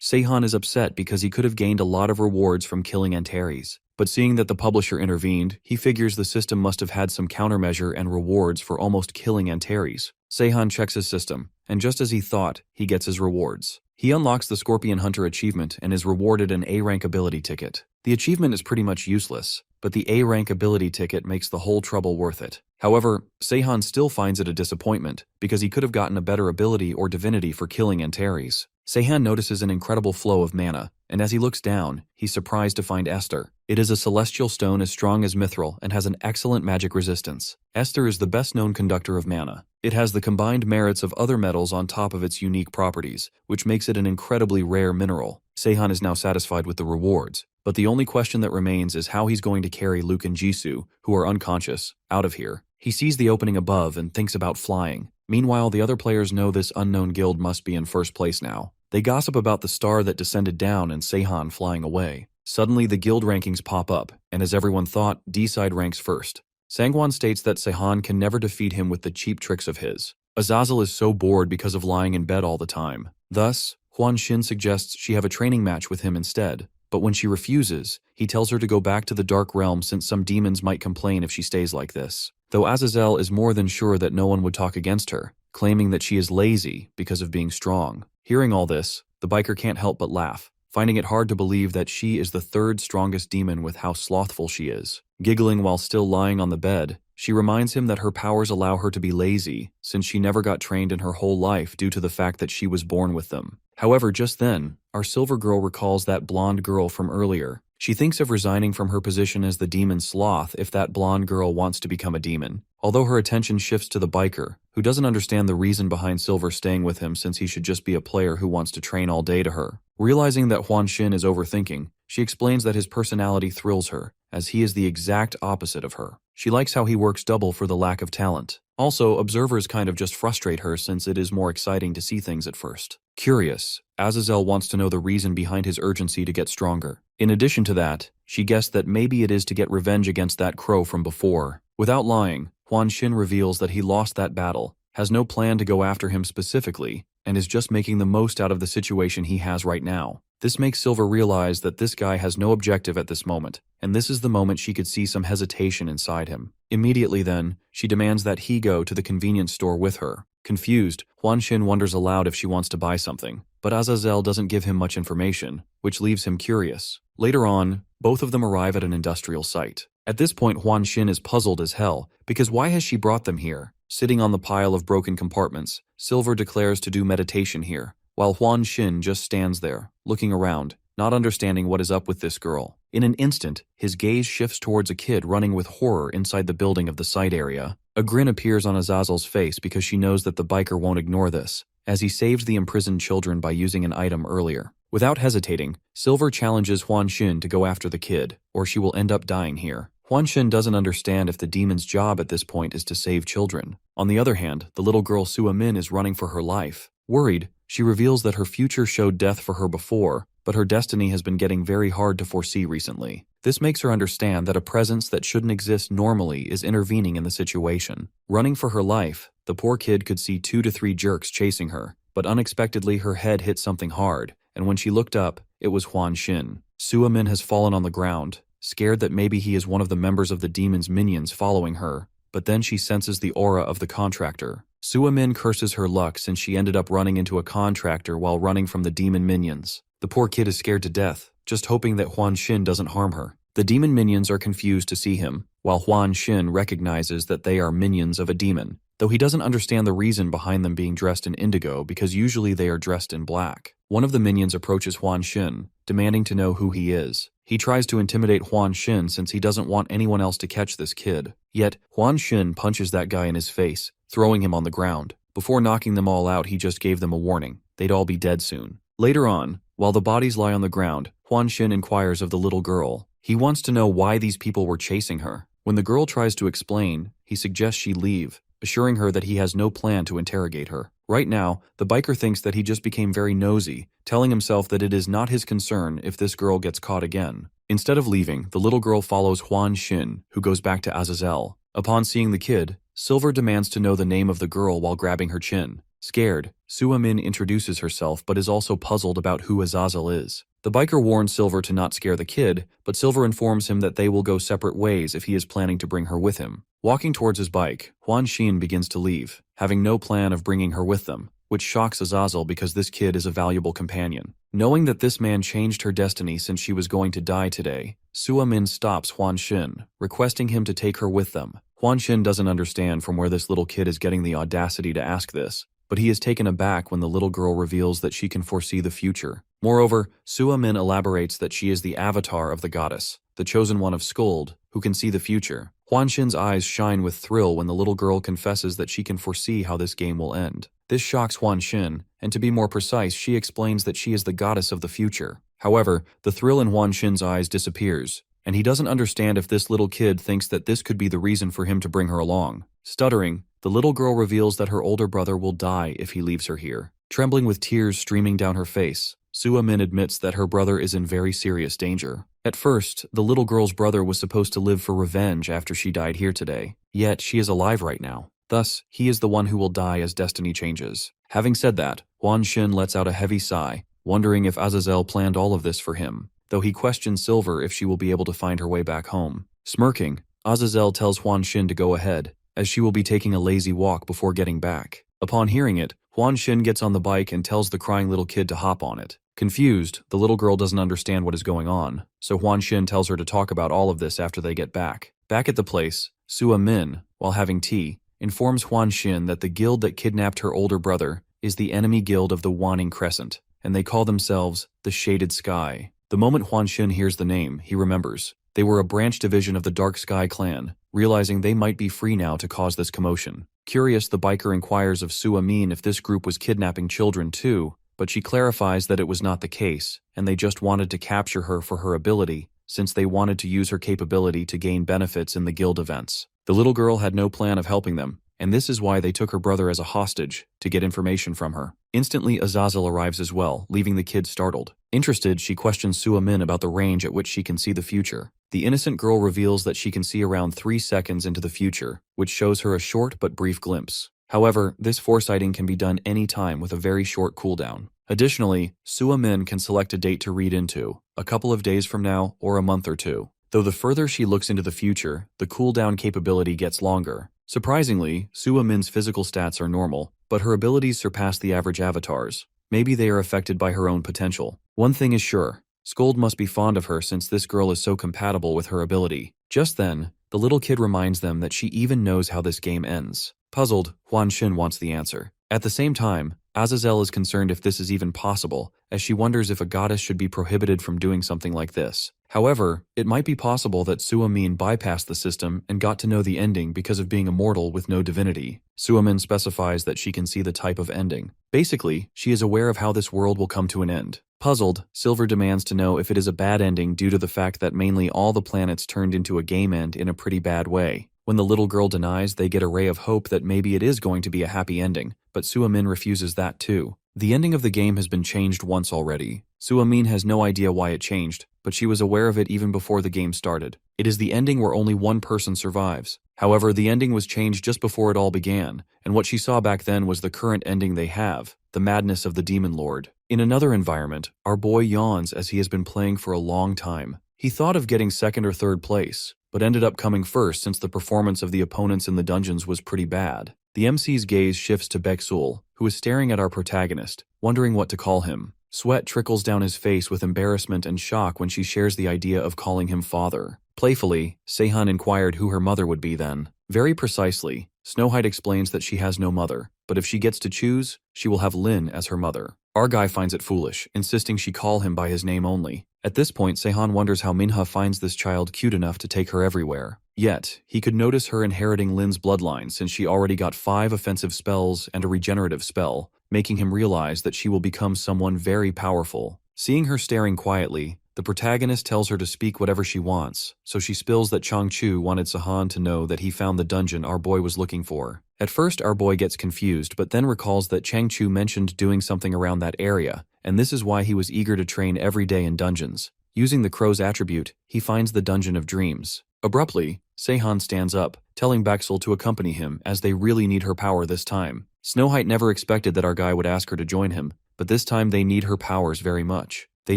S1: Seahan is upset because he could have gained a lot of rewards from killing Antares. But seeing that the publisher intervened, he figures the system must have had some countermeasure and rewards for almost killing Antares. Seahan checks his system, and just as he thought, he gets his rewards. He unlocks the Scorpion Hunter achievement and is rewarded an A-rank ability ticket. The achievement is pretty much useless, but the A-rank ability ticket makes the whole trouble worth it. However, Seahan still finds it a disappointment, because he could have gotten a better ability or divinity for killing Antares. Seahan notices an incredible flow of mana, and as he looks down, he's surprised to find Esther. It is a celestial stone as strong as mithril and has an excellent magic resistance. Esther is the best-known conductor of mana. It has the combined merits of other metals on top of its unique properties, which makes it an incredibly rare mineral. Seahan is now satisfied with the rewards, but the only question that remains is how he's going to carry Luke and Jisoo, who are unconscious, out of here. He sees the opening above and thinks about flying. Meanwhile, the other players know this unknown guild must be in first place now. They gossip about the star that descended down and Seahan flying away. Suddenly, the guild rankings pop up, and as everyone thought, D-side ranks first. Sangwon states that Seahan can never defeat him with the cheap tricks of his. Azazel is so bored because of lying in bed all the time. Thus, Huan Xin suggests she have a training match with him instead, but when she refuses, he tells her to go back to the Dark Realm since some demons might complain if she stays like this. Though Azazel is more than sure that no one would talk against her, claiming that she is lazy because of being strong. Hearing all this, the biker can't help but laugh, finding it hard to believe that she is the third strongest demon with how slothful she is. Giggling while still lying on the bed, she reminds him that her powers allow her to be lazy, since she never got trained in her whole life due to the fact that she was born with them. However, just then, our silver girl recalls that blonde girl from earlier. She thinks of resigning from her position as the demon sloth if that blonde girl wants to become a demon. Although her attention shifts to the biker, who doesn't understand the reason behind Silver staying with him since he should just be a player who wants to train all day to her. Realizing that Huan Xin is overthinking, she explains that his personality thrills her, as he is the exact opposite of her. She likes how he works double for the lack of talent. Also, observers kind of just frustrate her since it is more exciting to see things at first. Curious, Azazel wants to know the reason behind his urgency to get stronger. In addition to that, she guessed that maybe it is to get revenge against that crow from before. Without lying, Huan Xin reveals that he lost that battle, has no plan to go after him specifically, and is just making the most out of the situation he has right now. This makes Silver realize that this guy has no objective at this moment, and this is the moment she could see some hesitation inside him. Immediately then, she demands that he go to the convenience store with her. Confused, Huan Xin wonders aloud if she wants to buy something, but Azazel doesn't give him much information, which leaves him curious. Later on, both of them arrive at an industrial site. At this point, Huan Xin is puzzled as hell, because why has she brought them here? Sitting on the pile of broken compartments, Silver declares to do meditation here, while Huan Xin just stands there, looking around, not understanding what is up with this girl. In an instant, his gaze shifts towards a kid running with horror inside the building of the site area. A grin appears on Azazel's face because she knows that the biker won't ignore this, as he saved the imprisoned children by using an item earlier. Without hesitating, Silver challenges Huan Xin to go after the kid, or she will end up dying here. Huan Xin doesn't understand if the demon's job at this point is to save children. On the other hand, the little girl Sua Min is running for her life. Worried, she reveals that her future showed death for her before, but her destiny has been getting very hard to foresee recently. This makes her understand that a presence that shouldn't exist normally is intervening in the situation. Running for her life, the poor kid could see 2 to 3 jerks chasing her, but unexpectedly her head hit something hard, and when she looked up, it was Huan Xin. Sua Min has fallen on the ground, scared that maybe he is one of the members of the demon's minions following her, but then she senses the aura of the contractor. Sua Min curses her luck since she ended up running into a contractor while running from the demon minions. The poor kid is scared to death, just hoping that Huan Xin doesn't harm her. The demon minions are confused to see him, while Huan Xin recognizes that they are minions of a demon, though he doesn't understand the reason behind them being dressed in indigo because usually they are dressed in black. One of the minions approaches Huan Xin, demanding to know who he is. He tries to intimidate Huan Xin since he doesn't want anyone else to catch this kid. Yet, Huan Xin punches that guy in his face, throwing him on the ground. Before knocking them all out, he just gave them a warning. They'd all be dead soon. Later on, while the bodies lie on the ground, Huan Xin inquires of the little girl. He wants to know why these people were chasing her. When the girl tries to explain, he suggests she leave, assuring her that he has no plan to interrogate her. Right now, the biker thinks that he just became very nosy, telling himself that it is not his concern if this girl gets caught again. Instead of leaving, the little girl follows Huan Xin, who goes back to Azazel. Upon seeing the kid, Silver demands to know the name of the girl while grabbing her chin. Scared, Suamin introduces herself but is also puzzled about who Azazel is. The biker warns Silver to not scare the kid, but Silver informs him that they will go separate ways if he is planning to bring her with him. Walking towards his bike, Huan Xin begins to leave, having no plan of bringing her with them, which shocks Azazel because this kid is a valuable companion. Knowing that this man changed her destiny since she was going to die today, Suamin stops Huan Xin, requesting him to take her with them. Huan Xin doesn't understand from where this little kid is getting the audacity to ask this, but he is taken aback when the little girl reveals that she can foresee the future. Moreover, Suamin elaborates that she is the avatar of the goddess, the chosen one of Skuld, who can see the future. Huan Xin's eyes shine with thrill when the little girl confesses that she can foresee how this game will end. This shocks Huan Xin, and to be more precise, she explains that she is the goddess of the future. However, the thrill in Huan Xin's eyes disappears, and he doesn't understand if this little kid thinks that this could be the reason for him to bring her along. Stuttering, the little girl reveals that her older brother will die if he leaves her here. Trembling with tears streaming down her face, Suamin admits that her brother is in very serious danger. At first, the little girl's brother was supposed to live for revenge after she died here today, yet she is alive right now. Thus, he is the one who will die as destiny changes. Having said that, Huan Xin lets out a heavy sigh, wondering if Azazel planned all of this for him, though he questions Silver if she will be able to find her way back home. Smirking, Azazel tells Huan Xin to go ahead, as she will be taking a lazy walk before getting back. Upon hearing it, Huan Xin gets on the bike and tells the crying little kid to hop on it. Confused, the little girl doesn't understand what is going on, so Huan Xin tells her to talk about all of this after they get back. Back at the place, Suamin, while having tea, informs Huan Xin that the guild that kidnapped her older brother is the enemy guild of the Waning Crescent, and they call themselves the Shaded Sky. The moment Huan Xin hears the name, he remembers. They were a branch division of the Dark Sky clan, realizing they might be free now to cause this commotion. Curious, the biker inquires of Suamin if this group was kidnapping children too, but she clarifies that it was not the case, and they just wanted to capture her for her ability, since they wanted to use her capability to gain benefits in the guild events. The little girl had no plan of helping them, and this is why they took her brother as a hostage, to get information from her. Instantly, Azazel arrives as well, leaving the kid startled. Interested, she questions Suamin about the range at which she can see the future. The innocent girl reveals that she can see around 3 seconds into the future, which shows her a short but brief glimpse. However, this foresighting can be done any time with a very short cooldown. Additionally, Suamin can select a date to read into, a couple of days from now or a month or two. Though the further she looks into the future, the cooldown capability gets longer. Surprisingly, Suamin's physical stats are normal, but her abilities surpass the average avatars. Maybe they are affected by her own potential. One thing is sure, Skuld must be fond of her since this girl is so compatible with her ability. Just then, the little kid reminds them that she even knows how this game ends. Puzzled, Huan Xin wants the answer. At the same time, Azazel is concerned if this is even possible, as she wonders if a goddess should be prohibited from doing something like this. However, it might be possible that Suamin bypassed the system and got to know the ending because of being immortal with no divinity. Suamin specifies that she can see the type of ending. Basically, she is aware of how this world will come to an end. Puzzled, Silver demands to know if it is a bad ending due to the fact that mainly all the planets turned into a game end in a pretty bad way. When the little girl denies, they get a ray of hope that maybe it is going to be a happy ending, but Suamin refuses that too. The ending of the game has been changed once already. Suamin has no idea why it changed, but she was aware of it even before the game started. It is the ending where only one person survives. However, the ending was changed just before it all began, and what she saw back then was the current ending they have, the madness of the Demon Lord. In another environment, our boy yawns as he has been playing for a long time. He thought of getting second or third place, but ended up coming first since the performance of the opponents in the dungeons was pretty bad. The MC's gaze shifts to Beksul, who is staring at our protagonist, wondering what to call him. Sweat trickles down his face with embarrassment and shock when she shares the idea of calling him father. Playfully, Seahan inquired who her mother would be then. Very precisely, Snowhide explains that she has no mother, but if she gets to choose, she will have Lin as her mother. Argai finds it foolish, insisting she call him by his name only. At this point, Seahan wonders how Minha finds this child cute enough to take her everywhere. Yet, he could notice her inheriting Lin's bloodline since she already got 5 offensive spells and a regenerative spell, making him realize that she will become someone very powerful. Seeing her staring quietly, the protagonist tells her to speak whatever she wants, so she spills that Changchu wanted Seahan to know that he found the dungeon our boy was looking for. At first, our boy gets confused, but then recalls that Changchu mentioned doing something around that area, and this is why he was eager to train every day in dungeons. Using the crow's attribute, he finds the Dungeon of Dreams. Abruptly, Seahan stands up, telling Bexel to accompany him as they really need her power this time. Snow White never expected that our guy would ask her to join him, but this time they need her powers very much. They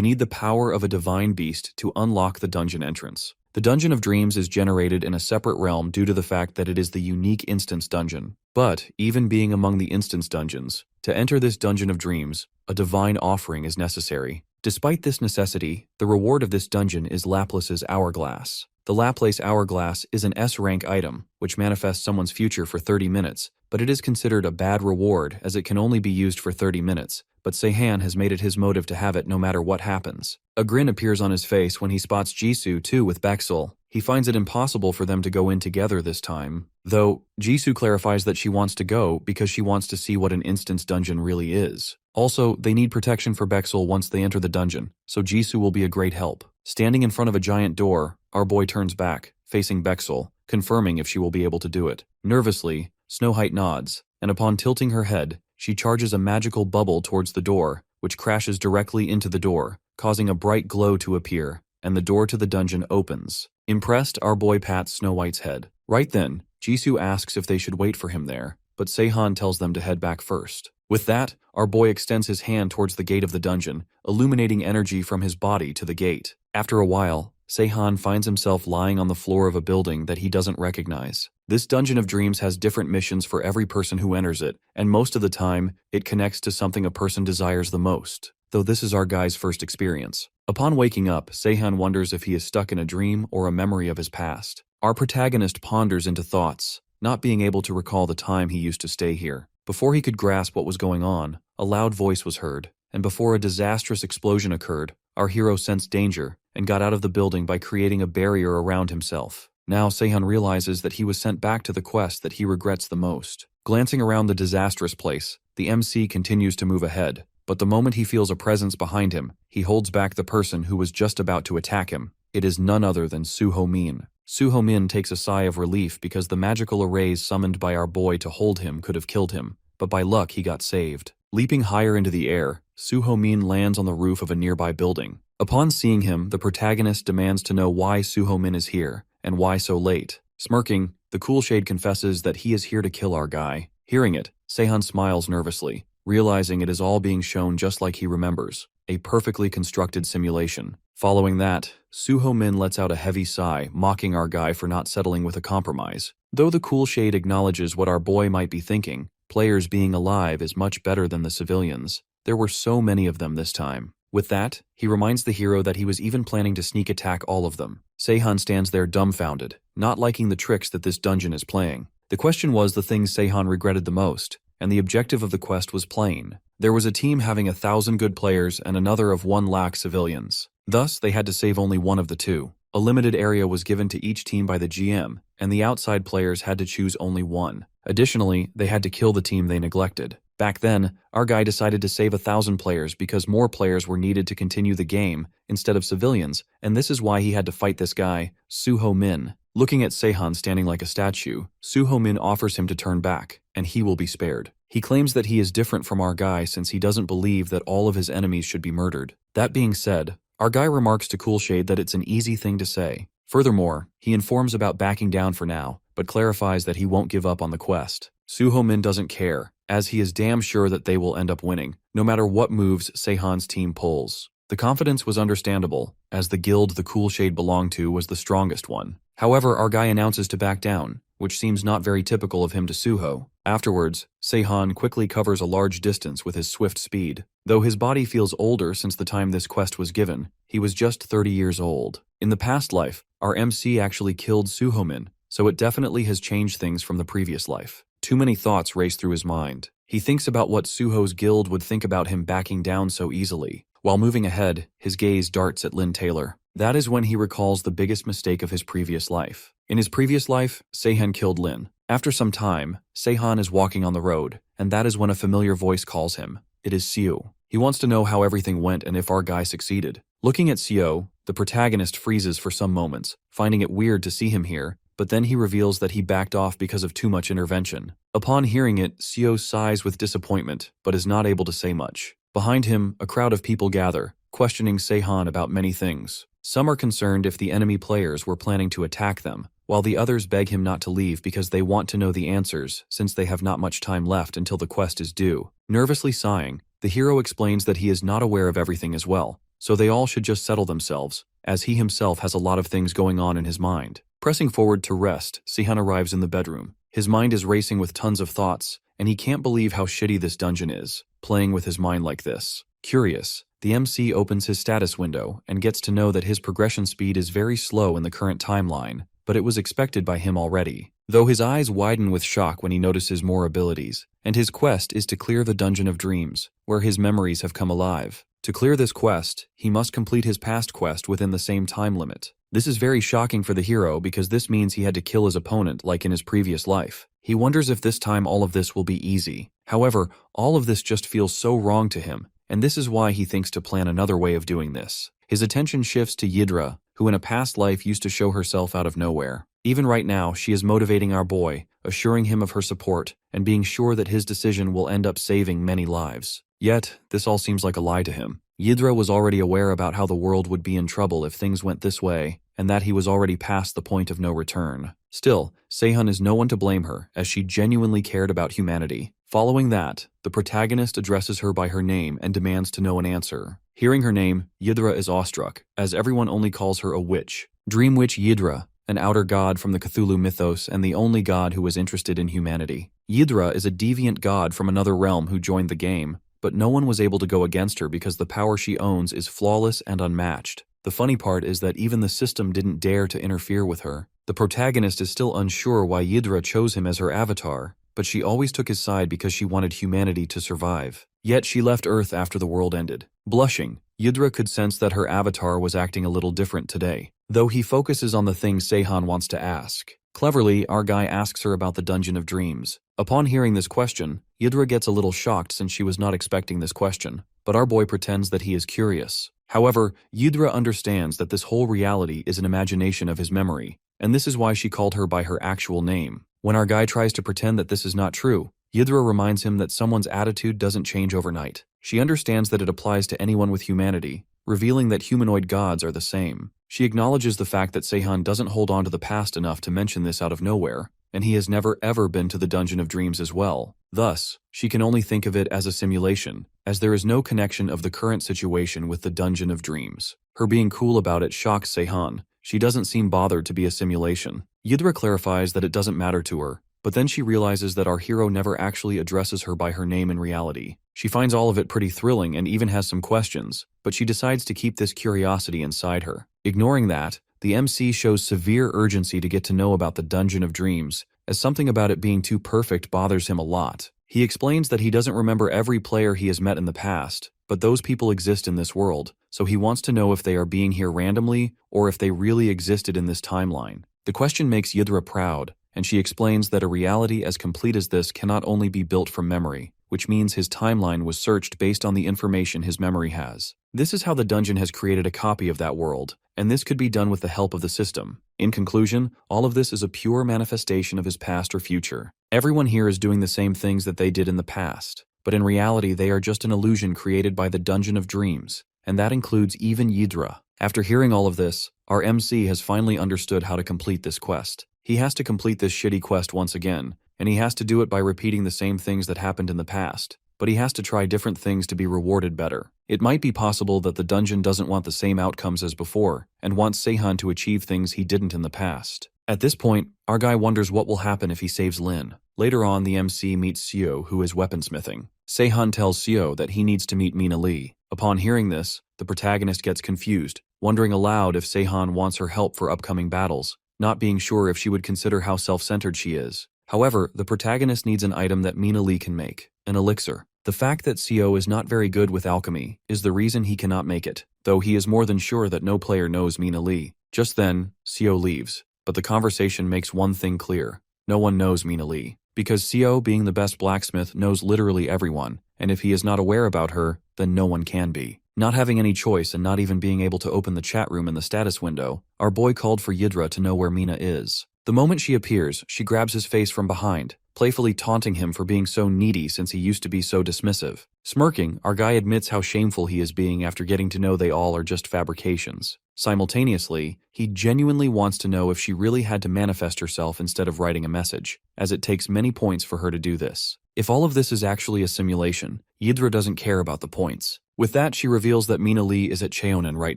S1: need the power of a divine beast to unlock the dungeon entrance. The Dungeon of Dreams is generated in a separate realm due to the fact that it is the unique instance dungeon. But, even being among the instance dungeons, to enter this Dungeon of Dreams, a divine offering is necessary. Despite this necessity, the reward of this dungeon is Laplace's Hourglass. The Laplace Hourglass is an S-rank item, which manifests someone's future for 30 minutes, but it is considered a bad reward as it can only be used for 30 minutes, but Seahan has made it his motive to have it no matter what happens. A grin appears on his face when he spots Jisoo too with Bexel. He finds it impossible for them to go in together this time, though Jisoo clarifies that she wants to go because she wants to see what an instance dungeon really is. Also, they need protection for Bexel once they enter the dungeon, so Jisoo will be a great help. Standing in front of a giant door, our boy turns back, facing Bexel, confirming if she will be able to do it. Nervously, Snow White nods, and upon tilting her head, she charges a magical bubble towards the door, which crashes directly into the door, causing a bright glow to appear, and the door to the dungeon opens. Impressed, our boy pats Snow White's head. Right then, Jisoo asks if they should wait for him there, but Seahan tells them to head back first. With that, our boy extends his hand towards the gate of the dungeon, illuminating energy from his body to the gate. After a while, Seahan finds himself lying on the floor of a building that he doesn't recognize. This Dungeon of Dreams has different missions for every person who enters it, and most of the time, it connects to something a person desires the most, though this is our guy's first experience. Upon waking up, Seahan wonders if he is stuck in a dream or a memory of his past. Our protagonist ponders into thoughts, not being able to recall the time he used to stay here. Before he could grasp what was going on, a loud voice was heard, and before a disastrous explosion occurred, our hero sensed danger and got out of the building by creating a barrier around himself. Now Seahan realizes that he was sent back to the quest that he regrets the most. Glancing around the disastrous place, the MC continues to move ahead, but the moment he feels a presence behind him, he holds back the person who was just about to attack him. It is none other than Suho Min. Suho Min takes a sigh of relief because the magical arrays summoned by our boy to hold him could have killed him, but by luck he got saved. Leaping higher into the air, Suho Min lands on the roof of a nearby building. Upon seeing him, the protagonist demands to know why Suho Min is here, and why so late. Smirking, the Cool Shade confesses that he is here to kill our guy. Hearing it, Seahan smiles nervously, realizing it is all being shown just like he remembers, a perfectly constructed simulation. Following that, Suho Min lets out a heavy sigh, mocking our guy for not settling with a compromise. Though the Cool Shade acknowledges what our boy might be thinking, players being alive is much better than the civilians. There were so many of them this time. With that, he reminds the hero that he was even planning to sneak attack all of them. Seahan stands there dumbfounded, not liking the tricks that this dungeon is playing. The question was the things Seahan regretted the most, and the objective of the quest was plain. There was a team having 1,000 good players and another of 1 lakh civilians. Thus, they had to save only one of the two. A limited area was given to each team by the GM, and the outside players had to choose only one. Additionally, they had to kill the team they neglected. Back then, our guy decided to save 1,000 players because more players were needed to continue the game instead of civilians, and this is why he had to fight this guy, Suho Min. Looking at Seahan standing like a statue, Suho Min offers him to turn back, and he will be spared. He claims that he is different from our guy since he doesn't believe that all of his enemies should be murdered. That being said, our guy remarks to Cool Shade that it's an easy thing to say. Furthermore, he informs about backing down for now, but clarifies that he won't give up on the quest. Suho Min doesn't care, as he is damn sure that they will end up winning, no matter what moves Seahan's team pulls. The confidence was understandable, as the guild the Cool Shade belonged to was the strongest one. However, our guy announces to back down, which seems not very typical of him to Suho. Afterwards, Seahan quickly covers a large distance with his swift speed. Though his body feels older since the time this quest was given, he was just 30 years old. In the past life, our MC actually killed Suho Min, so it definitely has changed things from the previous life. Too many thoughts race through his mind. He thinks about what Suho's guild would think about him backing down so easily. While moving ahead, his gaze darts at Lynn Taylor. That is when he recalls the biggest mistake of his previous life. In his previous life, Seahan killed Lynn. After some time, Seahan is walking on the road, and that is when a familiar voice calls him. It is Seo. He wants to know how everything went and if our guy succeeded. Looking at Seo, the protagonist freezes for some moments, finding it weird to see him here, but then he reveals that he backed off because of too much intervention. Upon hearing it, Seo sighs with disappointment, but is not able to say much. Behind him, a crowd of people gather, questioning Seahan about many things. Some are concerned if the enemy players were planning to attack them, while the others beg him not to leave because they want to know the answers since they have not much time left until the quest is due. Nervously sighing, the hero explains that he is not aware of everything as well, so they all should just settle themselves, as he himself has a lot of things going on in his mind. Pressing forward to rest, Seahan arrives in the bedroom. His mind is racing with tons of thoughts, and he can't believe how shitty this dungeon is, playing with his mind like this. Curious, the MC opens his status window and gets to know that his progression speed is very slow in the current timeline, but it was expected by him already. Though his eyes widen with shock when he notices more abilities, and his quest is to clear the Dungeon of Dreams, where his memories have come alive. To clear this quest, he must complete his past quest within the same time limit. This is very shocking for the hero because this means he had to kill his opponent like in his previous life. He wonders if this time all of this will be easy. However, all of this just feels so wrong to him, and this is why he thinks to plan another way of doing this. His attention shifts to Yidra, who in a past life used to show herself out of nowhere. Even right now, she is motivating our boy, assuring him of her support, and being sure that his decision will end up saving many lives. Yet, this all seems like a lie to him. Yidra was already aware about how the world would be in trouble if things went this way, and that he was already past the point of no return. Still, Seahan is no one to blame her, as she genuinely cared about humanity. Following that, the protagonist addresses her by her name and demands to know an answer. Hearing her name, Yidra is awestruck, as everyone only calls her a witch. Dream Witch Yidra, an outer god from the Cthulhu mythos and the only god who was interested in humanity. Yidra is a deviant god from another realm who joined the game, but no one was able to go against her because the power she owns is flawless and unmatched. The funny part is that even the system didn't dare to interfere with her. The protagonist is still unsure why Yidra chose him as her avatar, but she always took his side because she wanted humanity to survive. Yet she left Earth after the world ended. Blushing, Yidra could sense that her avatar was acting a little different today, though he focuses on the things Seahan wants to ask. Cleverly, our guy asks her about the Dungeon of Dreams. Upon hearing this question, Yidra gets a little shocked since she was not expecting this question, but our boy pretends that he is curious. However, Yidra understands that this whole reality is an imagination of his memory, and this is why she called her by her actual name. When our guy tries to pretend that this is not true, Yidra reminds him that someone's attitude doesn't change overnight. She understands that it applies to anyone with humanity, revealing that humanoid gods are the same. She acknowledges the fact that Seahan doesn't hold on to the past enough to mention this out of nowhere, and he has never ever been to the Dungeon of Dreams as well. Thus, she can only think of it as a simulation, as there is no connection of the current situation with the Dungeon of Dreams. Her being cool about it shocks Seahan. She doesn't seem bothered to be a simulation. Yidra clarifies that it doesn't matter to her, but then she realizes that our hero never actually addresses her by her name in reality. She finds all of it pretty thrilling and even has some questions, but she decides to keep this curiosity inside her. Ignoring that, the MC shows severe urgency to get to know about the Dungeon of Dreams, as something about it being too perfect bothers him a lot. He explains that he doesn't remember every player he has met in the past, but those people exist in this world, so he wants to know if they are being here randomly or if they really existed in this timeline. The question makes Yidra proud, and she explains that a reality as complete as this cannot only be built from memory, which means his timeline was searched based on the information his memory has. This is how the dungeon has created a copy of that world, and this could be done with the help of the system. In conclusion, all of this is a pure manifestation of his past or future. Everyone here is doing the same things that they did in the past, but in reality they are just an illusion created by the Dungeon of Dreams, and that includes even Yidra. After hearing all of this, our MC has finally understood how to complete this quest. He has to complete this shitty quest once again, and he has to do it by repeating the same things that happened in the past, but he has to try different things to be rewarded better. It might be possible that the dungeon doesn't want the same outcomes as before, and wants Seahan to achieve things he didn't in the past. At this point, our guy wonders what will happen if he saves Lin. Later on, the MC meets Seo, who is weaponsmithing. Seahan tells Seo that he needs to meet Mina Lee. Upon hearing this, the protagonist gets confused, wondering aloud if Seahan wants her help for upcoming battles, not being sure if she would consider how self-centered she is. However, the protagonist needs an item that Mina Lee can make, an elixir. The fact that Seo is not very good with alchemy is the reason he cannot make it, though he is more than sure that no player knows Mina Lee. Just then, Seo leaves, but the conversation makes one thing clear. No one knows Mina Lee, because Seo, being the best blacksmith, knows literally everyone, and if he is not aware about her, then no one can be. Not having any choice and not even being able to open the chat room in the status window, our boy called for Yidra to know where Mina is. The moment she appears, she grabs his face from behind, playfully taunting him for being so needy since he used to be so dismissive. Smirking, our guy admits how shameful he is being after getting to know they all are just fabrications. Simultaneously, he genuinely wants to know if she really had to manifest herself instead of writing a message, as it takes many points for her to do this. If all of this is actually a simulation, Yidra doesn't care about the points. With that, she reveals that Mina Lee is at Cheonan right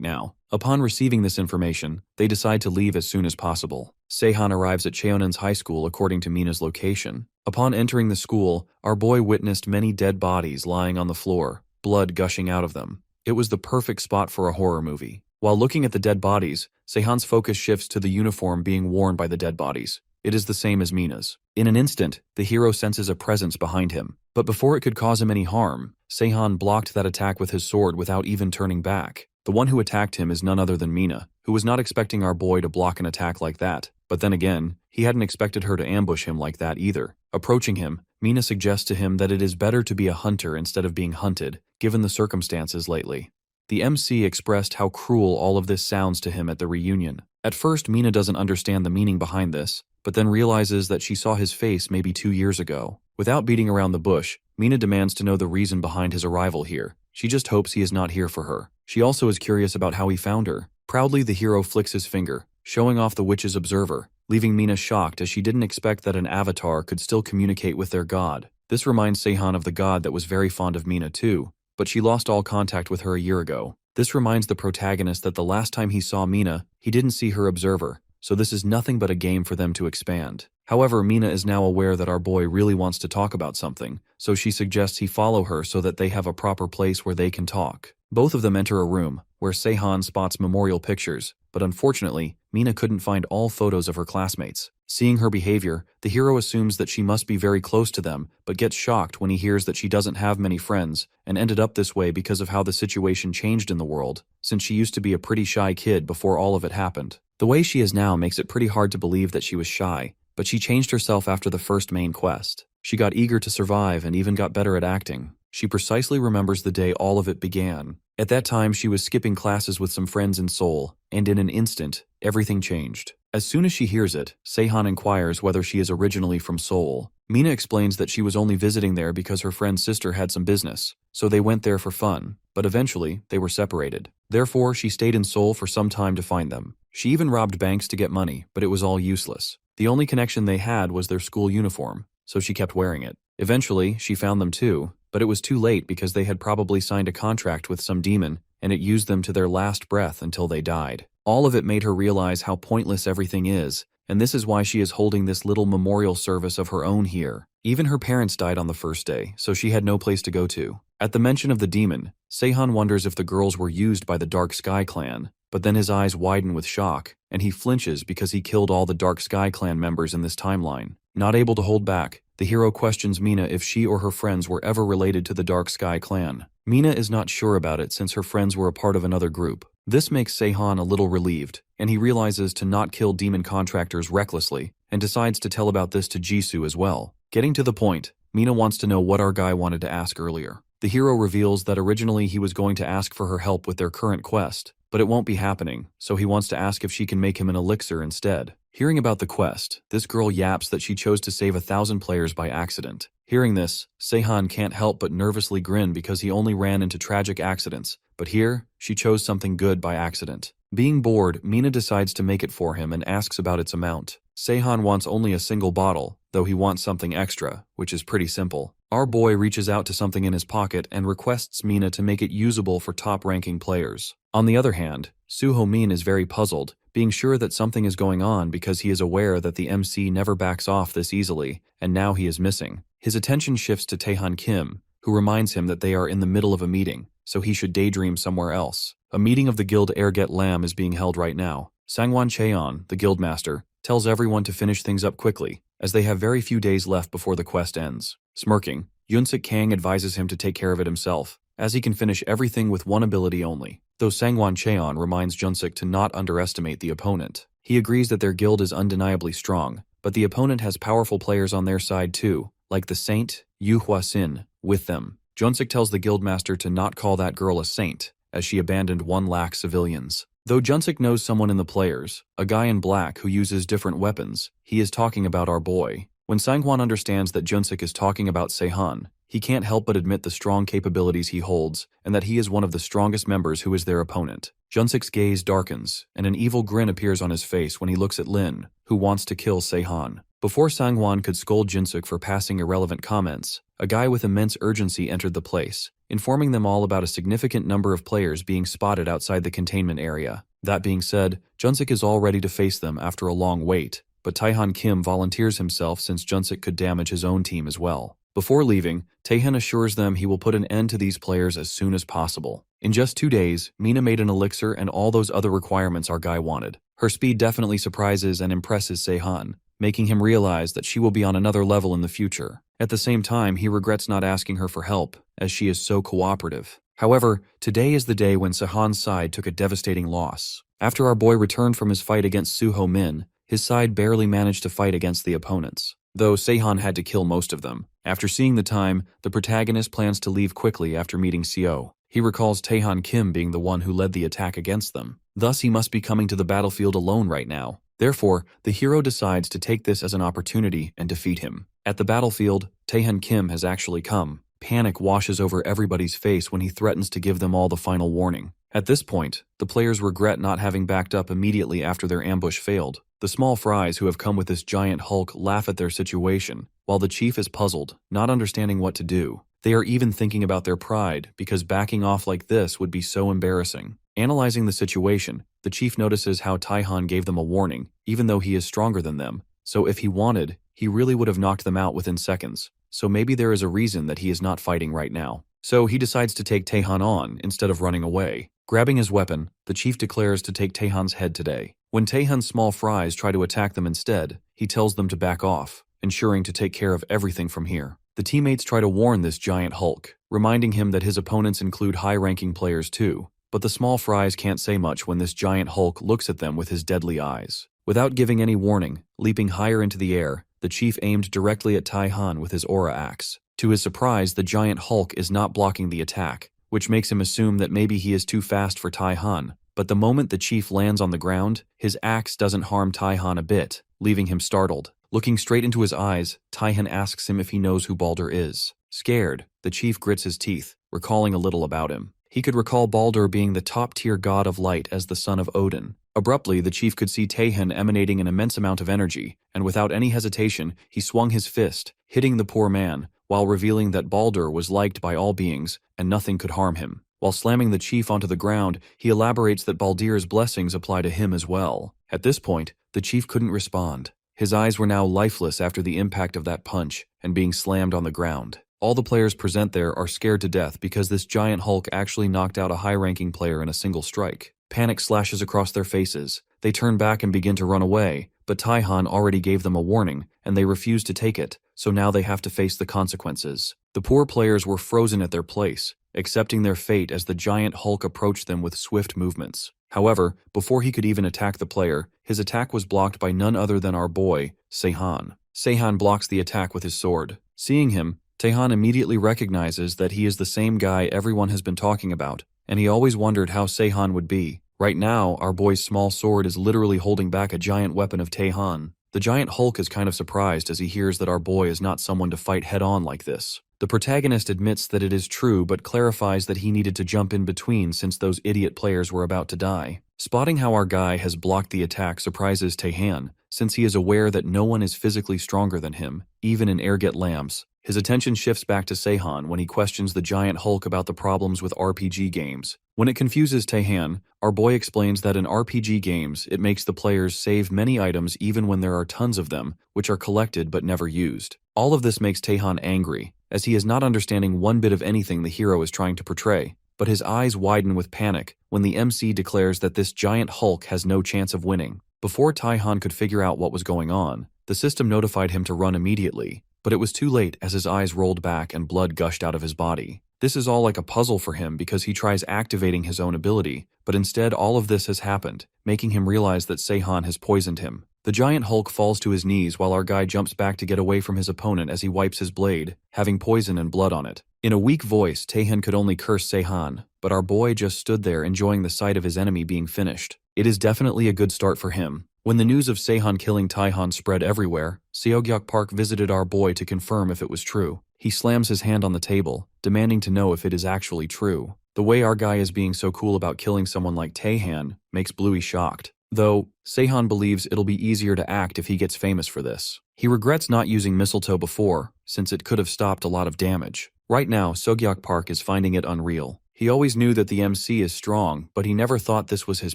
S1: now. Upon receiving this information, they decide to leave as soon as possible. Seahan arrives at Cheonan's high school according to Mina's location. Upon entering the school, our boy witnessed many dead bodies lying on the floor, blood gushing out of them. It was the perfect spot for a horror movie. While looking at the dead bodies, Sehan's focus shifts to the uniform being worn by the dead bodies. It is the same as Mina's. In an instant, the hero senses a presence behind him, but before it could cause him any harm, Seahan blocked that attack with his sword without even turning back. The one who attacked him is none other than Mina, who was not expecting our boy to block an attack like that, but then again, he hadn't expected her to ambush him like that either. Approaching him, Mina suggests to him that it is better to be a hunter instead of being hunted, given the circumstances lately. The MC expressed how cruel all of this sounds to him at the reunion. At first, Mina doesn't understand the meaning behind this, but then realizes that she saw his face maybe 2 years ago. Without beating around the bush, Mina demands to know the reason behind his arrival here. She just hopes he is not here for her. She also is curious about how he found her. Proudly, the hero flicks his finger, showing off the witch's observer, leaving Mina shocked as she didn't expect that an avatar could still communicate with their god. This reminds Seahan of the god that was very fond of Mina too, but she lost all contact with her a year ago. This reminds the protagonist that the last time he saw Mina, he didn't see her observer, so this is nothing but a game for them to expand. However, Mina is now aware that our boy really wants to talk about something, so she suggests he follow her so that they have a proper place where they can talk. Both of them enter a room, where Seahan spots memorial pictures, but unfortunately, Mina couldn't find all photos of her classmates. Seeing her behavior, the hero assumes that she must be very close to them, but gets shocked when he hears that she doesn't have many friends, and ended up this way because of how the situation changed in the world, since she used to be a pretty shy kid before all of it happened. The way she is now makes it pretty hard to believe that she was shy, but she changed herself after the first main quest. She got eager to survive and even got better at acting. She precisely remembers the day all of it began. At that time, she was skipping classes with some friends in Seoul, and in an instant, everything changed. As soon as she hears it, Seahan inquires whether she is originally from Seoul. Mina explains that she was only visiting there because her friend's sister had some business, so they went there for fun, but eventually, they were separated. Therefore, she stayed in Seoul for some time to find them. She even robbed banks to get money, but it was all useless. The only connection they had was their school uniform, so she kept wearing it. Eventually, she found them too, but it was too late because they had probably signed a contract with some demon, and it used them to their last breath until they died. All of it made her realize how pointless everything is, and this is why she is holding this little memorial service of her own here. Even her parents died on the first day, so she had no place to go to. At the mention of the demon, Seahan wonders if the girls were used by the Dark Sky clan, but then his eyes widen with shock, and he flinches because he killed all the Dark Sky clan members in this timeline. Not able to hold back, the hero questions Mina if she or her friends were ever related to the Dark Sky clan. Mina is not sure about it since her friends were a part of another group. This makes Seahan a little relieved, and he realizes to not kill demon contractors recklessly, and decides to tell about this to Jisoo as well. Getting to the point, Mina wants to know what our guy wanted to ask earlier. The hero reveals that originally he was going to ask for her help with their current quest, but it won't be happening, so he wants to ask if she can make him an elixir instead. Hearing about the quest, this girl yaps that she chose to save 1,000 players by accident. Hearing this, Seahan can't help but nervously grin because he only ran into tragic accidents, but here, she chose something good by accident. Being bored, Mina decides to make it for him and asks about its amount. Seahan wants only a single bottle, though he wants something extra, which is pretty simple. Our boy reaches out to something in his pocket and requests Mina to make it usable for top-ranking players. On the other hand, Suho Min is very puzzled, being sure that something is going on because he is aware that the MC never backs off this easily, and now he is missing. His attention shifts to Taehan Kim, who reminds him that they are in the middle of a meeting, so he should daydream somewhere else. A meeting of the guild Erget Lam is being held right now. Sangwon Cheon, the guildmaster, tells everyone to finish things up quickly, as they have very few days left before the quest ends. Smirking, Yunsik Kang advises him to take care of it himself, as he can finish everything with one ability only, though Sangwon Cheon reminds Junsik to not underestimate the opponent. He agrees that their guild is undeniably strong, but the opponent has powerful players on their side too, like the saint, Yu Hua Sin, with them. Junsik tells the guildmaster to not call that girl a saint, as she abandoned 1 lakh civilians. Though Junsik knows someone in the players, a guy in black who uses different weapons, he is talking about our boy. When Sangwon understands that Junsik is talking about Seahan, he can't help but admit the strong capabilities he holds and that he is one of the strongest members who is their opponent. Junsik's gaze darkens, and an evil grin appears on his face when he looks at Lin, who wants to kill Seahan. Before Sangwon could scold Junsik for passing irrelevant comments, a guy with immense urgency entered the place, informing them all about a significant number of players being spotted outside the containment area. That being said, Junsik is all ready to face them after a long wait, but Taehan Kim volunteers himself since Junsik could damage his own team as well. Before leaving, Taehan assures them he will put an end to these players as soon as possible. In just 2 days, Mina made an elixir and all those other requirements our guy wanted. Her speed definitely surprises and impresses Seahan, making him realize that she will be on another level in the future. At the same time, he regrets not asking her for help, as she is so cooperative. However, today is the day when Seahan's side took a devastating loss. After our boy returned from his fight against Suho Min, his side barely managed to fight against the opponents, though Seahan had to kill most of them. After seeing the time, the protagonist plans to leave quickly after meeting Seo. He recalls Taehan Kim being the one who led the attack against them. Thus, he must be coming to the battlefield alone right now. Therefore, the hero decides to take this as an opportunity and defeat him. At the battlefield, Taehan Kim has actually come. Panic washes over everybody's face when he threatens to give them all the final warning. At this point, the players regret not having backed up immediately after their ambush failed. The small fries who have come with this giant hulk laugh at their situation, while the chief is puzzled, not understanding what to do. They are even thinking about their pride, because backing off like this would be so embarrassing. Analyzing the situation, the chief notices how Taehan gave them a warning, even though he is stronger than them. So if he wanted, he really would have knocked them out within seconds. So maybe there is a reason that he is not fighting right now. So he decides to take Taehan on instead of running away. Grabbing his weapon, the chief declares to take Taehan's head today. When Taehan's small fries try to attack them instead, he tells them to back off, ensuring to take care of everything from here. The teammates try to warn this giant hulk, reminding him that his opponents include high-ranking players too. But the small fries can't say much when this giant hulk looks at them with his deadly eyes. Without giving any warning, leaping higher into the air, the chief aimed directly at Taehan with his aura axe. To his surprise, the giant hulk is not blocking the attack, which makes him assume that maybe he is too fast for Taehan. But the moment the chief lands on the ground, his axe doesn't harm Taehan a bit, leaving him startled. Looking straight into his eyes, Taehan asks him if he knows who Baldur is. Scared, the chief grits his teeth, recalling a little about him. He could recall Baldur being the top-tier god of light as the son of Odin. Abruptly, the chief could see Taehan emanating an immense amount of energy, and without any hesitation, he swung his fist, hitting the poor man, while revealing that Baldur was liked by all beings, and nothing could harm him. While slamming the chief onto the ground, he elaborates that Baldur's blessings apply to him as well. At this point, the chief couldn't respond. His eyes were now lifeless after the impact of that punch, and being slammed on the ground. All the players present there are scared to death because this giant hulk actually knocked out a high-ranking player in a single strike. Panic slashes across their faces. They turn back and begin to run away, but Taehan already gave them a warning, and they refuse to take it, so now they have to face the consequences. The poor players were frozen at their place, accepting their fate as the giant hulk approached them with swift movements. However, before he could even attack the player, his attack was blocked by none other than our boy, Seahan. Seahan blocks the attack with his sword. Seeing him, Taehan immediately recognizes that he is the same guy everyone has been talking about, and he always wondered how Seahan would be. Right now, our boy's small sword is literally holding back a giant weapon of Taehan. The giant hulk is kind of surprised as he hears that our boy is not someone to fight head-on like this. The protagonist admits that it is true but clarifies that he needed to jump in between since those idiot players were about to die. Spotting how our guy has blocked the attack surprises Taehan, since he is aware that no one is physically stronger than him, even in Erget Lambs. His attention shifts back to Seahan when he questions the giant hulk about the problems with RPG games. When it confuses Taehan, our boy explains that in RPG games, it makes the players save many items even when there are tons of them, which are collected but never used. All of this makes Taehan angry, as he is not understanding one bit of anything the hero is trying to portray. But his eyes widen with panic when the MC declares that this giant hulk has no chance of winning. Before Taehan could figure out what was going on, the system notified him to run immediately. But it was too late as his eyes rolled back and blood gushed out of his body. This is all like a puzzle for him because he tries activating his own ability, but instead all of this has happened, making him realize that Seahan has poisoned him. The giant hulk falls to his knees while our guy jumps back to get away from his opponent as he wipes his blade, having poison and blood on it. In a weak voice, Taehan could only curse Seahan, but our boy just stood there enjoying the sight of his enemy being finished. It is definitely a good start for him. When the news of Seahan killing Taihan spread everywhere, Seogyeok Park visited our boy to confirm if it was true. He slams his hand on the table, demanding to know if it is actually true. The way our guy is being so cool about killing someone like Taehan makes Bluey shocked. Though, Seahan believes it'll be easier to act if he gets famous for this. He regrets not using mistletoe before, since it could have stopped a lot of damage. Right now, Seogyeok Park is finding it unreal. He always knew that the MC is strong, but he never thought this was his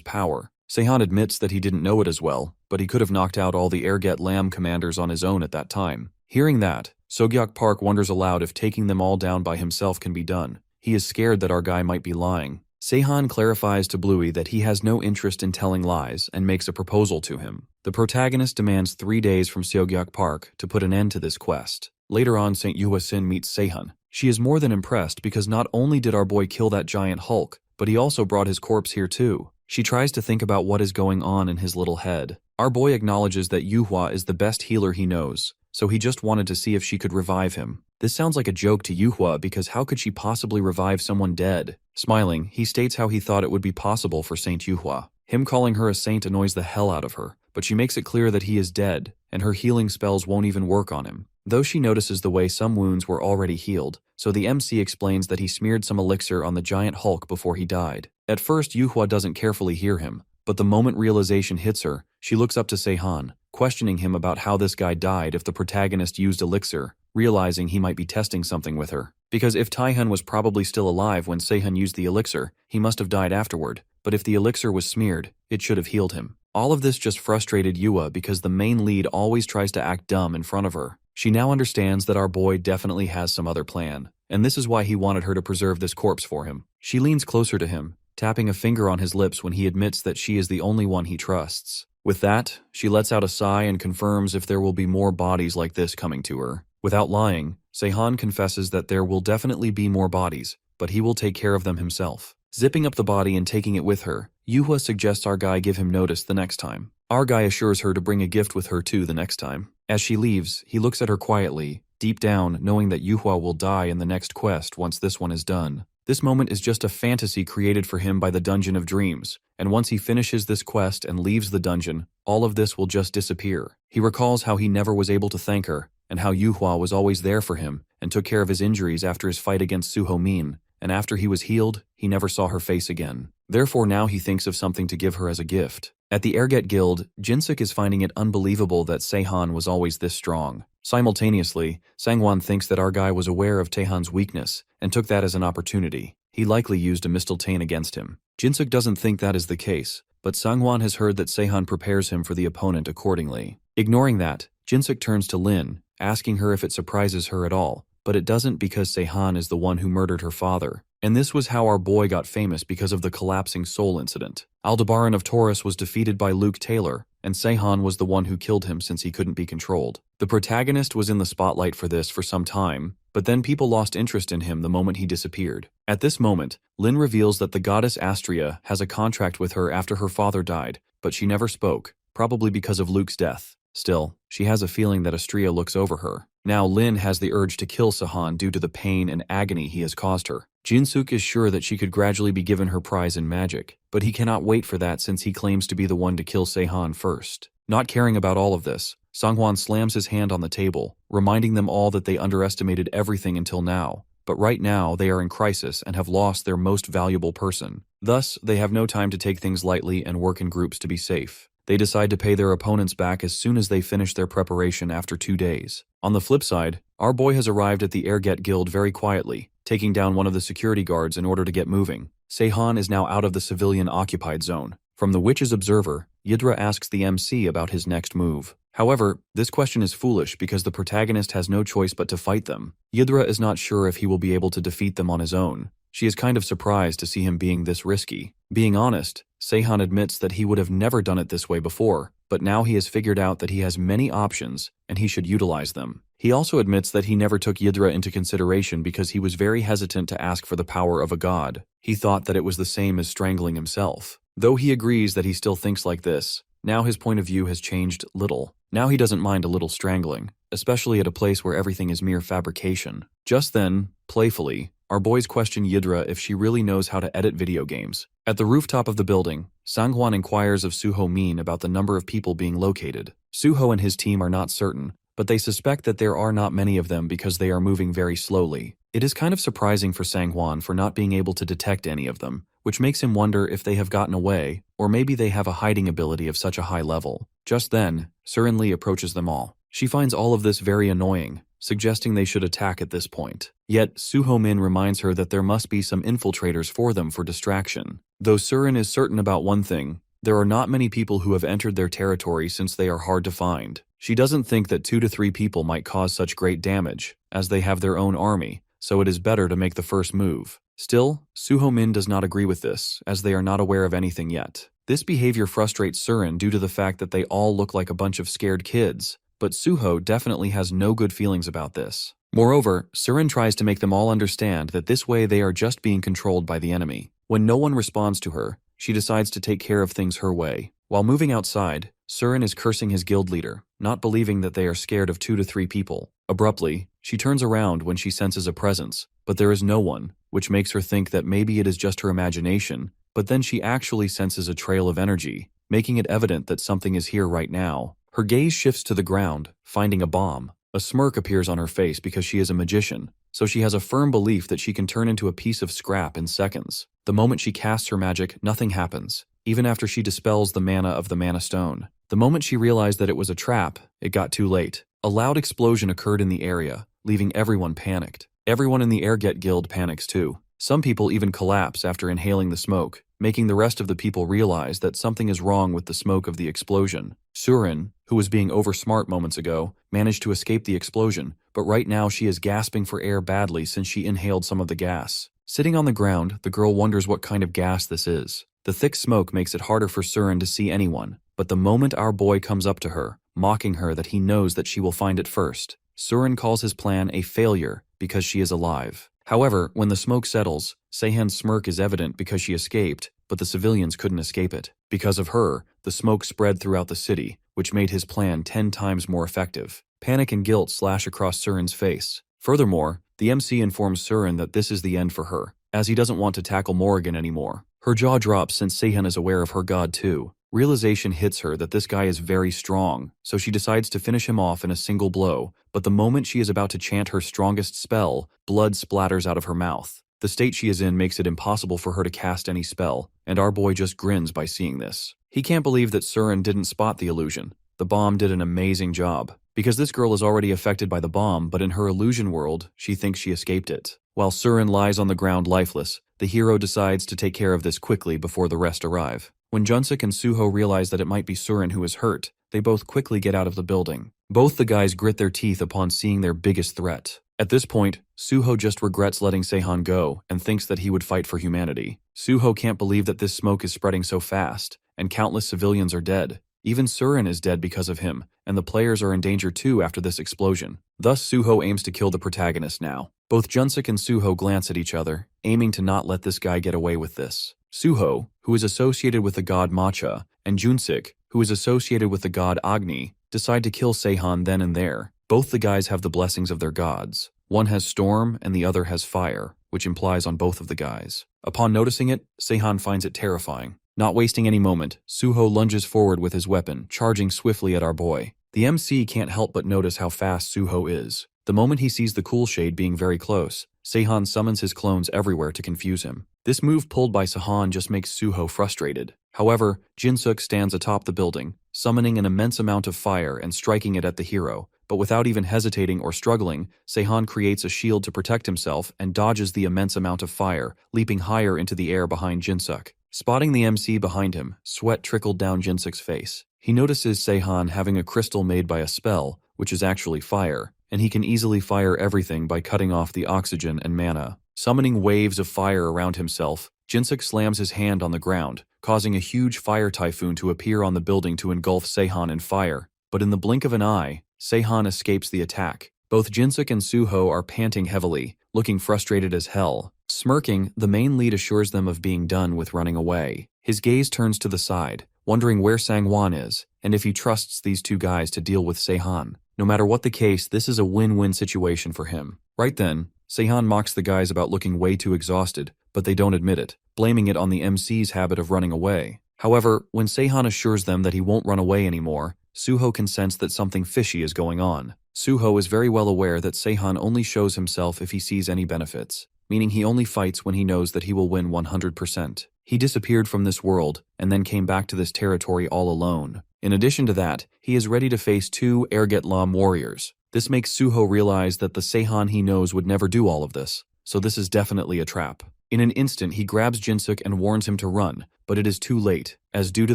S1: power. Seahan admits that he didn't know it as well, but he could have knocked out all the Airget Lamb commanders on his own at that time. Hearing that, Seogyeok Park wonders aloud if taking them all down by himself can be done. He is scared that our guy might be lying. Seahan clarifies to Bluey that he has no interest in telling lies and makes a proposal to him. The protagonist demands 3 days from Seogyeok Park to put an end to this quest. Later on, St. Yuhwa-sin meets Seahan. She is more than impressed because not only did our boy kill that giant Hulk, but he also brought his corpse here too. She tries to think about what is going on in his little head. Our boy acknowledges that Yuhwa is the best healer he knows, so he just wanted to see if she could revive him. This sounds like a joke to Yuhwa because how could she possibly revive someone dead? Smiling, he states how he thought it would be possible for Saint Yuhwa. Him calling her a saint annoys the hell out of her, but she makes it clear that he is dead, and her healing spells won't even work on him. Though she notices the way some wounds were already healed, so the MC explains that he smeared some elixir on the giant Hulk before he died. At first, Yuhwa doesn't carefully hear him, but the moment realization hits her, she looks up to Seahan, questioning him about how this guy died if the protagonist used elixir, realizing he might be testing something with her. Because if Taehan was probably still alive when Seahan used the elixir, he must have died afterward, but if the elixir was smeared, it should have healed him. All of this just frustrated Yuhwa because the main lead always tries to act dumb in front of her. She now understands that our boy definitely has some other plan, and this is why he wanted her to preserve this corpse for him. She leans closer to him, tapping a finger on his lips when he admits that she is the only one he trusts. With that, she lets out a sigh and confirms if there will be more bodies like this coming to her. Without lying, Seahan confesses that there will definitely be more bodies, but he will take care of them himself. Zipping up the body and taking it with her, Yuhwa suggests our guy give him notice the next time. Our guy assures her to bring a gift with her too the next time. As she leaves, he looks at her quietly, deep down knowing that Yuhwa will die in the next quest once this one is done. This moment is just a fantasy created for him by the Dungeon of Dreams, and once he finishes this quest and leaves the dungeon, all of this will just disappear. He recalls how he never was able to thank her, and how Yuhwa was always there for him and took care of his injuries after his fight against Suho Min, and after he was healed, he never saw her face again. Therefore now he thinks of something to give her as a gift. At the Airget Guild, Jinsuk is finding it unbelievable that Seahan was always this strong. Simultaneously, Sangwon thinks that our guy was aware of Taehan's weakness and took that as an opportunity. He likely used a mistletoe against him. Jinsuk doesn't think that is the case, but Sangwon has heard that Seahan prepares him for the opponent accordingly. Ignoring that, Jinsuk turns to Lin, asking her if it surprises her at all, but it doesn't because Seahan is the one who murdered her father. And this was how our boy got famous because of the collapsing soul incident. Aldebaran of Taurus was defeated by Luke Taylor, and Seahan was the one who killed him since he couldn't be controlled. The protagonist was in the spotlight for this for some time, but then people lost interest in him the moment he disappeared. At this moment, Lin reveals that the goddess Astria has a contract with her after her father died, but she never spoke, probably because of Luke's death. Still, she has a feeling that Astria looks over her. Now Lin has the urge to kill Seahan due to the pain and agony he has caused her. Jinsuk is sure that she could gradually be given her prize in magic, but he cannot wait for that since he claims to be the one to kill Seahan first. Not caring about all of this, Sangwon slams his hand on the table, reminding them all that they underestimated everything until now. But right now they are in crisis and have lost their most valuable person. Thus, they have no time to take things lightly and work in groups to be safe. They decide to pay their opponents back as soon as they finish their preparation after 2 days. On the flip side, our boy has arrived at the Airget Guild very quietly, taking down one of the security guards in order to get moving. Seahan is now out of the civilian-occupied zone. From the Witch's Observer, Yidra asks the MC about his next move. However, this question is foolish because the protagonist has no choice but to fight them. Yidra is not sure if he will be able to defeat them on his own. She is kind of surprised to see him being this risky. Being honest, Seahan admits that he would have never done it this way before, but now he has figured out that he has many options and he should utilize them. He also admits that he never took Yidra into consideration because he was very hesitant to ask for the power of a god. He thought that it was the same as strangling himself. Though he agrees that he still thinks like this, now his point of view has changed little. Now he doesn't mind a little strangling, especially at a place where everything is mere fabrication. Just then, playfully, our boys question Yidra if she really knows how to edit video games. At the rooftop of the building, Sanghwan inquires of Suho Min about the number of people being located. Suho and his team are not certain, but they suspect that there are not many of them because they are moving very slowly. It is kind of surprising for Sanghwan for not being able to detect any of them, which makes him wonder if they have gotten away, or maybe they have a hiding ability of such a high level. Just then, Surin Lee approaches them all. She finds all of this very annoying, suggesting they should attack at this point. Yet, Suho Min reminds her that there must be some infiltrators for them for distraction. Though Surin is certain about one thing, there are not many people who have entered their territory since they are hard to find. She doesn't think that 2 to 3 people might cause such great damage, as they have their own army, so it is better to make the first move. Still, Suho Min does not agree with this, as they are not aware of anything yet. This behavior frustrates Surin due to the fact that they all look like a bunch of scared kids, but Suho definitely has no good feelings about this. Moreover, Surin tries to make them all understand that this way they are just being controlled by the enemy. When no one responds to her, she decides to take care of things her way. While moving outside, Surin is cursing his guild leader, not believing that they are scared of 2 to 3 people. Abruptly, she turns around when she senses a presence, but there is no one, which makes her think that maybe it is just her imagination, but then she actually senses a trail of energy, making it evident that something is here right now. Her gaze shifts to the ground, finding a bomb. A smirk appears on her face because she is a magician, so she has a firm belief that she can turn into a piece of scrap in seconds. The moment she casts her magic, nothing happens, even after she dispels the mana of the mana stone. The moment she realized that it was a trap, it got too late. A loud explosion occurred in the area, leaving everyone panicked. Everyone in the Airget Guild panics too. Some people even collapse after inhaling the smoke, making the rest of the people realize that something is wrong with the smoke of the explosion. Surin, who was being oversmart moments ago, managed to escape the explosion, but right now she is gasping for air badly since she inhaled some of the gas. Sitting on the ground, the girl wonders what kind of gas this is. The thick smoke makes it harder for Surin to see anyone, but the moment our boy comes up to her, mocking her that he knows that she will find it first, Surin calls his plan a failure because she is alive. However, when the smoke settles, Seahan's smirk is evident because she escaped, but the civilians couldn't escape it. Because of her, the smoke spread throughout the city, which made his plan 10 times more effective. Panic and guilt slash across Surin's face. Furthermore, the MC informs Surin that this is the end for her, as he doesn't want to tackle Morrigan anymore. Her jaw drops since Seahan is aware of her god too. Realization hits her that this guy is very strong, so she decides to finish him off in a single blow, but the moment she is about to chant her strongest spell, blood splatters out of her mouth. The state she is in makes it impossible for her to cast any spell, and our boy just grins by seeing this. He can't believe that Surin didn't spot the illusion. The bomb did an amazing job, because this girl is already affected by the bomb, but in her illusion world, she thinks she escaped it. While Surin lies on the ground lifeless, the hero decides to take care of this quickly before the rest arrive. When Junsuk and Suho realize that it might be Surin who is hurt, they both quickly get out of the building. Both the guys grit their teeth upon seeing their biggest threat. At this point, Suho just regrets letting Seahan go and thinks that he would fight for humanity. Suho can't believe that this smoke is spreading so fast, and countless civilians are dead. Even Surin is dead because of him, and the players are in danger too after this explosion. Thus, Suho aims to kill the protagonist now. Both Junsuk and Suho glance at each other, aiming to not let this guy get away with this. Suho, who is associated with the god Matcha, and Junsuk, who is associated with the god Agni, decide to kill Seahan then and there. Both the guys have the blessings of their gods. One has storm and the other has fire, which implies on both of the guys. Upon noticing it, Seahan finds it terrifying. Not wasting any moment, Suho lunges forward with his weapon, charging swiftly at our boy. The MC can't help but notice how fast Suho is. The moment he sees the cool shade being very close, Seahan summons his clones everywhere to confuse him. This move pulled by Seahan just makes Suho frustrated. However, Jinsuk stands atop the building, summoning an immense amount of fire and striking it at the hero. But without even hesitating or struggling, Seahan creates a shield to protect himself and dodges the immense amount of fire, leaping higher into the air behind Jinsuk. Spotting the MC behind him, sweat trickled down Jinsuk's face. He notices Seahan having a crystal made by a spell, which is actually fire, and he can easily fire everything by cutting off the oxygen and mana. Summoning waves of fire around himself, Jinsuk slams his hand on the ground, causing a huge fire typhoon to appear on the building to engulf Seahan in fire. But in the blink of an eye, Seahan escapes the attack. Both Jinsuk and Suho are panting heavily, looking frustrated as hell. Smirking, the main lead assures them of being done with running away. His gaze turns to the side, wondering where Sangwon is, and if he trusts these two guys to deal with Seahan. No matter what the case, this is a win-win situation for him. Right then, Seahan mocks the guys about looking way too exhausted, but they don't admit it, blaming it on the MC's habit of running away. However, when Seahan assures them that he won't run away anymore, Suho can sense that something fishy is going on. Suho is very well aware that Seahan only shows himself if he sees any benefits, meaning he only fights when he knows that he will win 100%. He disappeared from this world and then came back to this territory all alone. In addition to that, he is ready to face 2 Ergetlam warriors. This makes Suho realize that the Seahan he knows would never do all of this, so this is definitely a trap. In an instant, he grabs Jinsuk and warns him to run, but it is too late, as due to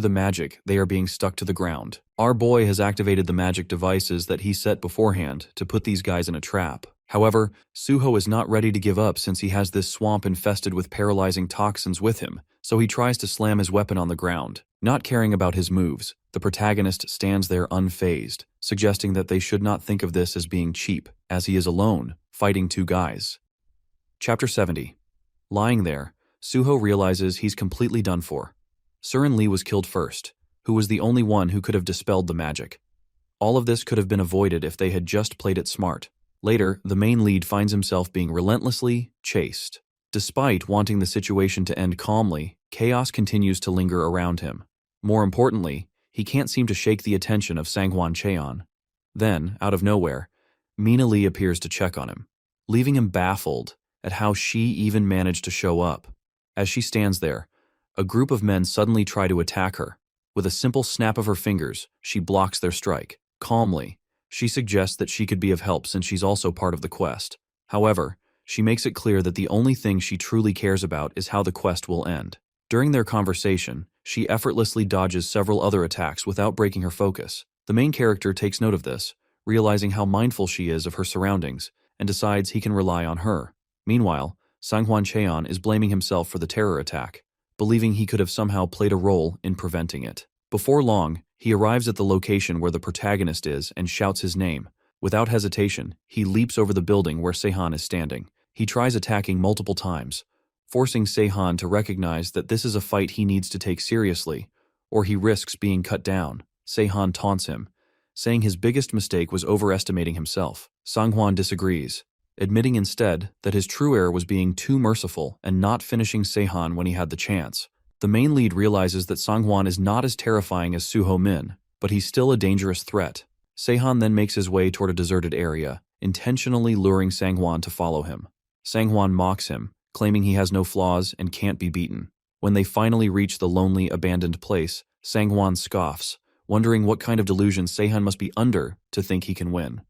S1: the magic, they are being stuck to the ground. Our boy has activated the magic devices that he set beforehand to put these guys in a trap. However, Suho is not ready to give up since he has this swamp infested with paralyzing toxins with him, so he tries to slam his weapon on the ground. Not caring about his moves, the protagonist stands there unfazed, suggesting that they should not think of this as being cheap, as he is alone, fighting 2 guys. Chapter 70. Lying there, Suho realizes he's completely done for. Surin Lee was killed first, who was the only one who could have dispelled the magic. All of this could have been avoided if they had just played it smart. Later, the main lead finds himself being relentlessly chased. Despite wanting the situation to end calmly, chaos continues to linger around him. More importantly, he can't seem to shake the attention of Sangwon Cheon. Then, out of nowhere, Mina Lee appears to check on him, leaving him baffled at how she even managed to show up. As she stands there, a group of men suddenly try to attack her. With a simple snap of her fingers, she blocks their strike. Calmly, she suggests that she could be of help since she's also part of the quest. However, she makes it clear that the only thing she truly cares about is how the quest will end. During their conversation, she effortlessly dodges several other attacks without breaking her focus. The main character takes note of this, realizing how mindful she is of her surroundings, and decides he can rely on her. Meanwhile, Sangwon Cheon is blaming himself for the terror attack, believing he could have somehow played a role in preventing it. Before long, he arrives at the location where the protagonist is and shouts his name. Without hesitation, he leaps over the building where Seahan is standing. He tries attacking multiple times, forcing Seahan to recognize that this is a fight he needs to take seriously, or he risks being cut down. Seahan taunts him, saying his biggest mistake was overestimating himself. Sangwon disagrees, admitting instead that his true error was being too merciful and not finishing Seahan when he had the chance. The main lead realizes that Sangwon is not as terrifying as Suho Min, but he's still a dangerous threat. Seahan then makes his way toward a deserted area, intentionally luring Sangwon to follow him. Sangwon mocks him, claiming he has no flaws and can't be beaten. When they finally reach the lonely, abandoned place, Sangwon scoffs, wondering what kind of delusion Seahan must be under to think he can win.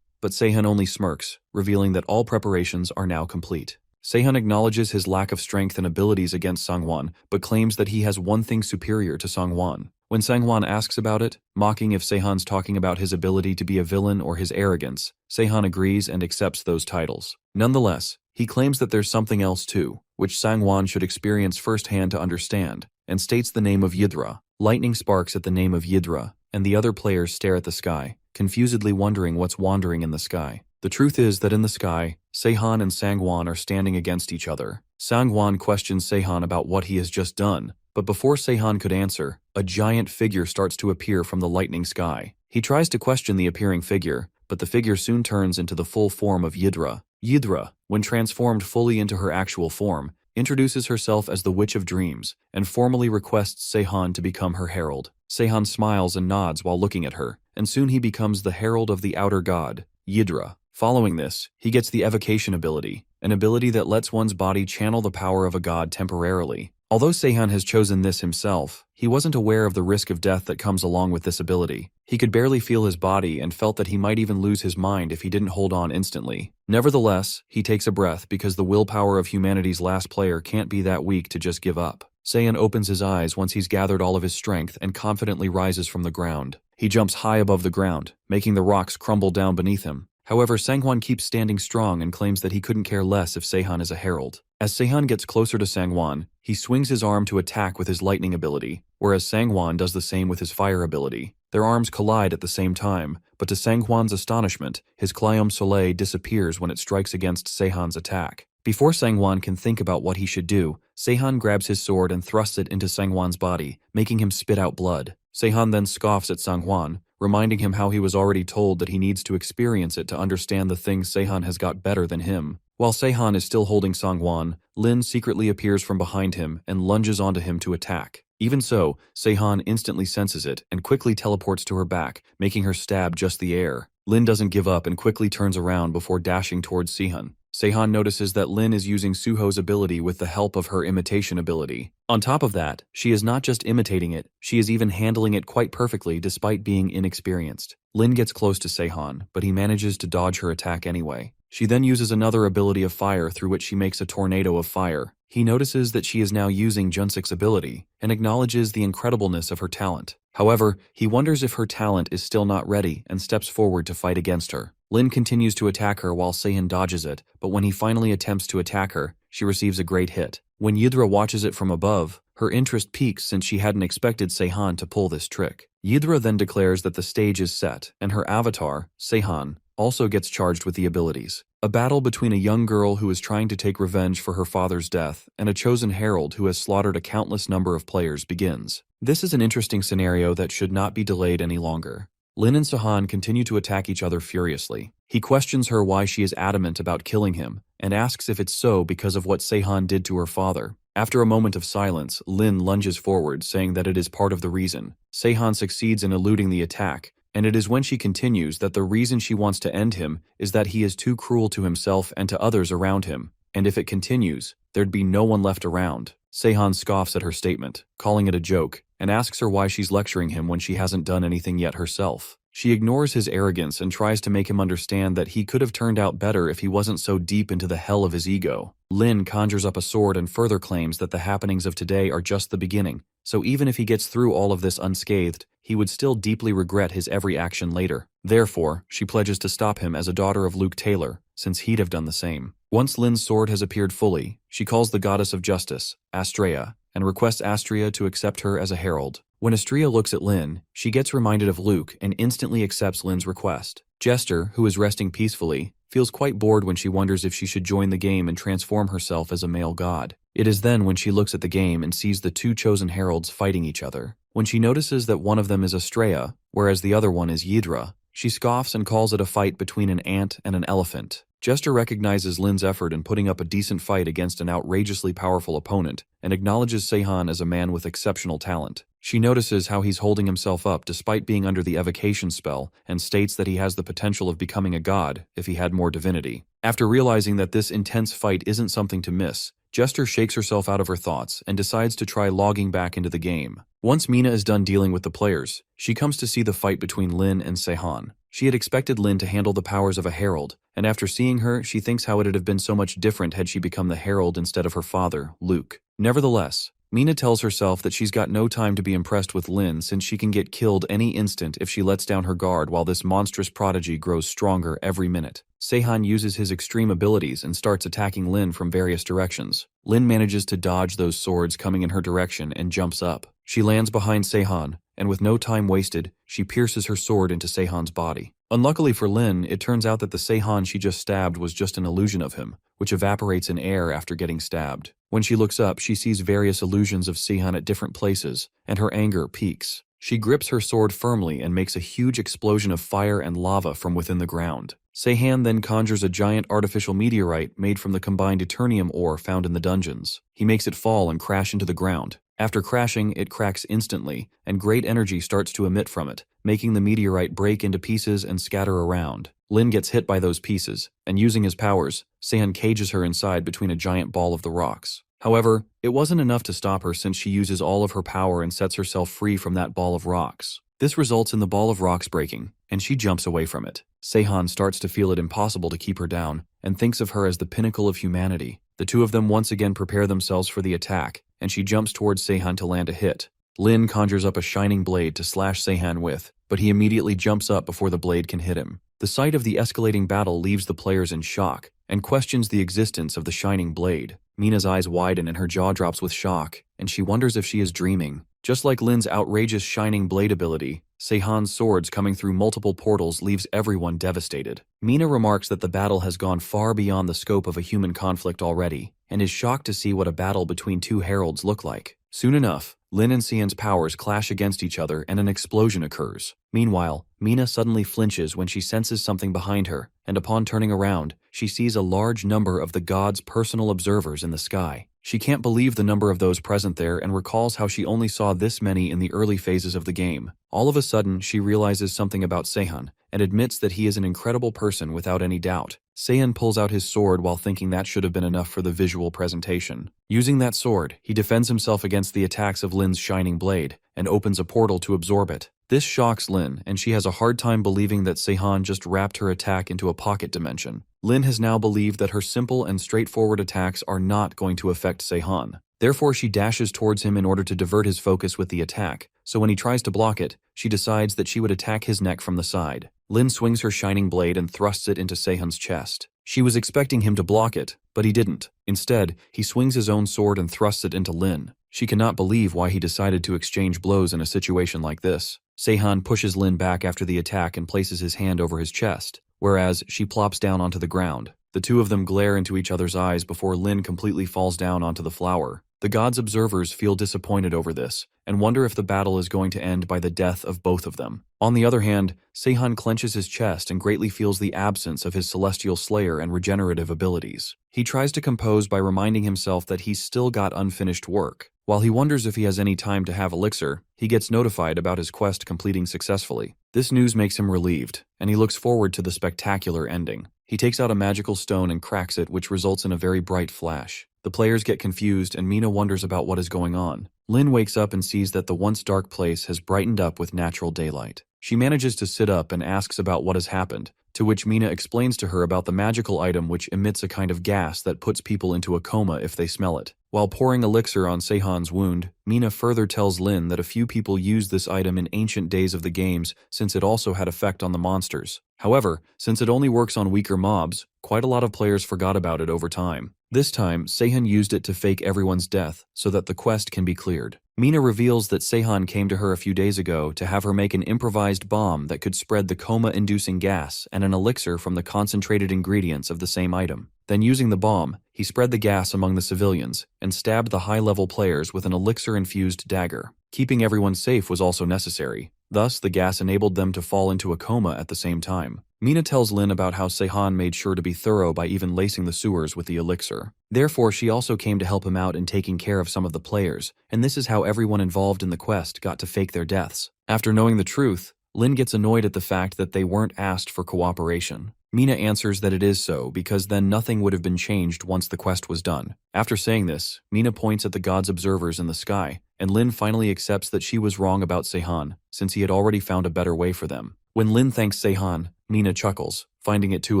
S1: But Seahan only smirks, revealing that all preparations are now complete. Seahan acknowledges his lack of strength and abilities against Sangwon, but claims that he has one thing superior to Sangwon. When Sangwon asks about it, mocking if Seahan's talking about his ability to be a villain or his arrogance, Seahan agrees and accepts those titles. Nonetheless, he claims that there's something else too, which Sangwon should experience firsthand to understand, and states the name of Yidra. Lightning sparks at the name of Yidra, and the other players stare at the sky, confusedly wondering what's wandering in the sky. The truth is that in the sky, Seahan and Sangwon are standing against each other. Sangwon questions Seahan about what he has just done, but before Seahan could answer, a giant figure starts to appear from the lightning sky. He tries to question the appearing figure, but the figure soon turns into the full form of Yidra. Yidra, when transformed fully into her actual form, introduces herself as the Witch of Dreams, and formally requests Seahan to become her herald. Seahan smiles and nods while looking at her, and soon he becomes the herald of the outer god, Yidra. Following this, he gets the Evacuation ability, an ability that lets one's body channel the power of a god temporarily. Although Seahan has chosen this himself, he wasn't aware of the risk of death that comes along with this ability. He could barely feel his body and felt that he might even lose his mind if he didn't hold on instantly. Nevertheless, he takes a breath because the willpower of humanity's last player can't be that weak to just give up. Seahan opens his eyes once he's gathered all of his strength and confidently rises from the ground. He jumps high above the ground, making the rocks crumble down beneath him. However, Sangwon keeps standing strong and claims that he couldn't care less if Seahan is a herald. As Seahan gets closer to Sangwon, he swings his arm to attack with his lightning ability, whereas Sangwon does the same with his fire ability. Their arms collide at the same time, but to Sangwon's astonishment, his Clyome Soleil disappears when it strikes against Seahan's attack. Before Sangwon can think about what he should do, Seahan grabs his sword and thrusts it into Sangwon's body, making him spit out blood. Seahan then scoffs at Sangwon, reminding him how he was already told that he needs to experience it to understand the things Seahan has got better than him. While Seahan is still holding Sangwon, Lin secretly appears from behind him and lunges onto him to attack. Even so, Seahan instantly senses it and quickly teleports to her back, making her stab just the air. Lin doesn't give up and quickly turns around before dashing towards Seahan. Seahan notices that Lin is using Suho's ability with the help of her imitation ability. On top of that, she is not just imitating it, she is even handling it quite perfectly despite being inexperienced. Lin gets close to Seahan, but he manages to dodge her attack anyway. She then uses another ability of fire through which she makes a tornado of fire. He notices that she is now using Junsik's ability and acknowledges the incredibleness of her talent. However, he wonders if her talent is still not ready and steps forward to fight against her. Lin continues to attack her while Seahan dodges it, but when he finally attempts to attack her, she receives a great hit. When Yidra watches it from above, her interest peaks since she hadn't expected Seahan to pull this trick. Yidra then declares that the stage is set, and her avatar, Seahan, also gets charged with the abilities. A battle between a young girl who is trying to take revenge for her father's death and a chosen herald who has slaughtered a countless number of players begins. This is an interesting scenario that should not be delayed any longer. Lin and Seahan continue to attack each other furiously. He questions her why she is adamant about killing him, and asks if it's so because of what Seahan did to her father. After a moment of silence, Lin lunges forward, saying that it is part of the reason. Seahan succeeds in eluding the attack, and it is when she continues that the reason she wants to end him is that he is too cruel to himself and to others around him, and if it continues, there'd be no one left around. Seahan scoffs at her statement, calling it a joke, and asks her why she's lecturing him when she hasn't done anything yet herself. She ignores his arrogance and tries to make him understand that he could have turned out better if he wasn't so deep into the hell of his ego. Lin conjures up a sword and further claims that the happenings of today are just the beginning, so even if he gets through all of this unscathed, he would still deeply regret his every action later. Therefore, she pledges to stop him as a daughter of Luke Taylor, since he'd have done the same. Once Lin's sword has appeared fully, she calls the goddess of justice, Astrea, and requests Astrea to accept her as a herald. When Astrea looks at Lin, she gets reminded of Luke and instantly accepts Lin's request. Jester, who is resting peacefully, feels quite bored when she wonders if she should join the game and transform herself as a male god. It is then when she looks at the game and sees the two chosen heralds fighting each other. When she notices that one of them is Astrea, whereas the other one is Yidra, she scoffs and calls it a fight between an ant and an elephant. Jester recognizes Lin's effort in putting up a decent fight against an outrageously powerful opponent and acknowledges Seahan as a man with exceptional talent. She notices how he's holding himself up despite being under the Evacuation spell and states that he has the potential of becoming a god if he had more divinity. After realizing that this intense fight isn't something to miss, Jester shakes herself out of her thoughts and decides to try logging back into the game. Once Mina is done dealing with the players, she comes to see the fight between Lin and Seahan. She had expected Lin to handle the powers of a herald, and after seeing her, she thinks how it'd have been so much different had she become the herald instead of her father, Luke. Nevertheless, Mina tells herself that she's got no time to be impressed with Lin since she can get killed any instant if she lets down her guard while this monstrous prodigy grows stronger every minute. Seahan uses his extreme abilities and starts attacking Lin from various directions. Lin manages to dodge those swords coming in her direction and jumps up. She lands behind Seahan, and with no time wasted, she pierces her sword into Seahan's body. Unluckily for Lin, it turns out that the Seahan she just stabbed was just an illusion of him, which evaporates in air after getting stabbed. When she looks up, she sees various illusions of Seahan at different places, and her anger peaks. She grips her sword firmly and makes a huge explosion of fire and lava from within the ground. Seahan then conjures a giant artificial meteorite made from the combined Eternium ore found in the dungeons. He makes it fall and crash into the ground. After crashing, it cracks instantly, and great energy starts to emit from it, making the meteorite break into pieces and scatter around. Lin gets hit by those pieces, and using his powers, Seahan cages her inside between a giant ball of the rocks. However, it wasn't enough to stop her since she uses all of her power and sets herself free from that ball of rocks. This results in the ball of rocks breaking, and she jumps away from it. Seahan starts to feel it impossible to keep her down, and thinks of her as the pinnacle of humanity. The two of them once again prepare themselves for the attack, and she jumps towards Seahan to land a hit. Lin conjures up a shining blade to slash Seahan with, but he immediately jumps up before the blade can hit him. The sight of the escalating battle leaves the players in shock, and questions the existence of the shining blade. Mina's eyes widen and her jaw drops with shock, and she wonders if she is dreaming. Just like Lin's outrageous shining blade ability, Seahan's swords coming through multiple portals leaves everyone devastated. Mina remarks that the battle has gone far beyond the scope of a human conflict already, and is shocked to see what a battle between two heralds look like. Soon enough, Lin and Seahan's powers clash against each other and an explosion occurs. Meanwhile, Mina suddenly flinches when she senses something behind her, and upon turning around, she sees a large number of the god's personal observers in the sky. She can't believe the number of those present there and recalls how she only saw this many in the early phases of the game. All of a sudden, she realizes something about Seahan and admits that he is an incredible person without any doubt. Seahan pulls out his sword while thinking that should have been enough for the visual presentation. Using that sword, he defends himself against the attacks of Lin's shining blade and opens a portal to absorb it. This shocks Lin, and she has a hard time believing that Seahan just wrapped her attack into a pocket dimension. Lin has now believed that her simple and straightforward attacks are not going to affect Seahan. Therefore, she dashes towards him in order to divert his focus with the attack, so when he tries to block it, she decides that she would attack his neck from the side. Lin swings her shining blade and thrusts it into Sehan's chest. She was expecting him to block it, but he didn't. Instead, he swings his own sword and thrusts it into Lin. She cannot believe why he decided to exchange blows in a situation like this. Seahan pushes Lin back after the attack and places his hand over his chest, whereas she plops down onto the ground. The two of them glare into each other's eyes before Lin completely falls down onto the flower. The god's observers feel disappointed over this, and wonder if the battle is going to end by the death of both of them. On the other hand, Seahan clenches his chest and greatly feels the absence of his celestial slayer and regenerative abilities. He tries to compose by reminding himself that he's still got unfinished work. While he wonders if he has any time to have elixir, he gets notified about his quest completing successfully. This news makes him relieved, and he looks forward to the spectacular ending. He takes out a magical stone and cracks it, which results in a very bright flash. The players get confused and Mina wonders about what is going on. Lin wakes up and sees that the once dark place has brightened up with natural daylight. She manages to sit up and asks about what has happened, to which Mina explains to her about the magical item which emits a kind of gas that puts people into a coma if they smell it. While pouring elixir on Seahan's wound, Mina further tells Lin that a few people used this item in ancient days of the games since it also had effect on the monsters. However, since it only works on weaker mobs, quite a lot of players forgot about it over time. This time, Seahan used it to fake everyone's death so that the quest can be cleared. Mina reveals that Seahan came to her a few days ago to have her make an improvised bomb that could spread the coma-inducing gas and an elixir from the concentrated ingredients of the same item. Then using the bomb, he spread the gas among the civilians and stabbed the high-level players with an elixir-infused dagger. Keeping everyone safe was also necessary. Thus, the gas enabled them to fall into a coma at the same time. Mina tells Lin about how Seahan made sure to be thorough by even lacing the sewers with the elixir. Therefore, she also came to help him out in taking care of some of the players, and this is how everyone involved in the quest got to fake their deaths. After knowing the truth, Lin gets annoyed at the fact that they weren't asked for cooperation. Mina answers that it is so because then nothing would have been changed once the quest was done. After saying this, Mina points at the god's observers in the sky, and Lin finally accepts that she was wrong about Seahan, since he had already found a better way for them. When Lin thanks Seahan, Mina chuckles, finding it too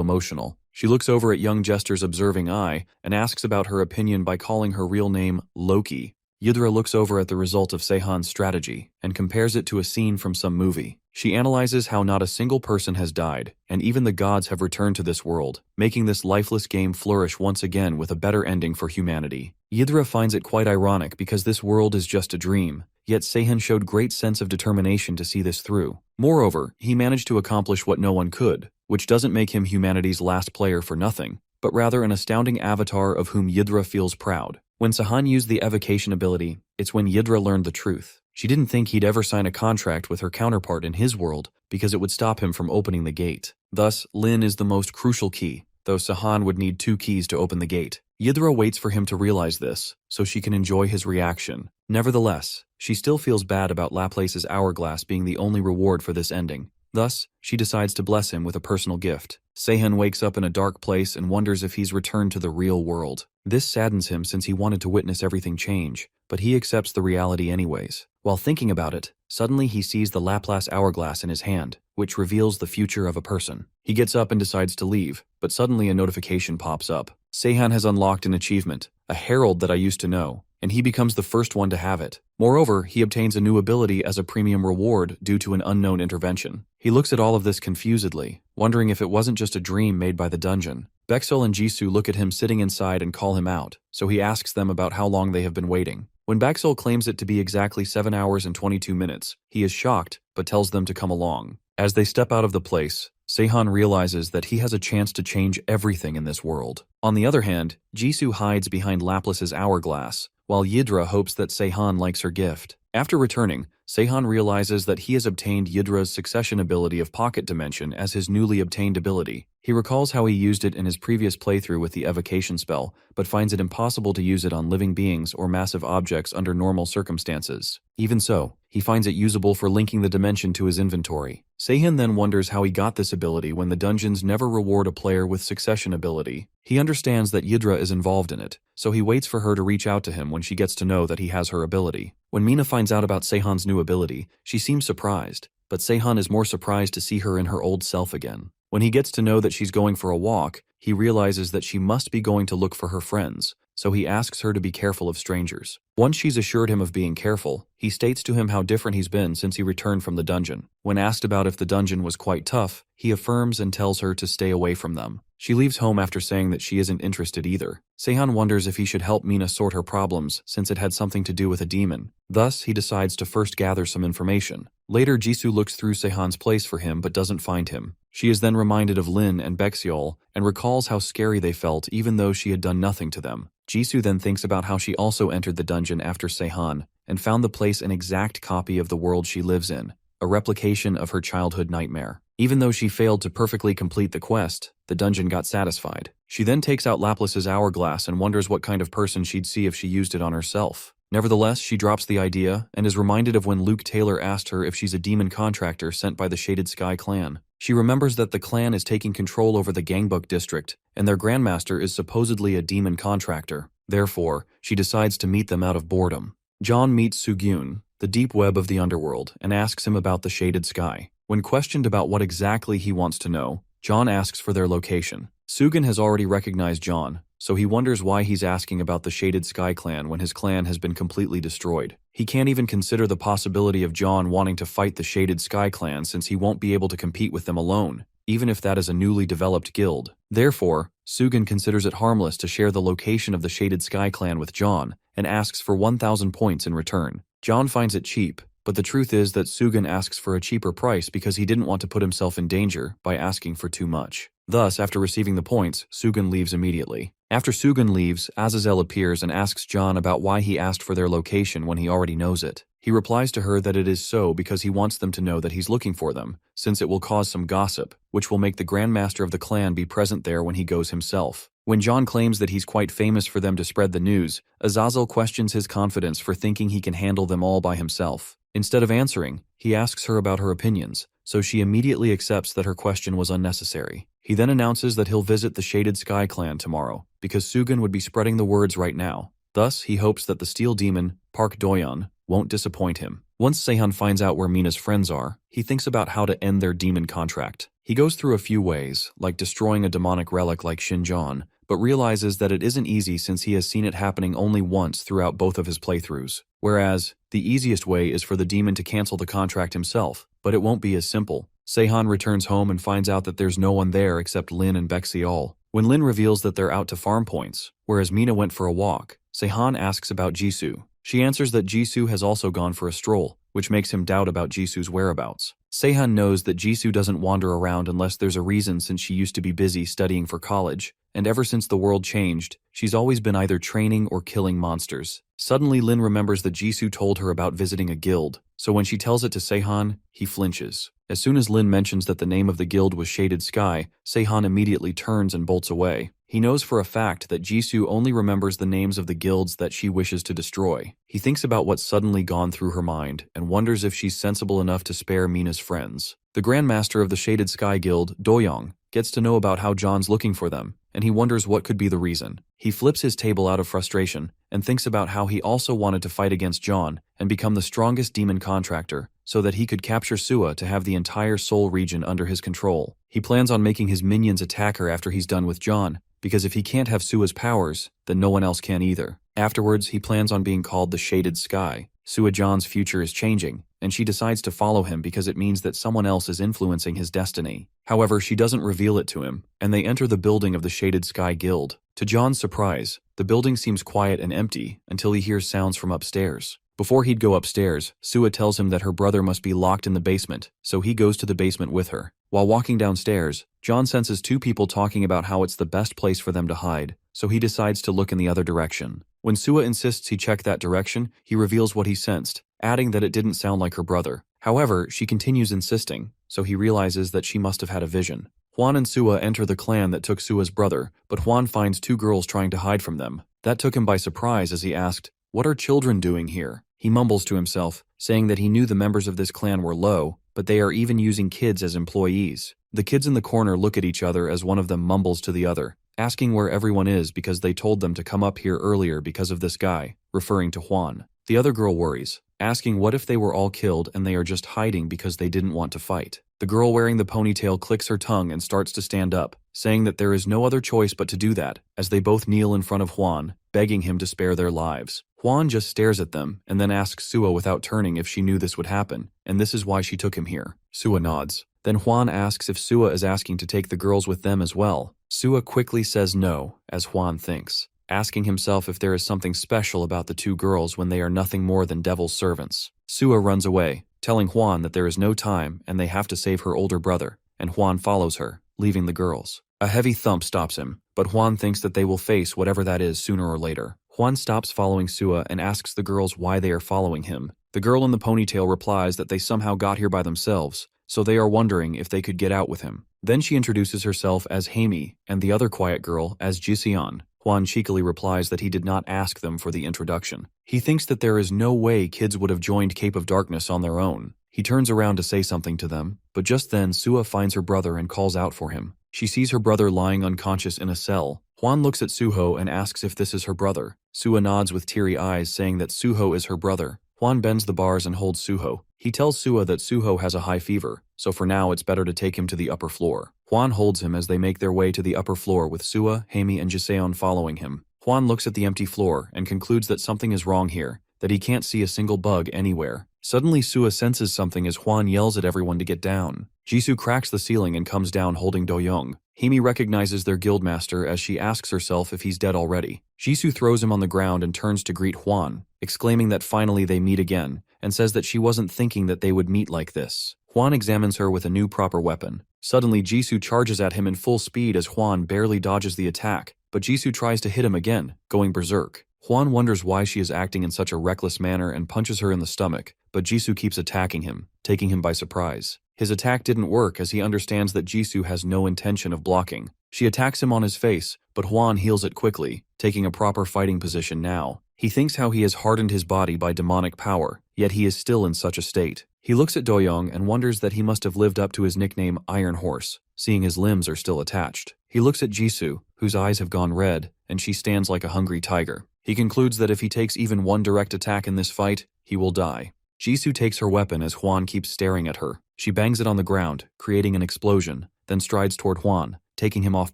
S1: emotional. She looks over at young Jester's observing eye and asks about her opinion by calling her real name Loki. Yidra looks over at the result of Seahan's strategy and compares it to a scene from some movie. She analyzes how not a single person has died, and even the gods have returned to this world, making this lifeless game flourish once again with a better ending for humanity. Yidra finds it quite ironic because this world is just a dream, yet Seahan showed great sense of determination to see this through. Moreover, he managed to accomplish what no one could, which doesn't make him humanity's last player for nothing, but rather an astounding avatar of whom Yidra feels proud. When Seahan used the Evacuation ability, it's when Yidra learned the truth. She didn't think he'd ever sign a contract with her counterpart in his world because it would stop him from opening the gate. Thus, Lin is the most crucial key, though Seahan would need 2 keys to open the gate. Yidra waits for him to realize this, so she can enjoy his reaction. Nevertheless, she still feels bad about Laplace's hourglass being the only reward for this ending. Thus, she decides to bless him with a personal gift. Seahan wakes up in a dark place and wonders if he's returned to the real world. This saddens him since he wanted to witness everything change, but he accepts the reality anyways. While thinking about it, suddenly he sees the Laplace hourglass in his hand, which reveals the future of a person. He gets up and decides to leave, but suddenly a notification pops up. Seahan has unlocked an achievement, a herald that I used to know, and he becomes the first one to have it. Moreover, he obtains a new ability as a premium reward due to an unknown intervention. He looks at all of this confusedly, wondering if it wasn't just a dream made by the dungeon. Bexel and Jisoo look at him sitting inside and call him out, so he asks them about how long they have been waiting. When Bexel claims it to be exactly 7 hours and 22 minutes, he is shocked, but tells them to come along. As they step out of the place, Seahan realizes that he has a chance to change everything in this world. On the other hand, Jisoo hides behind Laplace's hourglass, while Yidra hopes that Seahan likes her gift. After returning, Seahan realizes that he has obtained Yidra's succession ability of Pocket Dimension as his newly obtained ability. He recalls how he used it in his previous playthrough with the Evacuation spell, but finds it impossible to use it on living beings or massive objects under normal circumstances. Even so, he finds it usable for linking the dimension to his inventory. Seahan then wonders how he got this ability when the dungeons never reward a player with succession ability. He understands that Yidra is involved in it, so he waits for her to reach out to him when she gets to know that he has her ability. When Mina finds out about Seahan's new ability, she seems surprised, but Seahan is more surprised to see her in her old self again. When he gets to know that she's going for a walk, he realizes that she must be going to look for her friends, so he asks her to be careful of strangers. Once she's assured him of being careful, he states to him how different he's been since he returned from the dungeon. When asked about if the dungeon was quite tough, he affirms and tells her to stay away from them. She leaves home after saying that she isn't interested either. Seahan wonders if he should help Mina sort her problems since it had something to do with a demon. Thus, he decides to first gather some information. Later, Jisoo looks through Sehan's place for him but doesn't find him. She is then reminded of Lin and Bexiol and recalls how scary they felt even though she had done nothing to them. Jisoo then thinks about how she also entered the dungeon after Seahan and found the place an exact copy of the world she lives in, a replication of her childhood nightmare. Even though she failed to perfectly complete the quest, the dungeon got satisfied. She then takes out Laplace's hourglass and wonders what kind of person she'd see if she used it on herself. Nevertheless, she drops the idea and is reminded of when Luke Taylor asked her if she's a demon contractor sent by the Shaded Sky clan. She remembers that the clan is taking control over the Gangbuk district, and their grandmaster is supposedly a demon contractor. Therefore, she decides to meet them out of boredom. John meets Sugyun, the deep web of the underworld, and asks him about the Shaded Sky. When questioned about what exactly he wants to know, John asks for their location. Sugan has already recognized John, so he wonders why he's asking about the Shaded Sky clan when his clan has been completely destroyed. He can't even consider the possibility of John wanting to fight the Shaded Sky clan since he won't be able to compete with them alone, even if that is a newly developed guild. Therefore, Sugan considers it harmless to share the location of the Shaded Sky clan with John and asks for 1,000 points in return. John finds it cheap, but the truth is that Sugan asks for a cheaper price because he didn't want to put himself in danger by asking for too much. Thus, after receiving the points, Sugan leaves immediately. After Sugan leaves, Azazel appears and asks John about why he asked for their location when he already knows it. He replies to her that it is so because he wants them to know that he's looking for them, since it will cause some gossip, which will make the Grandmaster of the clan be present there when he goes himself. When John claims that he's quite famous for them to spread the news, Azazel questions his confidence for thinking he can handle them all by himself. Instead of answering, he asks her about her opinions, so she immediately accepts that her question was unnecessary. He then announces that he'll visit the Shaded Sky clan tomorrow, because Sugan would be spreading the words right now. Thus, he hopes that the Steel Demon, Park Doyon, won't disappoint him. Once Seahan finds out where Mina's friends are, he thinks about how to end their demon contract. He goes through a few ways, like destroying a demonic relic like Shinjon, but realizes that it isn't easy since he has seen it happening only once throughout both of his playthroughs. Whereas, the easiest way is for the demon to cancel the contract himself, but it won't be as simple. Seahan returns home and finds out that there's no one there except Lin and Bexiol. When Lin reveals that they're out to farm points, whereas Mina went for a walk, Seahan asks about Jisoo. She answers that Jisoo has also gone for a stroll, which makes him doubt about Jisoo's whereabouts. Seahan knows that Jisoo doesn't wander around unless there's a reason since she used to be busy studying for college, and ever since the world changed, she's always been either training or killing monsters. Suddenly Lin remembers that Jisoo told her about visiting a guild, so when she tells it to Seahan, he flinches. As soon as Lin mentions that the name of the guild was Shaded Sky, Seahan immediately turns and bolts away. He knows for a fact that Jisoo only remembers the names of the guilds that she wishes to destroy. He thinks about what's suddenly gone through her mind and wonders if she's sensible enough to spare Mina's friends. The Grandmaster of the Shaded Sky Guild, Doyoung, gets to know about how John's looking for them, and he wonders what could be the reason. He flips his table out of frustration and thinks about how he also wanted to fight against John and become the strongest demon contractor so that he could capture Sua to have the entire Seoul region under his control. He plans on making his minions attack her after he's done with John, because if he can't have Sua's powers, then no one else can either. Afterwards, he plans on being called the Shaded Sky. Sua John's future is changing, and she decides to follow him because it means that someone else is influencing his destiny. However, she doesn't reveal it to him, and they enter the building of the Shaded Sky Guild. To John's surprise, the building seems quiet and empty until he hears sounds from upstairs. Before he'd go upstairs, Sua tells him that her brother must be locked in the basement, so he goes to the basement with her. While walking downstairs, John senses two people talking about how it's the best place for them to hide, so he decides to look in the other direction. When Sua insists he check that direction, he reveals what he sensed, adding that it didn't sound like her brother. However, she continues insisting, so he realizes that she must have had a vision. Juan and Sua enter the clan that took Sua's brother, but Juan finds two girls trying to hide from them. That took him by surprise as he asked, "What are children doing here?" He mumbles to himself, saying that he knew the members of this clan were low, but they are even using kids as employees. The kids in the corner look at each other as one of them mumbles to the other, asking where everyone is because they told them to come up here earlier because of this guy, referring to Juan. The other girl worries, asking what if they were all killed and they are just hiding because they didn't want to fight. The girl wearing the ponytail clicks her tongue and starts to stand up, saying that there is no other choice but to do that, as they both kneel in front of Juan, begging him to spare their lives. Juan just stares at them and then asks Sua without turning if she knew this would happen, and this is why she took him here. Sua nods. Then Juan asks if Sua is asking to take the girls with them as well. Sua quickly says no, as Juan thinks, asking himself if there is something special about the two girls when they are nothing more than devil's servants. Sua runs away, telling Juan that there is no time and they have to save her older brother, and Juan follows her, leaving the girls. A heavy thump stops him, but Juan thinks that they will face whatever that is sooner or later. Juan stops following Sua and asks the girls why they are following him. The girl in the ponytail replies that they somehow got here by themselves, so they are wondering if they could get out with him. Then she introduces herself as Haimi and the other quiet girl as Seahan. Juan cheekily replies that he did not ask them for the introduction. He thinks that there is no way kids would have joined Cape of Darkness on their own. He turns around to say something to them, but just then Sua finds her brother and calls out for him. She sees her brother lying unconscious in a cell. Juan looks at Suho and asks if this is her brother. Sua nods with teary eyes, saying that Suho is her brother. Juan bends the bars and holds Suho. He tells Sua that Suho has a high fever, so for now it's better to take him to the upper floor. Juan holds him as they make their way to the upper floor with Sua, Haimi, and Jiseon following him. Juan looks at the empty floor and concludes that something is wrong here, that he can't see a single bug anywhere. Suddenly Sua senses something as Juan yells at everyone to get down. Jisoo cracks the ceiling and comes down holding Do-young. Haimi recognizes their guildmaster as she asks herself if he's dead already. Jisoo throws him on the ground and turns to greet Juan, exclaiming that finally they meet again, and says that she wasn't thinking that they would meet like this. Juan examines her with a new proper weapon. Suddenly Jisoo charges at him in full speed as Juan barely dodges the attack, but Jisoo tries to hit him again, going berserk. Juan wonders why she is acting in such a reckless manner and punches her in the stomach, but Jisoo keeps attacking him, taking him by surprise. His attack didn't work as he understands that Jisoo has no intention of blocking. She attacks him on his face, but Juan heals it quickly, taking a proper fighting position now. He thinks how he has hardened his body by demonic power, yet he is still in such a state. He looks at Do-young and wonders that he must have lived up to his nickname Iron Horse, seeing his limbs are still attached. He looks at Jisoo, whose eyes have gone red, and she stands like a hungry tiger. He concludes that if he takes even one direct attack in this fight, he will die. Jisoo takes her weapon as Juan keeps staring at her. She bangs it on the ground, creating an explosion, then strides toward Juan, taking him off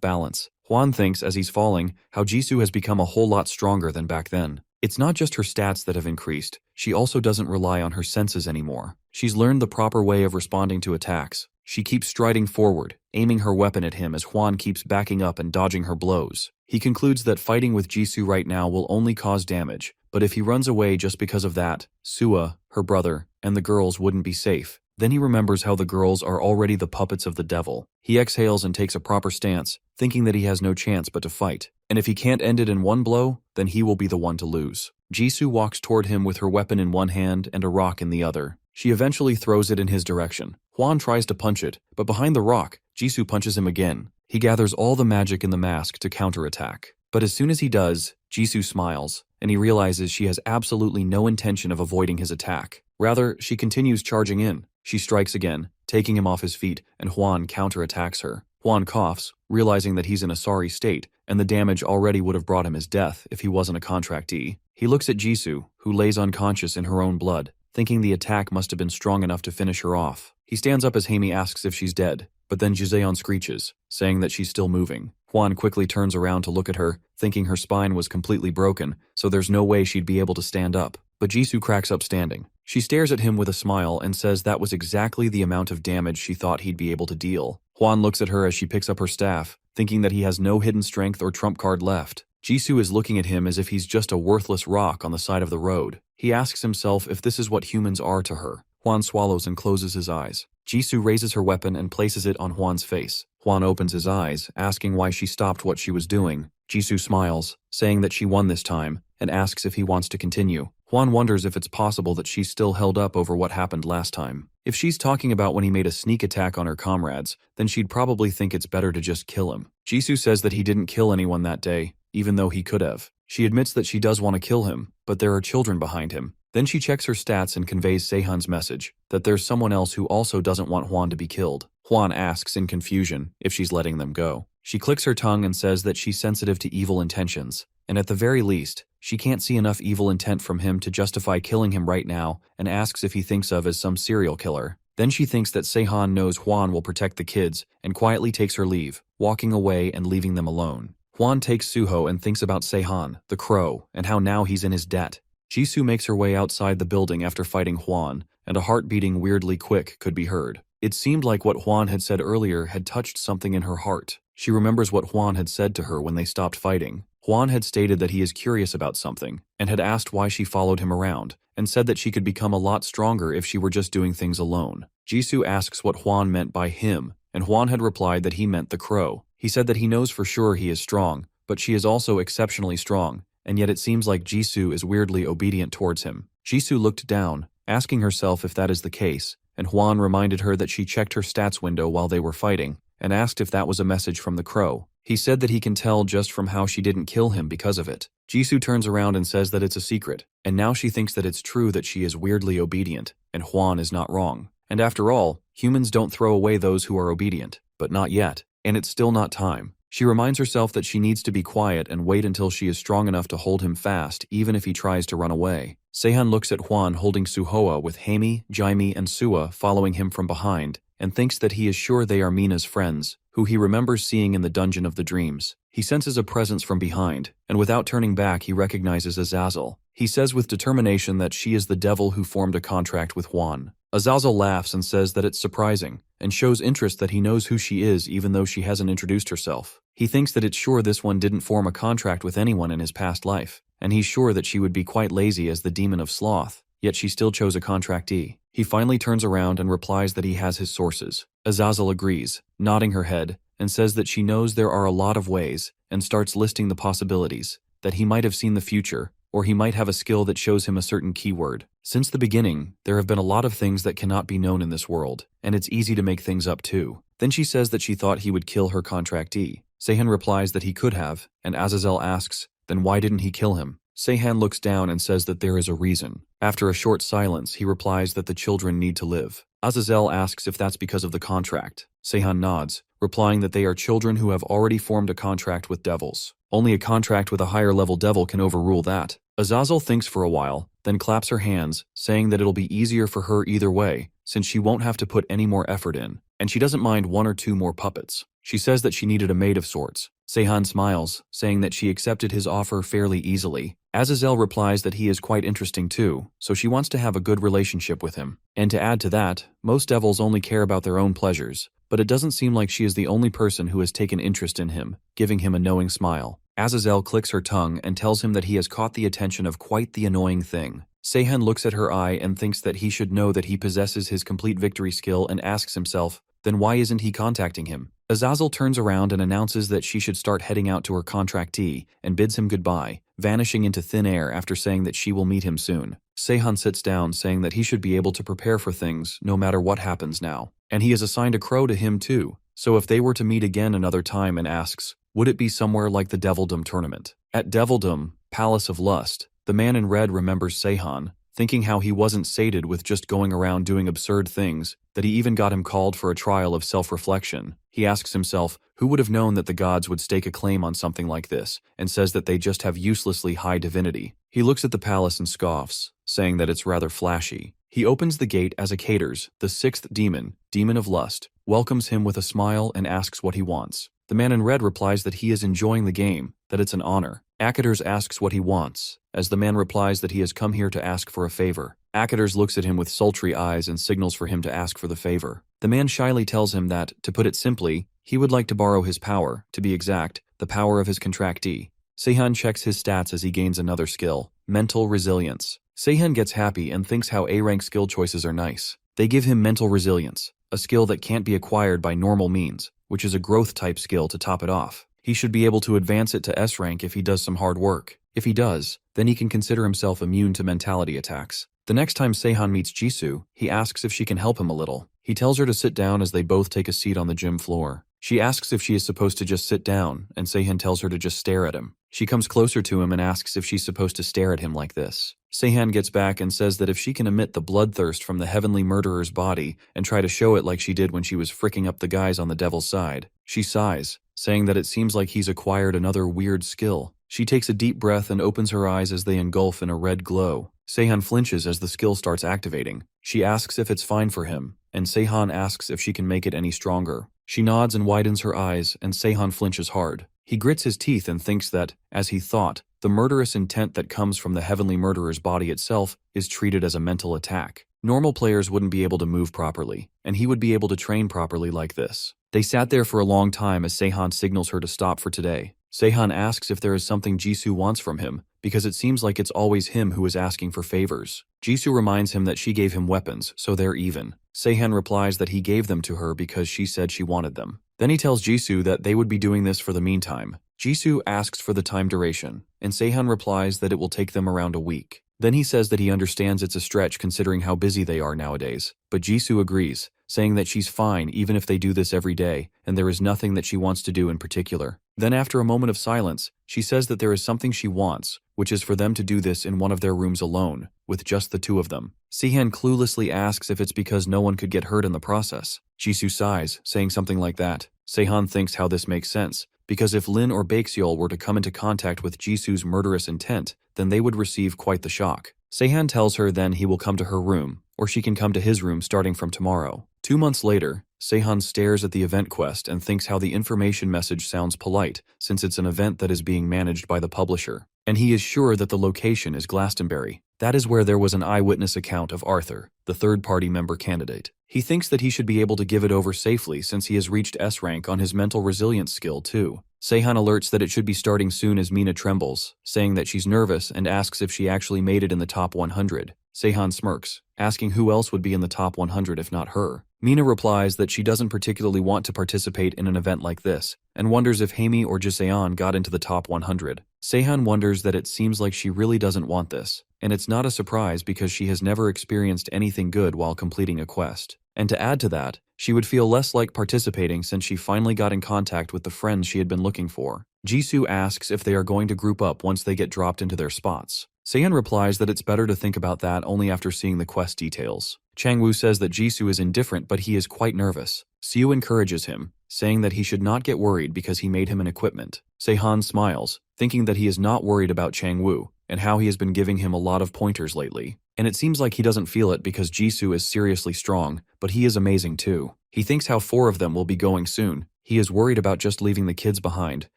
S1: balance. Juan thinks as he's falling how Jisoo has become a whole lot stronger than back then. It's not just her stats that have increased, she also doesn't rely on her senses anymore. She's learned the proper way of responding to attacks. She keeps striding forward, aiming her weapon at him as Juan keeps backing up and dodging her blows. He concludes that fighting with Jisoo right now will only cause damage, but if he runs away just because of that, Sua, her brother, and the girls wouldn't be safe. Then he remembers how the girls are already the puppets of the devil. He exhales and takes a proper stance, thinking that he has no chance but to fight. And if he can't end it in one blow, then he will be the one to lose. Jisoo walks toward him with her weapon in one hand and a rock in the other. She eventually throws it in his direction. Juan tries to punch it, but behind the rock, Jisoo punches him again. He gathers all the magic in the mask to counterattack. But as soon as he does, Jisoo smiles, and he realizes she has absolutely no intention of avoiding his attack. Rather, she continues charging in. She strikes again, taking him off his feet, and Juan counterattacks her. Juan coughs, realizing that he's in a sorry state, and the damage already would have brought him his death if he wasn't a contractee. He looks at Jisoo, who lays unconscious in her own blood, thinking the attack must have been strong enough to finish her off. He stands up as Haimi asks if she's dead, but then Jiseon screeches, saying that she's still moving. Juan quickly turns around to look at her, thinking her spine was completely broken, so there's no way she'd be able to stand up. But Jisoo cracks up standing. She stares at him with a smile and says that was exactly the amount of damage she thought he'd be able to deal. Juan looks at her as she picks up her staff, thinking that he has no hidden strength or trump card left. Jisoo is looking at him as if he's just a worthless rock on the side of the road. He asks himself if this is what humans are to her. Hwan swallows and closes his eyes. Jisoo raises her weapon and places it on Hwan's face. Hwan opens his eyes, asking why she stopped what she was doing. Jisoo smiles, saying that she won this time, and asks if he wants to continue. Hwan wonders if it's possible that she's still held up over what happened last time. If she's talking about when he made a sneak attack on her comrades, then she'd probably think it's better to just kill him. Jisoo says that he didn't kill anyone that day, even though he could have. She admits that she does want to kill him, but there are children behind him. Then she checks her stats and conveys Seahan's message, that there's someone else who also doesn't want Hwan to be killed. Hwan asks in confusion if she's letting them go. She clicks her tongue and says that she's sensitive to evil intentions, and at the very least, she can't see enough evil intent from him to justify killing him right now, and asks if he thinks of as some serial killer. Then she thinks that Seahan knows Hwan will protect the kids, and quietly takes her leave, walking away and leaving them alone. Hwan takes Suho and thinks about Seahan, the crow, and how now he's in his debt. Jisoo makes her way outside the building after fighting Hwan, and a heart beating weirdly quick could be heard. It seemed like what Hwan had said earlier had touched something in her heart. She remembers what Hwan had said to her when they stopped fighting. Hwan had stated that he is curious about something, and had asked why she followed him around, and said that she could become a lot stronger if she were just doing things alone. Jisoo asks what Hwan meant by him, and Hwan had replied that he meant the crow. He said that he knows for sure he is strong, but she is also exceptionally strong, and yet it seems like Jisoo is weirdly obedient towards him. Jisoo looked down, asking herself if that is the case, and Hwan reminded her that she checked her stats window while they were fighting, and asked if that was a message from the crow. He said that he can tell just from how she didn't kill him because of it. Jisoo turns around and says that it's a secret, and now she thinks that it's true that she is weirdly obedient, and Hwan is not wrong. And after all, humans don't throw away those who are obedient, but not yet, and it's still not time. She reminds herself that she needs to be quiet and wait until she is strong enough to hold him fast even if he tries to run away. Seahan looks at Hwan holding Suhoa with Haimi, Jaime, and Sua following him from behind, and thinks that he is sure they are Mina's friends, who he remembers seeing in the Dungeon of the Dreams. He senses a presence from behind, and without turning back he recognizes Azazel. He says with determination that she is the devil who formed a contract with Hwan. Azazel laughs and says that it's surprising, and shows interest that he knows who she is even though she hasn't introduced herself. He thinks that it's sure this one didn't form a contract with anyone in his past life, and he's sure that she would be quite lazy as the demon of sloth, yet she still chose a contractee. He finally turns around and replies that he has his sources. Azazel agrees, nodding her head, and says that she knows there are a lot of ways, and starts listing the possibilities, that he might have seen the future, or he might have a skill that shows him a certain keyword. Since the beginning, there have been a lot of things that cannot be known in this world, and it's easy to make things up too. Then she says that she thought he would kill her contractee. Seahan replies that he could have, and Azazel asks, then why didn't he kill him? Seahan looks down and says that there is a reason. After a short silence, he replies that the children need to live. Azazel asks if that's because of the contract. Seahan nods, replying that they are children who have already formed a contract with devils. Only a contract with a higher level devil can overrule that. Azazel thinks for a while, then claps her hands, saying that it'll be easier for her either way, since she won't have to put any more effort in, and she doesn't mind 1 or 2 more puppets. She says that she needed a maid of sorts. Seahan smiles, saying that she accepted his offer fairly easily. Azazel replies that he is quite interesting too, so she wants to have a good relationship with him. And to add to that, most devils only care about their own pleasures, but it doesn't seem like she is the only person who has taken interest in him, giving him a knowing smile. Azazel clicks her tongue and tells him that he has caught the attention of quite the annoying thing. Seahan looks at her eye and thinks that he should know that he possesses his complete victory skill and asks himself, then why isn't he contacting him? Azazel turns around and announces that she should start heading out to her contractee and bids him goodbye, vanishing into thin air after saying that she will meet him soon. Seahan sits down saying that he should be able to prepare for things no matter what happens now. And he has assigned a crow to him too, so if they were to meet again another time and asks, would it be somewhere like the Devildom tournament? At Devildom, Palace of Lust, the man in red remembers Seahan, thinking how he wasn't sated with just going around doing absurd things, that he even got him called for a trial of self-reflection. He asks himself, who would have known that the gods would stake a claim on something like this, and says that they just have uselessly high divinity. He looks at the palace and scoffs, saying that it's rather flashy. He opens the gate as Acators, the 6th demon, demon of lust, welcomes him with a smile and asks what he wants. The man in red replies that he is enjoying the game, that it's an honor. Acators asks what he wants, as the man replies that he has come here to ask for a favor. Acators looks at him with sultry eyes and signals for him to ask for the favor. The man shyly tells him that, to put it simply, he would like to borrow his power, to be exact, the power of his contractee. Seahan checks his stats as he gains another skill, mental resilience. Seahan gets happy and thinks how A-rank skill choices are nice. They give him mental resilience, a skill that can't be acquired by normal means, which is a growth-type skill to top it off. He should be able to advance it to S rank if he does some hard work. If he does, then he can consider himself immune to mentality attacks. The next time Seahan meets Jisoo, he asks if she can help him a little. He tells her to sit down as they both take a seat on the gym floor. She asks if she is supposed to just sit down, and Seahan tells her to just stare at him. She comes closer to him and asks if she's supposed to stare at him like this. Seahan gets back and says that if she can emit the bloodthirst from the heavenly murderer's body and try to show it like she did when she was fricking up the guys on the devil's side. She sighs, saying that it seems like he's acquired another weird skill. She takes a deep breath and opens her eyes as they engulf in a red glow. Seahan flinches as the skill starts activating. She asks if it's fine for him, and Seahan asks if she can make it any stronger. She nods and widens her eyes, and Seahan flinches hard. He grits his teeth and thinks that, as he thought, the murderous intent that comes from the heavenly murderer's body itself is treated as a mental attack. Normal players wouldn't be able to move properly, and he would be able to train properly like this. They sat there for a long time as Seahan signals her to stop for today. Seahan asks if there is something Jisoo wants from him, because it seems like it's always him who is asking for favors. Jisoo reminds him that she gave him weapons, so they're even. Seahan replies that he gave them to her because she said she wanted them. Then he tells Jisoo that they would be doing this for the meantime. Jisoo asks for the time duration, and Seahan replies that it will take them around a week. Then he says that he understands it's a stretch considering how busy they are nowadays, but Jisoo agrees, saying that she's fine even if they do this every day, and there is nothing that she wants to do in particular. Then after a moment of silence, she says that there is something she wants, which is for them to do this in one of their rooms alone, with just the two of them. Seahan cluelessly asks if it's because no one could get hurt in the process. Jisoo sighs, saying something like that. Seahan thinks how this makes sense, because if Lin or Baekseol were to come into contact with Jisoo's murderous intent, then they would receive quite the shock. Seahan tells her then he will come to her room, or she can come to his room starting from tomorrow. 2 months later, Seahan stares at the event quest and thinks how the information message sounds polite, since it's an event that is being managed by the publisher. And he is sure that the location is Glastonbury. That is where there was an eyewitness account of Arthur, the third-party member candidate. He thinks that he should be able to give it over safely since he has reached S rank on his mental resilience skill too. Seahan alerts that it should be starting soon as Mina trembles, saying that she's nervous and asks if she actually made it in the top 100. Seahan smirks, asking who else would be in the top 100 if not her. Mina replies that she doesn't particularly want to participate in an event like this, and wonders if Haimi or Jiseon got into the top 100. Seahan wonders that it seems like she really doesn't want this, and it's not a surprise because she has never experienced anything good while completing a quest. And to add to that, she would feel less like participating since she finally got in contact with the friends she had been looking for. Jisoo asks if they are going to group up once they get dropped into their spots. Seahan replies that it's better to think about that only after seeing the quest details. Changwoo says that Jisoo is indifferent but he is quite nervous. Siu encourages him, saying that he should not get worried because he made him an equipment. Seahan smiles, thinking that he is not worried about Changwoo, and how he has been giving him a lot of pointers lately. And it seems like he doesn't feel it because Jisoo is seriously strong, but he is amazing too. He thinks how 4 of them will be going soon. He is worried about just leaving the kids behind,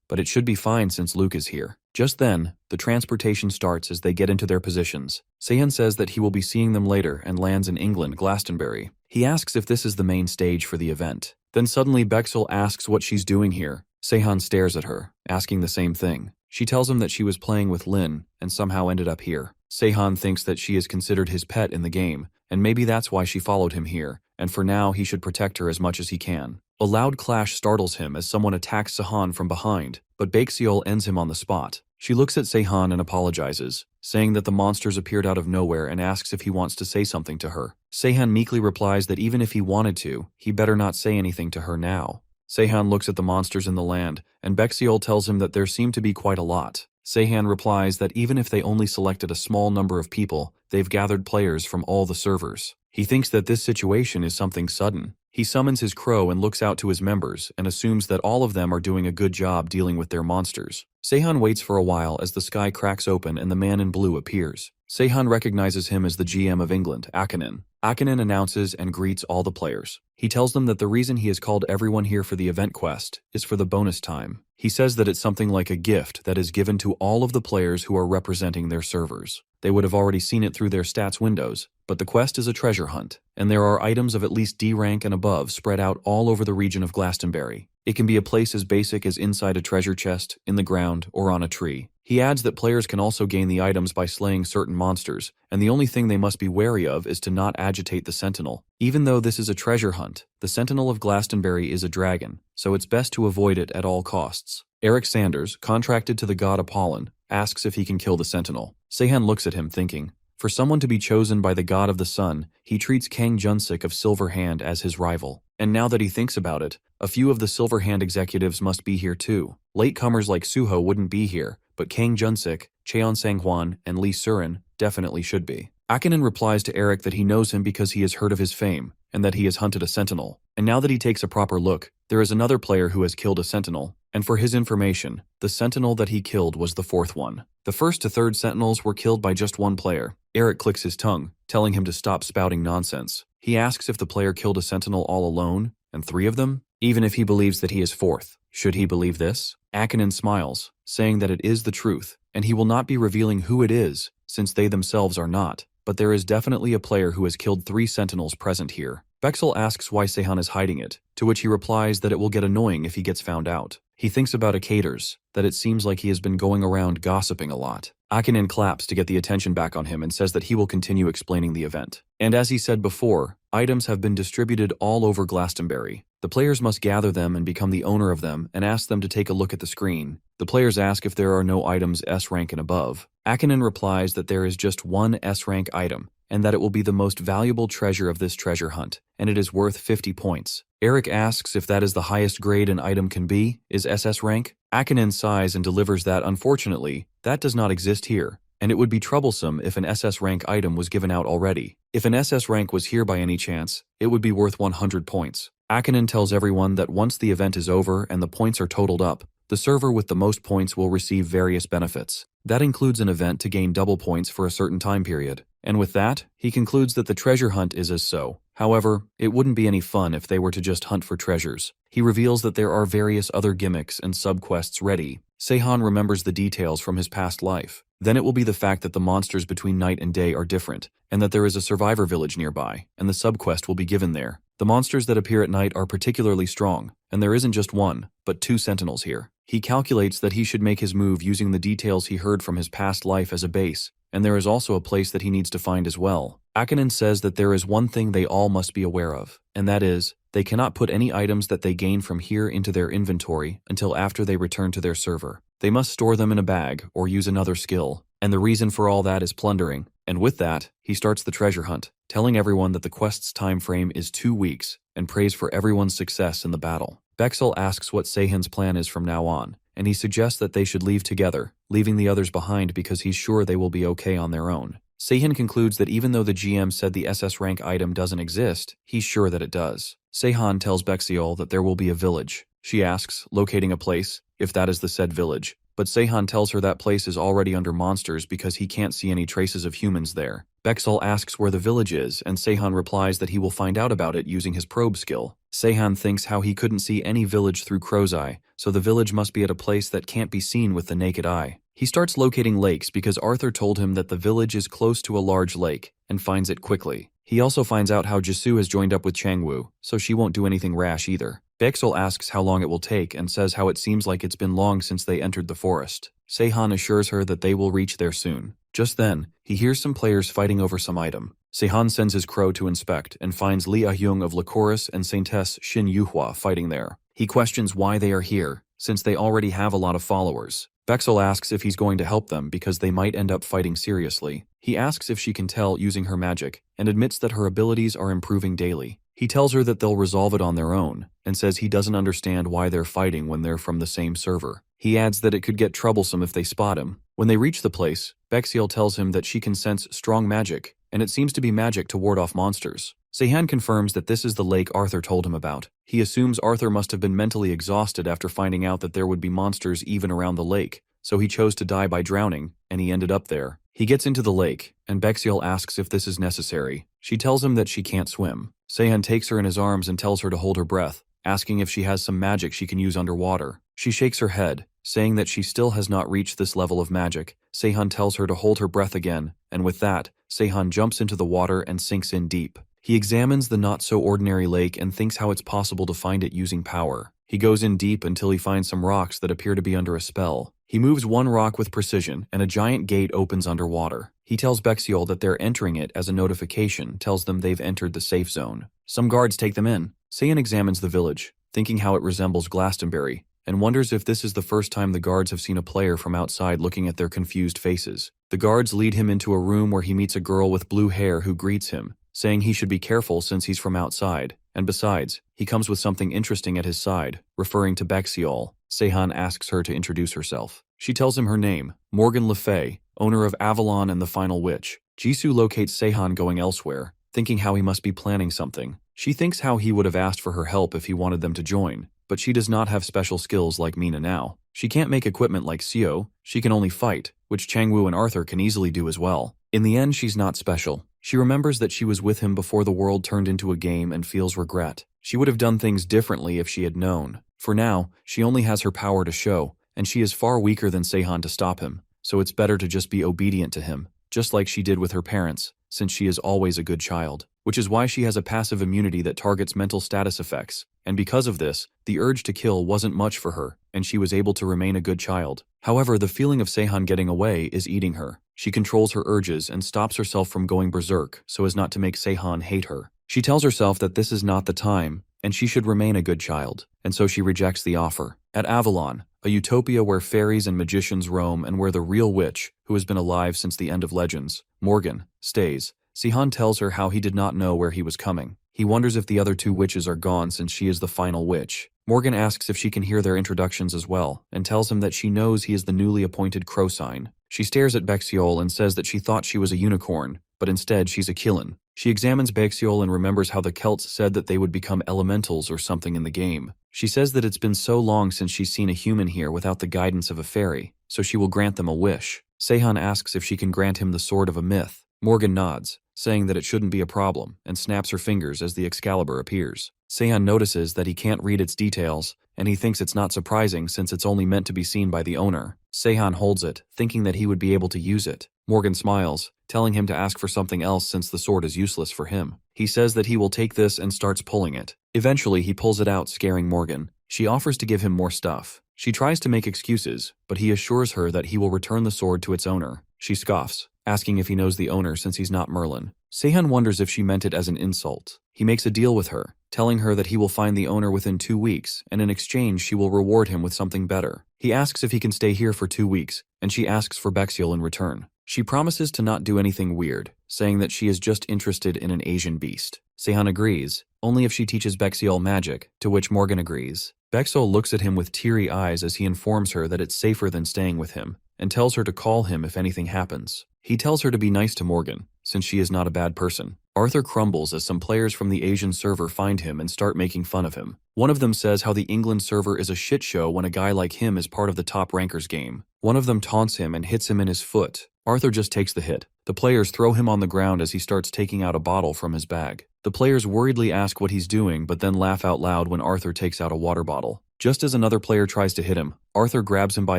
S1: but it should be fine since Luke is here. Just then, the transportation starts as they get into their positions. Seahan says that he will be seeing them later and lands in England, Glastonbury. He asks if this is the main stage for the event. Then suddenly Baekseol asks what she's doing here. Seahan stares at her, asking the same thing. She tells him that she was playing with Lin and somehow ended up here. Seahan thinks that she is considered his pet in the game, and maybe that's why she followed him here, and for now he should protect her as much as he can. A loud clash startles him as someone attacks Seahan from behind, but Baekseol ends him on the spot. She looks at Seahan and apologizes, saying that the monsters appeared out of nowhere and asks if he wants to say something to her. Seahan meekly replies that even if he wanted to, he better not say anything to her now. Seahan looks at the monsters in the land, and Baekseol tells him that there seem to be quite a lot. Seahan replies that even if they only selected a small number of people, they've gathered players from all the servers. He thinks that this situation is something sudden. He summons his crow and looks out to his members and assumes that all of them are doing a good job dealing with their monsters. Seahan waits for a while as the sky cracks open and the man in blue appears. Seahan recognizes him as the GM of England, Akanen. Akanen announces and greets all the players. He tells them that the reason he has called everyone here for the event quest is for the bonus time. He says that it's something like a gift that is given to all of the players who are representing their servers. They would have already seen it through their stats windows, but the quest is a treasure hunt, and there are items of at least D rank and above spread out all over the region of Glastonbury. It can be a place as basic as inside a treasure chest, in the ground, or on a tree. He adds that players can also gain the items by slaying certain monsters, and the only thing they must be wary of is to not agitate the Sentinel. Even though this is a treasure hunt, the Sentinel of Glastonbury is a dragon, so it's best to avoid it at all costs. Eric Sanders, contracted to the god Apollon, asks if he can kill the Sentinel. Seahan looks at him thinking, for someone to be chosen by the god of the sun, he treats Kang Junsik of Silverhand as his rival. And now that he thinks about it, a few of the Silverhand executives must be here too. Latecomers like Suho wouldn't be here, but Kang Junsik, Cheon Sang-hwan, and Lee Surin definitely should be. Akinen replies to Eric that he knows him because he has heard of his fame, and that he has hunted a Sentinel. And now that he takes a proper look, there is another player who has killed a Sentinel, and for his information, the Sentinel that he killed was the fourth one. The first to third Sentinels were killed by just one player. Eric clicks his tongue, telling him to stop spouting nonsense. He asks if the player killed a Sentinel all alone, and 3 of them? Even if he believes that he is fourth, should he believe this? Akinen smiles, saying that it is the truth, and he will not be revealing who it is, since they themselves are not. But there is definitely a player who has killed 3 Sentinels present here. Bexel asks why Seahan is hiding it, to which he replies that it will get annoying if he gets found out. He thinks about Akaters, that it seems like he has been going around gossiping a lot. Akinen claps to get the attention back on him and says that he will continue explaining the event. And as he said before, items have been distributed all over Glastonbury. The players must gather them and become the owner of them and ask them to take a look at the screen. The players ask if there are no items S rank and above. Akinen replies that there is just one S rank item, and that it will be the most valuable treasure of this treasure hunt, and it is worth 50 points. Eric asks if that is the highest grade an item can be, is SS rank? Akinen sighs and delivers that unfortunately, that does not exist here, and it would be troublesome if an SS rank item was given out already. If an SS rank was here by any chance, it would be worth 100 points. Akinen tells everyone that once the event is over and the points are totaled up, the server with the most points will receive various benefits. That includes an event to gain double points for a certain time period. And with that, he concludes that the treasure hunt is as so. However, it wouldn't be any fun if they were to just hunt for treasures. He reveals that there are various other gimmicks and subquests ready. Seahan remembers the details from his past life. Then it will be the fact that the monsters between night and day are different, and that there is a survivor village nearby, and the subquest will be given there. The monsters that appear at night are particularly strong, and there isn't just one, but 2 sentinels here. He calculates that he should make his move using the details he heard from his past life as a base, and there is also a place that he needs to find as well. Akinen says that there is one thing they all must be aware of, and that is, they cannot put any items that they gain from here into their inventory until after they return to their server. They must store them in a bag or use another skill, and the reason for all that is plundering. And with that, he starts the treasure hunt, telling everyone that the quest's time frame is 2 weeks, and prays for everyone's success in the battle. Bexel asks what Seahan's plan is from now on, and he suggests that they should leave together, leaving the others behind because he's sure they will be okay on their own. Seahan concludes that even though the GM said the SS rank item doesn't exist, he's sure that it does. Seahan tells Bexiol that there will be a village. She asks, locating a place, if that is the said village, but Seahan tells her that place is already under monsters because he can't see any traces of humans there. Bexel asks where the village is, and Seahan replies that he will find out about it using his probe skill. Seahan thinks how he couldn't see any village through Crow's Eye, so the village must be at a place that can't be seen with the naked eye. He starts locating lakes because Arthur told him that the village is close to a large lake, and finds it quickly. He also finds out how Jisoo has joined up with Changwoo, so she won't do anything rash either. Bexel asks how long it will take and says how it seems like it's been long since they entered the forest. Seahan assures her that they will reach there soon. Just then, he hears some players fighting over some item. Seahan sends his crow to inspect and finds Lee Ah-hyung of Lycoris and Saintess Shin Yuhua fighting there. He questions why they are here, since they already have a lot of followers. Bexel asks if he's going to help them because they might end up fighting seriously. He asks if she can tell using her magic, and admits that her abilities are improving daily. He tells her that they'll resolve it on their own, and says he doesn't understand why they're fighting when they're from the same server. He adds that it could get troublesome if they spot him. When they reach the place, Bexiel tells him that she can sense strong magic, and it seems to be magic to ward off monsters. Seahan confirms that this is the lake Arthur told him about. He assumes Arthur must have been mentally exhausted after finding out that there would be monsters even around the lake, so he chose to die by drowning, and he ended up there. He gets into the lake, and Bexiel asks if this is necessary. She tells him that she can't swim. Seahan takes her in his arms and tells her to hold her breath, asking if she has some magic she can use underwater. She shakes her head, saying that she still has not reached this level of magic. Seahan tells her to hold her breath again, and with that, Seahan jumps into the water and sinks in deep. He examines the not-so-ordinary lake and thinks how it's possible to find it using power. He goes in deep until he finds some rocks that appear to be under a spell. He moves one rock with precision, and a giant gate opens underwater. He tells Bexiol that they're entering it as a notification tells them they've entered the safe zone. Some guards take them in. Seahan examines the village, thinking how it resembles Glastonbury, and wonders if this is the first time the guards have seen a player from outside looking at their confused faces. The guards lead him into a room where he meets a girl with blue hair who greets him, saying he should be careful since he's from outside, and besides, he comes with something interesting at his side, referring to Bexiol. Seahan asks her to introduce herself. She tells him her name, Morgan Le Fay, owner of Avalon and the Final Witch. Jisoo locates Seahan going elsewhere, thinking how he must be planning something. She thinks how he would have asked for her help if he wanted them to join, but she does not have special skills like Mina now. She can't make equipment like Seo, she can only fight, which Changwoo and Arthur can easily do as well. In the end, she's not special. She remembers that she was with him before the world turned into a game and feels regret. She would have done things differently if she had known. For now, she only has her power to show, and she is far weaker than Seahan to stop him, so it's better to just be obedient to him, just like she did with her parents, since she is always a good child. Which is why she has a passive immunity that targets mental status effects, and because of this, the urge to kill wasn't much for her, and she was able to remain a good child. However, the feeling of Seahan getting away is eating her. She controls her urges and stops herself from going berserk so as not to make Seahan hate her. She tells herself that this is not the time, and she should remain a good child, and so she rejects the offer. At Avalon, a utopia where fairies and magicians roam and where the real witch, who has been alive since the end of Legends, Morgan, stays, Seahan tells her how he did not know where he was coming. He wonders if the other two witches are gone since she is the final witch. Morgan asks if she can hear their introductions as well, and tells him that she knows he is the newly appointed crow sign. She stares at Bexiol and says that she thought she was a unicorn, but instead she's a Killen. She examines Bexiol and remembers how the Celts said that they would become elementals or something in the game. She says that it's been so long since she's seen a human here without the guidance of a fairy, so she will grant them a wish. Seahan asks if she can grant him the sword of a myth. Morgan nods, saying that it shouldn't be a problem, and snaps her fingers as the Excalibur appears. Seahan notices that he can't read its details, and he thinks it's not surprising since it's only meant to be seen by the owner. Seahan holds it, thinking that he would be able to use it. Morgan smiles, telling him to ask for something else since the sword is useless for him. He says that he will take this and starts pulling it. Eventually, he pulls it out, scaring Morgan. She offers to give him more stuff. She tries to make excuses, but he assures her that he will return the sword to its owner. She scoffs, asking if he knows the owner since he's not Merlin. Seahan wonders if she meant it as an insult. He makes a deal with her, telling her that he will find the owner within 2 weeks, and in exchange she will reward him with something better. He asks if he can stay here for 2 weeks, and she asks for Bexiol in return. She promises to not do anything weird, saying that she is just interested in an Asian beast. Seahan agrees, only if she teaches Bexiol magic, to which Morgan agrees. Bexiol looks at him with teary eyes as he informs her that it's safer than staying with him, and tells her to call him if anything happens. He tells her to be nice to Morgan, since she is not a bad person. Arthur crumbles as some players from the Asian server find him and start making fun of him. One of them says how the England server is a shit show when a guy like him is part of the top rankers game. One of them taunts him and hits him in his foot. Arthur just takes the hit. The players throw him on the ground as he starts taking out a bottle from his bag. The players worriedly ask what he's doing but then laugh out loud when Arthur takes out a water bottle. Just as another player tries to hit him, Arthur grabs him by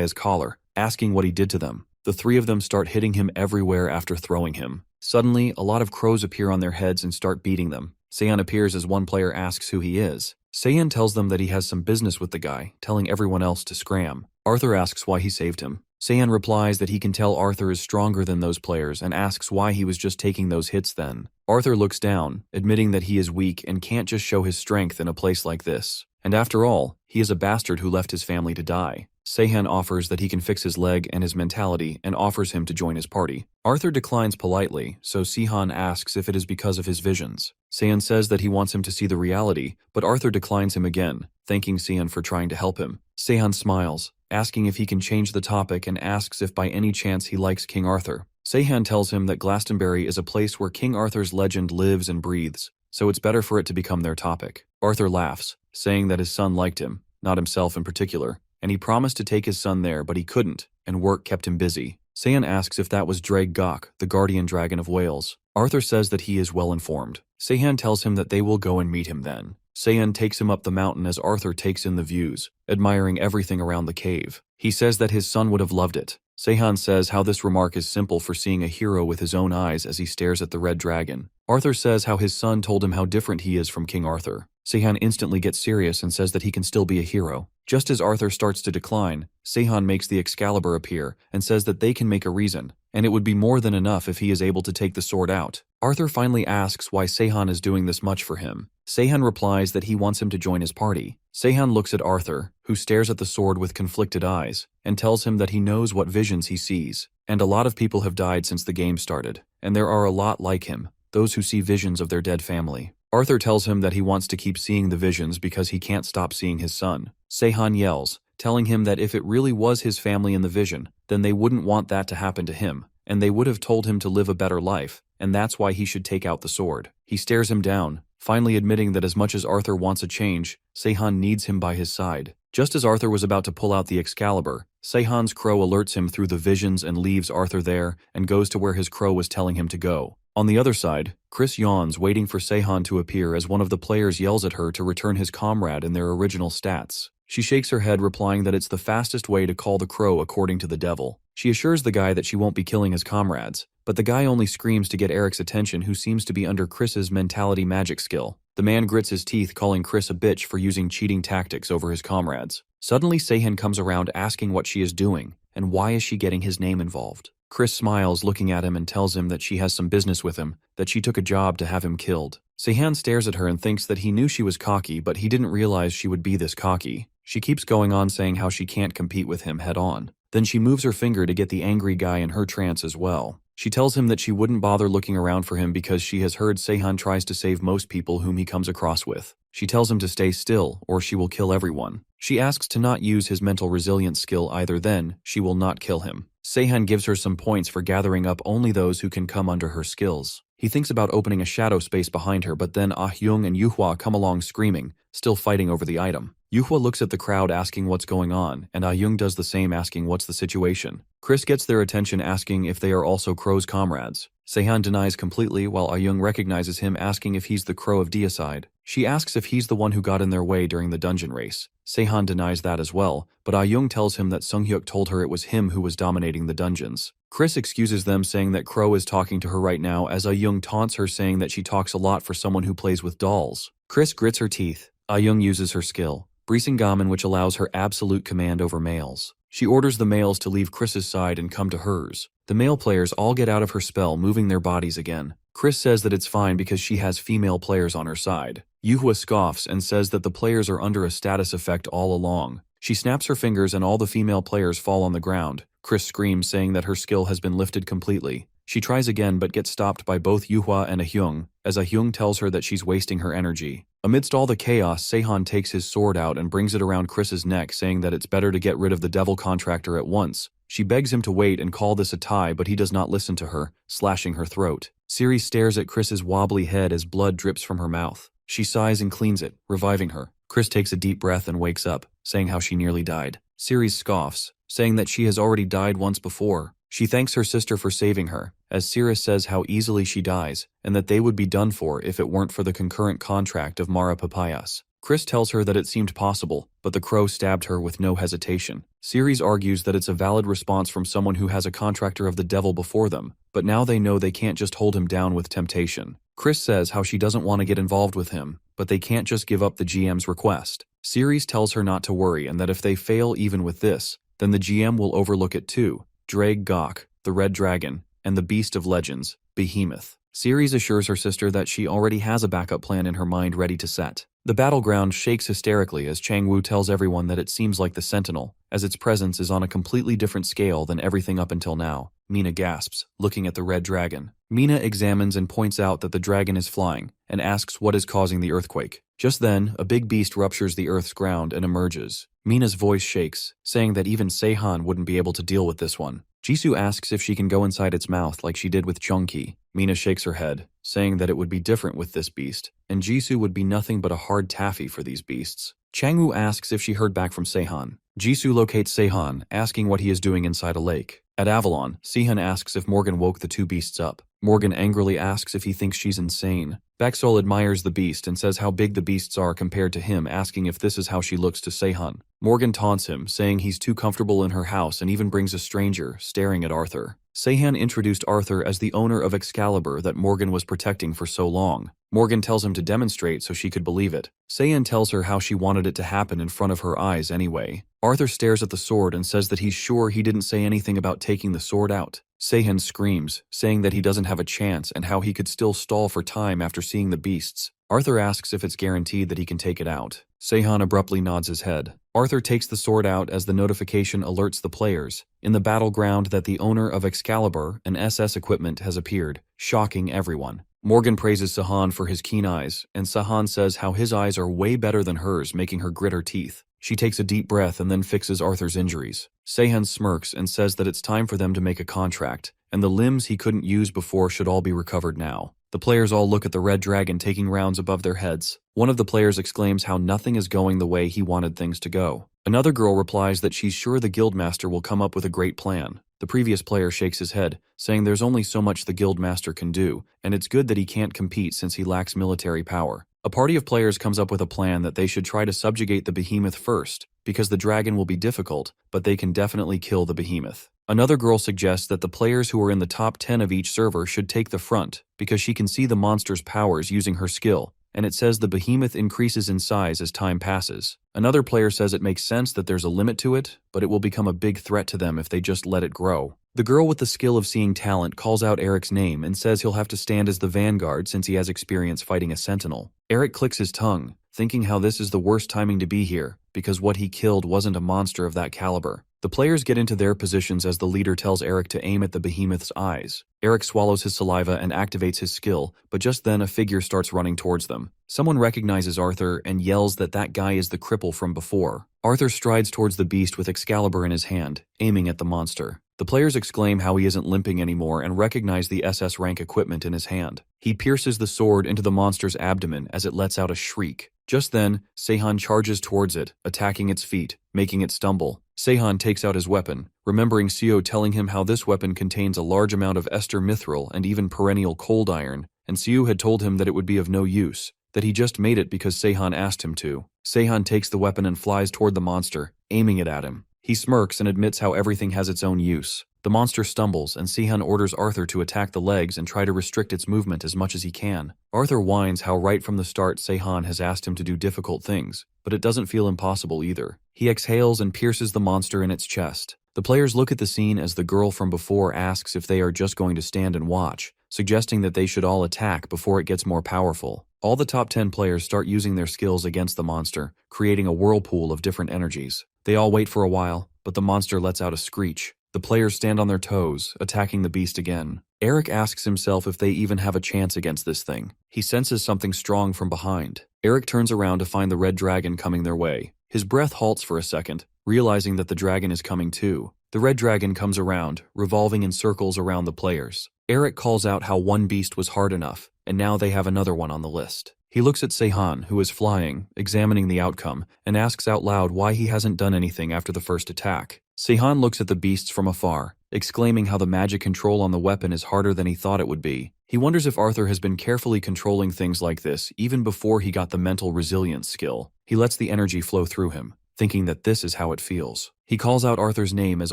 S1: his collar, asking what he did to them. The three of them start hitting him everywhere after throwing him. Suddenly, a lot of crows appear on their heads and start beating them. Seahan appears as one player asks who he is. Seahan tells them that he has some business with the guy, telling everyone else to scram. Arthur asks why he saved him. Seahan replies that he can tell Arthur is stronger than those players and asks why he was just taking those hits then. Arthur looks down, admitting that he is weak and can't just show his strength in a place like this. And after all, he is a bastard who left his family to die. Seahan offers that he can fix his leg and his mentality and offers him to join his party. Arthur declines politely, so Seahan asks if it is because of his visions. Seahan says that he wants him to see the reality, but Arthur declines him again, thanking Seahan for trying to help him. Seahan smiles, asking if he can change the topic and asks if by any chance he likes King Arthur. Seahan tells him that Glastonbury is a place where King Arthur's legend lives and breathes, so it's better for it to become their topic. Arthur laughs, saying that his son liked him, not himself in particular, and he promised to take his son there but he couldn't, and work kept him busy. Seahan asks if that was Dreg Gok, the guardian dragon of Wales. Arthur says that he is well informed. Seahan tells him that they will go and meet him then. Seahan takes him up the mountain as Arthur takes in the views, admiring everything around the cave. He says that his son would have loved it. Seahan says how this remark is simple for seeing a hero with his own eyes as he stares at the red dragon. Arthur says how his son told him how different he is from King Arthur. Seahan instantly gets serious and says that he can still be a hero. Just as Arthur starts to decline, Seahan makes the Excalibur appear and says that they can make a reason, and it would be more than enough if he is able to take the sword out. Arthur finally asks why Seahan is doing this much for him. Seahan replies that he wants him to join his party. Seahan looks at Arthur, who stares at the sword with conflicted eyes, and tells him that he knows what visions he sees. And a lot of people have died since the game started, and there are a lot like him, those who see visions of their dead family. Arthur tells him that he wants to keep seeing the visions because he can't stop seeing his son. Seahan yells, telling him that if it really was his family in the vision, then they wouldn't want that to happen to him, and they would have told him to live a better life, and that's why he should take out the sword. He stares him down, finally admitting that as much as Arthur wants a change, Seahan needs him by his side. Just as Arthur was about to pull out the Excalibur, Seahan's crow alerts him through the visions and leaves Arthur there and goes to where his crow was telling him to go. On the other side, Chris yawns waiting for Seahan to appear as one of the players yells at her to return his comrade in their original stats. She shakes her head, replying that it's the fastest way to call the crow according to the devil. She assures the guy that she won't be killing his comrades, but the guy only screams to get Eric's attention, who seems to be under Chris's mentality magic skill. The man grits his teeth, calling Chris a bitch for using cheating tactics over his comrades. Suddenly Seahan comes around asking what she is doing, and why is she getting his name involved. Chris smiles, looking at him, and tells him that she has some business with him, that she took a job to have him killed. Seahan stares at her and thinks that he knew she was cocky, but he didn't realize she would be this cocky. She keeps going on saying how she can't compete with him head on. Then she moves her finger to get the angry guy in her trance as well. She tells him that she wouldn't bother looking around for him because she has heard Seahan tries to save most people whom he comes across with. She tells him to stay still, or she will kill everyone. She asks to not use his mental resilience skill either, then she will not kill him. Seahan gives her some points for gathering up only those who can come under her skills. He thinks about opening a shadow space behind her, but then Ah-Hyung and Yuhua come along screaming, still fighting over the item. Yuhua looks at the crowd asking what's going on, and Ah-Hyung does the same, asking what's the situation. Chris gets their attention asking if they are also Crow's comrades. Seahan denies completely, while Ah-Hyung recognizes him, asking if he's the Crow of Deicide. She asks if he's the one who got in their way during the dungeon race. Seahan denies that as well, but Ah-Hyung tells him that Sunghyuk told her it was him who was dominating the dungeons. Chris excuses them, saying that Crow is talking to her right now, as Ah-Hyung taunts her, saying that she talks a lot for someone who plays with dolls. Chris grits her teeth. Ah-Hyung uses her skill, Brisingamen, which allows her absolute command over males. She orders the males to leave Chris's side and come to hers. The male players all get out of her spell, moving their bodies again. Chris says that it's fine because she has female players on her side. Yuhua scoffs and says that the players are under a status effect all along. She snaps her fingers and all the female players fall on the ground. Chris screams, saying that her skill has been lifted completely. She tries again but gets stopped by both Yuhua and Ah-Hyung, as Ah-Hyung tells her that she's wasting her energy. Amidst all the chaos, Seahan takes his sword out and brings it around Chris's neck, saying that it's better to get rid of the devil contractor at once. She begs him to wait and call this a tie, but he does not listen to her, slashing her throat. Siri stares at Chris's wobbly head as blood drips from her mouth. She sighs and cleans it, reviving her. Chris takes a deep breath and wakes up, saying how she nearly died. Siri scoffs, saying that she has already died once before. She thanks her sister for saving her, as Siri says how easily she dies, and that they would be done for if it weren't for the concurrent contract of Mara Papayas. Chris tells her that it seemed possible, but the crow stabbed her with no hesitation. Ceres argues that it's a valid response from someone who has a contractor of the devil before them, but now they know they can't just hold him down with temptation. Chris says how she doesn't want to get involved with him, but they can't just give up the GM's request. Ceres tells her not to worry, and that if they fail even with this, then the GM will overlook it too. Drag Gok, the Red Dragon, and the Beast of Legends, Behemoth. Ceres assures her sister that she already has a backup plan in her mind ready to set. The battleground shakes hysterically as Changwoo tells everyone that it seems like the Sentinel, as its presence is on a completely different scale than everything up until now. Mina gasps, looking at the Red Dragon. Mina examines and points out that the dragon is flying, and asks what is causing the earthquake. Just then, a big beast ruptures the Earth's ground and emerges. Mina's voice shakes, saying that even Seahan wouldn't be able to deal with this one. Jisoo asks if she can go inside its mouth like she did with Chungki. Mina shakes her head, saying that it would be different with this beast, and Jisoo would be nothing but a hard taffy for these beasts. Changwoo asks if she heard back from Seahan. Jisoo locates Seahan, asking what he is doing inside a lake. At Avalon, Seahan asks if Morgan woke the two beasts up. Morgan angrily asks if he thinks she's insane. Baxol admires the beast and says how big the beasts are compared to him, asking if this is how she looks to Seahan. Morgan taunts him, saying he's too comfortable in her house, and even brings a stranger, staring at Arthur. Seahan introduced Arthur as the owner of Excalibur that Morgan was protecting for so long. Morgan tells him to demonstrate so she could believe it. Seahan tells her how she wanted it to happen in front of her eyes anyway. Arthur stares at the sword and says that he's sure he didn't say anything about taking the sword out. Seahan screams, saying that he doesn't have a chance and how he could still stall for time after seeing the beasts. Arthur asks if it's guaranteed that he can take it out. Seahan abruptly nods his head. Arthur takes the sword out as the notification alerts the players in the battleground that the owner of Excalibur and SS equipment has appeared, shocking everyone. Morgan praises Seahan for his keen eyes, and Seahan says how his eyes are way better than hers, making her grit her teeth. She takes a deep breath and then fixes Arthur's injuries. Seahan smirks and says that it's time for them to make a contract, and the limbs he couldn't use before should all be recovered now. The players all look at the red dragon taking rounds above their heads. One of the players exclaims how nothing is going the way he wanted things to go. Another girl replies that she's sure the guildmaster will come up with a great plan. The previous player shakes his head, saying there's only so much the guildmaster can do, and it's good that he can't compete since he lacks military power. A party of players comes up with a plan that they should try to subjugate the behemoth first, because the dragon will be difficult, but they can definitely kill the behemoth. Another girl suggests that the players who are in the top 10 of each server should take the front, because she can see the monster's powers using her skill, and it says the behemoth increases in size as time passes. Another player says it makes sense that there's a limit to it, but it will become a big threat to them if they just let it grow. The girl with the skill of seeing talent calls out Eric's name and says he'll have to stand as the vanguard since he has experience fighting a sentinel. Eric clicks his tongue, thinking how this is the worst timing to be here, because what he killed wasn't a monster of that caliber. The players get into their positions as the leader tells Eric to aim at the behemoth's eyes. Eric swallows his saliva and activates his skill, but just then a figure starts running towards them. Someone recognizes Arthur and yells that that guy is the cripple from before. Arthur strides towards the beast with Excalibur in his hand, aiming at the monster. The players exclaim how he isn't limping anymore and recognize the SS rank equipment in his hand. He pierces the sword into the monster's abdomen as it lets out a shriek. Just then, Seahan charges towards it, attacking its feet, making it stumble. Seahan takes out his weapon, remembering Seo telling him how this weapon contains a large amount of ester mithril and even perennial cold iron, and Seo had told him that it would be of no use, that he just made it because Seahan asked him to. Seahan takes the weapon and flies toward the monster, aiming it at him. He smirks and admits how everything has its own use. The monster stumbles, and Seahan orders Arthur to attack the legs and try to restrict its movement as much as he can. Arthur whines how right from the start Seahan has asked him to do difficult things, but it doesn't feel impossible either. He exhales and pierces the monster in its chest. The players look at the scene as the girl from before asks if they are just going to stand and watch, suggesting that they should all attack before it gets more powerful. All the top 10 players start using their skills against the monster, creating a whirlpool of different energies. They all wait for a while, but the monster lets out a screech. The players stand on their toes, attacking the beast again. Eric asks himself if they even have a chance against this thing. He senses something strong from behind. Eric turns around to find the red dragon coming their way. His breath halts for a second, realizing that the dragon is coming too. The red dragon comes around, revolving in circles around the players. Eric calls out how one beast was hard enough, and now they have another one on the list. He looks at Seahan, who is flying, examining the outcome, and asks out loud why he hasn't done anything after the first attack. Seahan looks at the beasts from afar, exclaiming how the magic control on the weapon is harder than he thought it would be. He wonders if Arthur has been carefully controlling things like this even before he got the mental resilience skill. He lets the energy flow through him, thinking that this is how it feels. He calls out Arthur's name as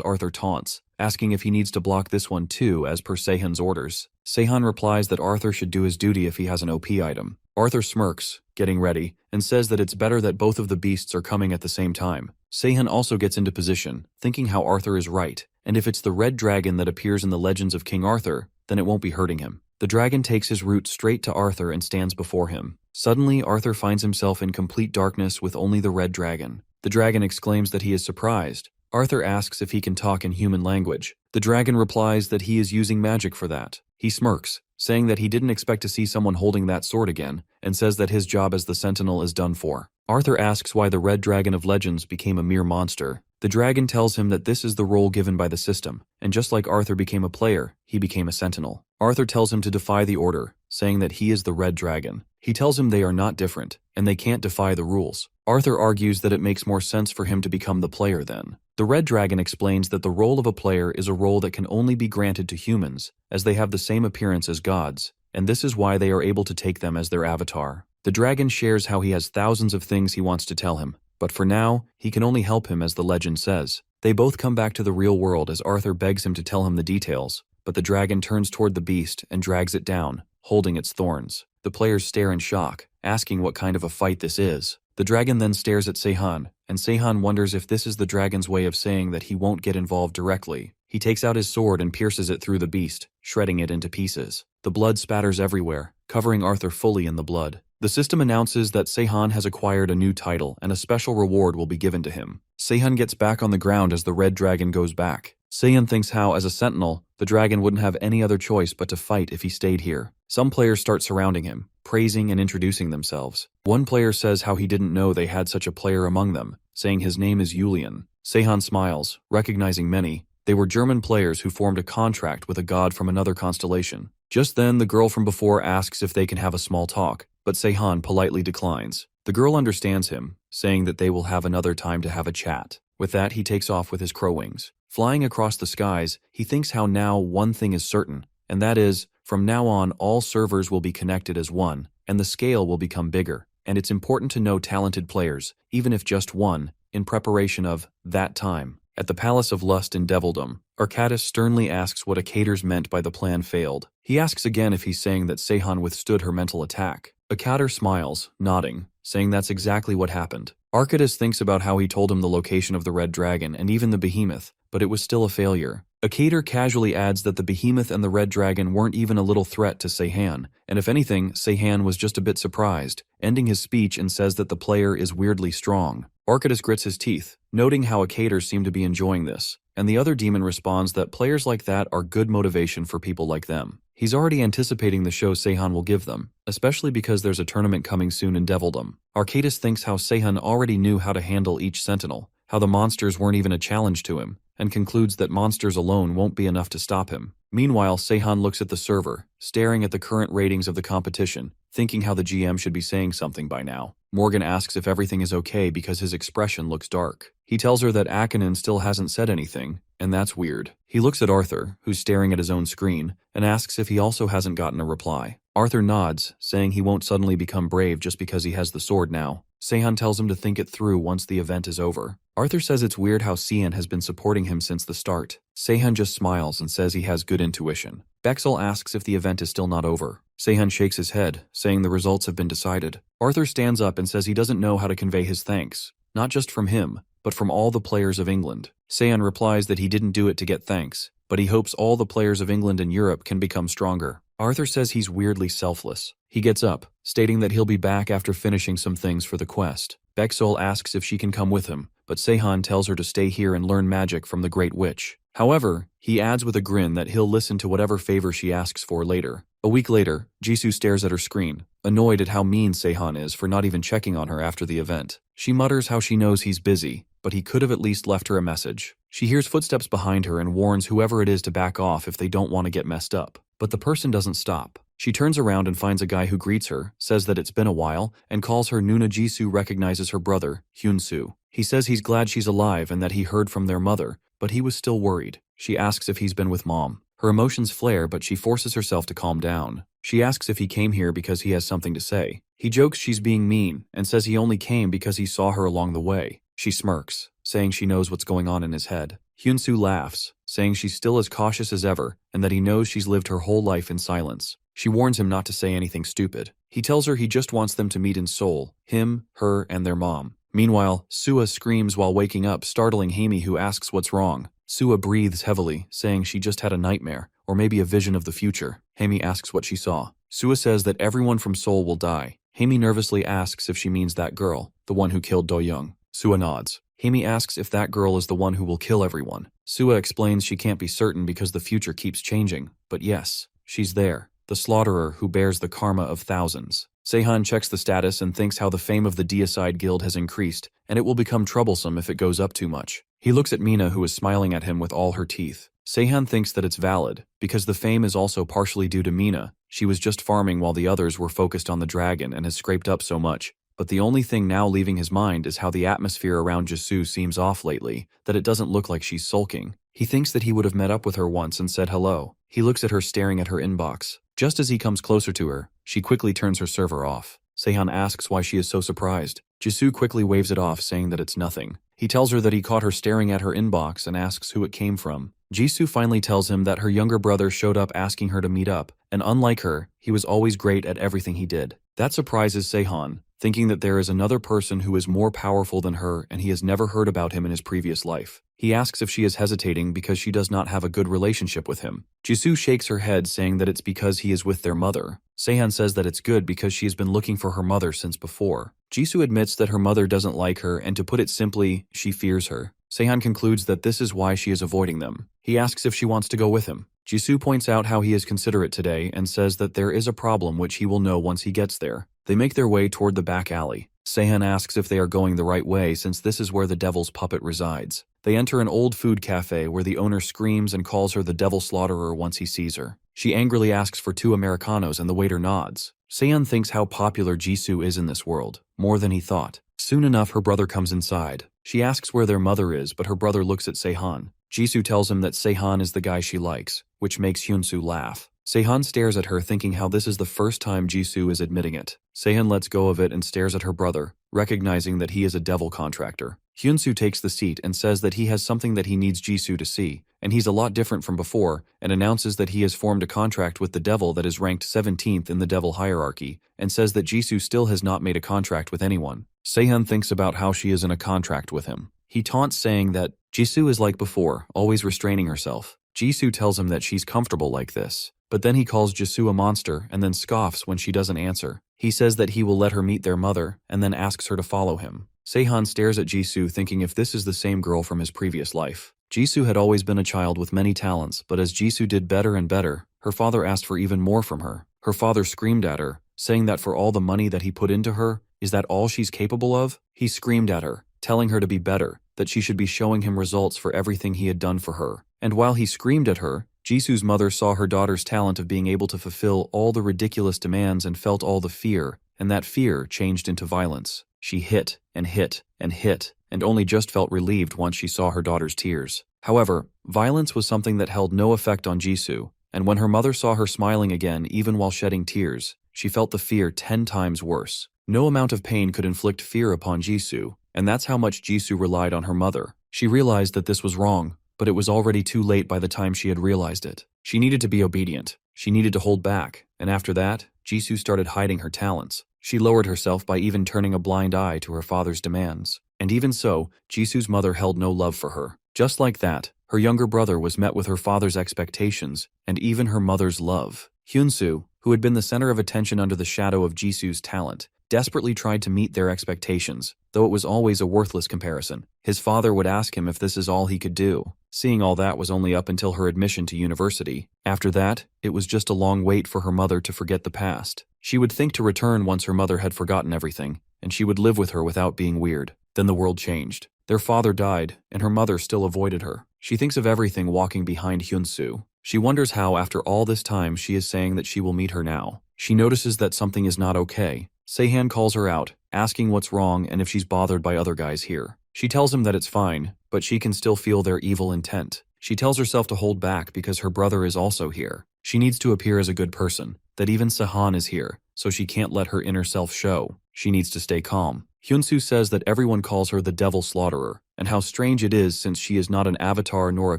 S1: Arthur taunts, asking if he needs to block this one too as per Seahan's orders. Seahan replies that Arthur should do his duty if he has an OP item. Arthur smirks, getting ready, and says that it's better that both of the beasts are coming at the same time. Seahan also gets into position, thinking how Arthur is right, and if it's the red dragon that appears in the legends of King Arthur, then it won't be hurting him. The dragon takes his route straight to Arthur and stands before him. Suddenly, Arthur finds himself in complete darkness with only the red dragon. The dragon exclaims that he is surprised. Arthur asks if he can talk in human language. The dragon replies that he is using magic for that. He smirks, saying that he didn't expect to see someone holding that sword again, and says that his job as the Sentinel is done for. Arthur asks why the Red Dragon of Legends became a mere monster. The dragon tells him that this is the role given by the system, and just like Arthur became a player, he became a Sentinel. Arthur tells him to defy the order, saying that he is the Red Dragon. He tells him they are not different, and they can't defy the rules. Arthur argues that it makes more sense for him to become the player then. The Red Dragon explains that the role of a player is a role that can only be granted to humans, as they have the same appearance as gods, and this is why they are able to take them as their avatar. The dragon shares how he has thousands of things he wants to tell him, but for now, he can only help him as the legend says. They both come back to the real world as Arthur begs him to tell him the details, but the dragon turns toward the beast and drags it down, holding its thorns. The players stare in shock, asking what kind of a fight this is. The dragon then stares at Seahan, and Seahan wonders if this is the dragon's way of saying that he won't get involved directly. He takes out his sword and pierces it through the beast, shredding it into pieces. The blood spatters everywhere, covering Arthur fully in the blood. The system announces that Seahan has acquired a new title and a special reward will be given to him. Seahan gets back on the ground as the red dragon goes back. Seahan thinks how, as a sentinel, the dragon wouldn't have any other choice but to fight if he stayed here. Some players start surrounding him, praising and introducing themselves. One player says how he didn't know they had such a player among them, saying his name is Julian. Seahan smiles, recognizing many. They were German players who formed a contract with a god from another constellation. Just then, the girl from before asks if they can have a small talk, but Seahan politely declines. The girl understands him, saying that they will have another time to have a chat. With that, he takes off with his crow wings. Flying across the skies, he thinks how now one thing is certain, and that is, from now on all servers will be connected as one, and the scale will become bigger, and it's important to know talented players, even if just one, in preparation of that time. At the Palace of Lust in Devildom, Arcadis sternly asks what Acater's meant by the plan failed. He asks again if he's saying that Seahan withstood her mental attack. Acater smiles, nodding, saying that's exactly what happened. Arcadis thinks about how he told him the location of the red dragon and even the behemoth, but it was still a failure. Acater casually adds that the behemoth and the red dragon weren't even a little threat to Seahan, and if anything, Seahan was just a bit surprised, ending his speech and says that the player is weirdly strong. Arcadis grits his teeth, noting how Acater seemed to be enjoying this, and the other demon responds that players like that are good motivation for people like them. He's already anticipating the show Seahan will give them, especially because there's a tournament coming soon in Devildom. Arcadis thinks how Seahan already knew how to handle each sentinel, how the monsters weren't even a challenge to him, and concludes that monsters alone won't be enough to stop him. Meanwhile, Seahan looks at the server, staring at the current ratings of the competition, thinking how the GM should be saying something by now. Morgan asks if everything is okay because his expression looks dark. He tells her that Akinen still hasn't said anything, and that's weird. He looks at Arthur, who's staring at his own screen, and asks if he also hasn't gotten a reply. Arthur nods, saying he won't suddenly become brave just because he has the sword now. Seahan tells him to think it through once the event is over. Arthur says it's weird how Seahan has been supporting him since the start. Seahan just smiles and says he has good intuition. Bexel asks if the event is still not over. Seahan shakes his head, saying the results have been decided. Arthur stands up and says he doesn't know how to convey his thanks, not just from him, but from all the players of England. Seahan replies that he didn't do it to get thanks, but he hopes all the players of England and Europe can become stronger. Arthur says he's weirdly selfless. He gets up, stating that he'll be back after finishing some things for the quest. Bexol asks if she can come with him, but Seahan tells her to stay here and learn magic from the Great Witch. However, he adds with a grin that he'll listen to whatever favor she asks for later. A week later, Jisoo stares at her screen, annoyed at how mean Seahan is for not even checking on her after the event. She mutters how she knows he's busy, but he could have at least left her a message. She hears footsteps behind her and warns whoever it is to back off if they don't want to get messed up. But the person doesn't stop. She turns around and finds a guy who greets her, says that it's been a while, and calls her Nuna. Jisoo recognizes her brother, Hyun-soo. He says he's glad she's alive and that he heard from their mother, but he was still worried. She asks if he's been with Mom. Her emotions flare, but she forces herself to calm down. She asks if he came here because he has something to say. He jokes she's being mean and says he only came because he saw her along the way. She smirks, saying she knows what's going on in his head. Hyun-soo laughs, saying she's still as cautious as ever and that he knows she's lived her whole life in silence. She warns him not to say anything stupid. He tells her he just wants them to meet in Seoul, him, her, and their mom. Meanwhile, Sua screams while waking up, startling Haimi, who asks what's wrong. Sua breathes heavily, saying she just had a nightmare, or maybe a vision of the future. Haimi asks what she saw. Sua says that everyone from Seoul will die. Haimi nervously asks if she means that girl, the one who killed Do-young. Sua nods. Haimi asks if that girl is the one who will kill everyone. Sua explains she can't be certain because the future keeps changing, but yes, she's there. The slaughterer who bears the karma of thousands. Seahan checks the status and thinks how the fame of the Deicide Guild has increased, and it will become troublesome if it goes up too much. He looks at Mina, who is smiling at him with all her teeth. Seahan thinks that it's valid, because the fame is also partially due to Mina. She was just farming while the others were focused on the dragon and has scraped up so much. But the only thing now leaving his mind is how the atmosphere around Jisoo seems off lately, that it doesn't look like she's sulking. He thinks that he would have met up with her once and said hello. He looks at her staring at her inbox. Just as he comes closer to her, she quickly turns her server off. Seahan asks why she is so surprised. Jisoo quickly waves it off, saying that it's nothing. He tells her that he caught her staring at her inbox and asks who it came from. Jisoo finally tells him that her younger brother showed up asking her to meet up, and unlike her, he was always great at everything he did. That surprises Seahan, thinking that there is another person who is more powerful than her and he has never heard about him in his previous life. He asks if she is hesitating because she does not have a good relationship with him. Jisoo shakes her head, saying that it's because he is with their mother. Seahan says that it's good because she has been looking for her mother since before. Jisoo admits that her mother doesn't like her, and to put it simply, she fears her. Seahan concludes that this is why she is avoiding them. He asks if she wants to go with him. Jisoo points out how he is considerate today and says that there is a problem which he will know once he gets there. They make their way toward the back alley. Seahan asks if they are going the right way since this is where the devil's puppet resides. They enter an old food cafe where the owner screams and calls her the devil slaughterer once he sees her. She angrily asks for 2 Americanos and the waiter nods. Seahan thinks how popular Jisoo is in this world, more than he thought. Soon enough, her brother comes inside. She asks where their mother is, but her brother looks at Seahan. Jisoo tells him that Seahan is the guy she likes, which makes Hyunsoo laugh. Seahan stares at her, thinking how this is the first time Jisoo is admitting it. Seahan lets go of it and stares at her brother, recognizing that he is a devil contractor. Hyunsoo takes the seat and says that he has something that he needs Jisoo to see, and he's a lot different from before, and announces that he has formed a contract with the devil that is ranked 17th in the devil hierarchy, and says that Jisoo still has not made a contract with anyone. Seahan thinks about how she is in a contract with him. He taunts, saying that Jisoo is like before, always restraining herself. Jisoo tells him that she's comfortable like this. But then he calls Jisoo a monster and then scoffs when she doesn't answer. He says that he will let her meet their mother and then asks her to follow him. Seahan stares at Jisoo, thinking if this is the same girl from his previous life. Jisoo had always been a child with many talents, but as Jisoo did better and better, her father asked for even more from her. Her father screamed at her, saying that for all the money that he put into her, is that all she's capable of? He screamed at her, telling her to be better, that she should be showing him results for everything he had done for her. And while he screamed at her, Jisoo's mother saw her daughter's talent of being able to fulfill all the ridiculous demands and felt all the fear, and that fear changed into violence. She hit and hit and hit, and only just felt relieved once she saw her daughter's tears. However, violence was something that held no effect on Jisoo, and when her mother saw her smiling again even while shedding tears, she felt the fear 10 times worse. No amount of pain could inflict fear upon Jisoo, and that's how much Jisoo relied on her mother. She realized that this was wrong, but it was already too late by the time she had realized it. She needed to be obedient. She needed to hold back, and after that, Jisoo started hiding her talents. She lowered herself by even turning a blind eye to her father's demands. And even so, Jisoo's mother held no love for her. Just like that, her younger brother was met with her father's expectations, and even her mother's love. Hyunsoo, who had been the center of attention under the shadow of Jisoo's talent, desperately tried to meet their expectations, though it was always a worthless comparison. His father would ask him if this is all he could do. Seeing all that was only up until her admission to university. After that, it was just a long wait for her mother to forget the past. She would think to return once her mother had forgotten everything, and she would live with her without being weird. Then the world changed. Their father died, and her mother still avoided her. She thinks of everything walking behind Hyunsoo. She wonders how, after all this time, she is saying that she will meet her now. She notices that something is not okay. Seahan calls her out, asking what's wrong and if she's bothered by other guys here. She tells him that it's fine, but she can still feel their evil intent. She tells herself to hold back because her brother is also here. She needs to appear as a good person, that even Seahan is here, so she can't let her inner self show. She needs to stay calm. Hyunsoo says that everyone calls her the devil slaughterer, and how strange it is since she is not an avatar nor a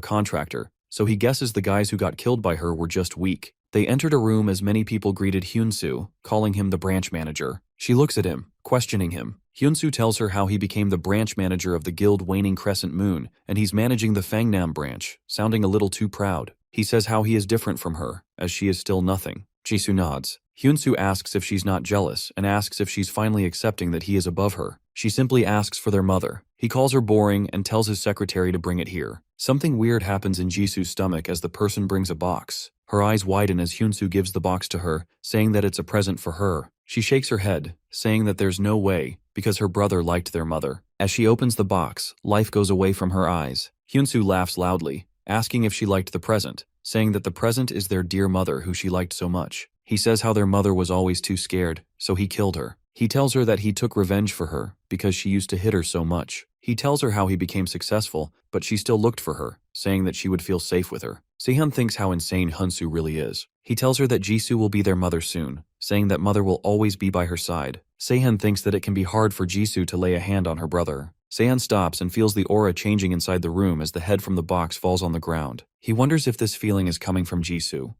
S1: contractor, so he guesses the guys who got killed by her were just weak. They entered a room as many people greeted Hyunsoo, calling him the branch manager. She looks at him, questioning him. Hyunsoo tells her how he became the branch manager of the guild Waning Crescent Moon, and he's managing the Fangnam branch, sounding a little too proud. He says how he is different from her, as she is still nothing. Jisoo nods. Hyunsoo asks if she's not jealous, and asks if she's finally accepting that he is above her. She simply asks for their mother. He calls her boring and tells his secretary to bring it here. Something weird happens in Jisoo's stomach as the person brings a box. Her eyes widen as Hyunsoo gives the box to her, saying that it's a present for her. She shakes her head, saying that there's no way, because her brother liked their mother. As she opens the box, life goes away from her eyes. Hyunsoo laughs loudly, asking if she liked the present, saying that the present is their dear mother who she liked so much. He says how their mother was always too scared, so he killed her. He tells her that he took revenge for her, because she used to hit her so much. He tells her how he became successful, but she still looked for her, saying that she would feel safe with her. Seahan thinks how insane Hyunsoo really is. He tells her that Jisoo will be their mother soon, saying that mother will always be by her side. Seahan thinks that it can be hard for Jisoo to lay a hand on her brother. Seahan stops and feels the aura changing inside the room as the head from the box falls on the ground. He wonders if this feeling is coming from Jisoo.